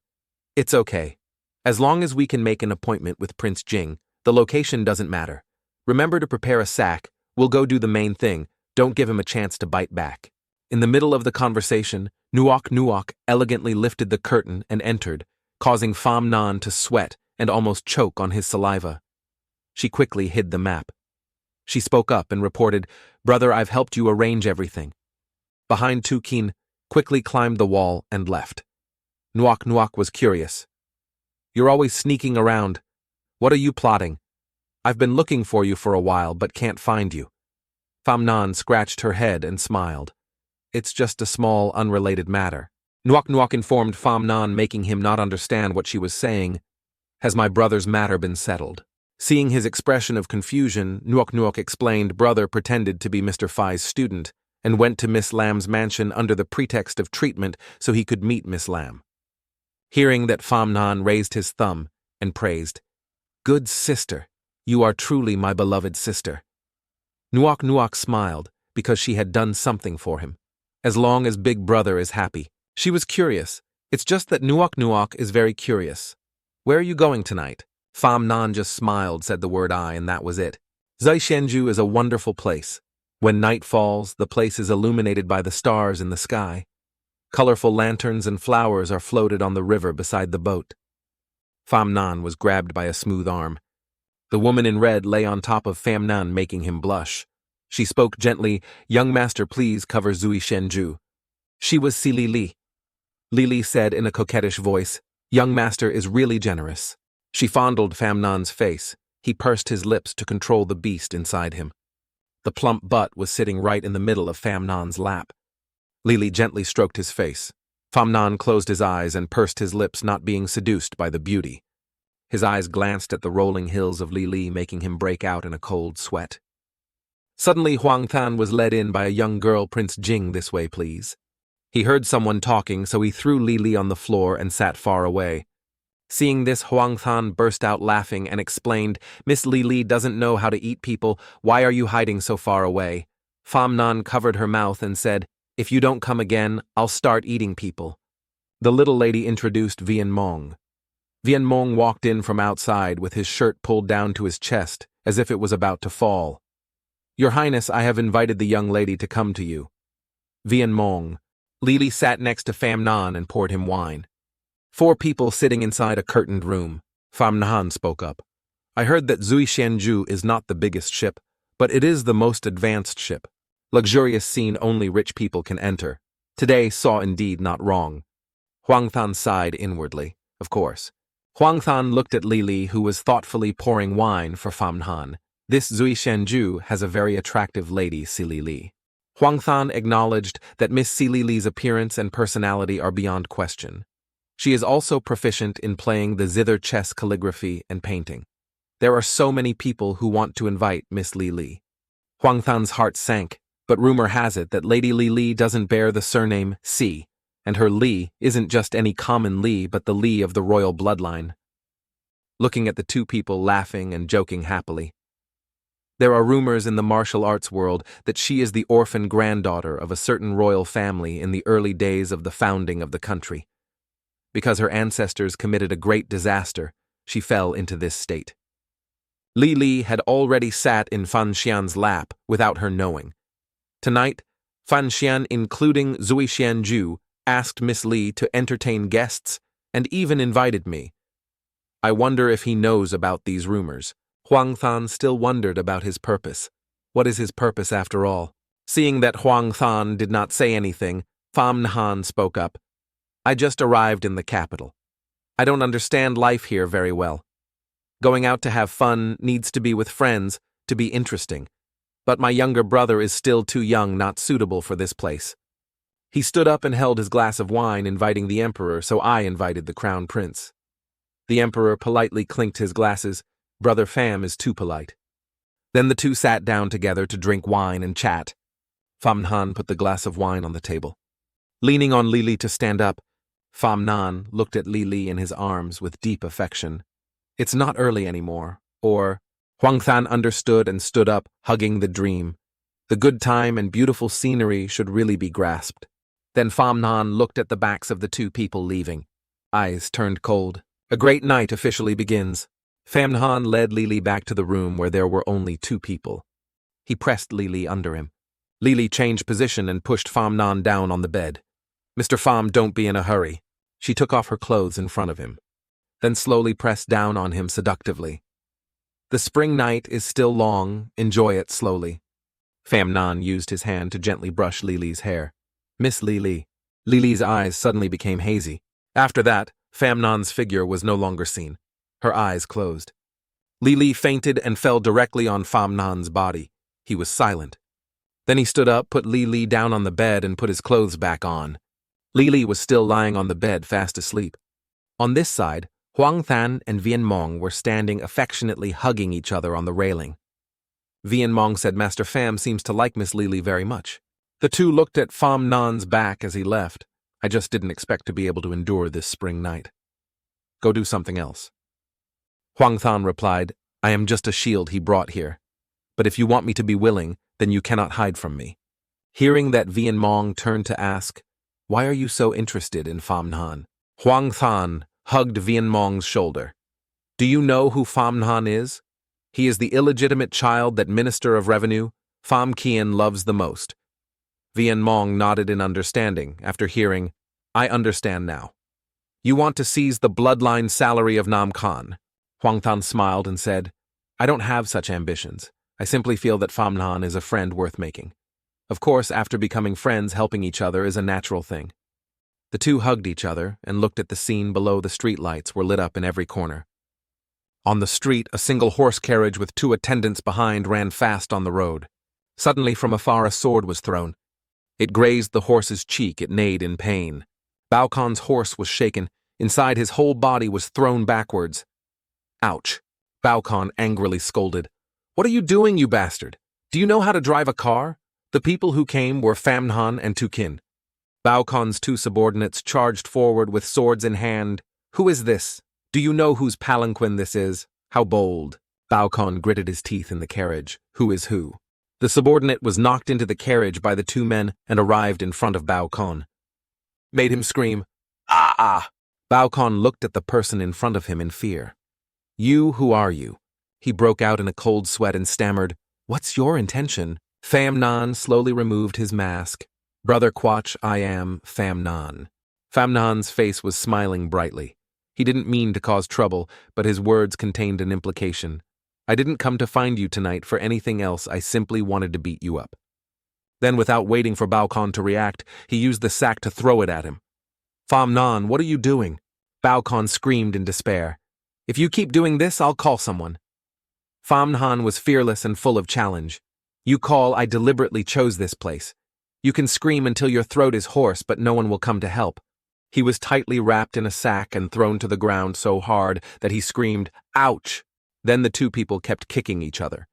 It's okay. As long as we can make an appointment with Prince Jing, the location doesn't matter. Remember to prepare a sack. We'll go do the main thing. Don't give him a chance to bite back. In the middle of the conversation, Nuok elegantly lifted the curtain and entered, causing Pham Nan to sweat and almost choke on his saliva. She quickly hid the map. She spoke up and reported, Brother, I've helped you arrange everything. Behind Tu Kin, quickly climbed the wall and left. Nuok was curious. You're always sneaking around. What are you plotting? I've been looking for you for a while but can't find you. Pham Nan scratched her head and smiled. It's just a small, unrelated matter. Nuok informed Pham Nan, making him not understand what she was saying. Has my brother's matter been settled? Seeing his expression of confusion, Nuok explained brother pretended to be Mr. Fai's student and went to Miss Lam's mansion under the pretext of treatment so he could meet Miss Lam. Hearing that, Pham Nan raised his thumb and praised, Good sister, you are truly my beloved sister. Nuok smiled because she had done something for him. As long as big brother is happy. She was curious. It's just that Nuok is very curious. Where are you going tonight? Pham Nan just smiled, said the word I, and that was it. Zui Xianju is a wonderful place. When night falls, the place is illuminated by the stars in the sky. Colorful lanterns and flowers are floated on the river beside the boat. Pham Nan was grabbed by a smooth arm. The woman in red lay on top of Pham Nan, making him blush. She spoke gently, Young master, please cover Zui Xianju. She was Si Li. Li said in a coquettish voice, Young master is really generous. She fondled Pham Nan's face. He pursed his lips to control the beast inside him. The plump butt was sitting right in the middle of Pham Nan's lap. Li gently stroked his face. Pham Nan closed his eyes and pursed his lips, not being seduced by the beauty. His eyes glanced at the rolling hills of Li, making him break out in a cold sweat. Suddenly, Huang Than was led in by a young girl. Prince Jing, this way, please. He heard someone talking, so he threw Li on the floor and sat far away. Seeing this, Huang Than burst out laughing and explained, Miss Li doesn't know how to eat people. Why are you hiding so far away? Pham Nan covered her mouth and said, If you don't come again, I'll start eating people. The little lady introduced Vian Mong. Vian Mong walked in from outside with his shirt pulled down to his chest, as if it was about to fall. Your Highness, I have invited the young lady to come to you. Vian Mong. Li sat next to Pham Nan and poured him wine. 4 people sitting inside a curtained room. Pham Nan spoke up. I heard that Zui Xianju is not the biggest ship, but it is the most advanced ship. Luxurious scene only rich people can enter. Today saw indeed not wrong. Huang Than sighed inwardly, of course. Huang Than looked at Li Li, who was thoughtfully pouring wine for Pham Han. This Zui Xianju has a very attractive lady, Si Li Li. Huang Than acknowledged that Miss Si Li Li's appearance and personality are beyond question. She is also proficient in playing the zither chess calligraphy and painting. There are so many people who want to invite Miss Li Li. Huang Than's heart sank, but rumor has it that Lady Li Li doesn't bear the surname Si, and her Li isn't just any common Li but the Li of the royal bloodline. Looking at the two people laughing and joking happily. There are rumors in the martial arts world that she is the orphan granddaughter of a certain royal family in the early days of the founding of the country. Because her ancestors committed a great disaster, she fell into this state. Li Li had already sat in Fan Xian's lap without her knowing. Tonight, Fan Xian, including Zui Xianju, asked Miss Li to entertain guests and even invited me. I wonder if he knows about these rumors. Huang Than still wondered about his purpose. What is his purpose after all? Seeing that Huang Than did not say anything, Pham Han spoke up. I just arrived in the capital. I don't understand life here very well. Going out to have fun needs to be with friends, to be interesting. But my younger brother is still too young, not suitable for this place. He stood up and held his glass of wine, inviting the emperor, so I invited the crown prince. The emperor politely clinked his glasses. Brother Pham is too polite. Then the two sat down together to drink wine and chat. Pham Han put the glass of wine on the table. Leaning on Li Li to stand up, Pham Nan looked at Li Li in his arms with deep affection. It's not early anymore, or Huang Than understood and stood up, hugging the dream. The good time and beautiful scenery should really be grasped. Then Pham Nan looked at the backs of the two people leaving. Eyes turned cold. A great night officially begins. Pham Han led Li Li back to the room where there were only two people. He pressed Li Li under him. Li Li changed position and pushed Pham Nan down on the bed. Mr. Pham, don't be in a hurry. She took off her clothes in front of him, then slowly pressed down on him seductively. The spring night is still long, enjoy it slowly. Pham Nan used his hand to gently brush Li Li's hair. Miss Li Li. Li Li's eyes suddenly became hazy. After that, Pham Nan's figure was no longer seen. Her eyes closed. Li Li fainted and fell directly on Pham Nan's body. He was silent. Then he stood up, put Li Li down on the bed, and put his clothes back on. Li Li was still lying on the bed, fast asleep. On this side, Huang Than and Vian Mong were standing affectionately hugging each other on the railing. Vian Mong said Master Pham seems to like Miss Li Li very much. The two looked at Pham Nan's back as he left. I just didn't expect to be able to endure this spring night. Go do something else. Huang Than replied, I am just a shield he brought here. But if you want me to be willing, then you cannot hide from me. Hearing that, Vian Mong turned to ask, why are you so interested in Pham Han? Huang Than hugged Vian Mong's shoulder. Do you know who Pham Han is? He is the illegitimate child that Minister of Revenue, Pham Kian, loves the most. Vian Mong nodded in understanding after hearing, I understand now. You want to seize the bloodline salary of Nam Khan. Huang Than smiled and said, I don't have such ambitions. I simply feel that Pham Han is a friend worth making. Of course, after becoming friends, helping each other is a natural thing. The two hugged each other and looked at the scene below. The streetlights were lit up in every corner. On the street, a single horse carriage with two attendants behind ran fast on the road. Suddenly, from afar, a sword was thrown. It grazed the horse's cheek. It neighed in pain. Bao Khan's horse was shaken. Inside, his whole body was thrown backwards. Ouch! Bao Khan angrily scolded. What are you doing, you bastard? Do you know how to drive a car? The people who came were Pham Han and Tukin. Bao Khan's two subordinates charged forward with swords in hand. Who is this? Do you know whose palanquin this is? How bold! Bao Khan gritted his teeth in the carriage. Who is who? The subordinate was knocked into the carriage by the two men and arrived in front of Bao Khan. Made him scream, Ah, ah! Bao Khan looked at the person in front of him in fear. You, who are you? He broke out in a cold sweat and stammered, What's your intention? Pham Nan slowly removed his mask. Brother Quach, I am Pham Nan. Pham Nan's face was smiling brightly. He didn't mean to cause trouble, but his words contained an implication. I didn't come to find you tonight for anything else, I simply wanted to beat you up. Then, without waiting for Baokon to react, he used the sack to throw it at him. Pham Nan, what are you doing? Baokon screamed in despair. If you keep doing this, I'll call someone. Pham Nan was fearless and full of challenge. You call, I deliberately chose this place. You can scream until your throat is hoarse, but no one will come to help. He was tightly wrapped in a sack and thrown to the ground so hard that he screamed, ouch! Then the two people kept kicking each other.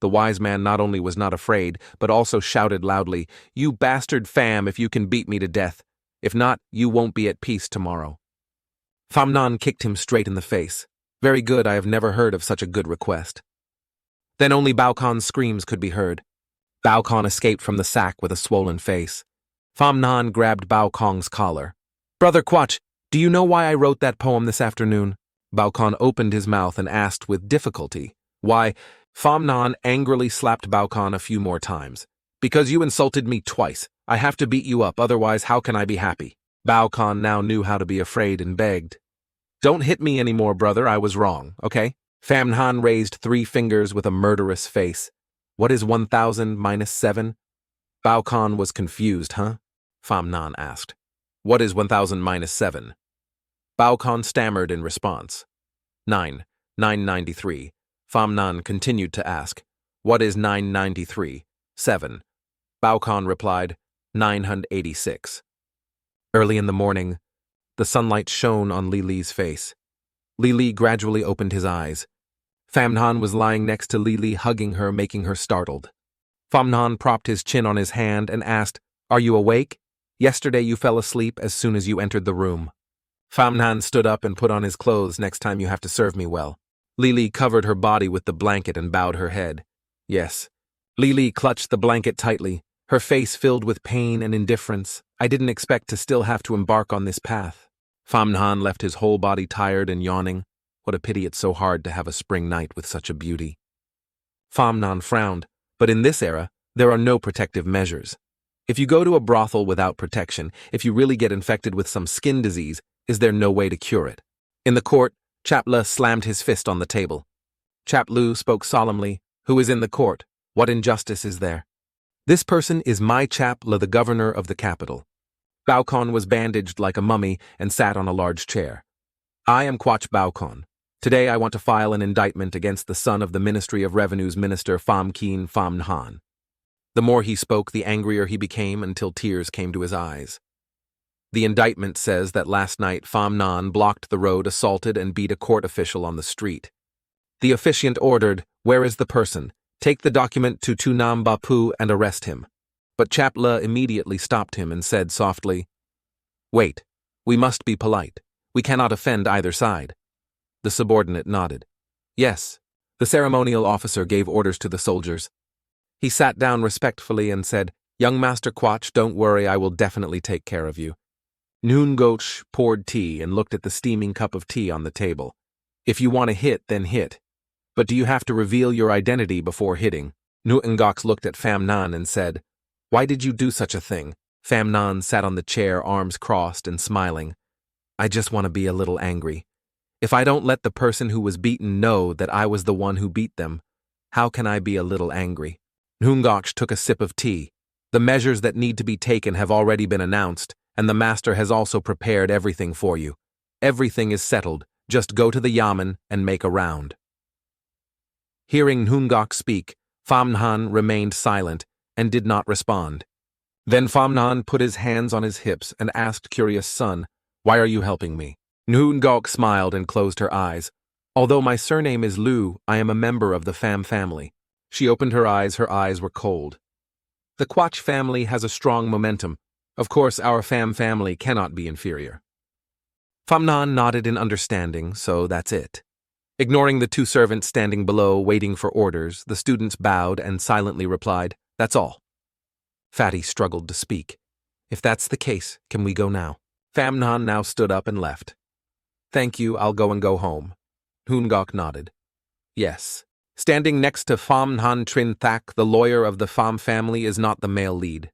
The wise man not only was not afraid, but also shouted loudly, You bastard Pham, if you can beat me to death. If not, you won't be at peace tomorrow. Pham Nan kicked him straight in the face. Very good, I have never heard of such a good request. Then only Baokon's screams could be heard. Baokon escaped from the sack with a swollen face. Pham Nan grabbed Baokong's collar. Brother Quach, do you know why I wrote that poem this afternoon? Baokon opened his mouth and asked with difficulty. Why? Pham Nan angrily slapped Baokon a few more times. Because you insulted me twice. I have to beat you up, otherwise how can I be happy? Baokon now knew how to be afraid and begged. Don't hit me anymore, brother, I was wrong, okay? Pham Nan raised 3 fingers with a murderous face. What is 1,000 minus 7? Baokon was confused, huh? Pham Nan asked. What is 1,000 minus 7? Baokon stammered in response. 993. Pham Nan continued to ask. What is 993? 7. Baokon replied, 986. Early in the morning, the sunlight shone on Lili's face. Lili gradually opened his eyes. Pham Nan was lying next to Lili, hugging her, making her startled. Pham Nan propped his chin on his hand and asked, Are you awake? Yesterday you fell asleep as soon as you entered the room. Pham Nan stood up and put on his clothes. Next time you have to serve me well. Lili covered her body with the blanket and bowed her head. Yes. Lili clutched the blanket tightly, her face filled with pain and indifference. I didn't expect to still have to embark on this path. Pham Nan left his whole body tired and yawning. What a pity it's so hard to have a spring night with such a beauty. Pham Nan frowned, but in this era, there are no protective measures. If you go to a brothel without protection, if you really get infected with some skin disease, is there no way to cure it? In the court, Chap Le slammed his fist on the table. Chap Lu spoke solemnly, Who is in the court? What injustice is there? This person is my Chap Le, the governor of the capital. Baokon was bandaged like a mummy and sat on a large chair. I am Quach Baokon. Today I want to file an indictment against the son of the Ministry of Revenue's Minister Pham Keen Pham Nan. The more he spoke, the angrier he became until tears came to his eyes. The indictment says that last night Pham Nan blocked the road, assaulted, and beat a court official on the street. The officiant ordered, Where is the person? Take the document to Tunam Bapu and arrest him. But Chap Le immediately stopped him and said softly, Wait, we must be polite. We cannot offend either side. The subordinate nodded. Yes. The ceremonial officer gave orders to the soldiers. He sat down respectfully and said, Young Master Quach, don't worry, I will definitely take care of you. Noon Goch poured tea and looked at the steaming cup of tea on the table. If you want to hit, then hit. But do you have to reveal your identity before hitting? Ngox looked at Pham Nan and said, Why did you do such a thing? Pham Nan sat on the chair, arms crossed and smiling. I just want to be a little angry. If I don't let the person who was beaten know that I was the one who beat them, how can I be a little angry? Ngox took a sip of tea. The measures that need to be taken have already been announced, and the master has also prepared everything for you. Everything is settled. Just go to the yamen and make a round. Hearing Ngox speak, Pham Nan remained silent and did not respond. Then Pham Nan put his hands on his hips and asked curious son, Why are you helping me? Ngox smiled and closed her eyes. Although my surname is Lu, I am a member of the Pham family. She opened her eyes were cold. The Quach family has a strong momentum. Of course, our Pham family cannot be inferior. Pham Nan nodded in understanding, so that's it. Ignoring the 2 servants standing below waiting for orders, the students bowed and silently replied, That's all. Fatty struggled to speak. If that's the case, can we go now? Pham Nan now stood up and left. Thank you, I'll go home. Ngox nodded. Yes. Standing next to Pham Nan Trin Thak, the lawyer of the Pham family, is not the male lead.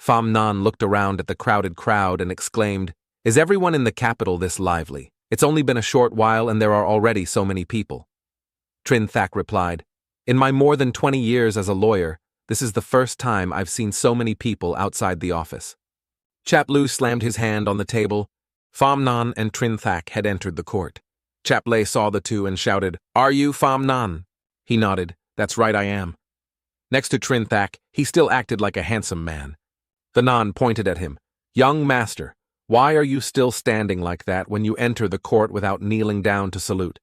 Pham Nan looked around at the crowded crowd and exclaimed, Is everyone in the capital this lively? It's only been a short while and there are already so many people. Trinthak replied, in my more than 20 years as a lawyer, this is the first time I've seen so many people outside the office. Chaplu slammed his hand on the table. Famnan and Trinthak had entered the court. Chapley saw the two and shouted, "Are you Famnan?" He nodded. "That's right, I am." Next to Trinthak, he still acted like a handsome man. The Nan pointed at him. "Young master, why are you still standing like that when you enter the court without kneeling down to salute?"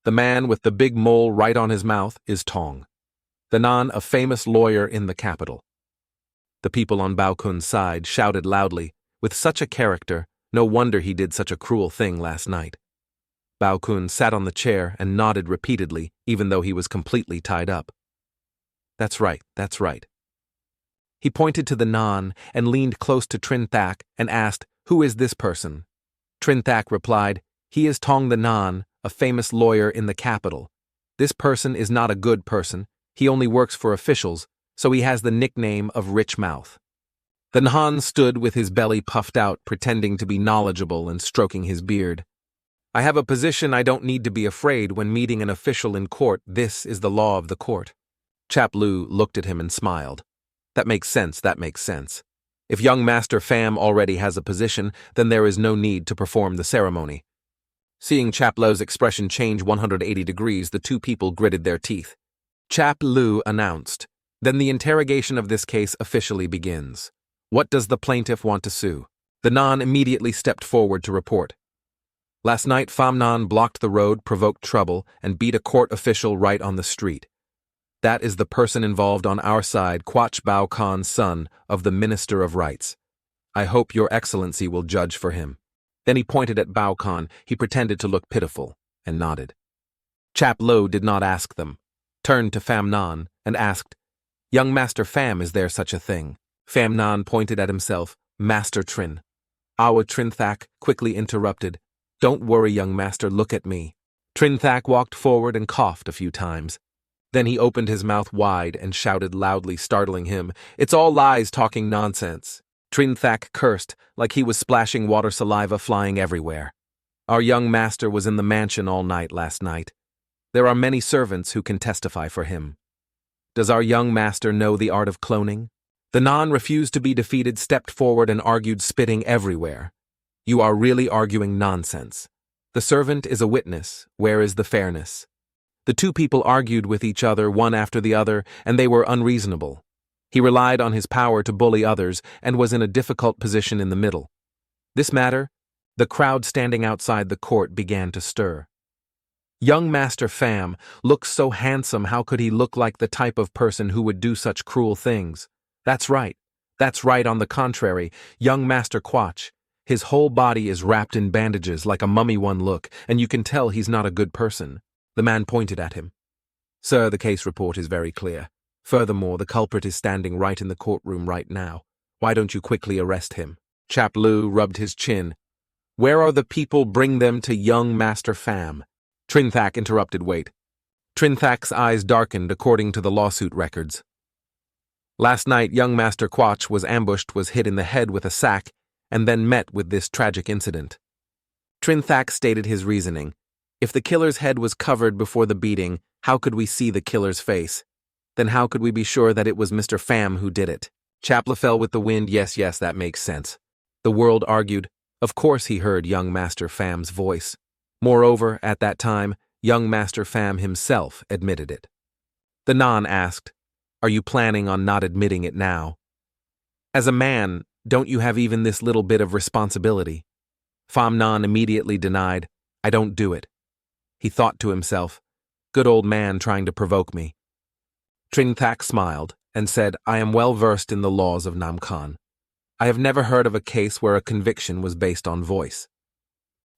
The man with the big mole right on his mouth is Tong. The Nan, a famous lawyer in the capital. The people on Bao Kun's side shouted loudly, "With such a character, no wonder he did such a cruel thing last night." Bao Kun sat on the chair and nodded repeatedly, even though he was completely tied up. That's right, that's right. He pointed to the Nan and leaned close to Trinthak and asked, "Who is this person?" Trinthak replied, "He is Tong the Nan, a famous lawyer in the capital. This person is not a good person, he only works for officials, so he has the nickname of Rich Mouth." The Nan stood with his belly puffed out, pretending to be knowledgeable and stroking his beard. "I have a position I don't need to be afraid when meeting an official in court. This is the law of the court." Chaplu looked at him and smiled. That makes sense, that makes sense. If young Master Pham already has a position, then there is no need to perform the ceremony. Seeing Chaplu's expression change 180 degrees, the two people gritted their teeth. Chaplu announced, "Then the interrogation of this case officially begins. What does the plaintiff want to sue?" The Nan immediately stepped forward to report. "Last night, Famnan blocked the road, provoked trouble, and beat a court official right on the street. That is the person involved on our side, Quach Bao Khan's son of the Minister of Rights. I hope your excellency will judge for him." Then he pointed at Bao Khan. He pretended to look pitiful and nodded. Chaplo did not ask them, turned to Famnan and asked, "Young Master Pham, is there such a thing?" Famnan pointed at himself. "Master Trin." Awa Trinthak quickly interrupted, "Don't worry, young master, look at me." Trinthak walked forward and coughed a few times. Then he opened his mouth wide and shouted loudly, startling him, "It's all lies, talking nonsense." Trinthak cursed like he was splashing water, saliva flying everywhere. "Our young master was in the mansion all night last night. There are many servants who can testify for him. Does our young master know the art of cloning?" The Nan refused to be defeated, stepped forward and argued, spitting everywhere. "You are really arguing nonsense. The servant is a witness. Where is the fairness?" The two people argued with each other, one after the other, and they were unreasonable. He relied on his power to bully others and was in a difficult position in the middle. This matter, the crowd standing outside the court began to stir. Young Master Pham looks so handsome, how could he look like the type of person who would do such cruel things? That's right, on the contrary, young Master Quach, his whole body is wrapped in bandages like a mummy one look, and you can tell he's not a good person. The man pointed at him. "Sir, the case report is very clear. Furthermore, the culprit is standing right in the courtroom right now. Why don't you quickly arrest him?" Chaplu rubbed his chin. "Where are the people? Bring them to young Master Pham." Trinthak interrupted, "Wait." Trinthak's eyes darkened according to the lawsuit records. "Last night, young Master Quach was ambushed, was hit in the head with a sack, and then met with this tragic incident." Trinthak stated his reasoning. "If the killer's head was covered before the beating, how could we see the killer's face? Then how could we be sure that it was Mr. Pham who did it?" Chapla fell with the wind. Yes, that makes sense." The world argued. Of course he heard young Master Pham's voice. Moreover, at that time, young Master Pham himself admitted it. The Nan asked, "Are you planning on not admitting it now? As a man, don't you have even this little bit of responsibility?" Famnan immediately denied, "I don't do it." He thought to himself, "Good old man trying to provoke me." Trinthak smiled and said, "I am well versed in the laws of Namkhan. I have never heard of a case where a conviction was based on voice."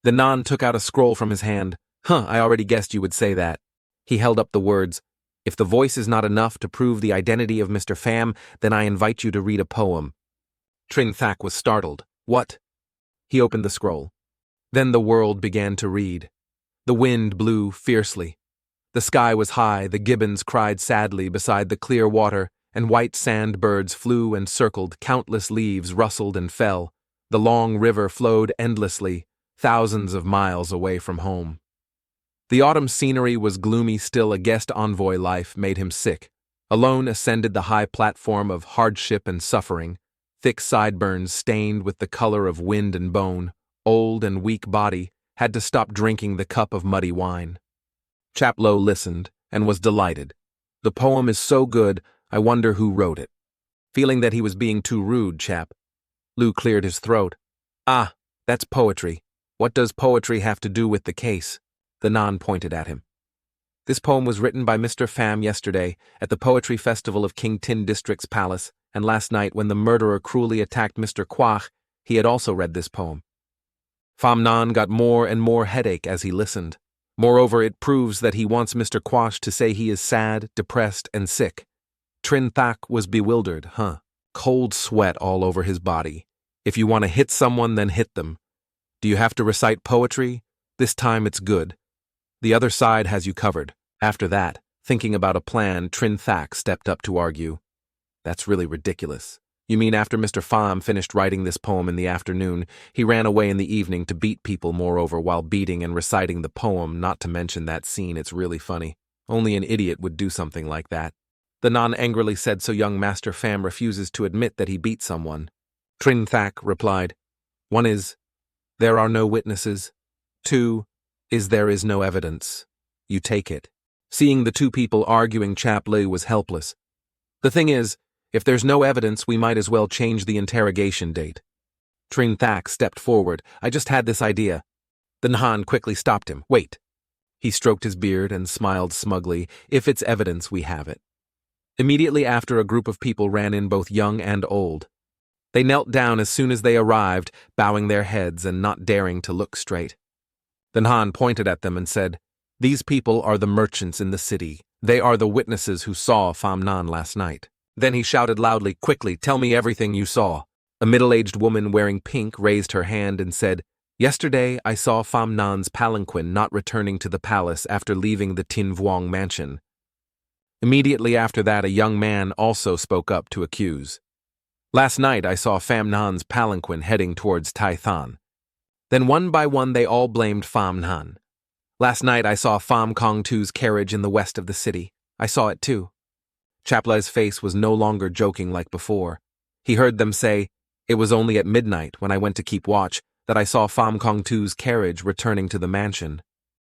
The Nan took out a scroll from his hand. I already guessed you would say that." He held up the words, "If the voice is not enough to prove the identity of Mr. Pham, then I invite you to read a poem." Trinthak was startled. "What?" He opened the scroll. Then the world began to read. The wind blew fiercely. The sky was high, the gibbons cried sadly beside the clear water, and white sand birds flew and circled, countless leaves rustled and fell. The long river flowed endlessly. thousands of miles away from home. The autumn scenery was gloomy still. A guest envoy life made him sick. Alone ascended the high platform of hardship and suffering, thick sideburns stained with the color of wind and bone, old and weak body, had to stop drinking the cup of muddy wine. Chaplo listened and was delighted. The poem is so good, I wonder who wrote it. Feeling that he was being too rude, Chap, Lou cleared his throat. Ah, that's poetry. What does poetry have to do with the case? The non pointed at him. This poem was written by Mr. Pham yesterday at the Poetry Festival of King Tin District's palace, and last night when the murderer cruelly attacked Mr. Quach, he had also read this poem. Pham Nan got more and more headache as he listened. Moreover, it proves that he wants Mr. Quach to say he is sad, depressed, and sick. Trin Thak was bewildered, Cold sweat all over his body. If you want to hit someone, then hit them. Do you have to recite poetry? This time it's good. The other side has you covered. After that, thinking about a plan, Trin Thak stepped up to argue. That's really ridiculous. You mean after Mr. Pham finished writing this poem in the afternoon, he ran away in the evening to beat people moreover while beating and reciting the poem, not to mention that scene, it's really funny. Only an idiot would do something like that. The non angrily said, so young Master Pham refuses to admit that he beat someone. Trin Thak replied, 1 is, there are no witnesses. 2 is there is no evidence. You take it. Seeing the two people arguing, Chap Liu was helpless. The thing is, if there's no evidence, we might as well change the interrogation date. Trin Thak stepped forward. I just had this idea. The Nhan quickly stopped him. Wait. He stroked his beard and smiled smugly. If it's evidence, we have it. Immediately after, a group of people ran in, both young and old. They knelt down as soon as they arrived, bowing their heads and not daring to look straight. The Nhan pointed at them and said, these people are the merchants in the city. They are the witnesses who saw Pham Nan last night. Then he shouted loudly, quickly, tell me everything you saw. A middle-aged woman wearing pink raised her hand and said, yesterday I saw Pham Nan's palanquin not returning to the palace after leaving the Tin Vuong mansion. Immediately after that, a young man also spoke up to accuse. Last night I saw Pham Nan's palanquin heading towards Tai Than. Then one by one they all blamed Pham Nan. Last night I saw Pham Kong Tu's carriage in the west of the city. I saw it too. Chaplai's face was no longer joking like before. He heard them say, it was only at midnight when I went to keep watch that I saw Pham Kong Tu's carriage returning to the mansion.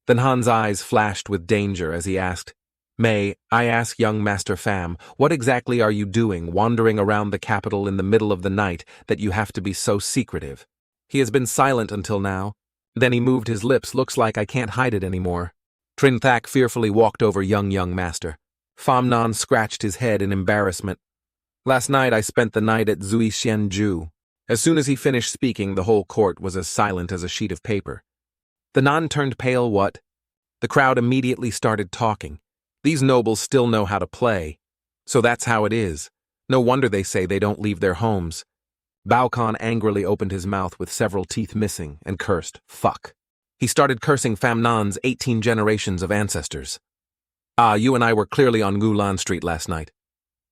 Then Han's eyes flashed with danger as he asked, May I ask young Master Pham, what exactly are you doing wandering around the capital in the middle of the night that you have to be so secretive? He has been silent until now. Then he moved his lips. Looks like I can't hide it anymore. Trin Thak fearfully walked over young Master. Pham Nan scratched his head in embarrassment. Last night I spent the night at Zui Xianju. As soon as he finished speaking, the whole court was as silent as a sheet of paper. The Nan turned pale. What? The crowd immediately started talking. These nobles still know how to play. So that's how it is. No wonder they say they don't leave their homes. Bao Khan angrily opened his mouth with several teeth missing and cursed, fuck. He started cursing Pham Nan's 18 generations of ancestors. Ah, you and I were clearly on Gulan Street last night.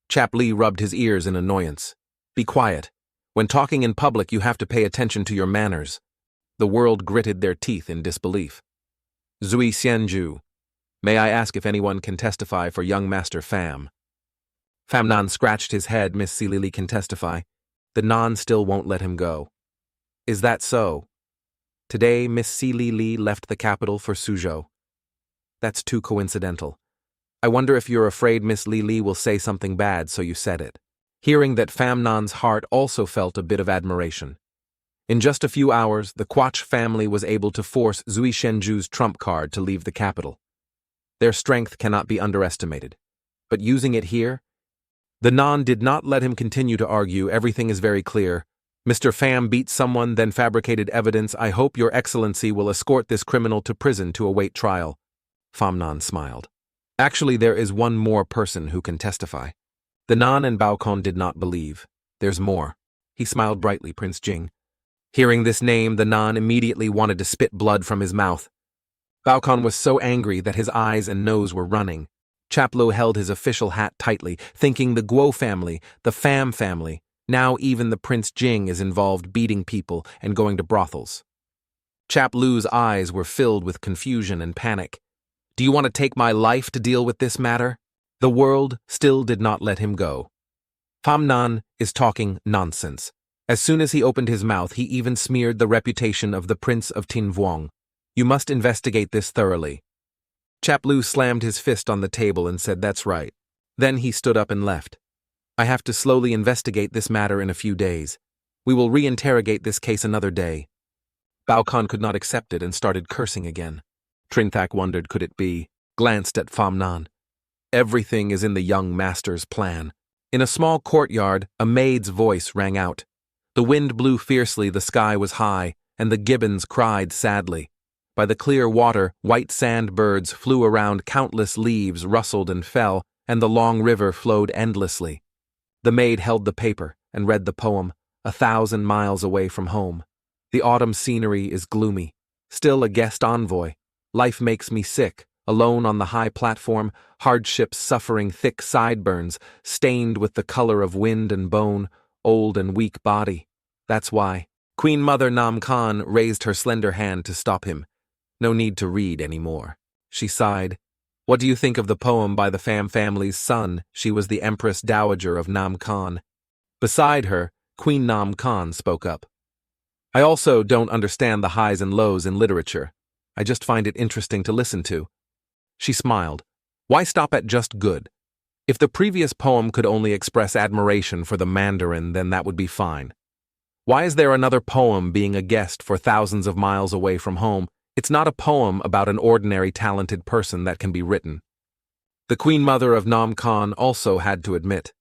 Chap Li rubbed his ears in annoyance. Be quiet. When talking in public, you have to pay attention to your manners. The world gritted their teeth in disbelief. Zui Xianju. May I ask if anyone can testify for young Master Pham? Pham Nan scratched his head. Miss Si Lili can testify. The Nan still won't let him go. Is that so? Today, Miss Si Lili left the capital for Suzhou. That's too coincidental. I wonder if you're afraid Miss Lili will say something bad, so you said it. Hearing that, Pham Nan's heart also felt a bit of admiration. In just a few hours, the Quach family was able to force Zui Shenju's trump card to leave the capital. Their strength cannot be underestimated. But using it here? The Nan did not let him continue to argue. Everything is very clear. Mr. Pham beat someone, then fabricated evidence. I hope your excellency will escort this criminal to prison to await trial. Pham Nan smiled. Actually, there is one more person who can testify. The Nan and Bao Kon did not believe. There's more. He smiled brightly, Prince Jing. Hearing this name, the Nan immediately wanted to spit blood from his mouth. Bao Kon was so angry that his eyes and nose were running. Chaplo held his official hat tightly, thinking the Guo family, the Pham family, now even the Prince Jing is involved beating people and going to brothels. Chap Lu's eyes were filled with confusion and panic. Do you want to take my life to deal with this matter? The world still did not let him go. Pham Nan is talking nonsense. As soon as he opened his mouth, he even smeared the reputation of the Prince of Tin Vuong. You must investigate this thoroughly. Chap Lu slammed his fist on the table and said, "That's right." Then he stood up and left. I have to slowly investigate this matter in a few days. We will re-interrogate this case another day. Bao Khan could not accept it and started cursing again. Trinthak wondered, could it be? Glanced at Pham Nan. Everything is in the young master's plan. In a small courtyard, a maid's voice rang out. The wind blew fiercely, the sky was high, and the gibbons cried sadly. By the clear water, white sand birds flew around, countless leaves rustled and fell, and the long river flowed endlessly. The maid held the paper and read the poem, 1,000 miles away from home. The autumn scenery is gloomy. Still a guest envoy. Life makes me sick. Alone on the high platform, hardships suffering thick sideburns, stained with the color of wind and bone, old and weak body. That's why. Queen Mother Nam Khan raised her slender hand to stop him. No need to read any more. She sighed. What do you think of the poem by the Pham family's son? She was the Empress Dowager of Nam Khan. Beside her, Queen Nam Khan spoke up. I also don't understand the highs and lows in literature. I just find it interesting to listen to. She smiled. Why stop at just good? If the previous poem could only express admiration for the Mandarin, then that would be fine. Why is there another poem being a guest for thousands of miles away from home? It's not a poem about an ordinary talented person that can be written. The Queen Mother of Nam Khan also had to admit.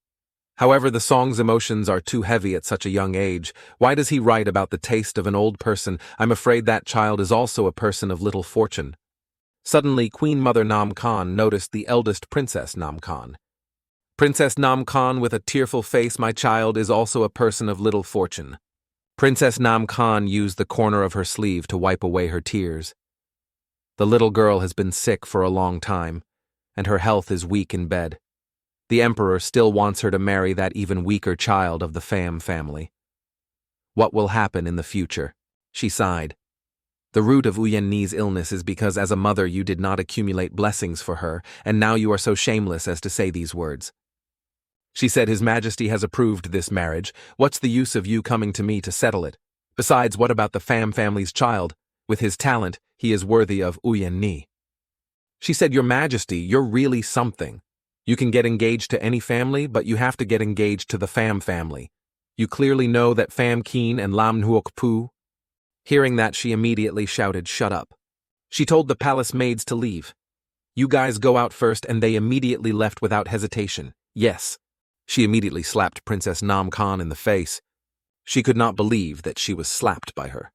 However, the song's emotions are too heavy at such a young age. Why does he write about the taste of an old person? I'm afraid that child is also a person of little fortune. Suddenly, Queen Mother Nam Khan noticed the eldest Princess Nam Khan. Princess Nam Khan with a tearful face, my child is also a person of little fortune. Princess Nam Khan used the corner of her sleeve to wipe away her tears. The little girl has been sick for a long time, and her health is weak in bed. The emperor still wants her to marry that even weaker child of the Pham family. What will happen in the future? She sighed. The root of Uyenni's illness is because as a mother you did not accumulate blessings for her, and now you are so shameless as to say these words. She said, His Majesty has approved this marriage. What's the use of you coming to me to settle it? Besides, what about the Pham family's child? With his talent, he is worthy of Uyenni. She said, Your Majesty, you're really something. You can get engaged to any family, but you have to get engaged to the Pham family. You clearly know that Pham Keen and Lam Nuok Pu. Hearing that, she immediately shouted, Shut up. She told the palace maids to leave. You guys go out first, and they immediately left without hesitation. Yes. She immediately slapped Princess Nam Khan in the face. She could not believe that she was slapped by her.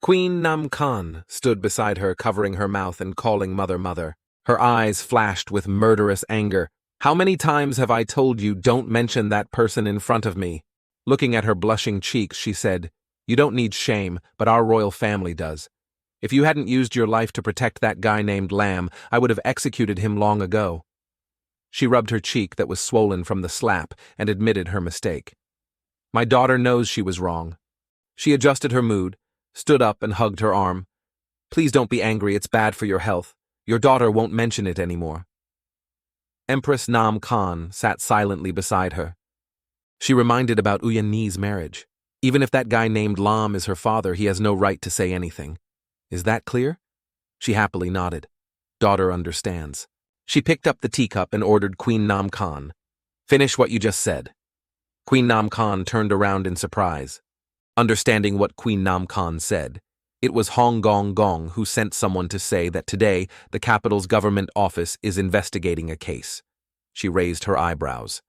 Queen Nam Khan stood beside her, covering her mouth and calling Mother, Mother. Her eyes flashed with murderous anger. How many times have I told you don't mention that person in front of me? Looking at her blushing cheeks, she said, You don't need shame, but our royal family does. If you hadn't used your life to protect that guy named Lam, I would have executed him long ago. She rubbed her cheek that was swollen from the slap and admitted her mistake. My daughter knows she was wrong. She adjusted her mood, stood up and hugged her arm. Please don't be angry, it's bad for your health. Your daughter won't mention it anymore. Empress Nam Khan sat silently beside her. She reminded about Uyenni's marriage. Even if that guy named Lam is her father, he has no right to say anything. Is that clear? She happily nodded. Daughter understands. She picked up the teacup and ordered Queen Nam Khan. Finish what you just said. Queen Nam Khan turned around in surprise. Understanding what Queen Nam Khan said, it was Hong Gong Gong who sent someone to say that today the capital's government office is investigating a case. She raised her eyebrows.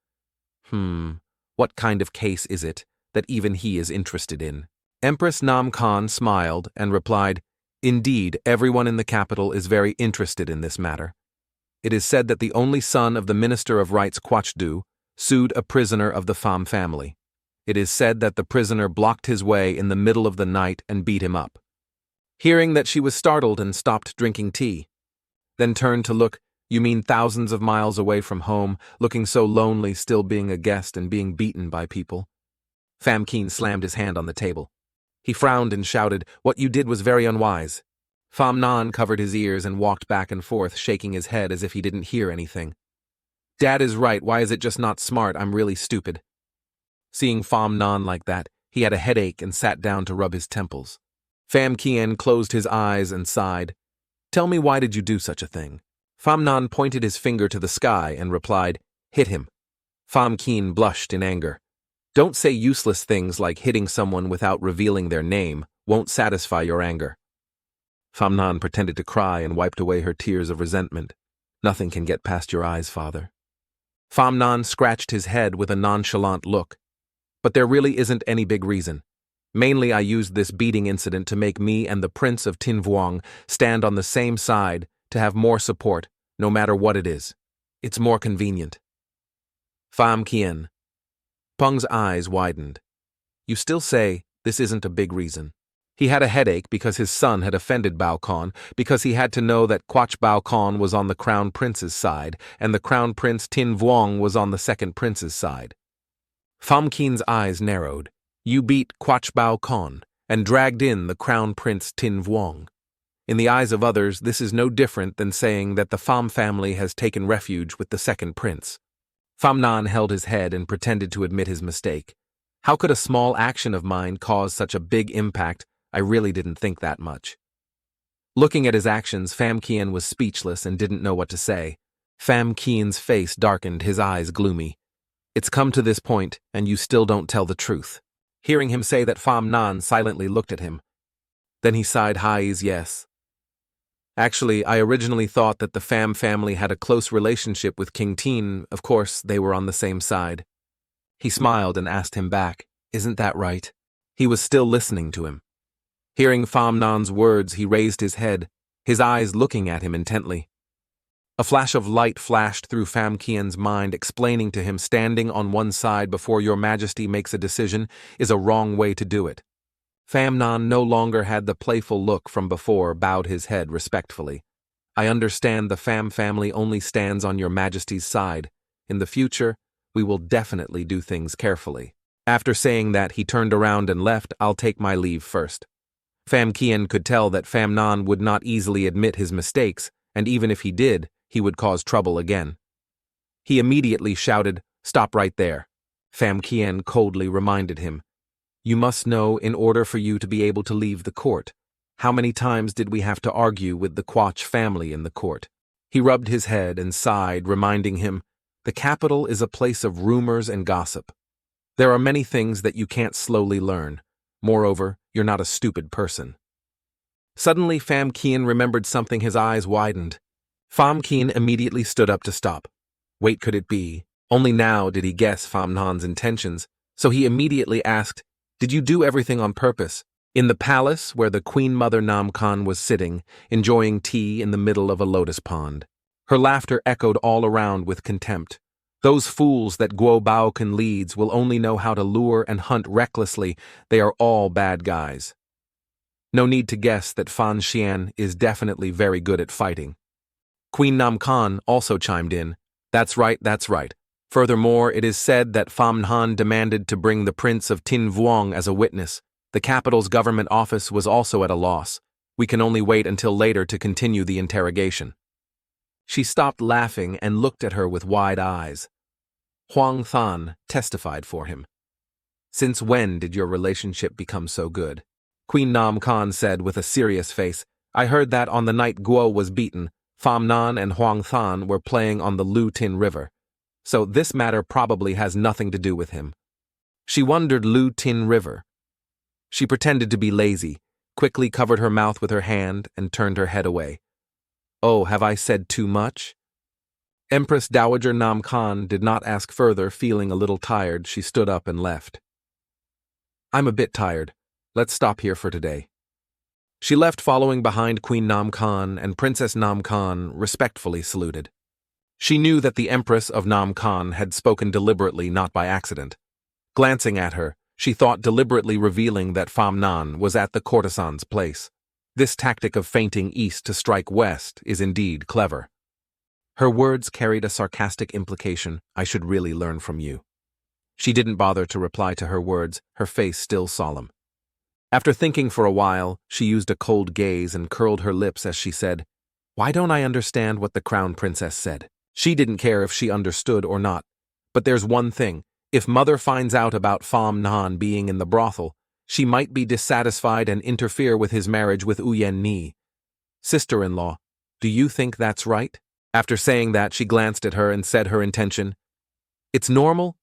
What kind of case is it that even he is interested in? Empress Nam Khan smiled and replied, Indeed, everyone in the capital is very interested in this matter. It is said that the only son of the Minister of Rights Quachdu sued a prisoner of the Pham family. It is said that the prisoner blocked his way in the middle of the night and beat him up. Hearing that, she was startled and stopped drinking tea. Then turned to look, You mean thousands of miles away from home, looking so lonely, still being a guest and being beaten by people? Pham Keen slammed his hand on the table. He frowned and shouted, "What you did was very unwise." Pham Nan covered his ears and walked back and forth, shaking his head as if he didn't hear anything. "Dad is right, why is it just not smart? I'm really stupid." Seeing Pham Nan like that, he had a headache and sat down to rub his temples. Pham Kien closed his eyes and sighed. "Tell me, why did you do such a thing?" Pham Nan pointed his finger to the sky and replied, "Hit him." Pham Kien blushed in anger. "Don't say useless things like hitting someone without revealing their name won't satisfy your anger." Pham Nan pretended to cry and wiped away her tears of resentment. "Nothing can get past your eyes, father." Pham Nan scratched his head with a nonchalant look. "But there really isn't any big reason. Mainly I used this beating incident to make me and the Prince of Tin Vuong stand on the same side to have more support, no matter what it is. It's more convenient." Pham Kien. Peng's eyes widened. "You still say this isn't a big reason?" He had a headache because his son had offended Bao Kon, because he had to know that Quach Bao Kon was on the Crown Prince's side, and the Crown Prince Tin Vuong was on the second prince's side. Pham Kien's eyes narrowed. "You beat Quach Bao Kon and dragged in the Crown Prince Tin Vuong. In the eyes of others, this is no different than saying that the Pham family has taken refuge with the second prince." Pham Nan held his head and pretended to admit his mistake. "How could a small action of mine cause such a big impact? I really didn't think that much." Looking at his actions, Pham Kien was speechless and didn't know what to say. Pham Kien's face darkened, his eyes gloomy. "It's come to this point, and you still don't tell the truth." Hearing him say that, Pham Nan silently looked at him. Then he sighed yes. "Actually, I originally thought that the Pham family had a close relationship with King Tin. Of course, they were on the same side." He smiled and asked him back, "Isn't that right?" He was still listening to him. Hearing Pham Nan's words, he raised his head, his eyes looking at him intently. A flash of light flashed through Pham Kien's mind, explaining to him standing on one side before your majesty makes a decision is a wrong way to do it. Pham Nan no longer had the playful look from before, bowed his head respectfully. "I understand the Pham family only stands on your majesty's side. In the future, we will definitely do things carefully." After saying that, he turned around and left. "I'll take my leave first." Pham Kien could tell that Pham Nan would not easily admit his mistakes, and even if he did, he would cause trouble again. He immediately shouted, "Stop right there." Pham Kien coldly reminded him, "You must know, in order for you to be able to leave the court. How many times did we have to argue with the Quach family in the court?" He rubbed his head and sighed, reminding him, "The capital is a place of rumors and gossip. There are many things that you can't slowly learn. Moreover, you're not a stupid person." Suddenly, Pham Kien remembered something. His eyes widened. Pham Kien immediately stood up to stop. Wait, could it be? Only now did he guess Pham Nan's intentions, so he immediately asked, "Did you do everything on purpose?" In the palace where the Queen Mother Nam Khan was sitting, enjoying tea in the middle of a lotus pond. Her laughter echoed all around with contempt. "Those fools that Guo Baokan leads will only know how to lure and hunt recklessly. They are all bad guys." No need to guess that Fan Xian is definitely very good at fighting. Queen Nam Khan also chimed in. That's right. Furthermore, it is said that Pham Han demanded to bring the Prince of Tin Vuong as a witness. The capital's government office was also at a loss. We can only wait until later to continue the interrogation." She stopped laughing and looked at her with wide eyes. Huang Than testified for him. "Since when did your relationship become so good?" Queen Nam Khan said with a serious face. "I heard that on the night Guo was beaten, Pham Nan and Huang Than were playing on the Lu Tin River. So this matter probably has nothing to do with him." She wondered. Lu Tin River. She pretended to be lazy, quickly covered her mouth with her hand, and turned her head away. "Oh, have I said too much?" Empress Dowager Nam Khan did not ask further. Feeling a little tired, she stood up and left. "I'm a bit tired. Let's stop here for today." She left, following behind Queen Nam Khan, and Princess Nam Khan respectfully saluted. She knew that the Empress of Nam Khan had spoken deliberately, not by accident. Glancing at her, she thought deliberately revealing that Pham Nan was at the courtesan's place. This tactic of feinting east to strike west is indeed clever. Her words carried a sarcastic implication. "I should really learn from you." She didn't bother to reply to her words, her face still solemn. After thinking for a while, she used a cold gaze and curled her lips as she said, "Why don't I understand what the crown princess said?" She didn't care if she understood or not. But there's one thing. If Mother finds out about Pham Nan being in the brothel, she might be dissatisfied and interfere with his marriage with Uyen Ni. Sister-in-law, do you think that's right? After saying that, she glanced at her and said her intention. It's normal.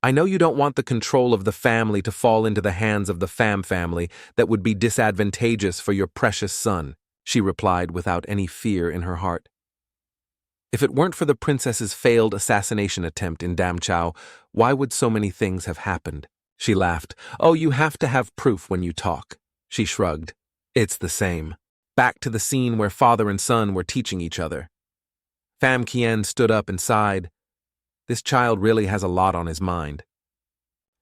I know you don't want the control of the family to fall into the hands of the Pham family. That would be disadvantageous for your precious son, she replied without any fear in her heart. If it weren't for the princess's failed assassination attempt in Damchow, why would so many things have happened? She laughed. Oh, you have to have proof when you talk. She shrugged. It's the same. Back to the scene where father and son were teaching each other. Pham Kien stood up and sighed. This child really has a lot on his mind.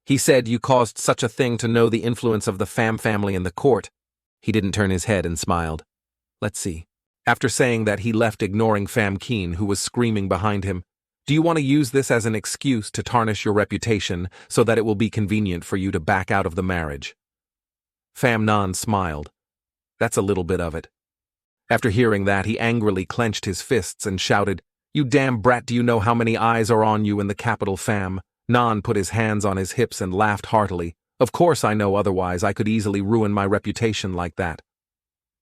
He said you caused such a thing to know the influence of the Pham family in the court. He didn't turn his head and smiled. Let's see. After saying that, he left, ignoring Pham Kien, who was screaming behind him. Do you want to use this as an excuse to tarnish your reputation so that it will be convenient for you to back out of the marriage? Pham Nan smiled. That's a little bit of it. After hearing that, he angrily clenched his fists and shouted, You damn brat, do you know how many eyes are on you in the capital, Pham? Nan put his hands on his hips and laughed heartily. Of course I know, otherwise I could easily ruin my reputation like that.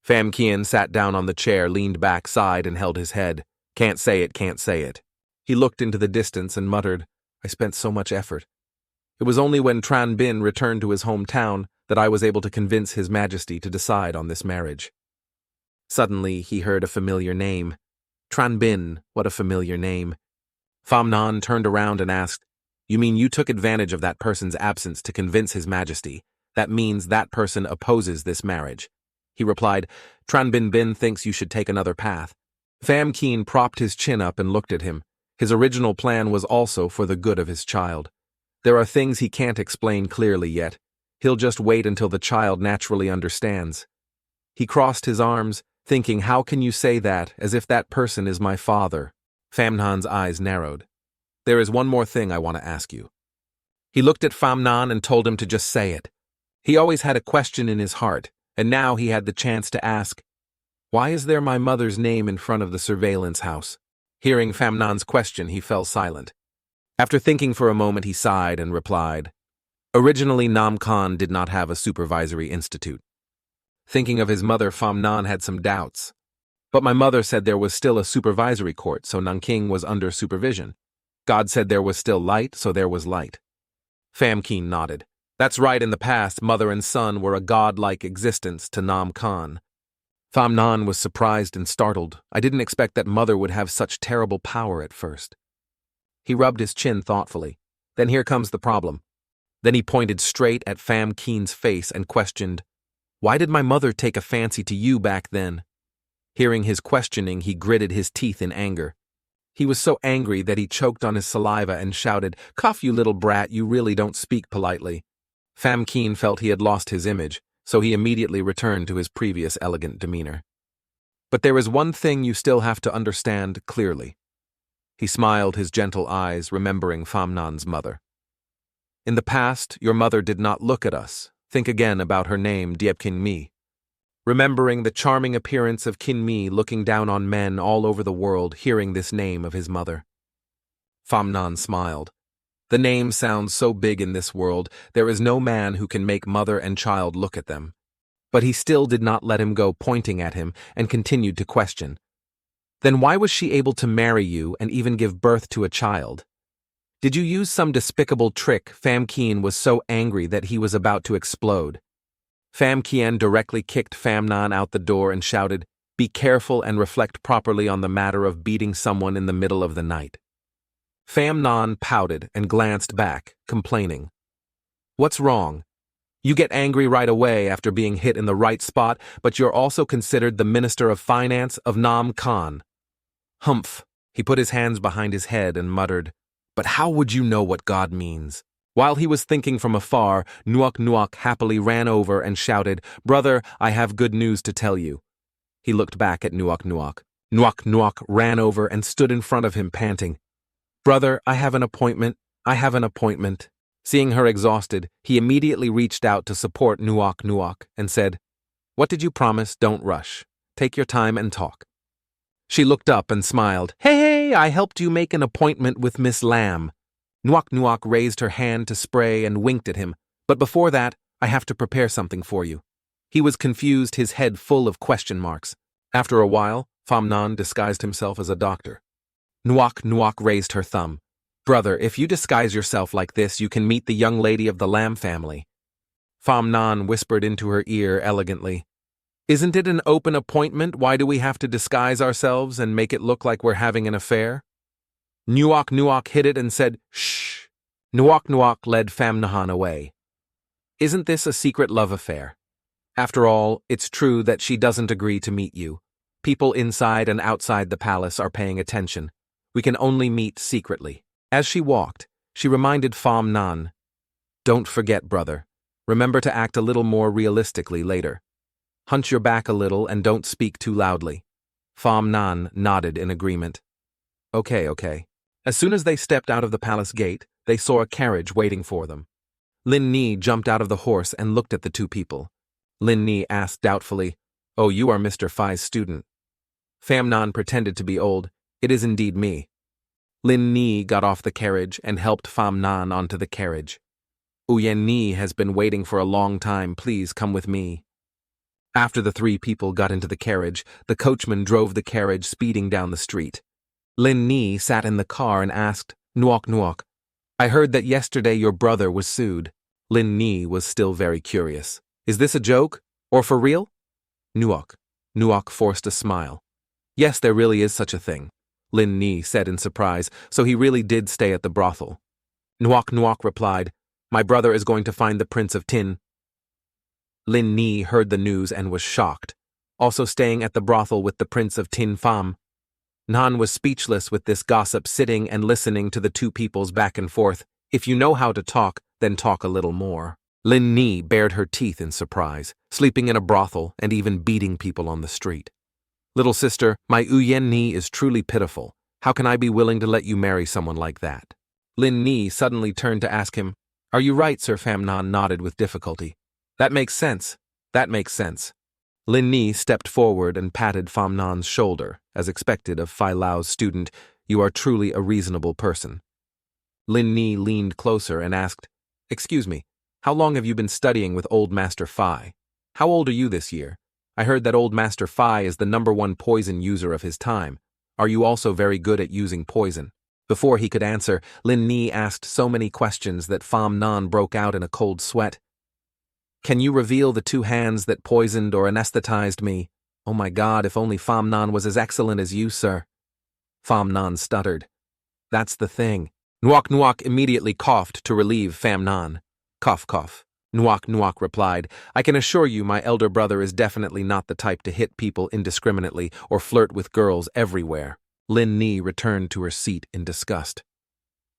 Pham Kien sat down on the chair, leaned back, sighed, and held his head. Can't say it. He looked into the distance and muttered, I spent so much effort. It was only when Tran Bin returned to his hometown that I was able to convince His Majesty to decide on this marriage. Suddenly he heard a familiar name. Tran Bin, what a familiar name. Pham Nan turned around and asked, You mean you took advantage of that person's absence to convince His Majesty? That means that person opposes this marriage. He replied, Tran Bin thinks you should take another path. Pham Kien propped his chin up and looked at him. His original plan was also for the good of his child. There are things he can't explain clearly yet. He'll just wait until the child naturally understands. He crossed his arms, thinking, how can you say that, as if that person is my father? Pham Nan's eyes narrowed. There is one more thing I want to ask you. He looked at Pham Nan and told him to just say it. He always had a question in his heart, and now he had the chance to ask, Why is there my mother's name in front of the surveillance house? Hearing Pham Nan's question, he fell silent. After thinking for a moment, he sighed and replied, Originally, Nam Khan did not have a supervisory institute. Thinking of his mother, Pham Nan had some doubts. But my mother said there was still a supervisory court, so Nanking was under supervision. God said there was still light, so there was light. Pham Kien nodded. That's right, in the past, mother and son were a godlike existence to Nam Khan. Pham Nan was surprised and startled. I didn't expect that mother would have such terrible power at first. He rubbed his chin thoughtfully. Then here comes the problem. Then he pointed straight at Pham Kien's face and questioned, Why did my mother take a fancy to you back then? Hearing his questioning, he gritted his teeth in anger. He was so angry that he choked on his saliva and shouted, Cough, you little brat, you really don't speak politely. Pham Kien felt he had lost his image, so he immediately returned to his previous elegant demeanor. But there is one thing you still have to understand clearly. He smiled his gentle eyes, remembering Pham Nan's mother. In the past, your mother did not look at us. Think again about her name, Diep Kin Mi. Remembering the charming appearance of Kin Mi looking down on men all over the world, hearing this name of his mother. Pham Nan smiled. The name sounds so big in this world, there is no man who can make mother and child look at them. But he still did not let him go, pointing at him, and continued to question. Then why was she able to marry you and even give birth to a child? Did you use some despicable trick? Pham Kien was so angry that he was about to explode. Pham Kien directly kicked Pham Nan out the door and shouted, Be careful and reflect properly on the matter of beating someone in the middle of the night. Pham Nan pouted and glanced back, complaining. What's wrong? You get angry right away after being hit in the right spot, but you're also considered the Minister of Finance of Nam Khan. Humph. He put his hands behind his head and muttered, But how would you know what God means? While he was thinking from afar, Nuak happily ran over and shouted, Brother, I have good news to tell you. He looked back at Nuak. Nuak ran over and stood in front of him, panting. Brother, I have an appointment. Seeing her exhausted, he immediately reached out to support Nuok and said, "What did you promise? Don't rush. Take your time and talk." She looked up and smiled. "Hey, I helped you make an appointment with Miss Lamb." Nuok raised her hand to spray and winked at him. "But before that, I have to prepare something for you." He was confused, his head full of question marks. After a while, Famnan disguised himself as a doctor. Nuok raised her thumb. "Brother, if you disguise yourself like this, you can meet the young lady of the Lamb family." Famnan whispered into her ear elegantly, "Isn't it an open appointment? Why do we have to disguise ourselves and make it look like we're having an affair?" Nuok hit it and said, "Shh." Nuok led Famnahan away. "Isn't this a secret love affair? After all, it's true that she doesn't agree to meet you. People inside and outside the palace are paying attention. We can only meet secretly." As she walked, she reminded Famnan, "Don't forget, brother. Remember to act a little more realistically later. Hunch your back a little and don't speak too loudly." Famnan nodded in agreement. Okay. As soon as they stepped out of the palace gate, they saw a carriage waiting for them. Lin Ni jumped out of the horse and looked at the two people. Lin Ni asked doubtfully, "Oh, you are Mr. Fai's student." Famnan pretended to be old. "It is indeed me." Lin Ni got off the carriage and helped Famnan onto the carriage. "Uyen Ni has been waiting for a long time. Please come with me." After the three people got into the carriage, the coachman drove the carriage speeding down the street. Lin Ni sat in the car and asked, Nuok, "I heard that yesterday your brother was sued." Lin Ni was still very curious. "Is this a joke? Or for real?" Nuok forced a smile. "Yes, there really is such a thing," Lin Ni said in surprise, "so he really did stay at the brothel." Nuok replied, "My brother is going to find the Prince of Tin." Lin Ni heard the news and was shocked. Also staying at the brothel with the Prince of Tin Pham. Nan was speechless with this gossip, sitting and listening to the two people's back and forth. If you know how to talk, then talk a little more. Lin Ni bared her teeth in surprise, sleeping in a brothel and even beating people on the street. "Little sister, my Uyen Ni is truly pitiful. How can I be willing to let you marry someone like that?" Lin Ni suddenly turned to ask him, "Are you right, Sir?" Famnan nodded with difficulty. That makes sense. Lin Ni stepped forward and patted Famnan's shoulder, as expected of Fai Lao's student. "You are truly a reasonable person." Lin Ni leaned closer and asked, "Excuse me, how long have you been studying with Old Master Fai? How old are you this year? I heard that Old Master Fai is the #1 poison user of his time. Are you also very good at using poison?" Before he could answer, Lin Ni asked so many questions that Famnan broke out in a cold sweat. "Can you reveal the 2 hands that poisoned or anesthetized me? Oh my God, if only Famnan was as excellent as you, sir." Famnan stuttered. "That's the thing." Nuok immediately coughed to relieve Famnan. Cough. Nuok replied, "I can assure you my elder brother is definitely not the type to hit people indiscriminately or flirt with girls everywhere." Lin Ni returned to her seat in disgust.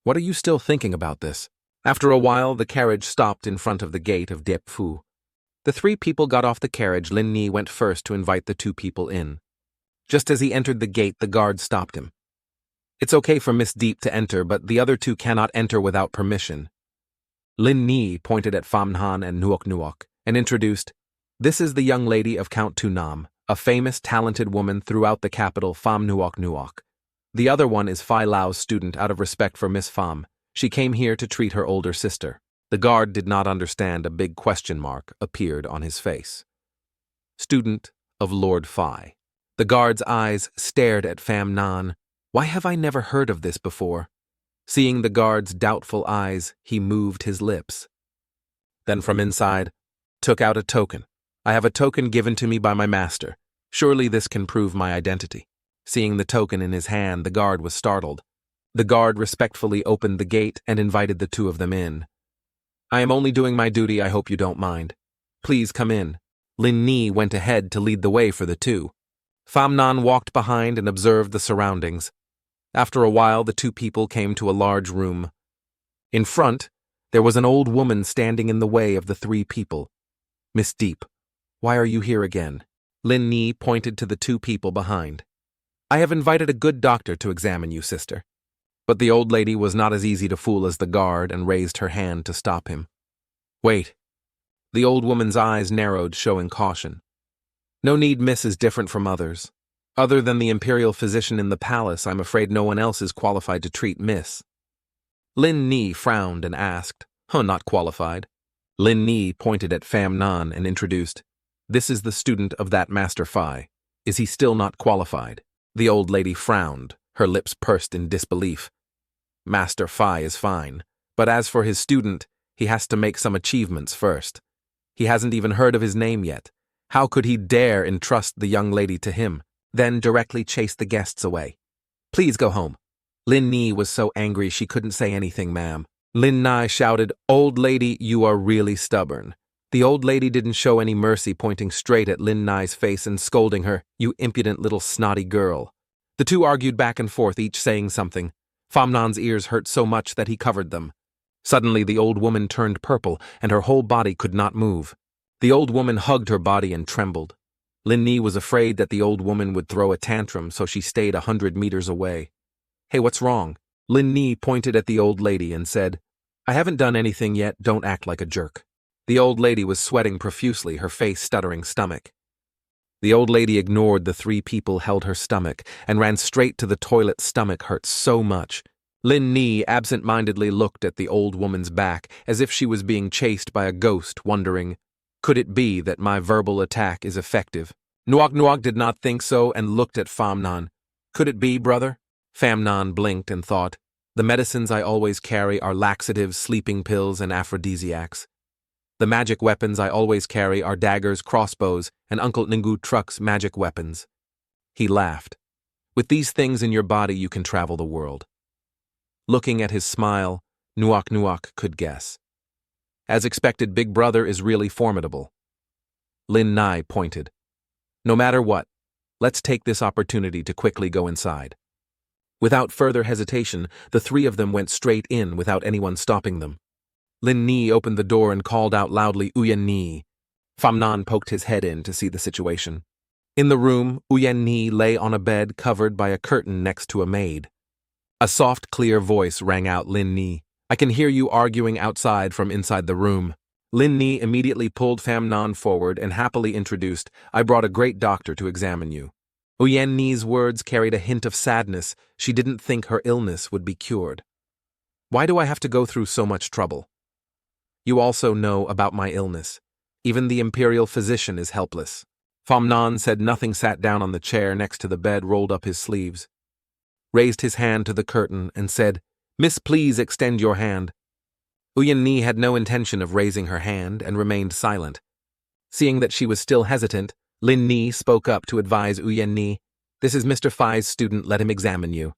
"What are you still thinking about this?" After a while, the carriage stopped in front of the gate of Diep Phu. The 3 people got off the carriage. Lin Ni went first to invite the 2 people in. Just as he entered the gate, the guard stopped him. "It's okay for Miss Deep to enter, but the other 2 cannot enter without permission." Lin Ni pointed at Famnan and Nuok and introduced, "This is the young lady of Count Tu Nam, a famous, talented woman throughout the capital, Pham Nuok. The other one is Fai Lao's student out of respect for Miss Pham. She came here to treat her older sister." The guard did not understand. A big question mark appeared on his face. "Student of Lord Fai." The guard's eyes stared at Famnan. Why have I never heard of this before? Seeing the guard's doubtful eyes, he moved his lips. Then from inside, took out a token. "I have a token given to me by my master. Surely this can prove my identity." Seeing the token in his hand, the guard was startled. The guard respectfully opened the gate and invited the 2 of them in. "I am only doing my duty. I hope you don't mind. Please come in." Lin Ni went ahead to lead the way for the 2. Famnan walked behind and observed the surroundings. After a while, the 2 people came to a large room. In front, there was an old woman standing in the way of the 3 people. "Miss Deep, why are you here again?" Lin Ni pointed to the 2 people behind. "I have invited a good doctor to examine you, sister." But the old lady was not as easy to fool as the guard and raised her hand to stop him. Wait. The old woman's eyes narrowed, showing caution. No need, miss, is different from others. Other than the imperial physician in the palace, I'm afraid no one else is qualified to treat miss. Lin Ni frowned and asked, not qualified. Lin Ni pointed at Pham Nan and introduced, this is the student of that Master Phi. Is he still not qualified? The old lady frowned, her lips pursed in disbelief. Master Phi is fine, but as for his student, he has to make some achievements first. He hasn't even heard of his name yet. How could he dare entrust the young lady to him, then directly chase the guests away? Please go home. Lin Ni was so angry she couldn't say anything, ma'am. Lin Nai shouted, Old lady, you are really stubborn. The old lady didn't show any mercy, pointing straight at Lin Nai's face and scolding her, you impudent little snotty girl. The two argued back and forth, each saying something. Pham Nan's ears hurt so much that he covered them. Suddenly the old woman turned purple and her whole body could not move. The old woman hugged her body and trembled. Lin Ni was afraid that the old woman would throw a tantrum, so she stayed 100 meters away. Hey, what's wrong? Lin Ni pointed at the old lady and said, I haven't done anything yet, don't act like a jerk. The old lady was sweating profusely, her face stuttering stomach. The old lady ignored the three people, held her stomach, and ran straight to the toilet. Stomach hurt so much. Lin Ni absent-mindedly looked at the old woman's back as if she was being chased by a ghost, wondering, could it be that my verbal attack is effective? Nuok did not think so and looked at Pham Nan. Could it be, brother? Pham Nan blinked and thought, the medicines I always carry are laxatives, sleeping pills, and aphrodisiacs. The magic weapons I always carry are daggers, crossbows, and Uncle Ningu Truck's magic weapons. He laughed. With these things in your body you can travel the world. Looking at his smile, Nuok could guess. As expected, Big Brother is really formidable. Lin Nai pointed. No matter what, let's take this opportunity to quickly go inside. Without further hesitation, the three of them went straight in without anyone stopping them. Lin Ni opened the door and called out loudly, Uyen Ni. Pham Nan poked his head in to see the situation. In the room, Uyen Ni lay on a bed covered by a curtain next to a maid. A soft, clear voice rang out, Lin Ni. I can hear you arguing outside from inside the room. Lin Ni immediately pulled Pham Nan forward and happily introduced, I brought a great doctor to examine you. Uyen Ni's words carried a hint of sadness. She didn't think her illness would be cured. Why do I have to go through so much trouble? You also know about my illness. Even the imperial physician is helpless. Pham Nan said nothing, sat down on the chair next to the bed, rolled up his sleeves, raised his hand to the curtain, and said, Miss, please extend your hand. Uyen Ni had no intention of raising her hand and remained silent. Seeing that she was still hesitant, Lin Ni spoke up to advise Uyen Ni, this is Mr. Phi's student, let him examine you.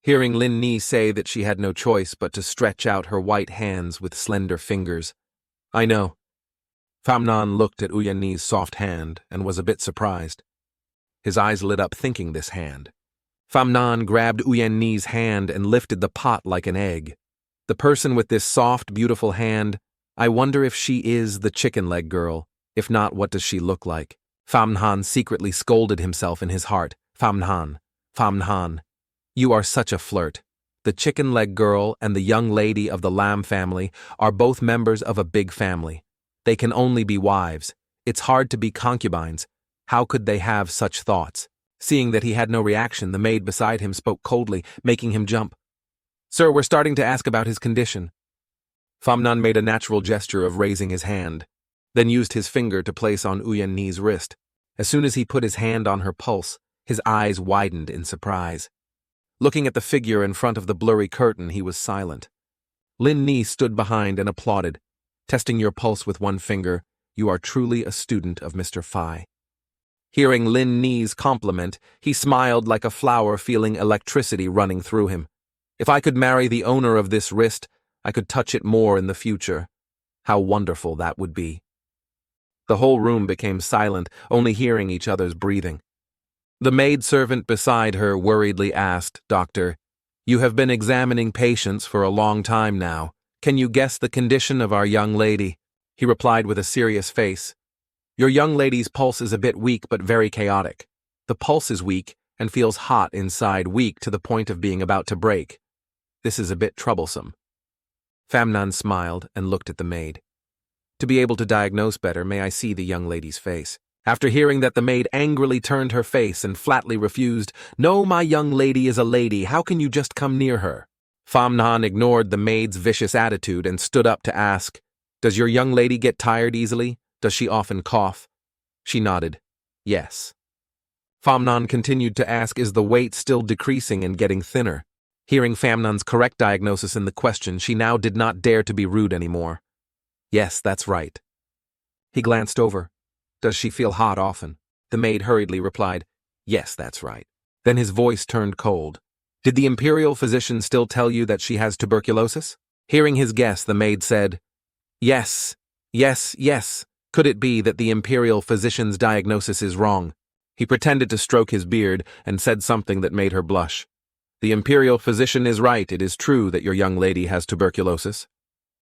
Hearing Lin Ni say that she had no choice but to stretch out her white hands with slender fingers. I know. Pham Nan looked at Uyen Ni's soft hand and was a bit surprised. His eyes lit up thinking this hand. Pham Nan grabbed Uyen Ni's hand and lifted the pot like an egg. The person with this soft, beautiful hand, I wonder if she is the chicken leg girl. If not, what does she look like? Pham Nan secretly scolded himself in his heart. Pham Nan, you are such a flirt. The chicken leg girl and the young lady of the Lam family are both members of a big family. They can only be wives. It's hard to be concubines. How could they have such thoughts? Seeing that he had no reaction, the maid beside him spoke coldly, making him jump. Sir, we're starting to ask about his condition. Pham Nan made a natural gesture of raising his hand, then used his finger to place on Uyen Ni's wrist. As soon as he put his hand on her pulse, his eyes widened in surprise. Looking at the figure in front of the blurry curtain, he was silent. Lin Ni stood behind and applauded. Testing your pulse with one finger, you are truly a student of Mr. Phi. Hearing Lin Ni's compliment, he smiled like a flower, feeling electricity running through him. If I could marry the owner of this wrist, I could touch it more in the future. How wonderful that would be. The whole room became silent, only hearing each other's breathing. The maidservant beside her worriedly asked, Doctor, you have been examining patients for a long time now. Can you guess the condition of our young lady? He replied with a serious face. Your young lady's pulse is a bit weak but very chaotic. The pulse is weak and feels hot inside, weak to the point of being about to break. This is a bit troublesome. Famnan smiled and looked at the maid. To be able to diagnose better, may I see the young lady's face? After hearing that, the maid angrily turned her face and flatly refused. No, my young lady is a lady. How can you just come near her? Famnan ignored the maid's vicious attitude and stood up to ask, Does your young lady get tired easily? Does she often cough? She nodded. Yes. Famnan continued to ask, Is the weight still decreasing and getting thinner? Hearing Famnan's correct diagnosis in the question, she now did not dare to be rude anymore. Yes, that's right. He glanced over. Does she feel hot often? The maid hurriedly replied, Yes, that's right. Then his voice turned cold. Did the imperial physician still tell you that she has tuberculosis? Hearing his guess, the maid said, Yes. Could it be that the imperial physician's diagnosis is wrong? He pretended to stroke his beard and said something that made her blush. The imperial physician is right. It is true that your young lady has tuberculosis.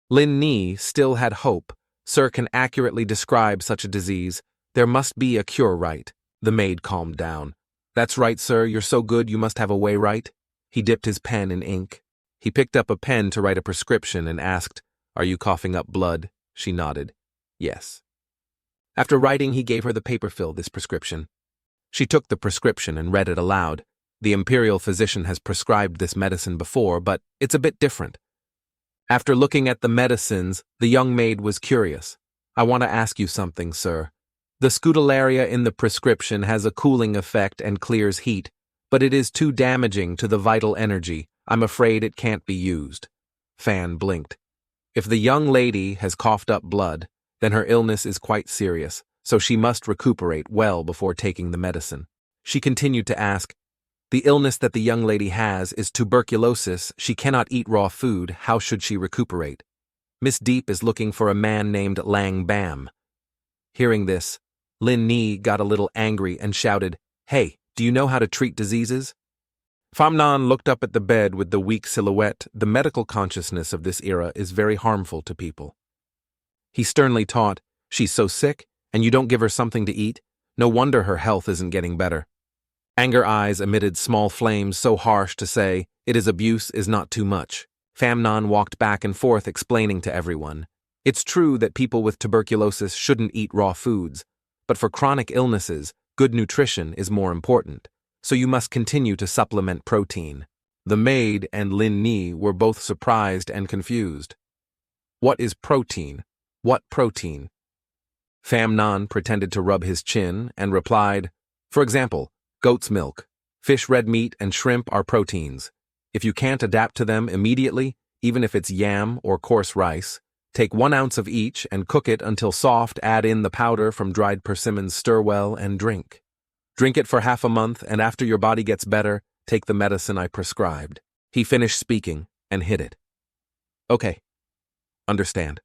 Lin Ni still had hope. Sir can accurately describe such a disease. There must be a cure, right? The maid calmed down. That's right, sir. You're so good you must have a way, right? He dipped his pen in ink. He picked up a pen to write a prescription and asked, Are you coughing up blood? She nodded. Yes. After writing, he gave her the paper fill this prescription. She took the prescription and read it aloud. The imperial physician has prescribed this medicine before, but it's a bit different. After looking at the medicines, the young maid was curious. I want to ask you something, sir. The scutellaria in the prescription has a cooling effect and clears heat, but it is too damaging to the vital energy. I'm afraid it can't be used. Fan blinked. If the young lady has coughed up blood, then her illness is quite serious, so she must recuperate well before taking the medicine. She continued to ask, The illness that the young lady has is tuberculosis. She cannot eat raw food. How should she recuperate? Miss Deep is looking for a man named Lang Bam. Hearing this, Lin Ni got a little angry and shouted, Hey, do you know how to treat diseases? Famnan looked up at the bed with the weak silhouette. The medical consciousness of this era is very harmful to people. He sternly taught, She's so sick, and you don't give her something to eat? No wonder her health isn't getting better. Anger eyes emitted small flames so harsh to say, It is abuse is not too much. Famnan walked back and forth explaining to everyone. It's true that people with tuberculosis shouldn't eat raw foods, but for chronic illnesses, good nutrition is more important, so you must continue to supplement protein. The maid and Lin Ni were both surprised and confused. What is protein? What protein? Famnan pretended to rub his chin and replied, For example, goat's milk, fish red meat, and shrimp are proteins. If you can't adapt to them immediately, even if it's yam or coarse rice, take 1 ounce of each and cook it until soft. Add in the powder from dried persimmons, stir well, and drink. Drink it for half a month, and after your body gets better, take the medicine I prescribed. He finished speaking and hid it. Okay. Understand.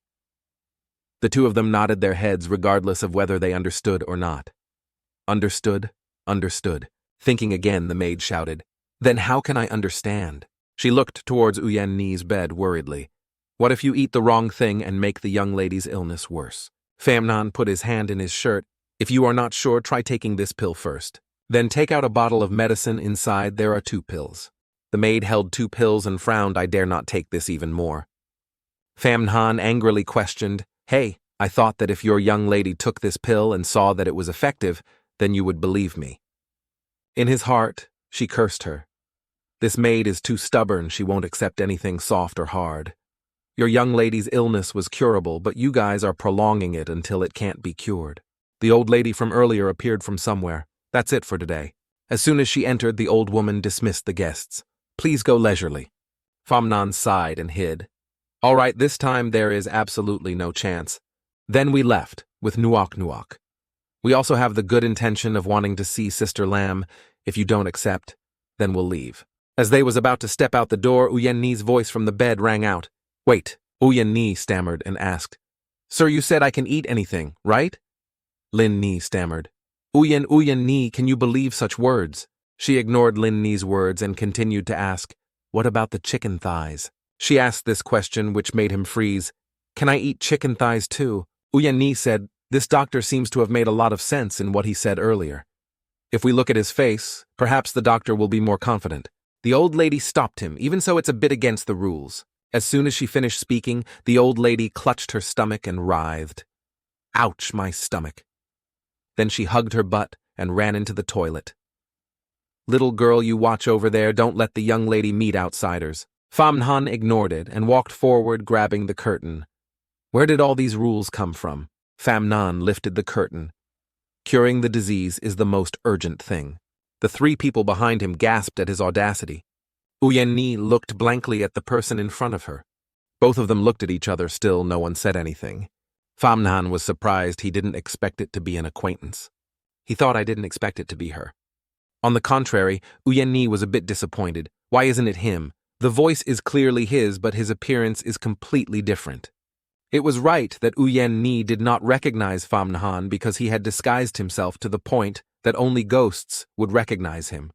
The two of them nodded their heads regardless of whether they understood or not. Understood. Thinking again, the maid shouted, Then how can I understand? She looked towards Uyen Ni's bed worriedly. What if you eat the wrong thing and make the young lady's illness worse? Famnan put his hand in his shirt. If you are not sure, try taking this pill first. Then take out a bottle of medicine. Inside there are 2 pills. The maid held 2 pills and frowned. I dare not take this even more. Famnan angrily questioned, Hey, I thought that if your young lady took this pill and saw that it was effective, then you would believe me. In his heart, she cursed her. This maid is too stubborn. She won't accept anything soft or hard. Your young lady's illness was curable, but you guys are prolonging it until it can't be cured. The old lady from earlier appeared from somewhere. That's it for today. As soon as she entered, the old woman dismissed the guests. Please go leisurely. Famnan sighed and hid. All right, this time there is absolutely no chance. Then we left, with Nuok. We also have the good intention of wanting to see Sister Lamb. If you don't accept, then we'll leave. As they was about to step out the door, Uyen Ni's voice from the bed rang out. Wait, Uyen Ni stammered and asked, Sir, you said I can eat anything, right? Lin Ni stammered. Uyen Ni, can you believe such words? She ignored Lin Ni's words and continued to ask, What about the chicken thighs? She asked this question, which made him freeze. Can I eat chicken thighs too? Uyen Ni said, This doctor seems to have made a lot of sense in what he said earlier. If we look at his face, perhaps the doctor will be more confident. The old lady stopped him, even so it's a bit against the rules. As soon as she finished speaking, the old lady clutched her stomach and writhed. Ouch, my stomach. Then she hugged her butt and ran into the toilet. Little girl, you watch over there, don't let the young lady meet outsiders. Famnhan ignored it and walked forward, grabbing the curtain. Where did all these rules come from? Famnan lifted the curtain. Curing the disease is the most urgent thing. The three people behind him gasped at his audacity. Uyenni looked blankly at the person in front of her. Both of them looked at each other, still no one said anything. Famnan was surprised. He didn't expect it to be an acquaintance. He thought I didn't expect it to be her. On the contrary, Uyenni was a bit disappointed. Why isn't it him? The voice is clearly his, but his appearance is completely different. It was right that Uyenni did not recognize Famnhan because he had disguised himself to the point that only ghosts would recognize him.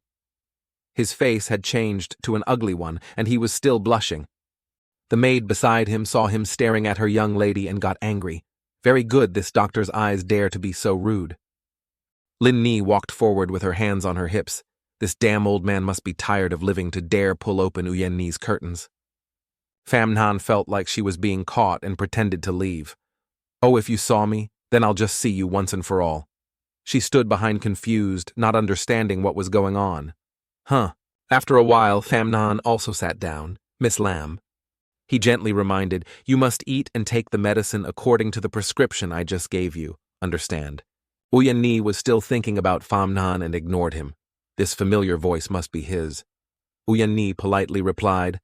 His face had changed to an ugly one, and he was still blushing. The maid beside him saw him staring at her young lady and got angry. Very good, this doctor's eyes dare to be so rude. Lin Ni walked forward with her hands on her hips. This damn old man must be tired of living to dare pull open Uyenni's curtains. Famnan felt like she was being caught and pretended to leave. Oh, if you saw me, then I'll just see you once and for all. She stood behind confused, not understanding what was going on. Huh. After a while, Famnan also sat down. Miss Lamb. He gently reminded, you must eat and take the medicine according to the prescription I just gave you. Understand? Uyenni was still thinking about Famnan and ignored him. This familiar voice must be his. Uyenni politely replied,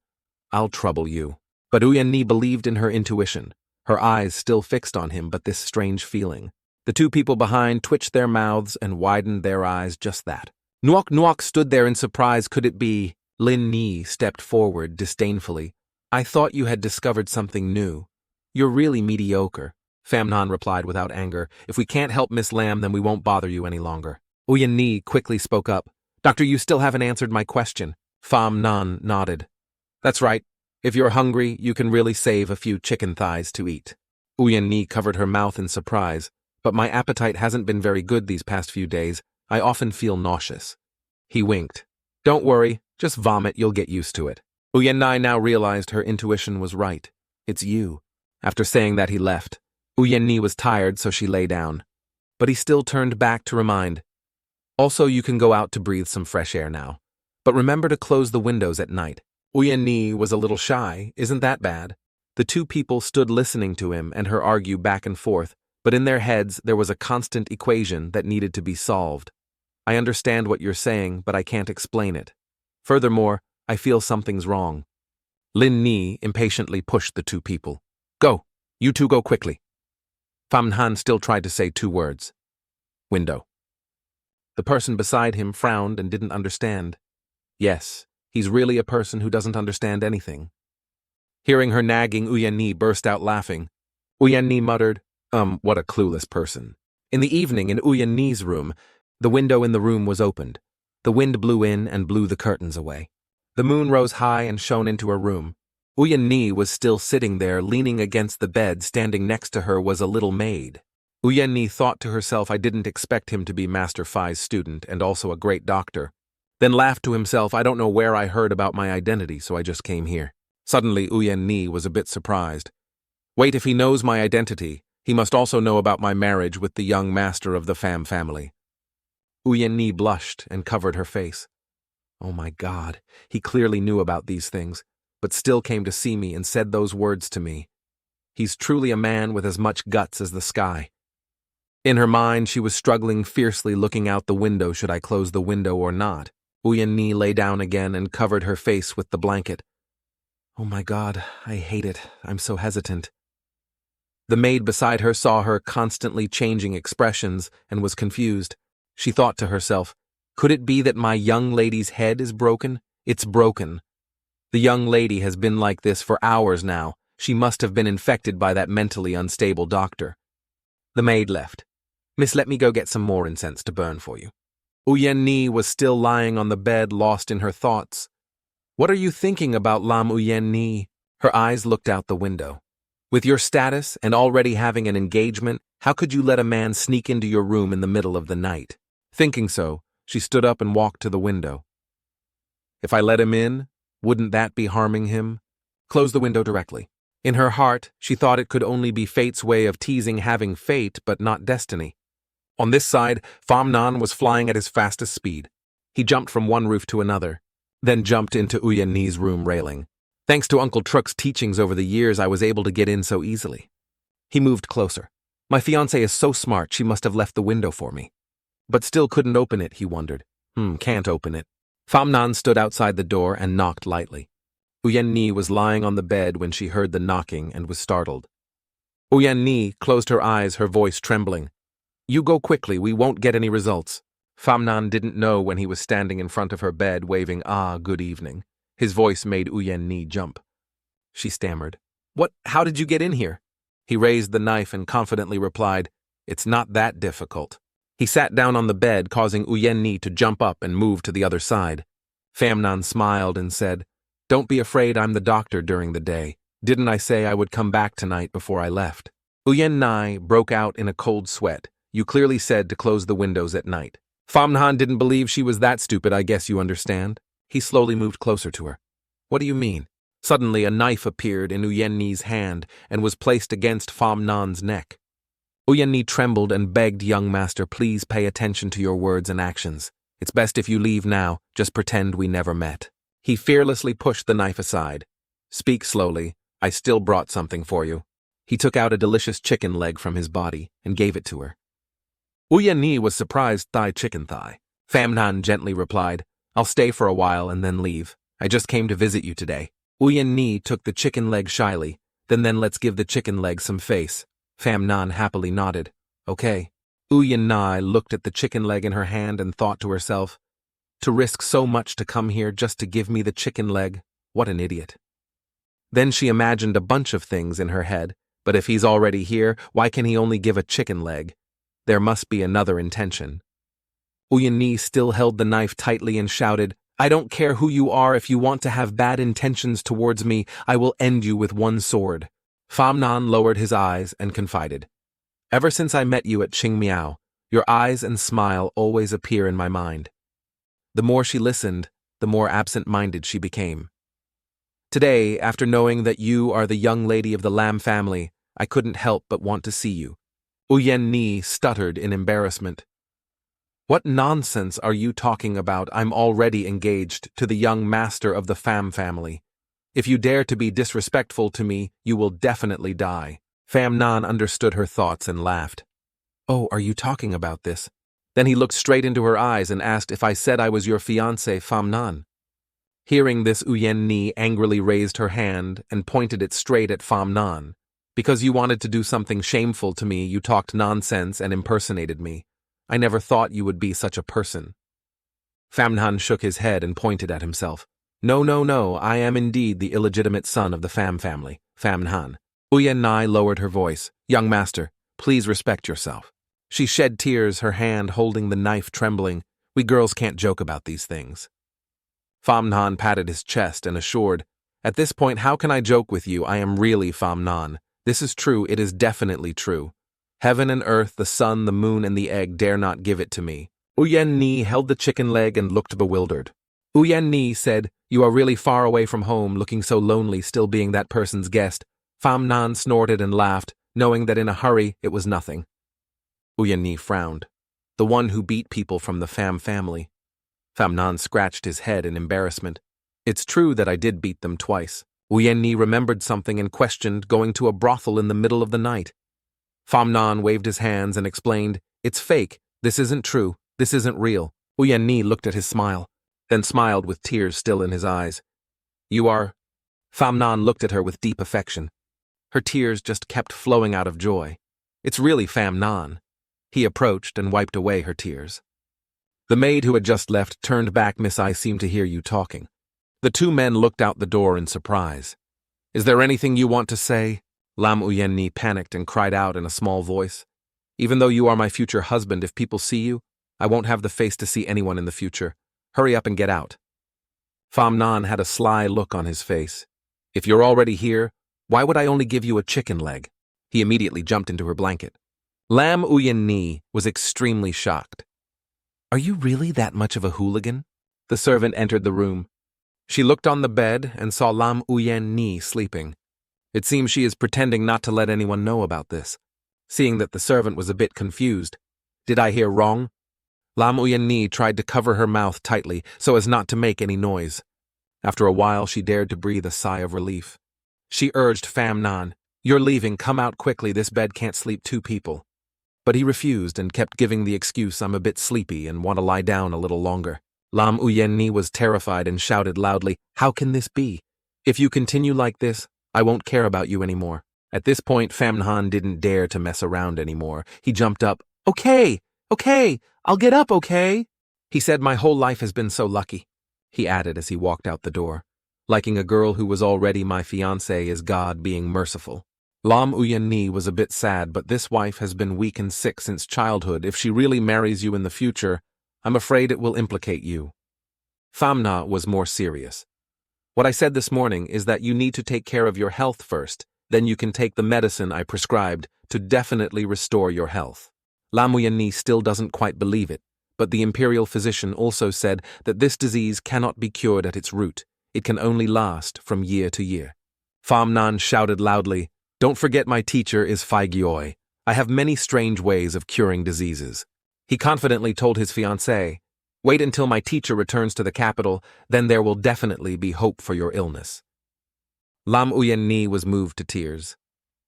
I'll trouble you. But Uyenni believed in her intuition. Her eyes still fixed on him, but this strange feeling. The two people behind twitched their mouths and widened their eyes, just that. Nuok Nuok stood there in surprise. Could it be? Lin Ni stepped forward disdainfully. I thought you had discovered something new. You're really mediocre. Famnan replied without anger. If we can't help Miss Lamb, then we won't bother you any longer. Uyenni quickly spoke up. Doctor, you still haven't answered my question. Famnan nodded. That's right. If you're hungry, you can really save a few chicken thighs to eat. Uyenni covered her mouth in surprise. But my appetite hasn't been very good these past few days. I often feel nauseous. He winked. Don't worry, just vomit, you'll get used to it. Uyenni now realized her intuition was right. It's you. After saying that, he left. Uyenni was tired, so she lay down. But he still turned back to remind. Also, you can go out to breathe some fresh air now. But remember to close the windows at night. Uyenni was a little shy, isn't that bad? The two people stood listening to him and her argue back and forth, but in their heads there was a constant equation that needed to be solved. I understand what you're saying, but I can't explain it. Furthermore, I feel something's wrong. Lin Ni impatiently pushed the two people. Go! You two go quickly. Famnan still tried to say two words. Window. The person beside him frowned and didn't understand. Yes, he's really a person who doesn't understand anything. Hearing her nagging, Uyenni burst out laughing. Uyenni muttered, what a clueless person. In the evening, in Uyenni's room, the window in the room was opened. The wind blew in and blew the curtains away. The moon rose high and shone into her room. Uyenni was still sitting there, leaning against the bed. Standing next to her was a little maid. Uyenni thought to herself, I didn't expect him to be Master Fai's student and also a great doctor. Then laughed to himself, I don't know where I heard about my identity, so I just came here. Suddenly, Uyenni was a bit surprised. Wait, if he knows my identity, he must also know about my marriage with the young master of the Pham family. Uyenni blushed and covered her face. Oh my God, he clearly knew about these things, but still came to see me and said those words to me. He's truly a man with as much guts as the sky. In her mind, she was struggling fiercely, looking out the window. Should I close the window or not? Uyenni lay down again and covered her face with the blanket. Oh my God, I hate it. I'm so hesitant. The maid beside her saw her constantly changing expressions and was confused. She thought to herself, could it be that my young lady's head is broken? It's broken. The young lady has been like this for hours now. She must have been infected by that mentally unstable doctor. The maid left. Miss, let me go get some more incense to burn for you. Uyenni was still lying on the bed, lost in her thoughts. What are you thinking about, Lam Uyenni? Her eyes looked out the window. With your status and already having an engagement, how could you let a man sneak into your room in the middle of the night? Thinking so, she stood up and walked to the window. If I let him in, wouldn't that be harming him? Close the window directly. In her heart, she thought it could only be fate's way of teasing having fate but not destiny. On this side, Famnan was flying at his fastest speed. He jumped from one roof to another, then jumped into Uyenni's room railing. Thanks to Uncle Truk's teachings over the years, I was able to get in so easily. He moved closer. My fiancée is so smart, she must have left the window for me. But still couldn't open it, he wondered. Can't open it. Famnan stood outside the door and knocked lightly. Uyenni was lying on the bed when she heard the knocking and was startled. Uyenni closed her eyes, her voice trembling. You go quickly, we won't get any results. Famnan didn't know when he was standing in front of her bed waving good evening. His voice made Uyenni jump. She stammered. How did you get in here? He raised the knife and confidently replied, It's not that difficult. He sat down on the bed, causing Uyenni to jump up and move to the other side. Famnan smiled and said, Don't be afraid, I'm the doctor during the day. Didn't I say I would come back tonight before I left? Uyenni broke out in a cold sweat. You clearly said to close the windows at night. Famnan didn't believe she was that stupid, I guess you understand. He slowly moved closer to her. What do you mean? Suddenly a knife appeared in Uyenni's hand and was placed against Famnan's neck. Uyenni trembled and begged, Young master, please pay attention to your words and actions. It's best if you leave now, just pretend we never met. He fearlessly pushed the knife aside. Speak slowly, I still brought something for you. He took out a delicious chicken leg from his body and gave it to her. Uyenni was surprised. Chicken thigh. Famnan gently replied, I'll stay for a while and then leave. I just came to visit you today. Uyenni took the chicken leg shyly, then let's give the chicken leg some face. Famnan happily nodded. Okay. Uyenni looked at the chicken leg in her hand and thought to herself, to risk so much to come here just to give me the chicken leg, what an idiot. Then she imagined a bunch of things in her head, but if he's already here, why can he only give a chicken leg? There must be another intention. Uyenni still held the knife tightly and shouted, I don't care who you are, if you want to have bad intentions towards me, I will end you with one sword. Famnan lowered his eyes and confided, Ever since I met you at Qingmiao, your eyes and smile always appear in my mind. The more she listened, the more absent-minded she became. Today, after knowing that you are the young lady of the Lam family, I couldn't help but want to see you. Uyenni stuttered in embarrassment. What nonsense are you talking about? I'm already engaged to the young master of the Pham family. If you dare to be disrespectful to me, you will definitely die. Famnan understood her thoughts and laughed. Oh, are you talking about this? Then he looked straight into her eyes and asked if I said I was your fiancé, Famnan. Hearing this, Uyenni angrily raised her hand and pointed it straight at Famnan. Because you wanted to do something shameful to me, you talked nonsense and impersonated me. I never thought you would be such a person. Famnan shook his head and pointed at himself. No, I am indeed the illegitimate son of the Pham family, Famnan. Uyenni lowered her voice. Young master, please respect yourself. She shed tears, her hand holding the knife trembling. We girls can't joke about these things. Famnan patted his chest and assured, At this point, how can I joke with you? I am really Famnan. This is true, it is definitely true. Heaven and earth, the sun, the moon, and the egg dare not give it to me. Uyenni held the chicken leg and looked bewildered. Uyenni said, You are really far away from home, looking so lonely, still being that person's guest. Famnan snorted and laughed, knowing that in a hurry it was nothing. Uyenni frowned. The one who beat people from the Pham family. Famnan scratched his head in embarrassment. It's true that I did beat them twice. Uyenni remembered something and questioned, going to a brothel in the middle of the night. Famnan waved his hands and explained, It's fake. This isn't true. This isn't real. Uyenni looked at his smile, then smiled with tears still in his eyes. You are... Famnan looked at her with deep affection. Her tears just kept flowing out of joy. It's really Famnan. He approached and wiped away her tears. The maid who had just left turned back. Miss, I seem to hear you talking. The two men looked out the door in surprise. Is there anything you want to say? Lam Uyenni panicked and cried out in a small voice. Even though you are my future husband, if people see you, I won't have the face to see anyone in the future. Hurry up and get out. Famnan had a sly look on his face. If you're already here, why would I only give you a chicken leg? He immediately jumped into her blanket. Lam Uyenni was extremely shocked. Are you really that much of a hooligan? The servant entered the room. She looked on the bed and saw Lam Uyen Ni sleeping. It seems she is pretending not to let anyone know about this. Seeing that the servant was a bit confused. Did I hear wrong? Lam Uyen Ni tried to cover her mouth tightly so as not to make any noise. After a while, she dared to breathe a sigh of relief. She urged Pham Nan, "You're leaving, come out quickly, this bed can't sleep two people." But he refused and kept giving the excuse, "I'm a bit sleepy and want to lie down a little longer." Lam Uyen Ni was terrified and shouted loudly, "How can this be? If you continue like this, I won't care about you anymore." At this point, Pham Nan didn't dare to mess around anymore. He jumped up. Okay, I'll get up, okay?" He said, "My whole life has been so lucky," he added as he walked out the door. "Liking a girl who was already my fiancée is God being merciful." Lam Uyen Ni was a bit sad, but this wife has been weak and sick since childhood. If she really marries you in the future, I'm afraid it will implicate you. Pham Na was more serious. "What I said this morning is that you need to take care of your health first, then you can take the medicine I prescribed to definitely restore your health." Lam Uyen Ni still doesn't quite believe it, but the imperial physician also said that this disease cannot be cured at its root. It can only last from year to year. Pham Nan shouted loudly, "Don't forget my teacher is Phai Gyoi. I have many strange ways of curing diseases." He confidently told his fiancée, "Wait until my teacher returns to the capital, then there will definitely be hope for your illness." Lam Uyen Ni was moved to tears.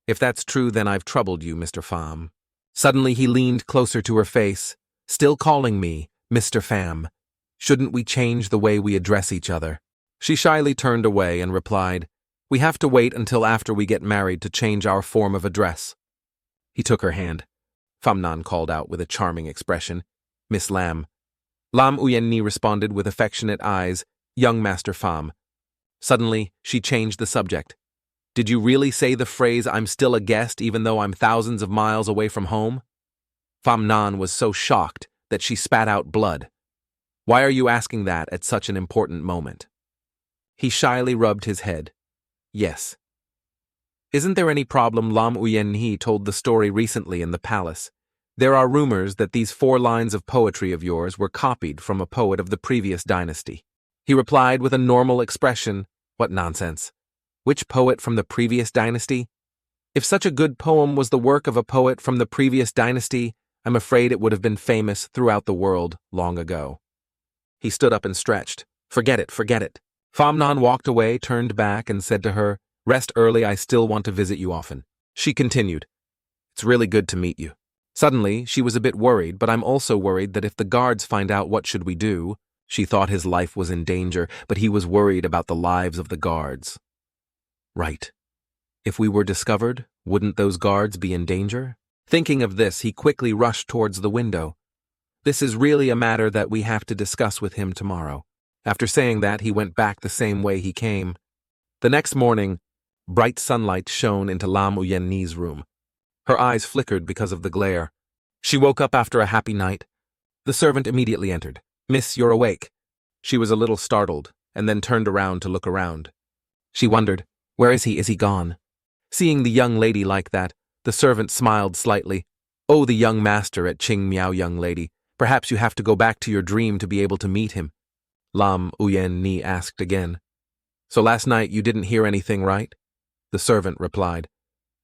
"If that's true, then I've troubled you, Mr. Pham." Suddenly he leaned closer to her face, "Still calling me Mr. Pham. Shouldn't we change the way we address each other?" She shyly turned away and replied, "We have to wait until after we get married to change our form of address." He took her hand. Pham Nan called out with a charming expression, "Miss Lam." Lam Uyen Ni responded with affectionate eyes, "Young Master Pham." Suddenly, she changed the subject. "Did you really say the phrase, 'I'm still a guest even though I'm thousands of miles away from home'?" Pham Nan was so shocked that she spat out blood. "Why are you asking that at such an important moment?" He shyly rubbed his head. "Yes." "Isn't there any problem? Lam Uyen Ni told the story recently in the palace. There are rumors that these 4 lines of poetry of yours were copied from a poet of the previous dynasty." He replied with a normal expression, "What nonsense. Which poet from the previous dynasty? If such a good poem was the work of a poet from the previous dynasty, I'm afraid it would have been famous throughout the world long ago." He stood up and stretched. Forget it. Pham Nan walked away, turned back, and said to her, "Rest early, I still want to visit you often." She continued, "It's really good to meet you." Suddenly, she was a bit worried, "But I'm also worried that if the guards find out, what should we do?" She thought his life was in danger, but he was worried about the lives of the guards. Right. If we were discovered, wouldn't those guards be in danger? Thinking of this, he quickly rushed towards the window. This is really a matter that we have to discuss with him tomorrow. After saying that, he went back the same way he came. The next morning, bright sunlight shone into Lam Uyen Ni's room. Her eyes flickered because of the glare. She woke up after a happy night. The servant immediately entered. "Miss, you're awake." She was a little startled, and then turned around to look around. She wondered, "Where is he? Is he gone?" Seeing the young lady like that, the servant smiled slightly. "Oh, the young master at Qing Miao, young lady. Perhaps you have to go back to your dream to be able to meet him." Lam Uyen Ni asked again. "So last night you didn't hear anything, right?" The servant replied.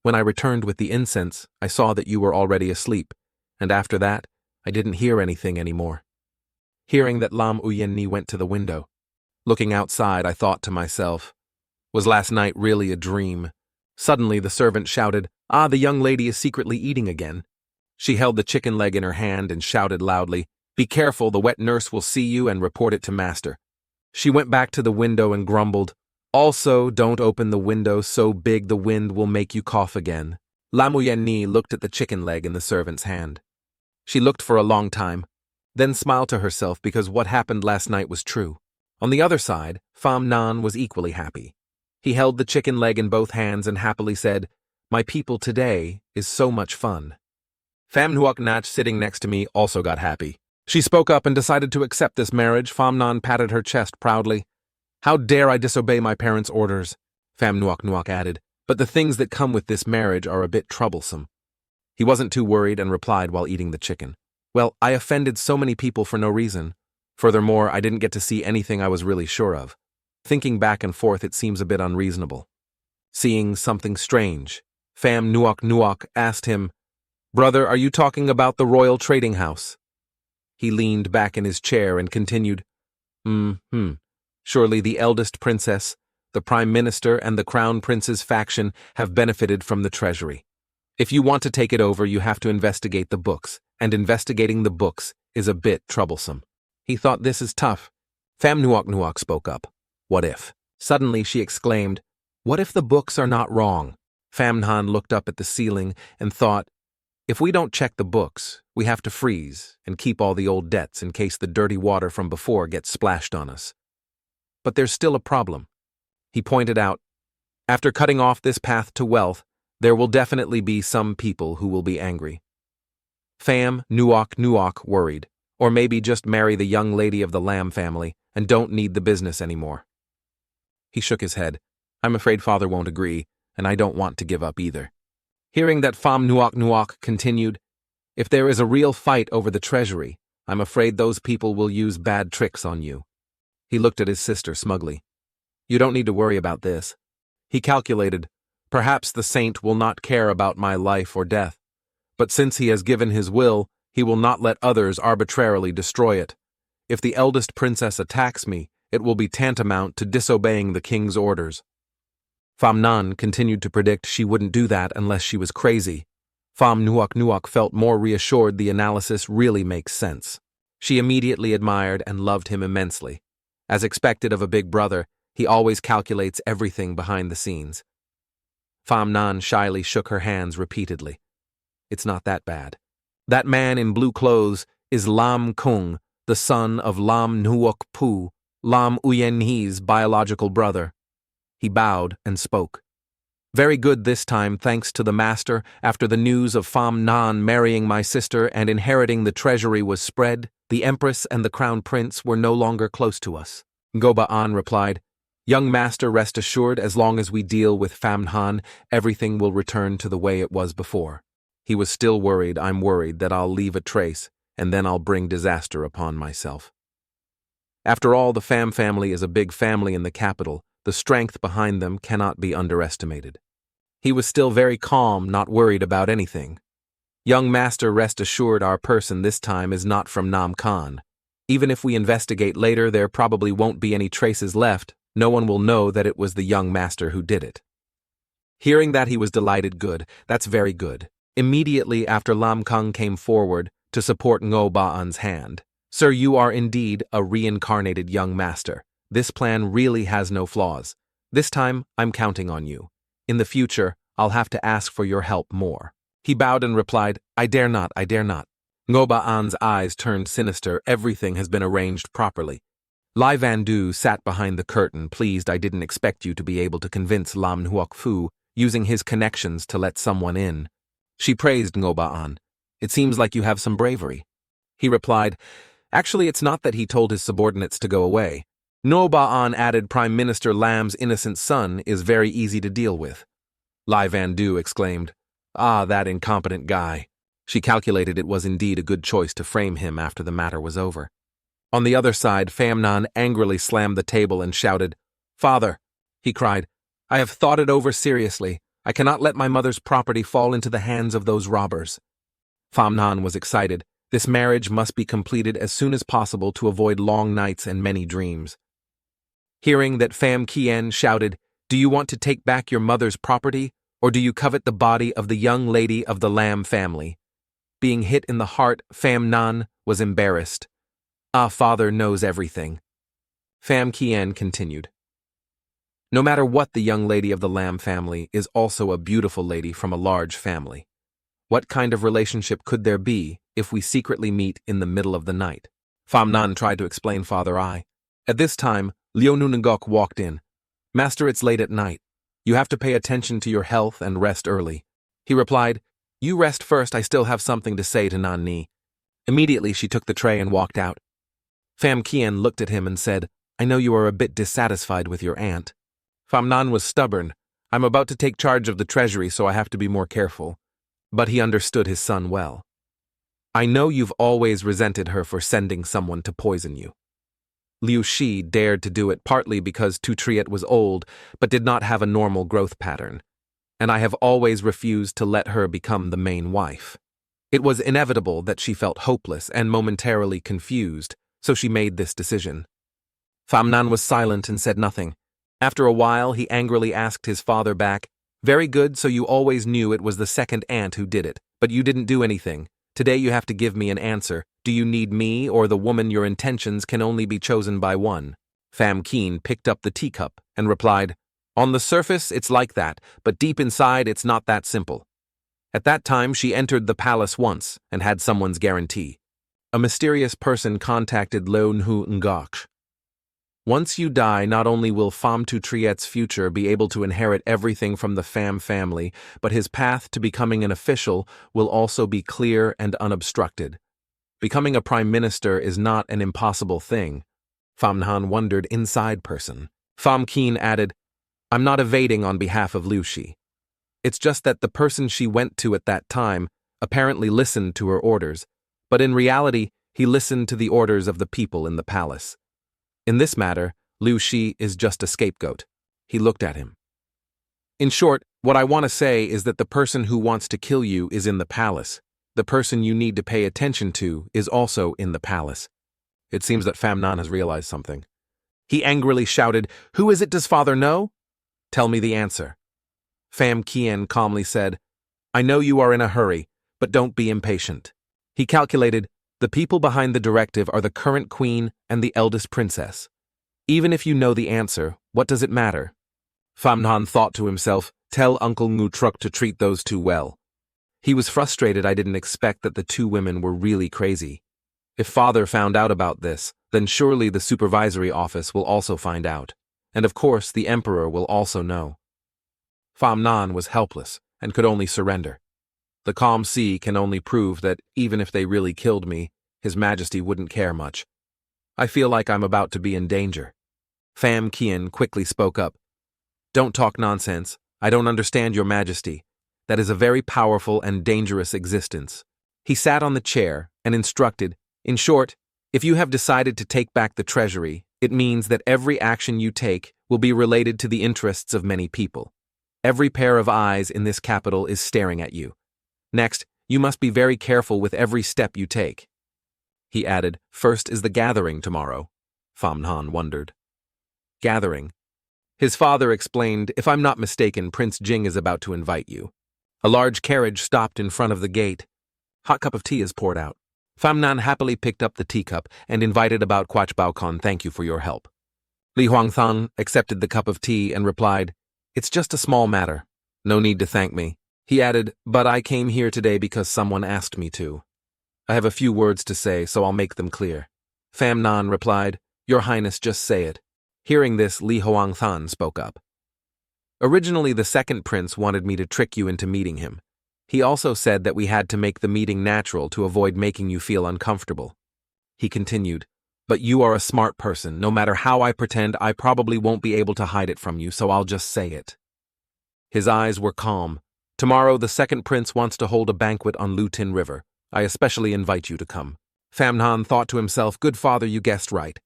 "When I returned with the incense, I saw that you were already asleep, and after that, I didn't hear anything anymore." Hearing that, Lam Uyen Ni went to the window. Looking outside, I thought to myself, was last night really a dream? Suddenly, the servant shouted, "Ah, the young lady is secretly eating again." She held the chicken leg in her hand and shouted loudly, "Be careful, the wet nurse will see you and report it to master." She went back to the window and grumbled, "Also, don't open the window so big the wind will make you cough again." Lam Uyen Ni looked at the chicken leg in the servant's hand. She looked for a long time, then smiled to herself because what happened last night was true. On the other side, Pham Nan was equally happy. He held the chicken leg in both hands and happily said, "My people, today is so much fun." Pham Nuoc Nach, sitting next to me, also got happy. She spoke up and decided to accept this marriage. Pham Nan patted her chest proudly. "How dare I disobey my parents' orders?" Pham Nuoc added, "But the things that come with this marriage are a bit troublesome." He wasn't too worried and replied while eating the chicken, "Well, I offended so many people for no reason. Furthermore, I didn't get to see anything I was really sure of." Thinking back and forth, it seems a bit unreasonable. Seeing something strange, Pham Nuok asked him, "Brother, are you talking about the royal trading house?" He leaned back in his chair and continued, Surely the eldest princess, the prime minister, and the crown prince's faction have benefited from the treasury. If you want to take it over, you have to investigate the books, and investigating the books is a bit troublesome. He thought this is tough. Pham Nuok spoke up. What if? Suddenly she exclaimed, "What if the books are not wrong?" Pham Nan looked up at the ceiling and thought, if we don't check the books, we have to freeze and keep all the old debts in case the dirty water from before gets splashed on us. But there's still a problem. He pointed out, after cutting off this path to wealth, there will definitely be some people who will be angry. Pham Nuok worried, or maybe just marry the young lady of the Lamb family and don't need the business anymore. He shook his head. I'm afraid father won't agree, and I don't want to give up either. Hearing that Pham Nuok continued, if there is a real fight over the treasury, I'm afraid those people will use bad tricks on you. He looked at his sister smugly. You don't need to worry about this. He calculated, perhaps the saint will not care about my life or death, but since he has given his will, he will not let others arbitrarily destroy it. If the eldest princess attacks me, it will be tantamount to disobeying the king's orders. Pham Nan continued to predict she wouldn't do that unless she was crazy. Pham Nuok felt more reassured the analysis really makes sense. She immediately admired and loved him immensely. As expected of a big brother, he always calculates everything behind the scenes. Pham Nan shyly shook her hands repeatedly. It's not that bad. That man in blue clothes is Lam Kung, the son of Lam Nuok Pu, Lam Uyen He's biological brother. He bowed and spoke. Very good this time, thanks to the master. After the news of Pham Nan marrying my sister and inheriting the treasury was spread, the empress and the crown prince were no longer close to us. Ngoba An replied, Young master, rest assured, as long as we deal with Pham Nan, everything will return to the way it was before. He was still worried. I'm worried that I'll leave a trace, and then I'll bring disaster upon myself. After all, the Pham family is a big family in the capital. The strength behind them cannot be underestimated. He was still very calm, not worried about anything. Young master, rest assured, our person this time is not from Nam Khan. Even if we investigate later, there probably won't be any traces left. No one will know that it was the young master who did it. Hearing that, he was delighted. Good, that's very good. Immediately after, Lam Kung came forward to support Ngo Ba-an's hand. Sir, you are indeed a reincarnated young master. This plan really has no flaws. This time, I'm counting on you. In the future, I'll have to ask for your help more. He bowed and replied, I dare not. Ngo Ba-an's eyes turned sinister. Everything has been arranged properly. Lai Van Du sat behind the curtain, pleased. I didn't expect you to be able to convince Lam Nuok Fu, using his connections to let someone in. She praised Ngo Ba-an. It seems like you have some bravery. He replied, Actually, it's not that he told his subordinates to go away. Ngo Ba-an added, Prime Minister Lam's innocent son is very easy to deal with. Lai Van Du exclaimed, Ah, that incompetent guy. She calculated it was indeed a good choice to frame him after the matter was over. On the other side, Pham Nan angrily slammed the table and shouted, Father, he cried, I have thought it over seriously. I cannot let my mother's property fall into the hands of those robbers. Pham Nan was excited. This marriage must be completed as soon as possible to avoid long nights and many dreams. Hearing that, Pham Kien shouted, Do you want to take back your mother's property, or do you covet the body of the young lady of the Lam family? Being hit in the heart, Pham Nan was embarrassed. Ah, father knows everything. Pham Kien continued. No matter what, the young lady of the Lam family is also a beautiful lady from a large family. What kind of relationship could there be if we secretly meet in the middle of the night? Pham Nan tried to explain, Father. At this time, Liu Nunangok walked in. Master, it's late at night. You have to pay attention to your health and rest early. He replied, You rest first, I still have something to say to Nan Ni. Immediately she took the tray and walked out. Pham Kien looked at him and said, I know you are a bit dissatisfied with your aunt. Pham Nan was stubborn. I'm about to take charge of the treasury, so I have to be more careful. But he understood his son well. I know you've always resented her for sending someone to poison you. Liu Shi dared to do it partly because Tu Triet was old, but did not have a normal growth pattern, and I have always refused to let her become the main wife. It was inevitable that she felt hopeless and momentarily confused, so she made this decision. Famnan was silent and said nothing. After a while, he angrily asked his father back, "Very good, so you always knew it was the second aunt who did it, but you didn't do anything. Today you have to give me an answer. Do you need me or the woman? Your intentions can only be chosen by one." Pham Keen picked up the teacup and replied, "On the surface, it's like that, but deep inside, it's not that simple." At that time, she entered the palace once and had someone's guarantee. A mysterious person contacted Leonhu Ngaksh. Once you die, not only will Pham Tu Triet's future be able to inherit everything from the Pham family, but his path to becoming an official will also be clear and unobstructed. Becoming a prime minister is not an impossible thing. Pham Han wondered inside person. Pham Keen added, "I'm not evading on behalf of Liu Shi. It's just that the person she went to at that time apparently listened to her orders, but in reality, he listened to the orders of the people in the palace. In this matter, Liu Shi is just a scapegoat." He looked at him. "In short, what I want to say is that the person who wants to kill you is in the palace. The person you need to pay attention to is also in the palace." It seems that Pham Nan has realized something. He angrily shouted, "Who is it? Does father know?" "Tell me the answer." Pham Kien calmly said, "I know you are in a hurry, but don't be impatient." He calculated, the people behind the directive are the current queen and the eldest princess. Even if you know the answer, what does it matter? Pham Han thought to himself, "Tell Uncle Ngu Truk to treat those two well." He was frustrated. I didn't expect that the two women were really crazy. If father found out about this, then surely the supervisory office will also find out. And of course, the emperor will also know. Pham Nan was helpless and could only surrender. The calm sea can only prove that even if they really killed me, His Majesty wouldn't care much. I feel like I'm about to be in danger. Pham Kien quickly spoke up. "Don't talk nonsense. I don't understand, Your Majesty. That is a very powerful and dangerous existence." He sat on the chair and instructed, "In short, if you have decided to take back the treasury, it means that every action you take will be related to the interests of many people. Every pair of eyes in this capital is staring at you. Next, you must be very careful with every step you take." He added, "First is the gathering tomorrow." Pham Han wondered. Gathering. His father explained, "If I'm not mistaken, Prince Jing is about to invite you." A large carriage stopped in front of the gate. Hot cup of tea is poured out. Pham Nan happily picked up the teacup and invited about Quach Bao Kon, "Thank you for your help." Li Huangthang accepted the cup of tea and replied, "It's just a small matter. No need to thank me." He added, "But I came here today because someone asked me to. I have a few words to say, so I'll make them clear." Pham Nan replied, "Your Highness, just say it." Hearing this, Li Huangthan spoke up. "Originally, the second prince wanted me to trick you into meeting him. He also said that we had to make the meeting natural to avoid making you feel uncomfortable." He continued, "But you are a smart person. No matter how I pretend, I probably won't be able to hide it from you, so I'll just say it." His eyes were calm. "Tomorrow, the second prince wants to hold a banquet on Lutin River. I especially invite you to come." Pham Han thought to himself, "Good father, you guessed right."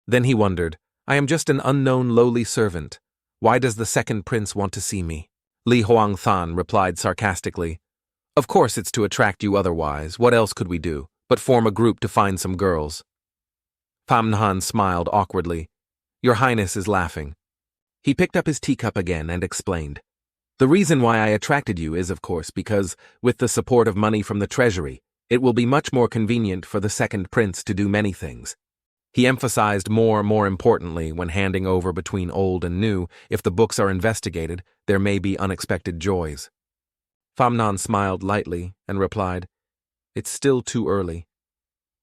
Then he wondered, "I am just an unknown lowly servant. Why does the second prince want to see me?" Li Huangthan replied sarcastically, "Of course it's to attract you otherwise. What else could we do but form a group to find some girls?" Pham Han smiled awkwardly. "Your Highness is laughing." He picked up his teacup again and explained, "The reason why I attracted you is, of course, because, with the support of money from the treasury, it will be much more convenient for the second prince to do many things." He emphasized more importantly when handing over between old and new, if the books are investigated, there may be unexpected joys. Pham Nan smiled lightly and replied, "It's still too early.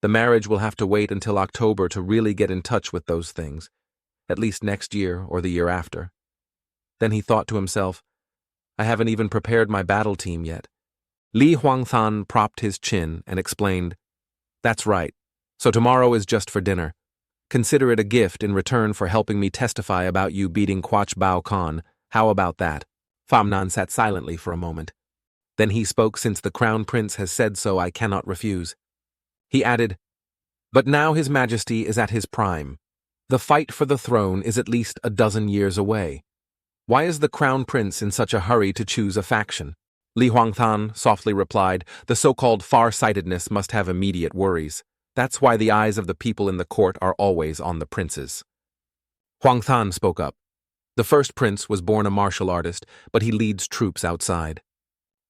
The marriage will have to wait until October to really get in touch with those things, at least next year or the year after." Then he thought to himself, "I haven't even prepared my battle team yet." Li Huangthan propped his chin and explained, "That's right. So tomorrow is just for dinner. Consider it a gift in return for helping me testify about you beating Quach Bao Kon. How about that?" Pham Nan sat silently for a moment. Then he spoke, "Since the crown prince has said so, I cannot refuse." He added, "But now His Majesty is at his prime. The fight for the throne is at least a dozen years away. Why is the crown prince in such a hurry to choose a faction? Li Huangthan softly replied, the so-called far-sightedness must have immediate worries. That's why the eyes of the people in the court are always on the princes. Huangthan spoke up. The first prince was born a martial artist, but he leads troops outside.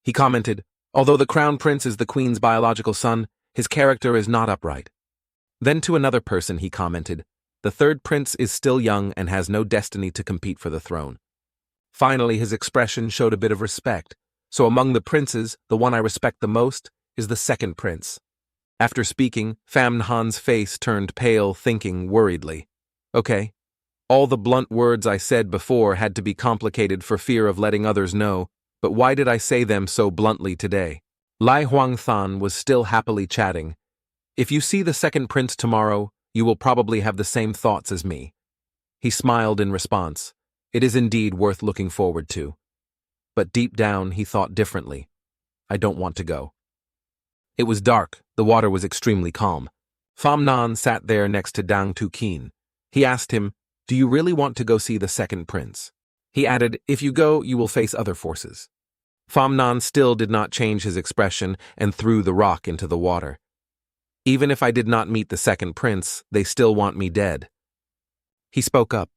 He commented, although the crown prince is the queen's biological son, his character is not upright. Then to another person he commented, the third prince is still young and has no destiny to compete for the throne. Finally, his expression showed a bit of respect. So among the princes, the one I respect the most is the second prince. After speaking, Pham Nhan's face turned pale, thinking worriedly. Okay. All the blunt words I said before had to be complicated for fear of letting others know, but why did I say them so bluntly today? Lai Huangthan was still happily chatting. If you see the second prince tomorrow, you will probably have the same thoughts as me. He smiled in response. It is indeed worth looking forward to. But deep down, he thought differently. I don't want to go. It was dark. The water was extremely calm. Pham Nhan sat there next to Dang Tu Keen. He asked him, do you really want to go see the second prince? He added, if you go, you will face other forces. Pham Nhan still did not change his expression and threw the rock into the water. Even if I did not meet the second prince, they still want me dead. He spoke up.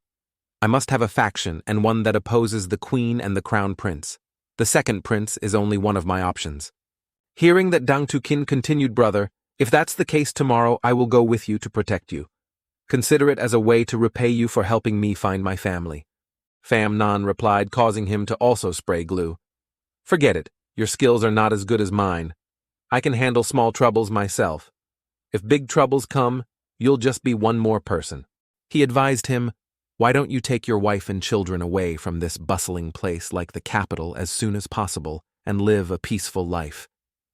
I must have a faction and one that opposes the queen and the crown prince. The second prince is only one of my options. Hearing that Dang Tu Kin continued, brother, if that's the case tomorrow, I will go with you to protect you. Consider it as a way to repay you for helping me find my family. Pham Nhan replied, causing him to also spray glue. Forget it, your skills are not as good as mine. I can handle small troubles myself. If big troubles come, you'll just be one more person. He advised him, why don't you take your wife and children away from this bustling place like the capital as soon as possible and live a peaceful life?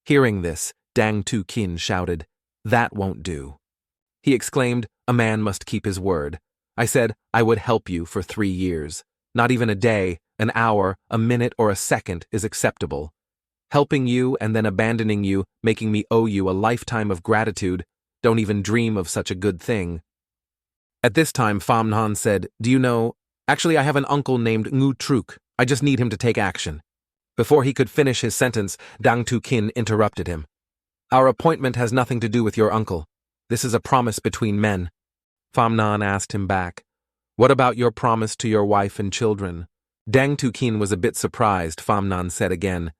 Hearing this, Dang Tu Kin shouted, that won't do. He exclaimed, a man must keep his word. I said, I would help you for 3 years. Not even a day, an hour, a minute, or a second is acceptable. Helping you and then abandoning you, making me owe you a lifetime of gratitude, don't even dream of such a good thing. At this time, Pham Nhan said, do you know, actually I have an uncle named Ngu Truk. I just need him to take action. Before he could finish his sentence, Dang Tu Kin interrupted him. Our appointment has nothing to do with your uncle. This is a promise between men. Pham Nhan asked him back, what about your promise to your wife and children? Dang Tu Kin was a bit surprised, Pham Nhan said again.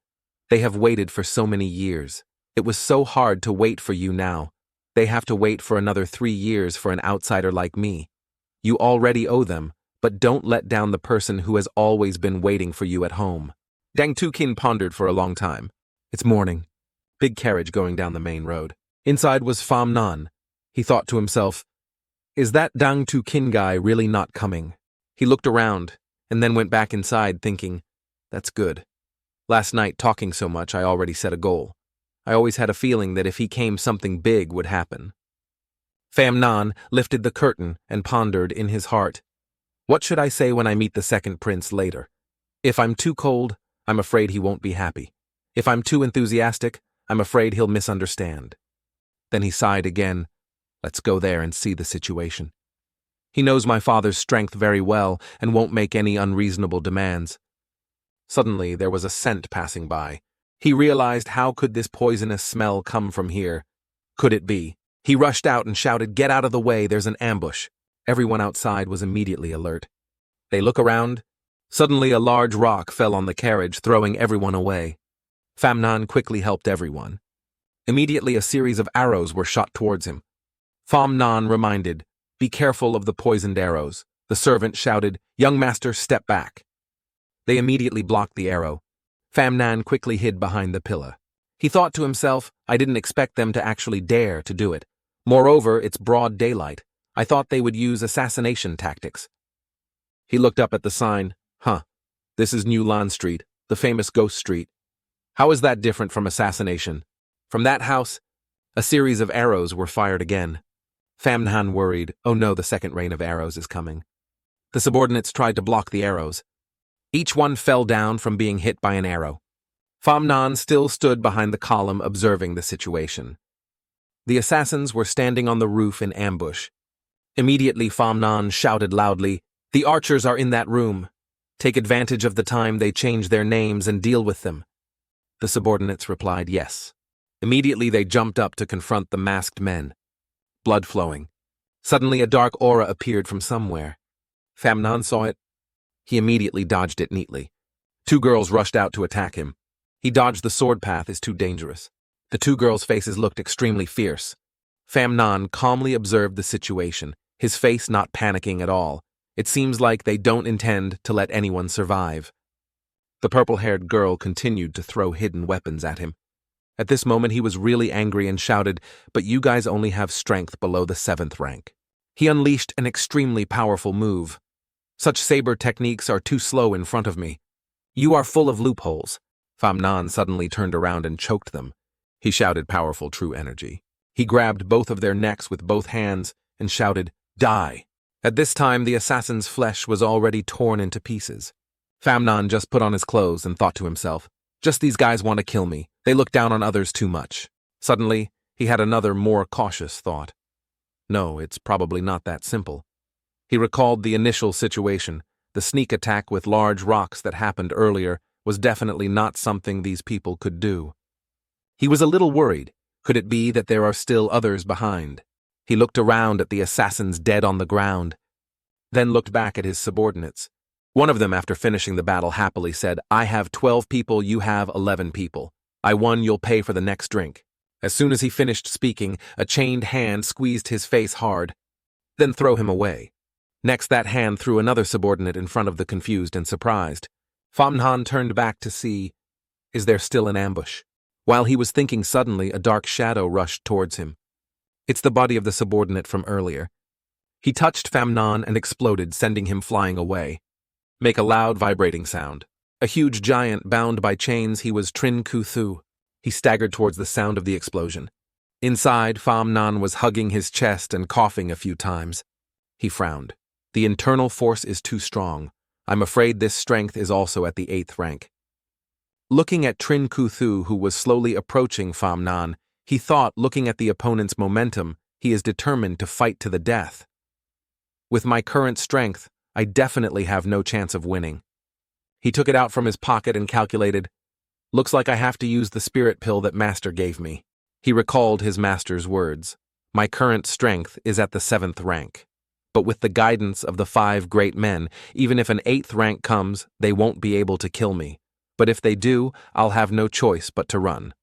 They have waited for so many years. It was so hard to wait for you now. They have to wait for another 3 years for an outsider like me. You already owe them, but don't let down the person who has always been waiting for you at home. Dang Tu Kin pondered for a long time. It's morning. Big carriage going down the main road. Inside was Pham Nhan. He thought to himself, is that Dang Tu Kin guy really not coming? He looked around, and then went back inside thinking, that's good. Last night, talking so much, I already set a goal. I always had a feeling that if he came, something big would happen. Pham Nhan lifted the curtain and pondered in his heart. What should I say when I meet the second prince later? If I'm too cold, I'm afraid he won't be happy. If I'm too enthusiastic, I'm afraid he'll misunderstand. Then he sighed again. Let's go there and see the situation. He knows my father's strength very well and won't make any unreasonable demands. Suddenly, there was a scent passing by. He realized how could this poisonous smell come from here? Could it be? He rushed out and shouted, get out of the way, there's an ambush. Everyone outside was immediately alert. They look around. Suddenly, a large rock fell on the carriage, throwing everyone away. Pham Nhan quickly helped everyone. Immediately, a series of arrows were shot towards him. Pham Nhan reminded, be careful of the poisoned arrows. The servant shouted, young master, step back. They immediately blocked the arrow. Pham Nhan quickly hid behind the pillar. He thought to himself, I didn't expect them to actually dare to do it. Moreover, it's broad daylight. I thought they would use assassination tactics. He looked up at the sign. This is New Lan Street, the famous ghost street. How is that different from assassination? From that house, a series of arrows were fired again. Pham Nhan worried, oh no, the second rain of arrows is coming. The subordinates tried to block the arrows. Each one fell down from being hit by an arrow. Pham Nhan still stood behind the column observing the situation. The assassins were standing on the roof in ambush. Immediately Pham Nan shouted loudly, "The archers are in that room. Take advantage of the time they change their names and deal with them." The subordinates replied yes. Immediately they jumped up to confront the masked men. Blood flowing. Suddenly a dark aura appeared from somewhere. Pham Nan saw it. He immediately dodged it neatly. Two girls rushed out to attack him. He dodged the sword path is too dangerous. The two girls' faces looked extremely fierce. Pham Nan calmly observed the situation, his face not panicking at all. It seems like they don't intend to let anyone survive. The purple-haired girl continued to throw hidden weapons at him. At this moment he was really angry and shouted, "But you guys only have strength below the 7th rank." He unleashed an extremely powerful move. "Such saber techniques are too slow in front of me. You are full of loopholes." Pham Nan suddenly turned around and choked them. He shouted powerful true energy. He grabbed both of their necks with both hands and shouted, "Die!" At this time the assassin's flesh was already torn into pieces. Pham Nan just put on his clothes and thought to himself, "Just these guys want to kill me. They look down on others too much." Suddenly, he had another more cautious thought. No, it's probably not that simple. He recalled the initial situation. The sneak attack with large rocks that happened earlier was definitely not something these people could do. He was a little worried. Could it be that there are still others behind? He looked around at the assassins dead on the ground, then looked back at his subordinates. One of them, after finishing the battle, happily said, "I have 12 people, you have 11 people. I won, you'll pay for the next drink." As soon as he finished speaking, a chained hand squeezed his face hard, then threw him away. Next, that hand threw another subordinate in front of the confused and surprised. Pham Nan turned back to see, is there still an ambush? While he was thinking, suddenly a dark shadow rushed towards him. It's the body of the subordinate from earlier. He touched Pham Nan and exploded, sending him flying away. Make a loud vibrating sound. A huge giant bound by chains, he was Trin Ku Thu. He staggered towards the sound of the explosion. Inside, Pham Nan was hugging his chest and coughing a few times. He frowned. The internal force is too strong. I'm afraid this strength is also at the 8th rank. Looking at Trin Ku Thu, who was slowly approaching Pham Nan, he thought, looking at the opponent's momentum, he is determined to fight to the death. With my current strength, I definitely have no chance of winning. He took it out from his pocket and calculated, looks like I have to use the spirit pill that Master gave me. He recalled his master's words. My current strength is at the 7th rank. But with the guidance of the 5 great men, even if an 8th rank comes, they won't be able to kill me. But if they do, I'll have no choice but to run.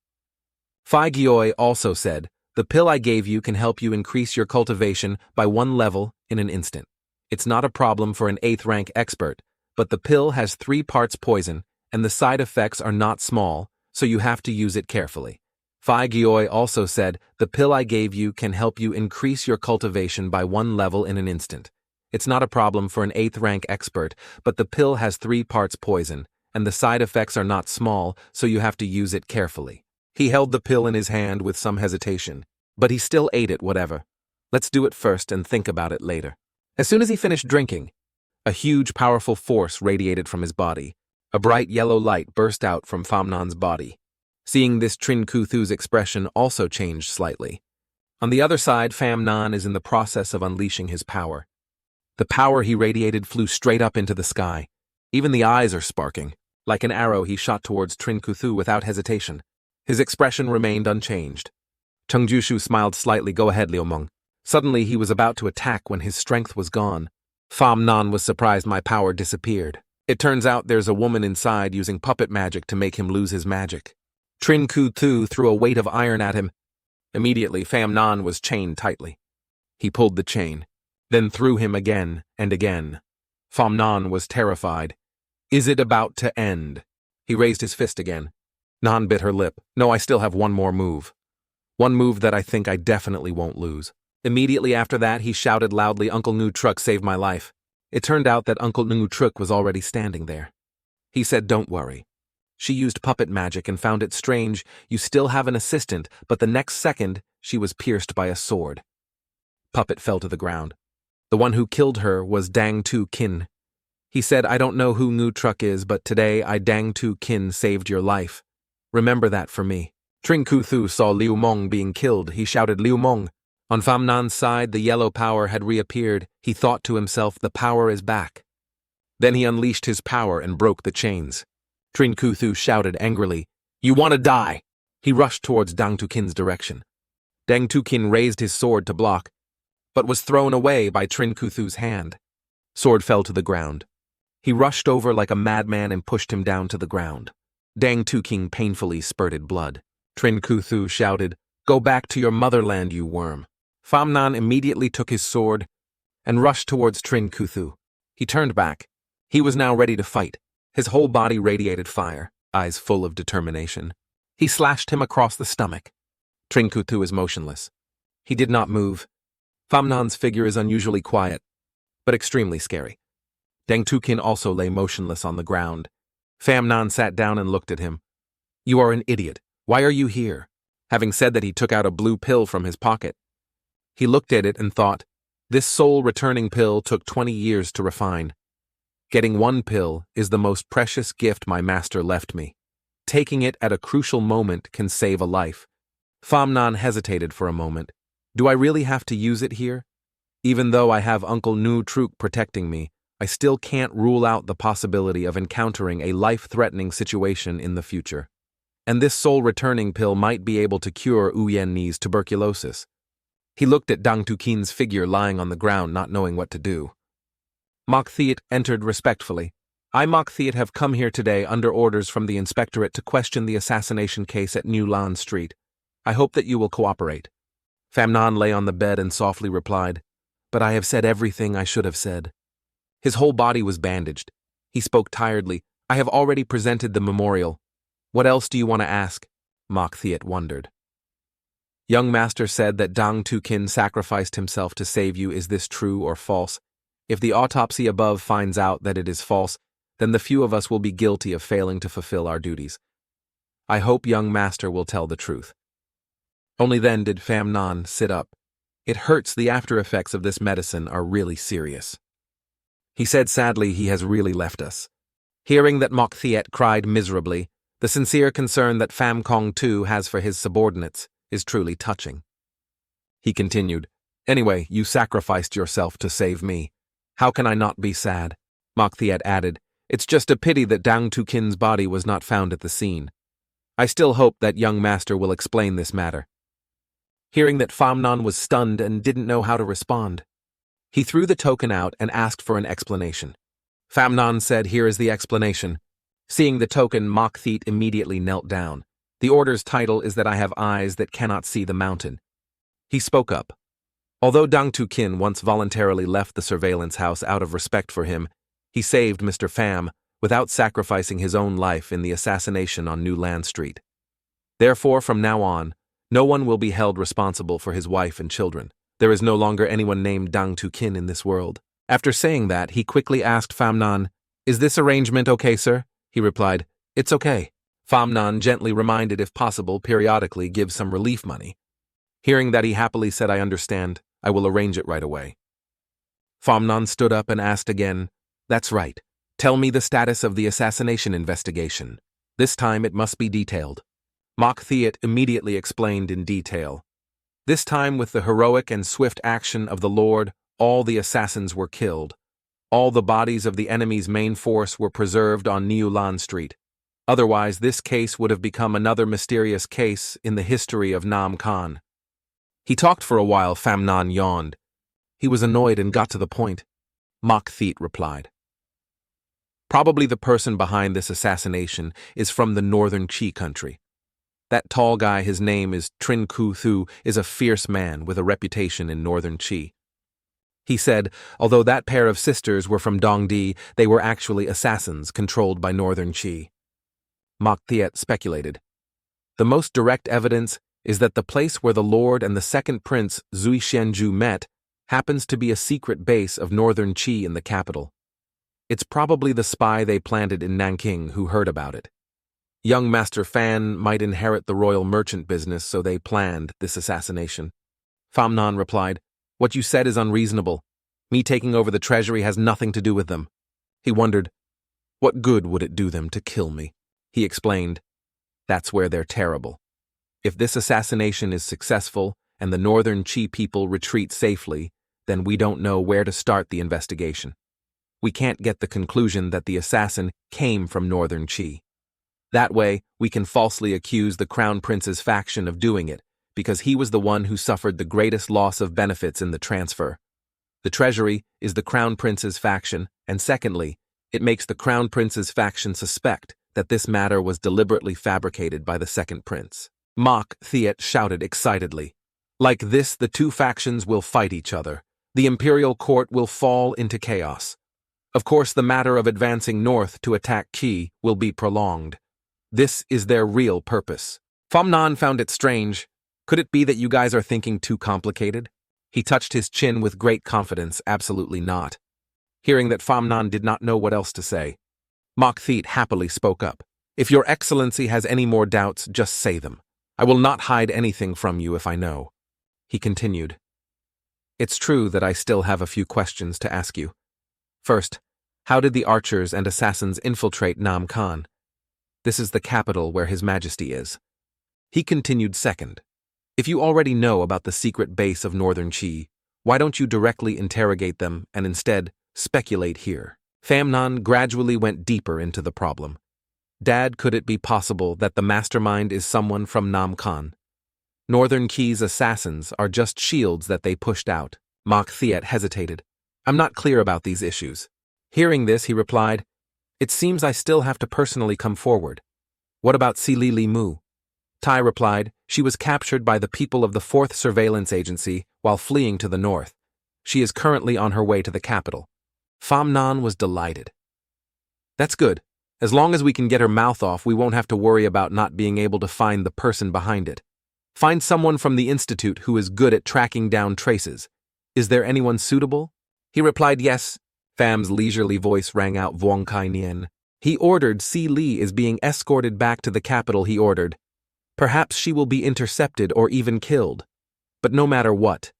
Phai Gyoi also said, the pill I gave you can help you increase your cultivation by 1 level in an instant. It's not a problem for an 8th rank expert, but the pill has 3 parts poison, and the side effects are not small, so you have to use it carefully. Phai Gyoi also said, the pill I gave you can help you increase your cultivation by 1 level in an instant. It's not a problem for an 8th rank expert, but the pill has 3 parts poison, and the side effects are not small, so you have to use it carefully. He held the pill in his hand with some hesitation, but he still ate it whatever. Let's do it first and think about it later. As soon as he finished drinking, a huge powerful force radiated from his body. A bright yellow light burst out from Pham Nan's body. Seeing this, Trin Ku Thu's expression also changed slightly. On the other side, Pham Nan is in the process of unleashing his power. The power he radiated flew straight up into the sky. Even the eyes are sparking. Like an arrow, he shot towards Trin Ku Thu without hesitation. His expression remained unchanged. Chung Jushu smiled slightly. Go ahead, Liu Meng. Suddenly, he was about to attack when his strength was gone. Pham Nan was surprised my power disappeared. It turns out there's a woman inside using puppet magic to make him lose his magic. Trin Ku Thu threw a weight of iron at him. Immediately, Pham Nan was chained tightly. He pulled the chain, then threw him again and again. Pham Nan was terrified. Is it about to end? He raised his fist again. Nan bit her lip. No, I still have one more move. One move that I think I definitely won't lose. Immediately after that, he shouted loudly, Uncle Ngu Truk saved my life. It turned out that Uncle Ngu Truk was already standing there. He said, don't worry. She used puppet magic and found it strange. You still have an assistant, but the next second, she was pierced by a sword. Puppet fell to the ground. The one who killed her was Dang Tu Kin. He said, I don't know who Ngu Truk is, but today I Dang Tu Kin saved your life. Remember that for me. Trin Ku Thu saw Liu Meng being killed. He shouted, Liu Meng. On Pham Nhan's side, the yellow power had reappeared. He thought to himself, the power is back. Then he unleashed his power and broke the chains. Trin Kuthu shouted angrily, "You want to die!" He rushed towards Dang Tukin's direction. Dang Tukin raised his sword to block, but was thrown away by Trin Kuthu's hand. Sword fell to the ground. He rushed over like a madman and pushed him down to the ground. Dang Tukin painfully spurted blood. Trin Kuthu shouted, "Go back to your motherland, you worm." Pham Nhan immediately took his sword and rushed towards Trin Kuthu. He turned back. He was now ready to fight. His whole body radiated fire, eyes full of determination. He slashed him across the stomach. Trin Kuthu is motionless. He did not move. Pham Nhan's figure is unusually quiet, but extremely scary. Dang Tukin also lay motionless on the ground. Pham Nhan sat down and looked at him. "You are an idiot. Why are you here?" Having said that, he took out a blue pill from his pocket. He looked at it and thought, this soul-returning pill took 20 years to refine. Getting one pill is the most precious gift my master left me. Taking it at a crucial moment can save a life. Pham Nhan hesitated for a moment. Do I really have to use it here? Even though I have Uncle Nu Truk protecting me, I still can't rule out the possibility of encountering a life-threatening situation in the future. And this soul-returning pill might be able to cure Uyen Ni's tuberculosis. He looked at Dang Tukin's figure lying on the ground, not knowing what to do. Mok Thiet entered respectfully. I, Mok Thiet, have come here today under orders from the inspectorate to question the assassination case at New Lan Street. I hope that you will cooperate. Pham Nhan lay on the bed and softly replied, "But I have said everything I should have said." His whole body was bandaged. He spoke tiredly. "I have already presented the memorial. What else do you want to ask?" Mok Thiet wondered. Young master said that Dang Tukin sacrificed himself to save you. Is this true or false? If the autopsy above finds out that it is false, then the few of us will be guilty of failing to fulfill our duties. I hope young master will tell the truth. Only then did Pham Nhan sit up. It hurts. The after effects of this medicine are really serious. He said sadly, he has really left us. Hearing that Mok Thiet cried miserably, the sincere concern that Pham Kong too has for his subordinates is truly touching. He continued, "Anyway, you sacrificed yourself to save me. How can I not be sad?" Mok Thiet added, "It's just a pity that Dang Tukin's body was not found at the scene. I still hope that young master will explain this matter." Hearing that Pham Nhan was stunned and didn't know how to respond, he threw the token out and asked for an explanation. Pham Nhan said, "Here is the explanation." Seeing the token, Mok Thiet immediately knelt down. The order's title is that I have eyes that cannot see the mountain. He spoke up. Although Dang Tukin once voluntarily left the surveillance house out of respect for him, he saved Mr. Pham without sacrificing his own life in the assassination on New Lan Street. Therefore, from now on, no one will be held responsible for his wife and children. There is no longer anyone named Dang Tukin in this world. After saying that, he quickly asked Pham Nhan, "Is this arrangement okay, sir?" He replied, "It's okay." Pham Nhan gently reminded, if possible, periodically give some relief money. Hearing that, he happily said, "I understand. I will arrange it right away." Pham Nhan stood up and asked again, "That's right. Tell me the status of the assassination investigation. This time it must be detailed." Mok Thiet immediately explained in detail. This time, with the heroic and swift action of the Lord, all the assassins were killed. All the bodies of the enemy's main force were preserved on New Lan Street. Otherwise, this case would have become another mysterious case in the history of Nam Khan. He talked for a while. Pham Nhan yawned. He was annoyed and got to the point. Mok Thiet replied, "Probably the person behind this assassination is from the northern Chi country. That tall guy, his name is Trin Kuthu, is a fierce man with a reputation in northern Chi." He said, although that pair of sisters were from Dongdi, they were actually assassins controlled by northern Chi. Mok Thiet speculated. The most direct evidence is that the place where the Lord and the second prince, Zui Xianju, met happens to be a secret base of northern Chi in the capital. It's probably the spy they planted in Nanking who heard about it. Young Master Fan might inherit the royal merchant business, so they planned this assassination. Pham Nhan replied, "What you said is unreasonable. Me taking over the treasury has nothing to do with them." He wondered, what good would it do them to kill me? He explained, "That's where they're terrible. If this assassination is successful, and the Northern Chi people retreat safely, then we don't know where to start the investigation. We can't get the conclusion that the assassin came from Northern Chi. That way, we can falsely accuse the Crown Prince's faction of doing it, because he was the one who suffered the greatest loss of benefits in the transfer. The treasury is the Crown Prince's faction, and secondly, it makes the Crown Prince's faction suspect that this matter was deliberately fabricated by the second prince. Mach Thiet shouted excitedly. Like this, the two factions will fight each other. The imperial court will fall into chaos. Of course, the matter of advancing north to attack Qi will be prolonged. This is their real purpose. Famnan found it strange. Could it be that you guys are thinking too complicated? He touched his chin with great confidence. Absolutely not. Hearing that Famnan did not know what else to say, Mach Thiet happily spoke up. If your excellency has any more doubts, just say them. I will not hide anything from you if I know. He continued. It's true that I still have a few questions to ask you. First, how did the archers and assassins infiltrate Nam Khan? This is the capital where His Majesty is. He continued. Second, if you already know about the secret base of Northern Qi, why don't you directly interrogate them and instead speculate here? Famnon gradually went deeper into the problem. Dad, could it be possible that the mastermind is someone from Nam Khan? Northern Qi's assassins are just shields that they pushed out. Mach Thiet hesitated. I'm not clear about these issues. Hearing this, he replied, it seems I still have to personally come forward. What about Si Li Mu? Tai replied, she was captured by the people of the 4th Surveillance Agency while fleeing to the north. She is currently on her way to the capital. Famnon was delighted. That's good. As long as we can get her mouth off, we won't have to worry about not being able to find the person behind it. Find someone from the Institute who is good at tracking down traces. Is there anyone suitable? He replied, yes. Fam's leisurely voice rang out. Vuong Kai Nien. He ordered Si Li is being escorted back to the capital. He ordered. Perhaps she will be intercepted or even killed. But no matter what,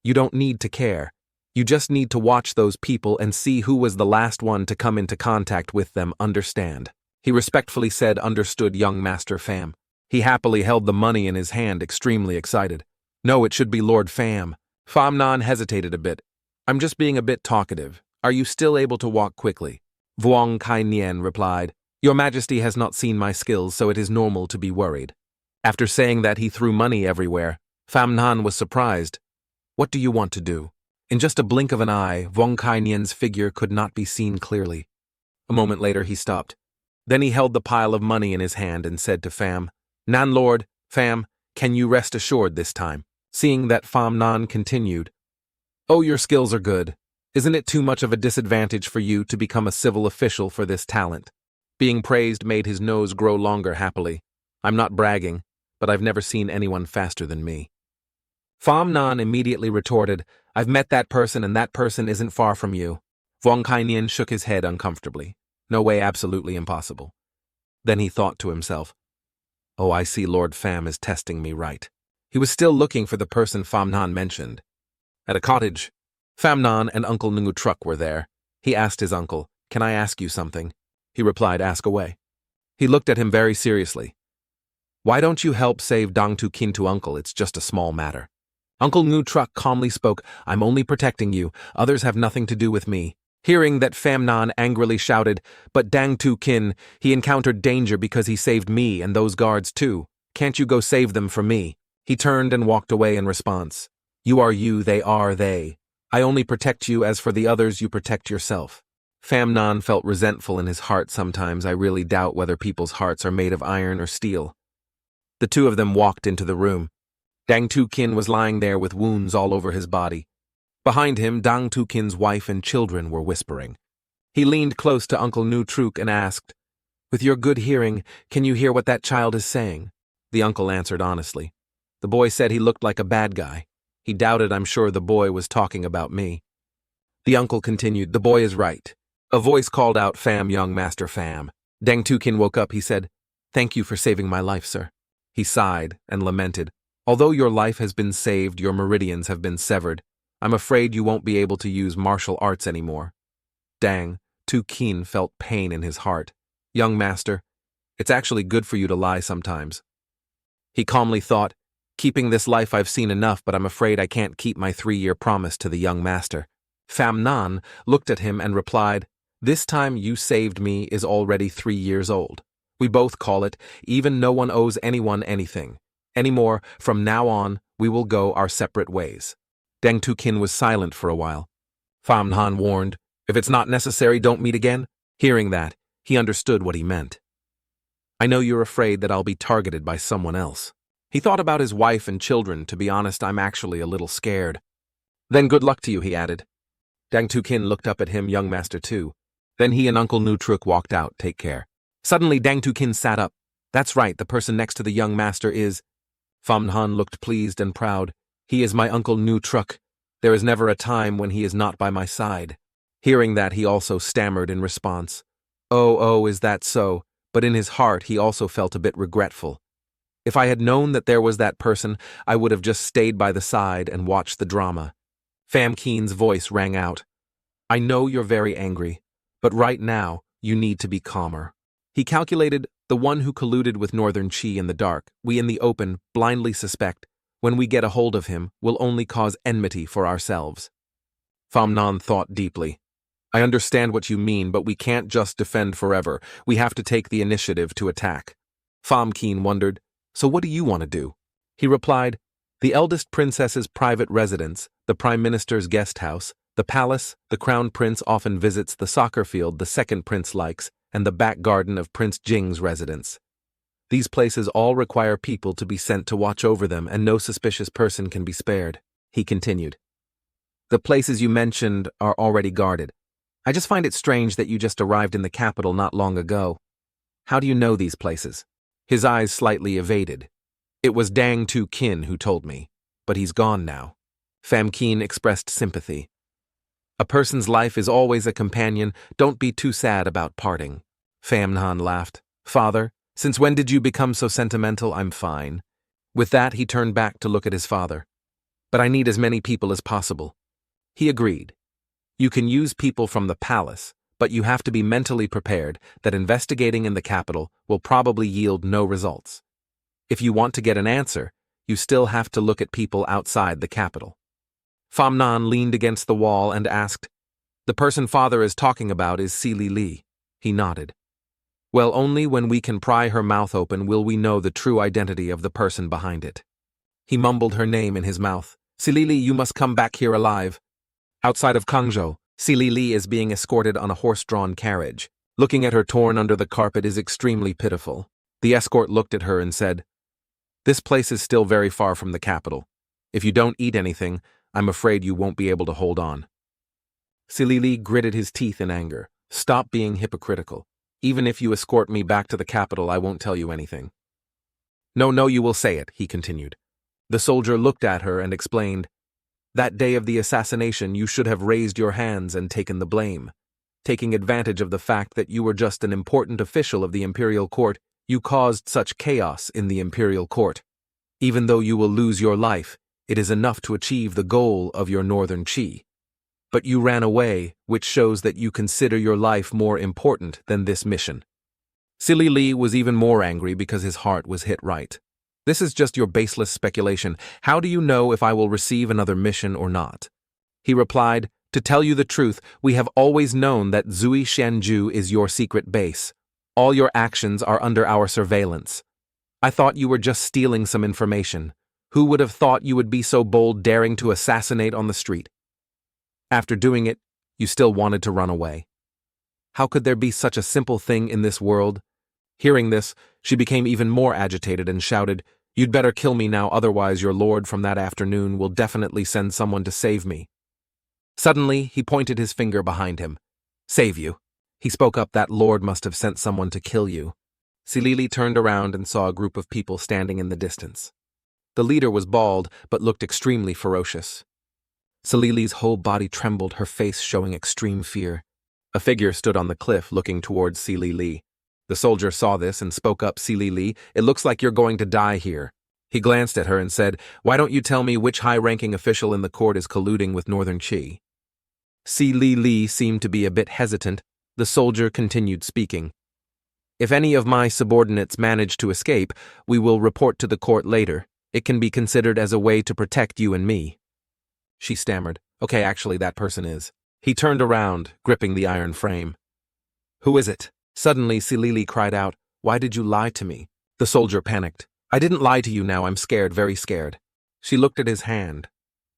you don't need to care. You just need to watch those people and see who was the last one to come into contact with them, understand? He respectfully said, understood, young Master Pham. He happily held the money in his hand, extremely excited. No, it should be Lord Pham. Famnon hesitated a bit. I'm just being a bit talkative. Are you still able to walk quickly? Vuong Kai Nien replied, Your Majesty has not seen my skills, so it is normal to be worried. After saying that, he threw money everywhere. Famnon was surprised. What do you want to do? In just a blink of an eye, Vuong Kai Nien's figure could not be seen clearly. A moment later, he stopped. Then he held the pile of money in his hand and said to Pham, Nan Lord, Pham, can you rest assured this time? Seeing that Famnon continued, Oh, your skills are good. Isn't it too much of a disadvantage for you to become a civil official for this talent? Being praised made his nose grow longer happily. I'm not bragging, but I've never seen anyone faster than me. Famnon immediately retorted, I've met that person and that person isn't far from you. Vuong Kai Nien shook his head uncomfortably. No way, absolutely impossible. Then he thought to himself, Oh, I see Lord Pham is testing me right. He was still looking for the person Famnon mentioned. At a cottage, Famnon and Uncle Ngu Truck were there. He asked his uncle, Can I ask you something? He replied, Ask away. He looked at him very seriously. Why don't you help save Dang Tu Kin to Uncle? It's just a small matter. Uncle Ngu Truck calmly spoke, I'm only protecting you. Others have nothing to do with me. Hearing that, Famnon angrily shouted, But Dang Tu Kin, he encountered danger because he saved me and those guards too. Can't you go save them for me? He turned and walked away in response. You are you, they are they. I only protect you, as for the others you protect yourself. Famnon felt resentful in his heart sometimes. I really doubt whether people's hearts are made of iron or steel. The two of them walked into the room. Dang Tu Kin was lying there with wounds all over his body. Behind him, Dang Tu Kin's wife and children were whispering. He leaned close to Uncle Ngu Truc and asked, With your good hearing, can you hear what that child is saying? The uncle answered honestly. The boy said he looked like a bad guy. He doubted I'm sure the boy was talking about me. The uncle continued, The boy is right. A voice called out, Pham, young Master Pham. Dang Tu Kin woke up. He said, Thank you for saving my life, sir. He sighed and lamented. Although your life has been saved, your meridians have been severed. I'm afraid you won't be able to use martial arts anymore. Dang Tu Kin felt pain in his heart. Young master, it's actually good for you to lie sometimes. He calmly thought, Keeping this life I've seen enough, but I'm afraid I can't keep my 3-year promise to the young master. Pham Nan looked at him and replied, "This time you saved me is already 3 years old. We both call it, even no one owes anyone anything. Anymore, from now on, we will go our separate ways." Deng Tu-kin was silent for a while. Pham Nan warned, "If it's not necessary, don't meet again." Hearing that, he understood what he meant. "I know you're afraid that I'll be targeted by someone else." He thought about his wife and children. "To be honest, I'm actually a little scared." "Then good luck to you," he added. Deng Tu-kin looked up at him, "Young master too." Then he and Uncle Nutruk walked out. "Take care." Suddenly Deng Tu-kin sat up. "That's right, the person next to the young master is—" Pham Nan looked pleased and proud. "He is my Uncle Nutruk. There is never a time when he is not by my side." Hearing that, he also stammered in response. Oh, is that so?" But in his heart he also felt a bit regretful. If I had known that there was that person, I would have just stayed by the side and watched the drama. Pham Keen's voice rang out. "I know you're very angry, but right now, you need to be calmer." He calculated, the one who colluded with Northern Chi in the dark, we in the open, blindly suspect, when we get a hold of him, will only cause enmity for ourselves. Pham Nan thought deeply. "I understand what you mean, but we can't just defend forever. We have to take the initiative to attack." Pham Keen wondered, "So what do you want to do?" He replied, "The eldest princess's private residence, the prime minister's guest house, the palace, the crown prince often visits, the soccer field the second prince likes, and the back garden of Prince Jing's residence. These places all require people to be sent to watch over them, and no suspicious person can be spared," he continued. "The places you mentioned are already guarded. I just find it strange that you just arrived in the capital not long ago. How do you know these places?" His eyes slightly evaded. "It was Deng Tu-kin who told me, but he's gone now." Pham Keen expressed sympathy. "A person's life is always a companion. Don't be too sad about parting." Pham Nan laughed. "Father, since when did you become so sentimental? I'm fine." With that, he turned back to look at his father. "But I need as many people as possible." He agreed. "You can use people from the palace, but you have to be mentally prepared that investigating in the capital will probably yield no results. If you want to get an answer, you still have to look at people outside the capital." Pham Nan leaned against the wall and asked, "The person father is talking about is Li." He nodded. "Well, only when we can pry her mouth open will we know the true identity of the person behind it." He mumbled her name in his mouth. "Li, you must come back here alive." Outside of Kangzhou, Li is being escorted on a horse-drawn carriage. Looking at her torn under the carpet is extremely pitiful. The escort looked at her and said, "This place is still very far from the capital. If you don't eat anything, I'm afraid you won't be able to hold on." Li gritted his teeth in anger. "Stop being hypocritical. Even if you escort me back to the capital, I won't tell you anything." No, you will say it," he continued. The soldier looked at her and explained, "That day of the assassination you should have raised your hands and taken the blame. Taking advantage of the fact that you were just an important official of the imperial court, you caused such chaos in the imperial court. Even though you will lose your life, it is enough to achieve the goal of your northern chi. But you ran away, which shows that you consider your life more important than this mission." Li was even more angry because his heart was hit right. "This is just your baseless speculation. How do you know if I will receive another mission or not?" He replied, "To tell you the truth, we have always known that Zui Shanju is your secret base. All your actions are under our surveillance. I thought you were just stealing some information. Who would have thought you would be so bold, daring to assassinate on the street? After doing it, you still wanted to run away. How could there be such a simple thing in this world?" Hearing this, she became even more agitated and shouted, "You'd better kill me now, otherwise your lord from that afternoon will definitely send someone to save me." Suddenly, he pointed his finger behind him. "Save you?" He spoke up. "That lord must have sent someone to kill you." Li turned around and saw a group of people standing in the distance. The leader was bald, but looked extremely ferocious. Li's whole body trembled, her face showing extreme fear. A figure stood on the cliff looking towards Li. The soldier saw this and spoke up. Li, it looks like you're going to die here." He glanced at her and said, "Why don't you tell me which high-ranking official in the court is colluding with Northern Chi?" Li seemed to be a bit hesitant. The soldier continued speaking. "If any of my subordinates manage to escape, we will report to the court later. It can be considered as a way to protect you and me. She stammered. Okay, actually, that person is. He turned around, gripping the iron frame. Who is it? Suddenly, Silili cried out, Why did you lie to me? The soldier panicked. I didn't lie to you now, I'm scared, very scared. She looked at his hand.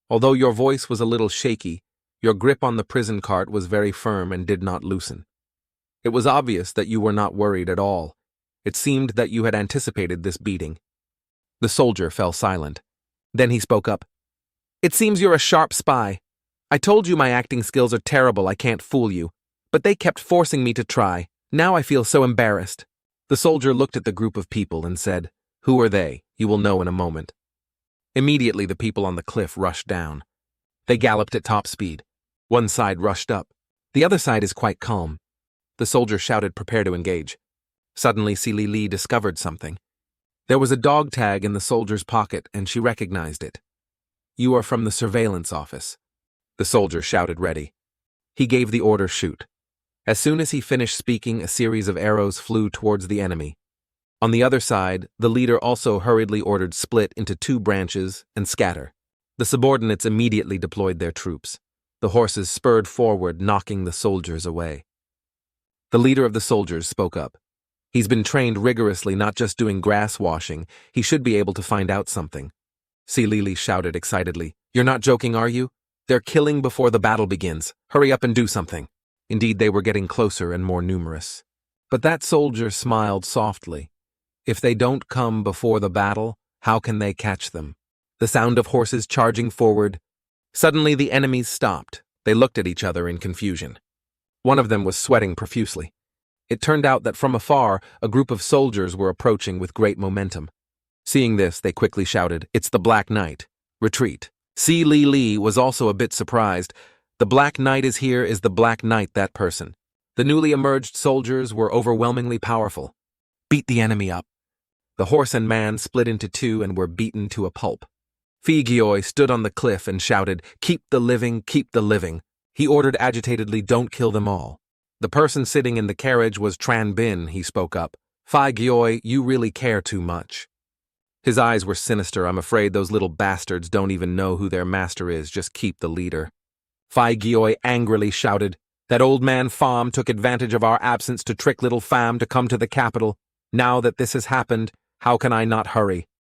Although your voice was a little shaky, your grip on the prison cart was very firm and did not loosen. It was obvious that you were not worried at all. It seemed that you had anticipated this beating. The soldier fell silent. Then he spoke up. It seems you're a sharp spy. I told you my acting skills are terrible, I can't fool you. But they kept forcing me to try. Now I feel so embarrassed. The soldier looked at the group of people and said, Who are they? You will know in a moment. Immediately the people on the cliff rushed down. They galloped at top speed. One side rushed up. The other side is quite calm. The soldier shouted, Prepare to engage. Suddenly Silili discovered something. There was a dog tag in the soldier's pocket and she recognized it. You are from the surveillance office. The soldier shouted, Ready. He gave the order, Shoot. As soon as he finished speaking, a series of arrows flew towards the enemy. On the other side, the leader also hurriedly ordered Split into 2 branches and scatter. The subordinates immediately deployed their troops. The horses spurred forward, knocking the soldiers away. The leader of the soldiers spoke up. He's been trained rigorously, not just doing grass washing. He should be able to find out something. Silili shouted excitedly, You're not joking, are you? They're killing before the battle begins. Hurry up and do something. Indeed, they were getting closer and more numerous. But that soldier smiled softly. If they don't come before the battle, how can they catch them? The sound of horses charging forward. Suddenly the enemies stopped. They looked at each other in confusion. One of them was sweating profusely. It turned out that from afar, a group of soldiers were approaching with great momentum. Seeing this, they quickly shouted, It's the Black Knight. Retreat. Silili was also a bit surprised. The Black Knight is here, is the Black Knight that person? The newly emerged soldiers were overwhelmingly powerful. Beat the enemy up. The horse and man split into 2 and were beaten to a pulp. Figioi stood on the cliff and shouted, Keep the living, keep the living. He ordered agitatedly, Don't kill them all. The person sitting in the carriage was Tran Bin, he spoke up. Figioi, you really care too much. His eyes were sinister. I'm afraid those little bastards don't even know who their master is, just keep the leader. Figioi angrily shouted, That old man Pham took advantage of our absence to trick little Pham to come to the capital. Now that this has happened, how can I not hurry?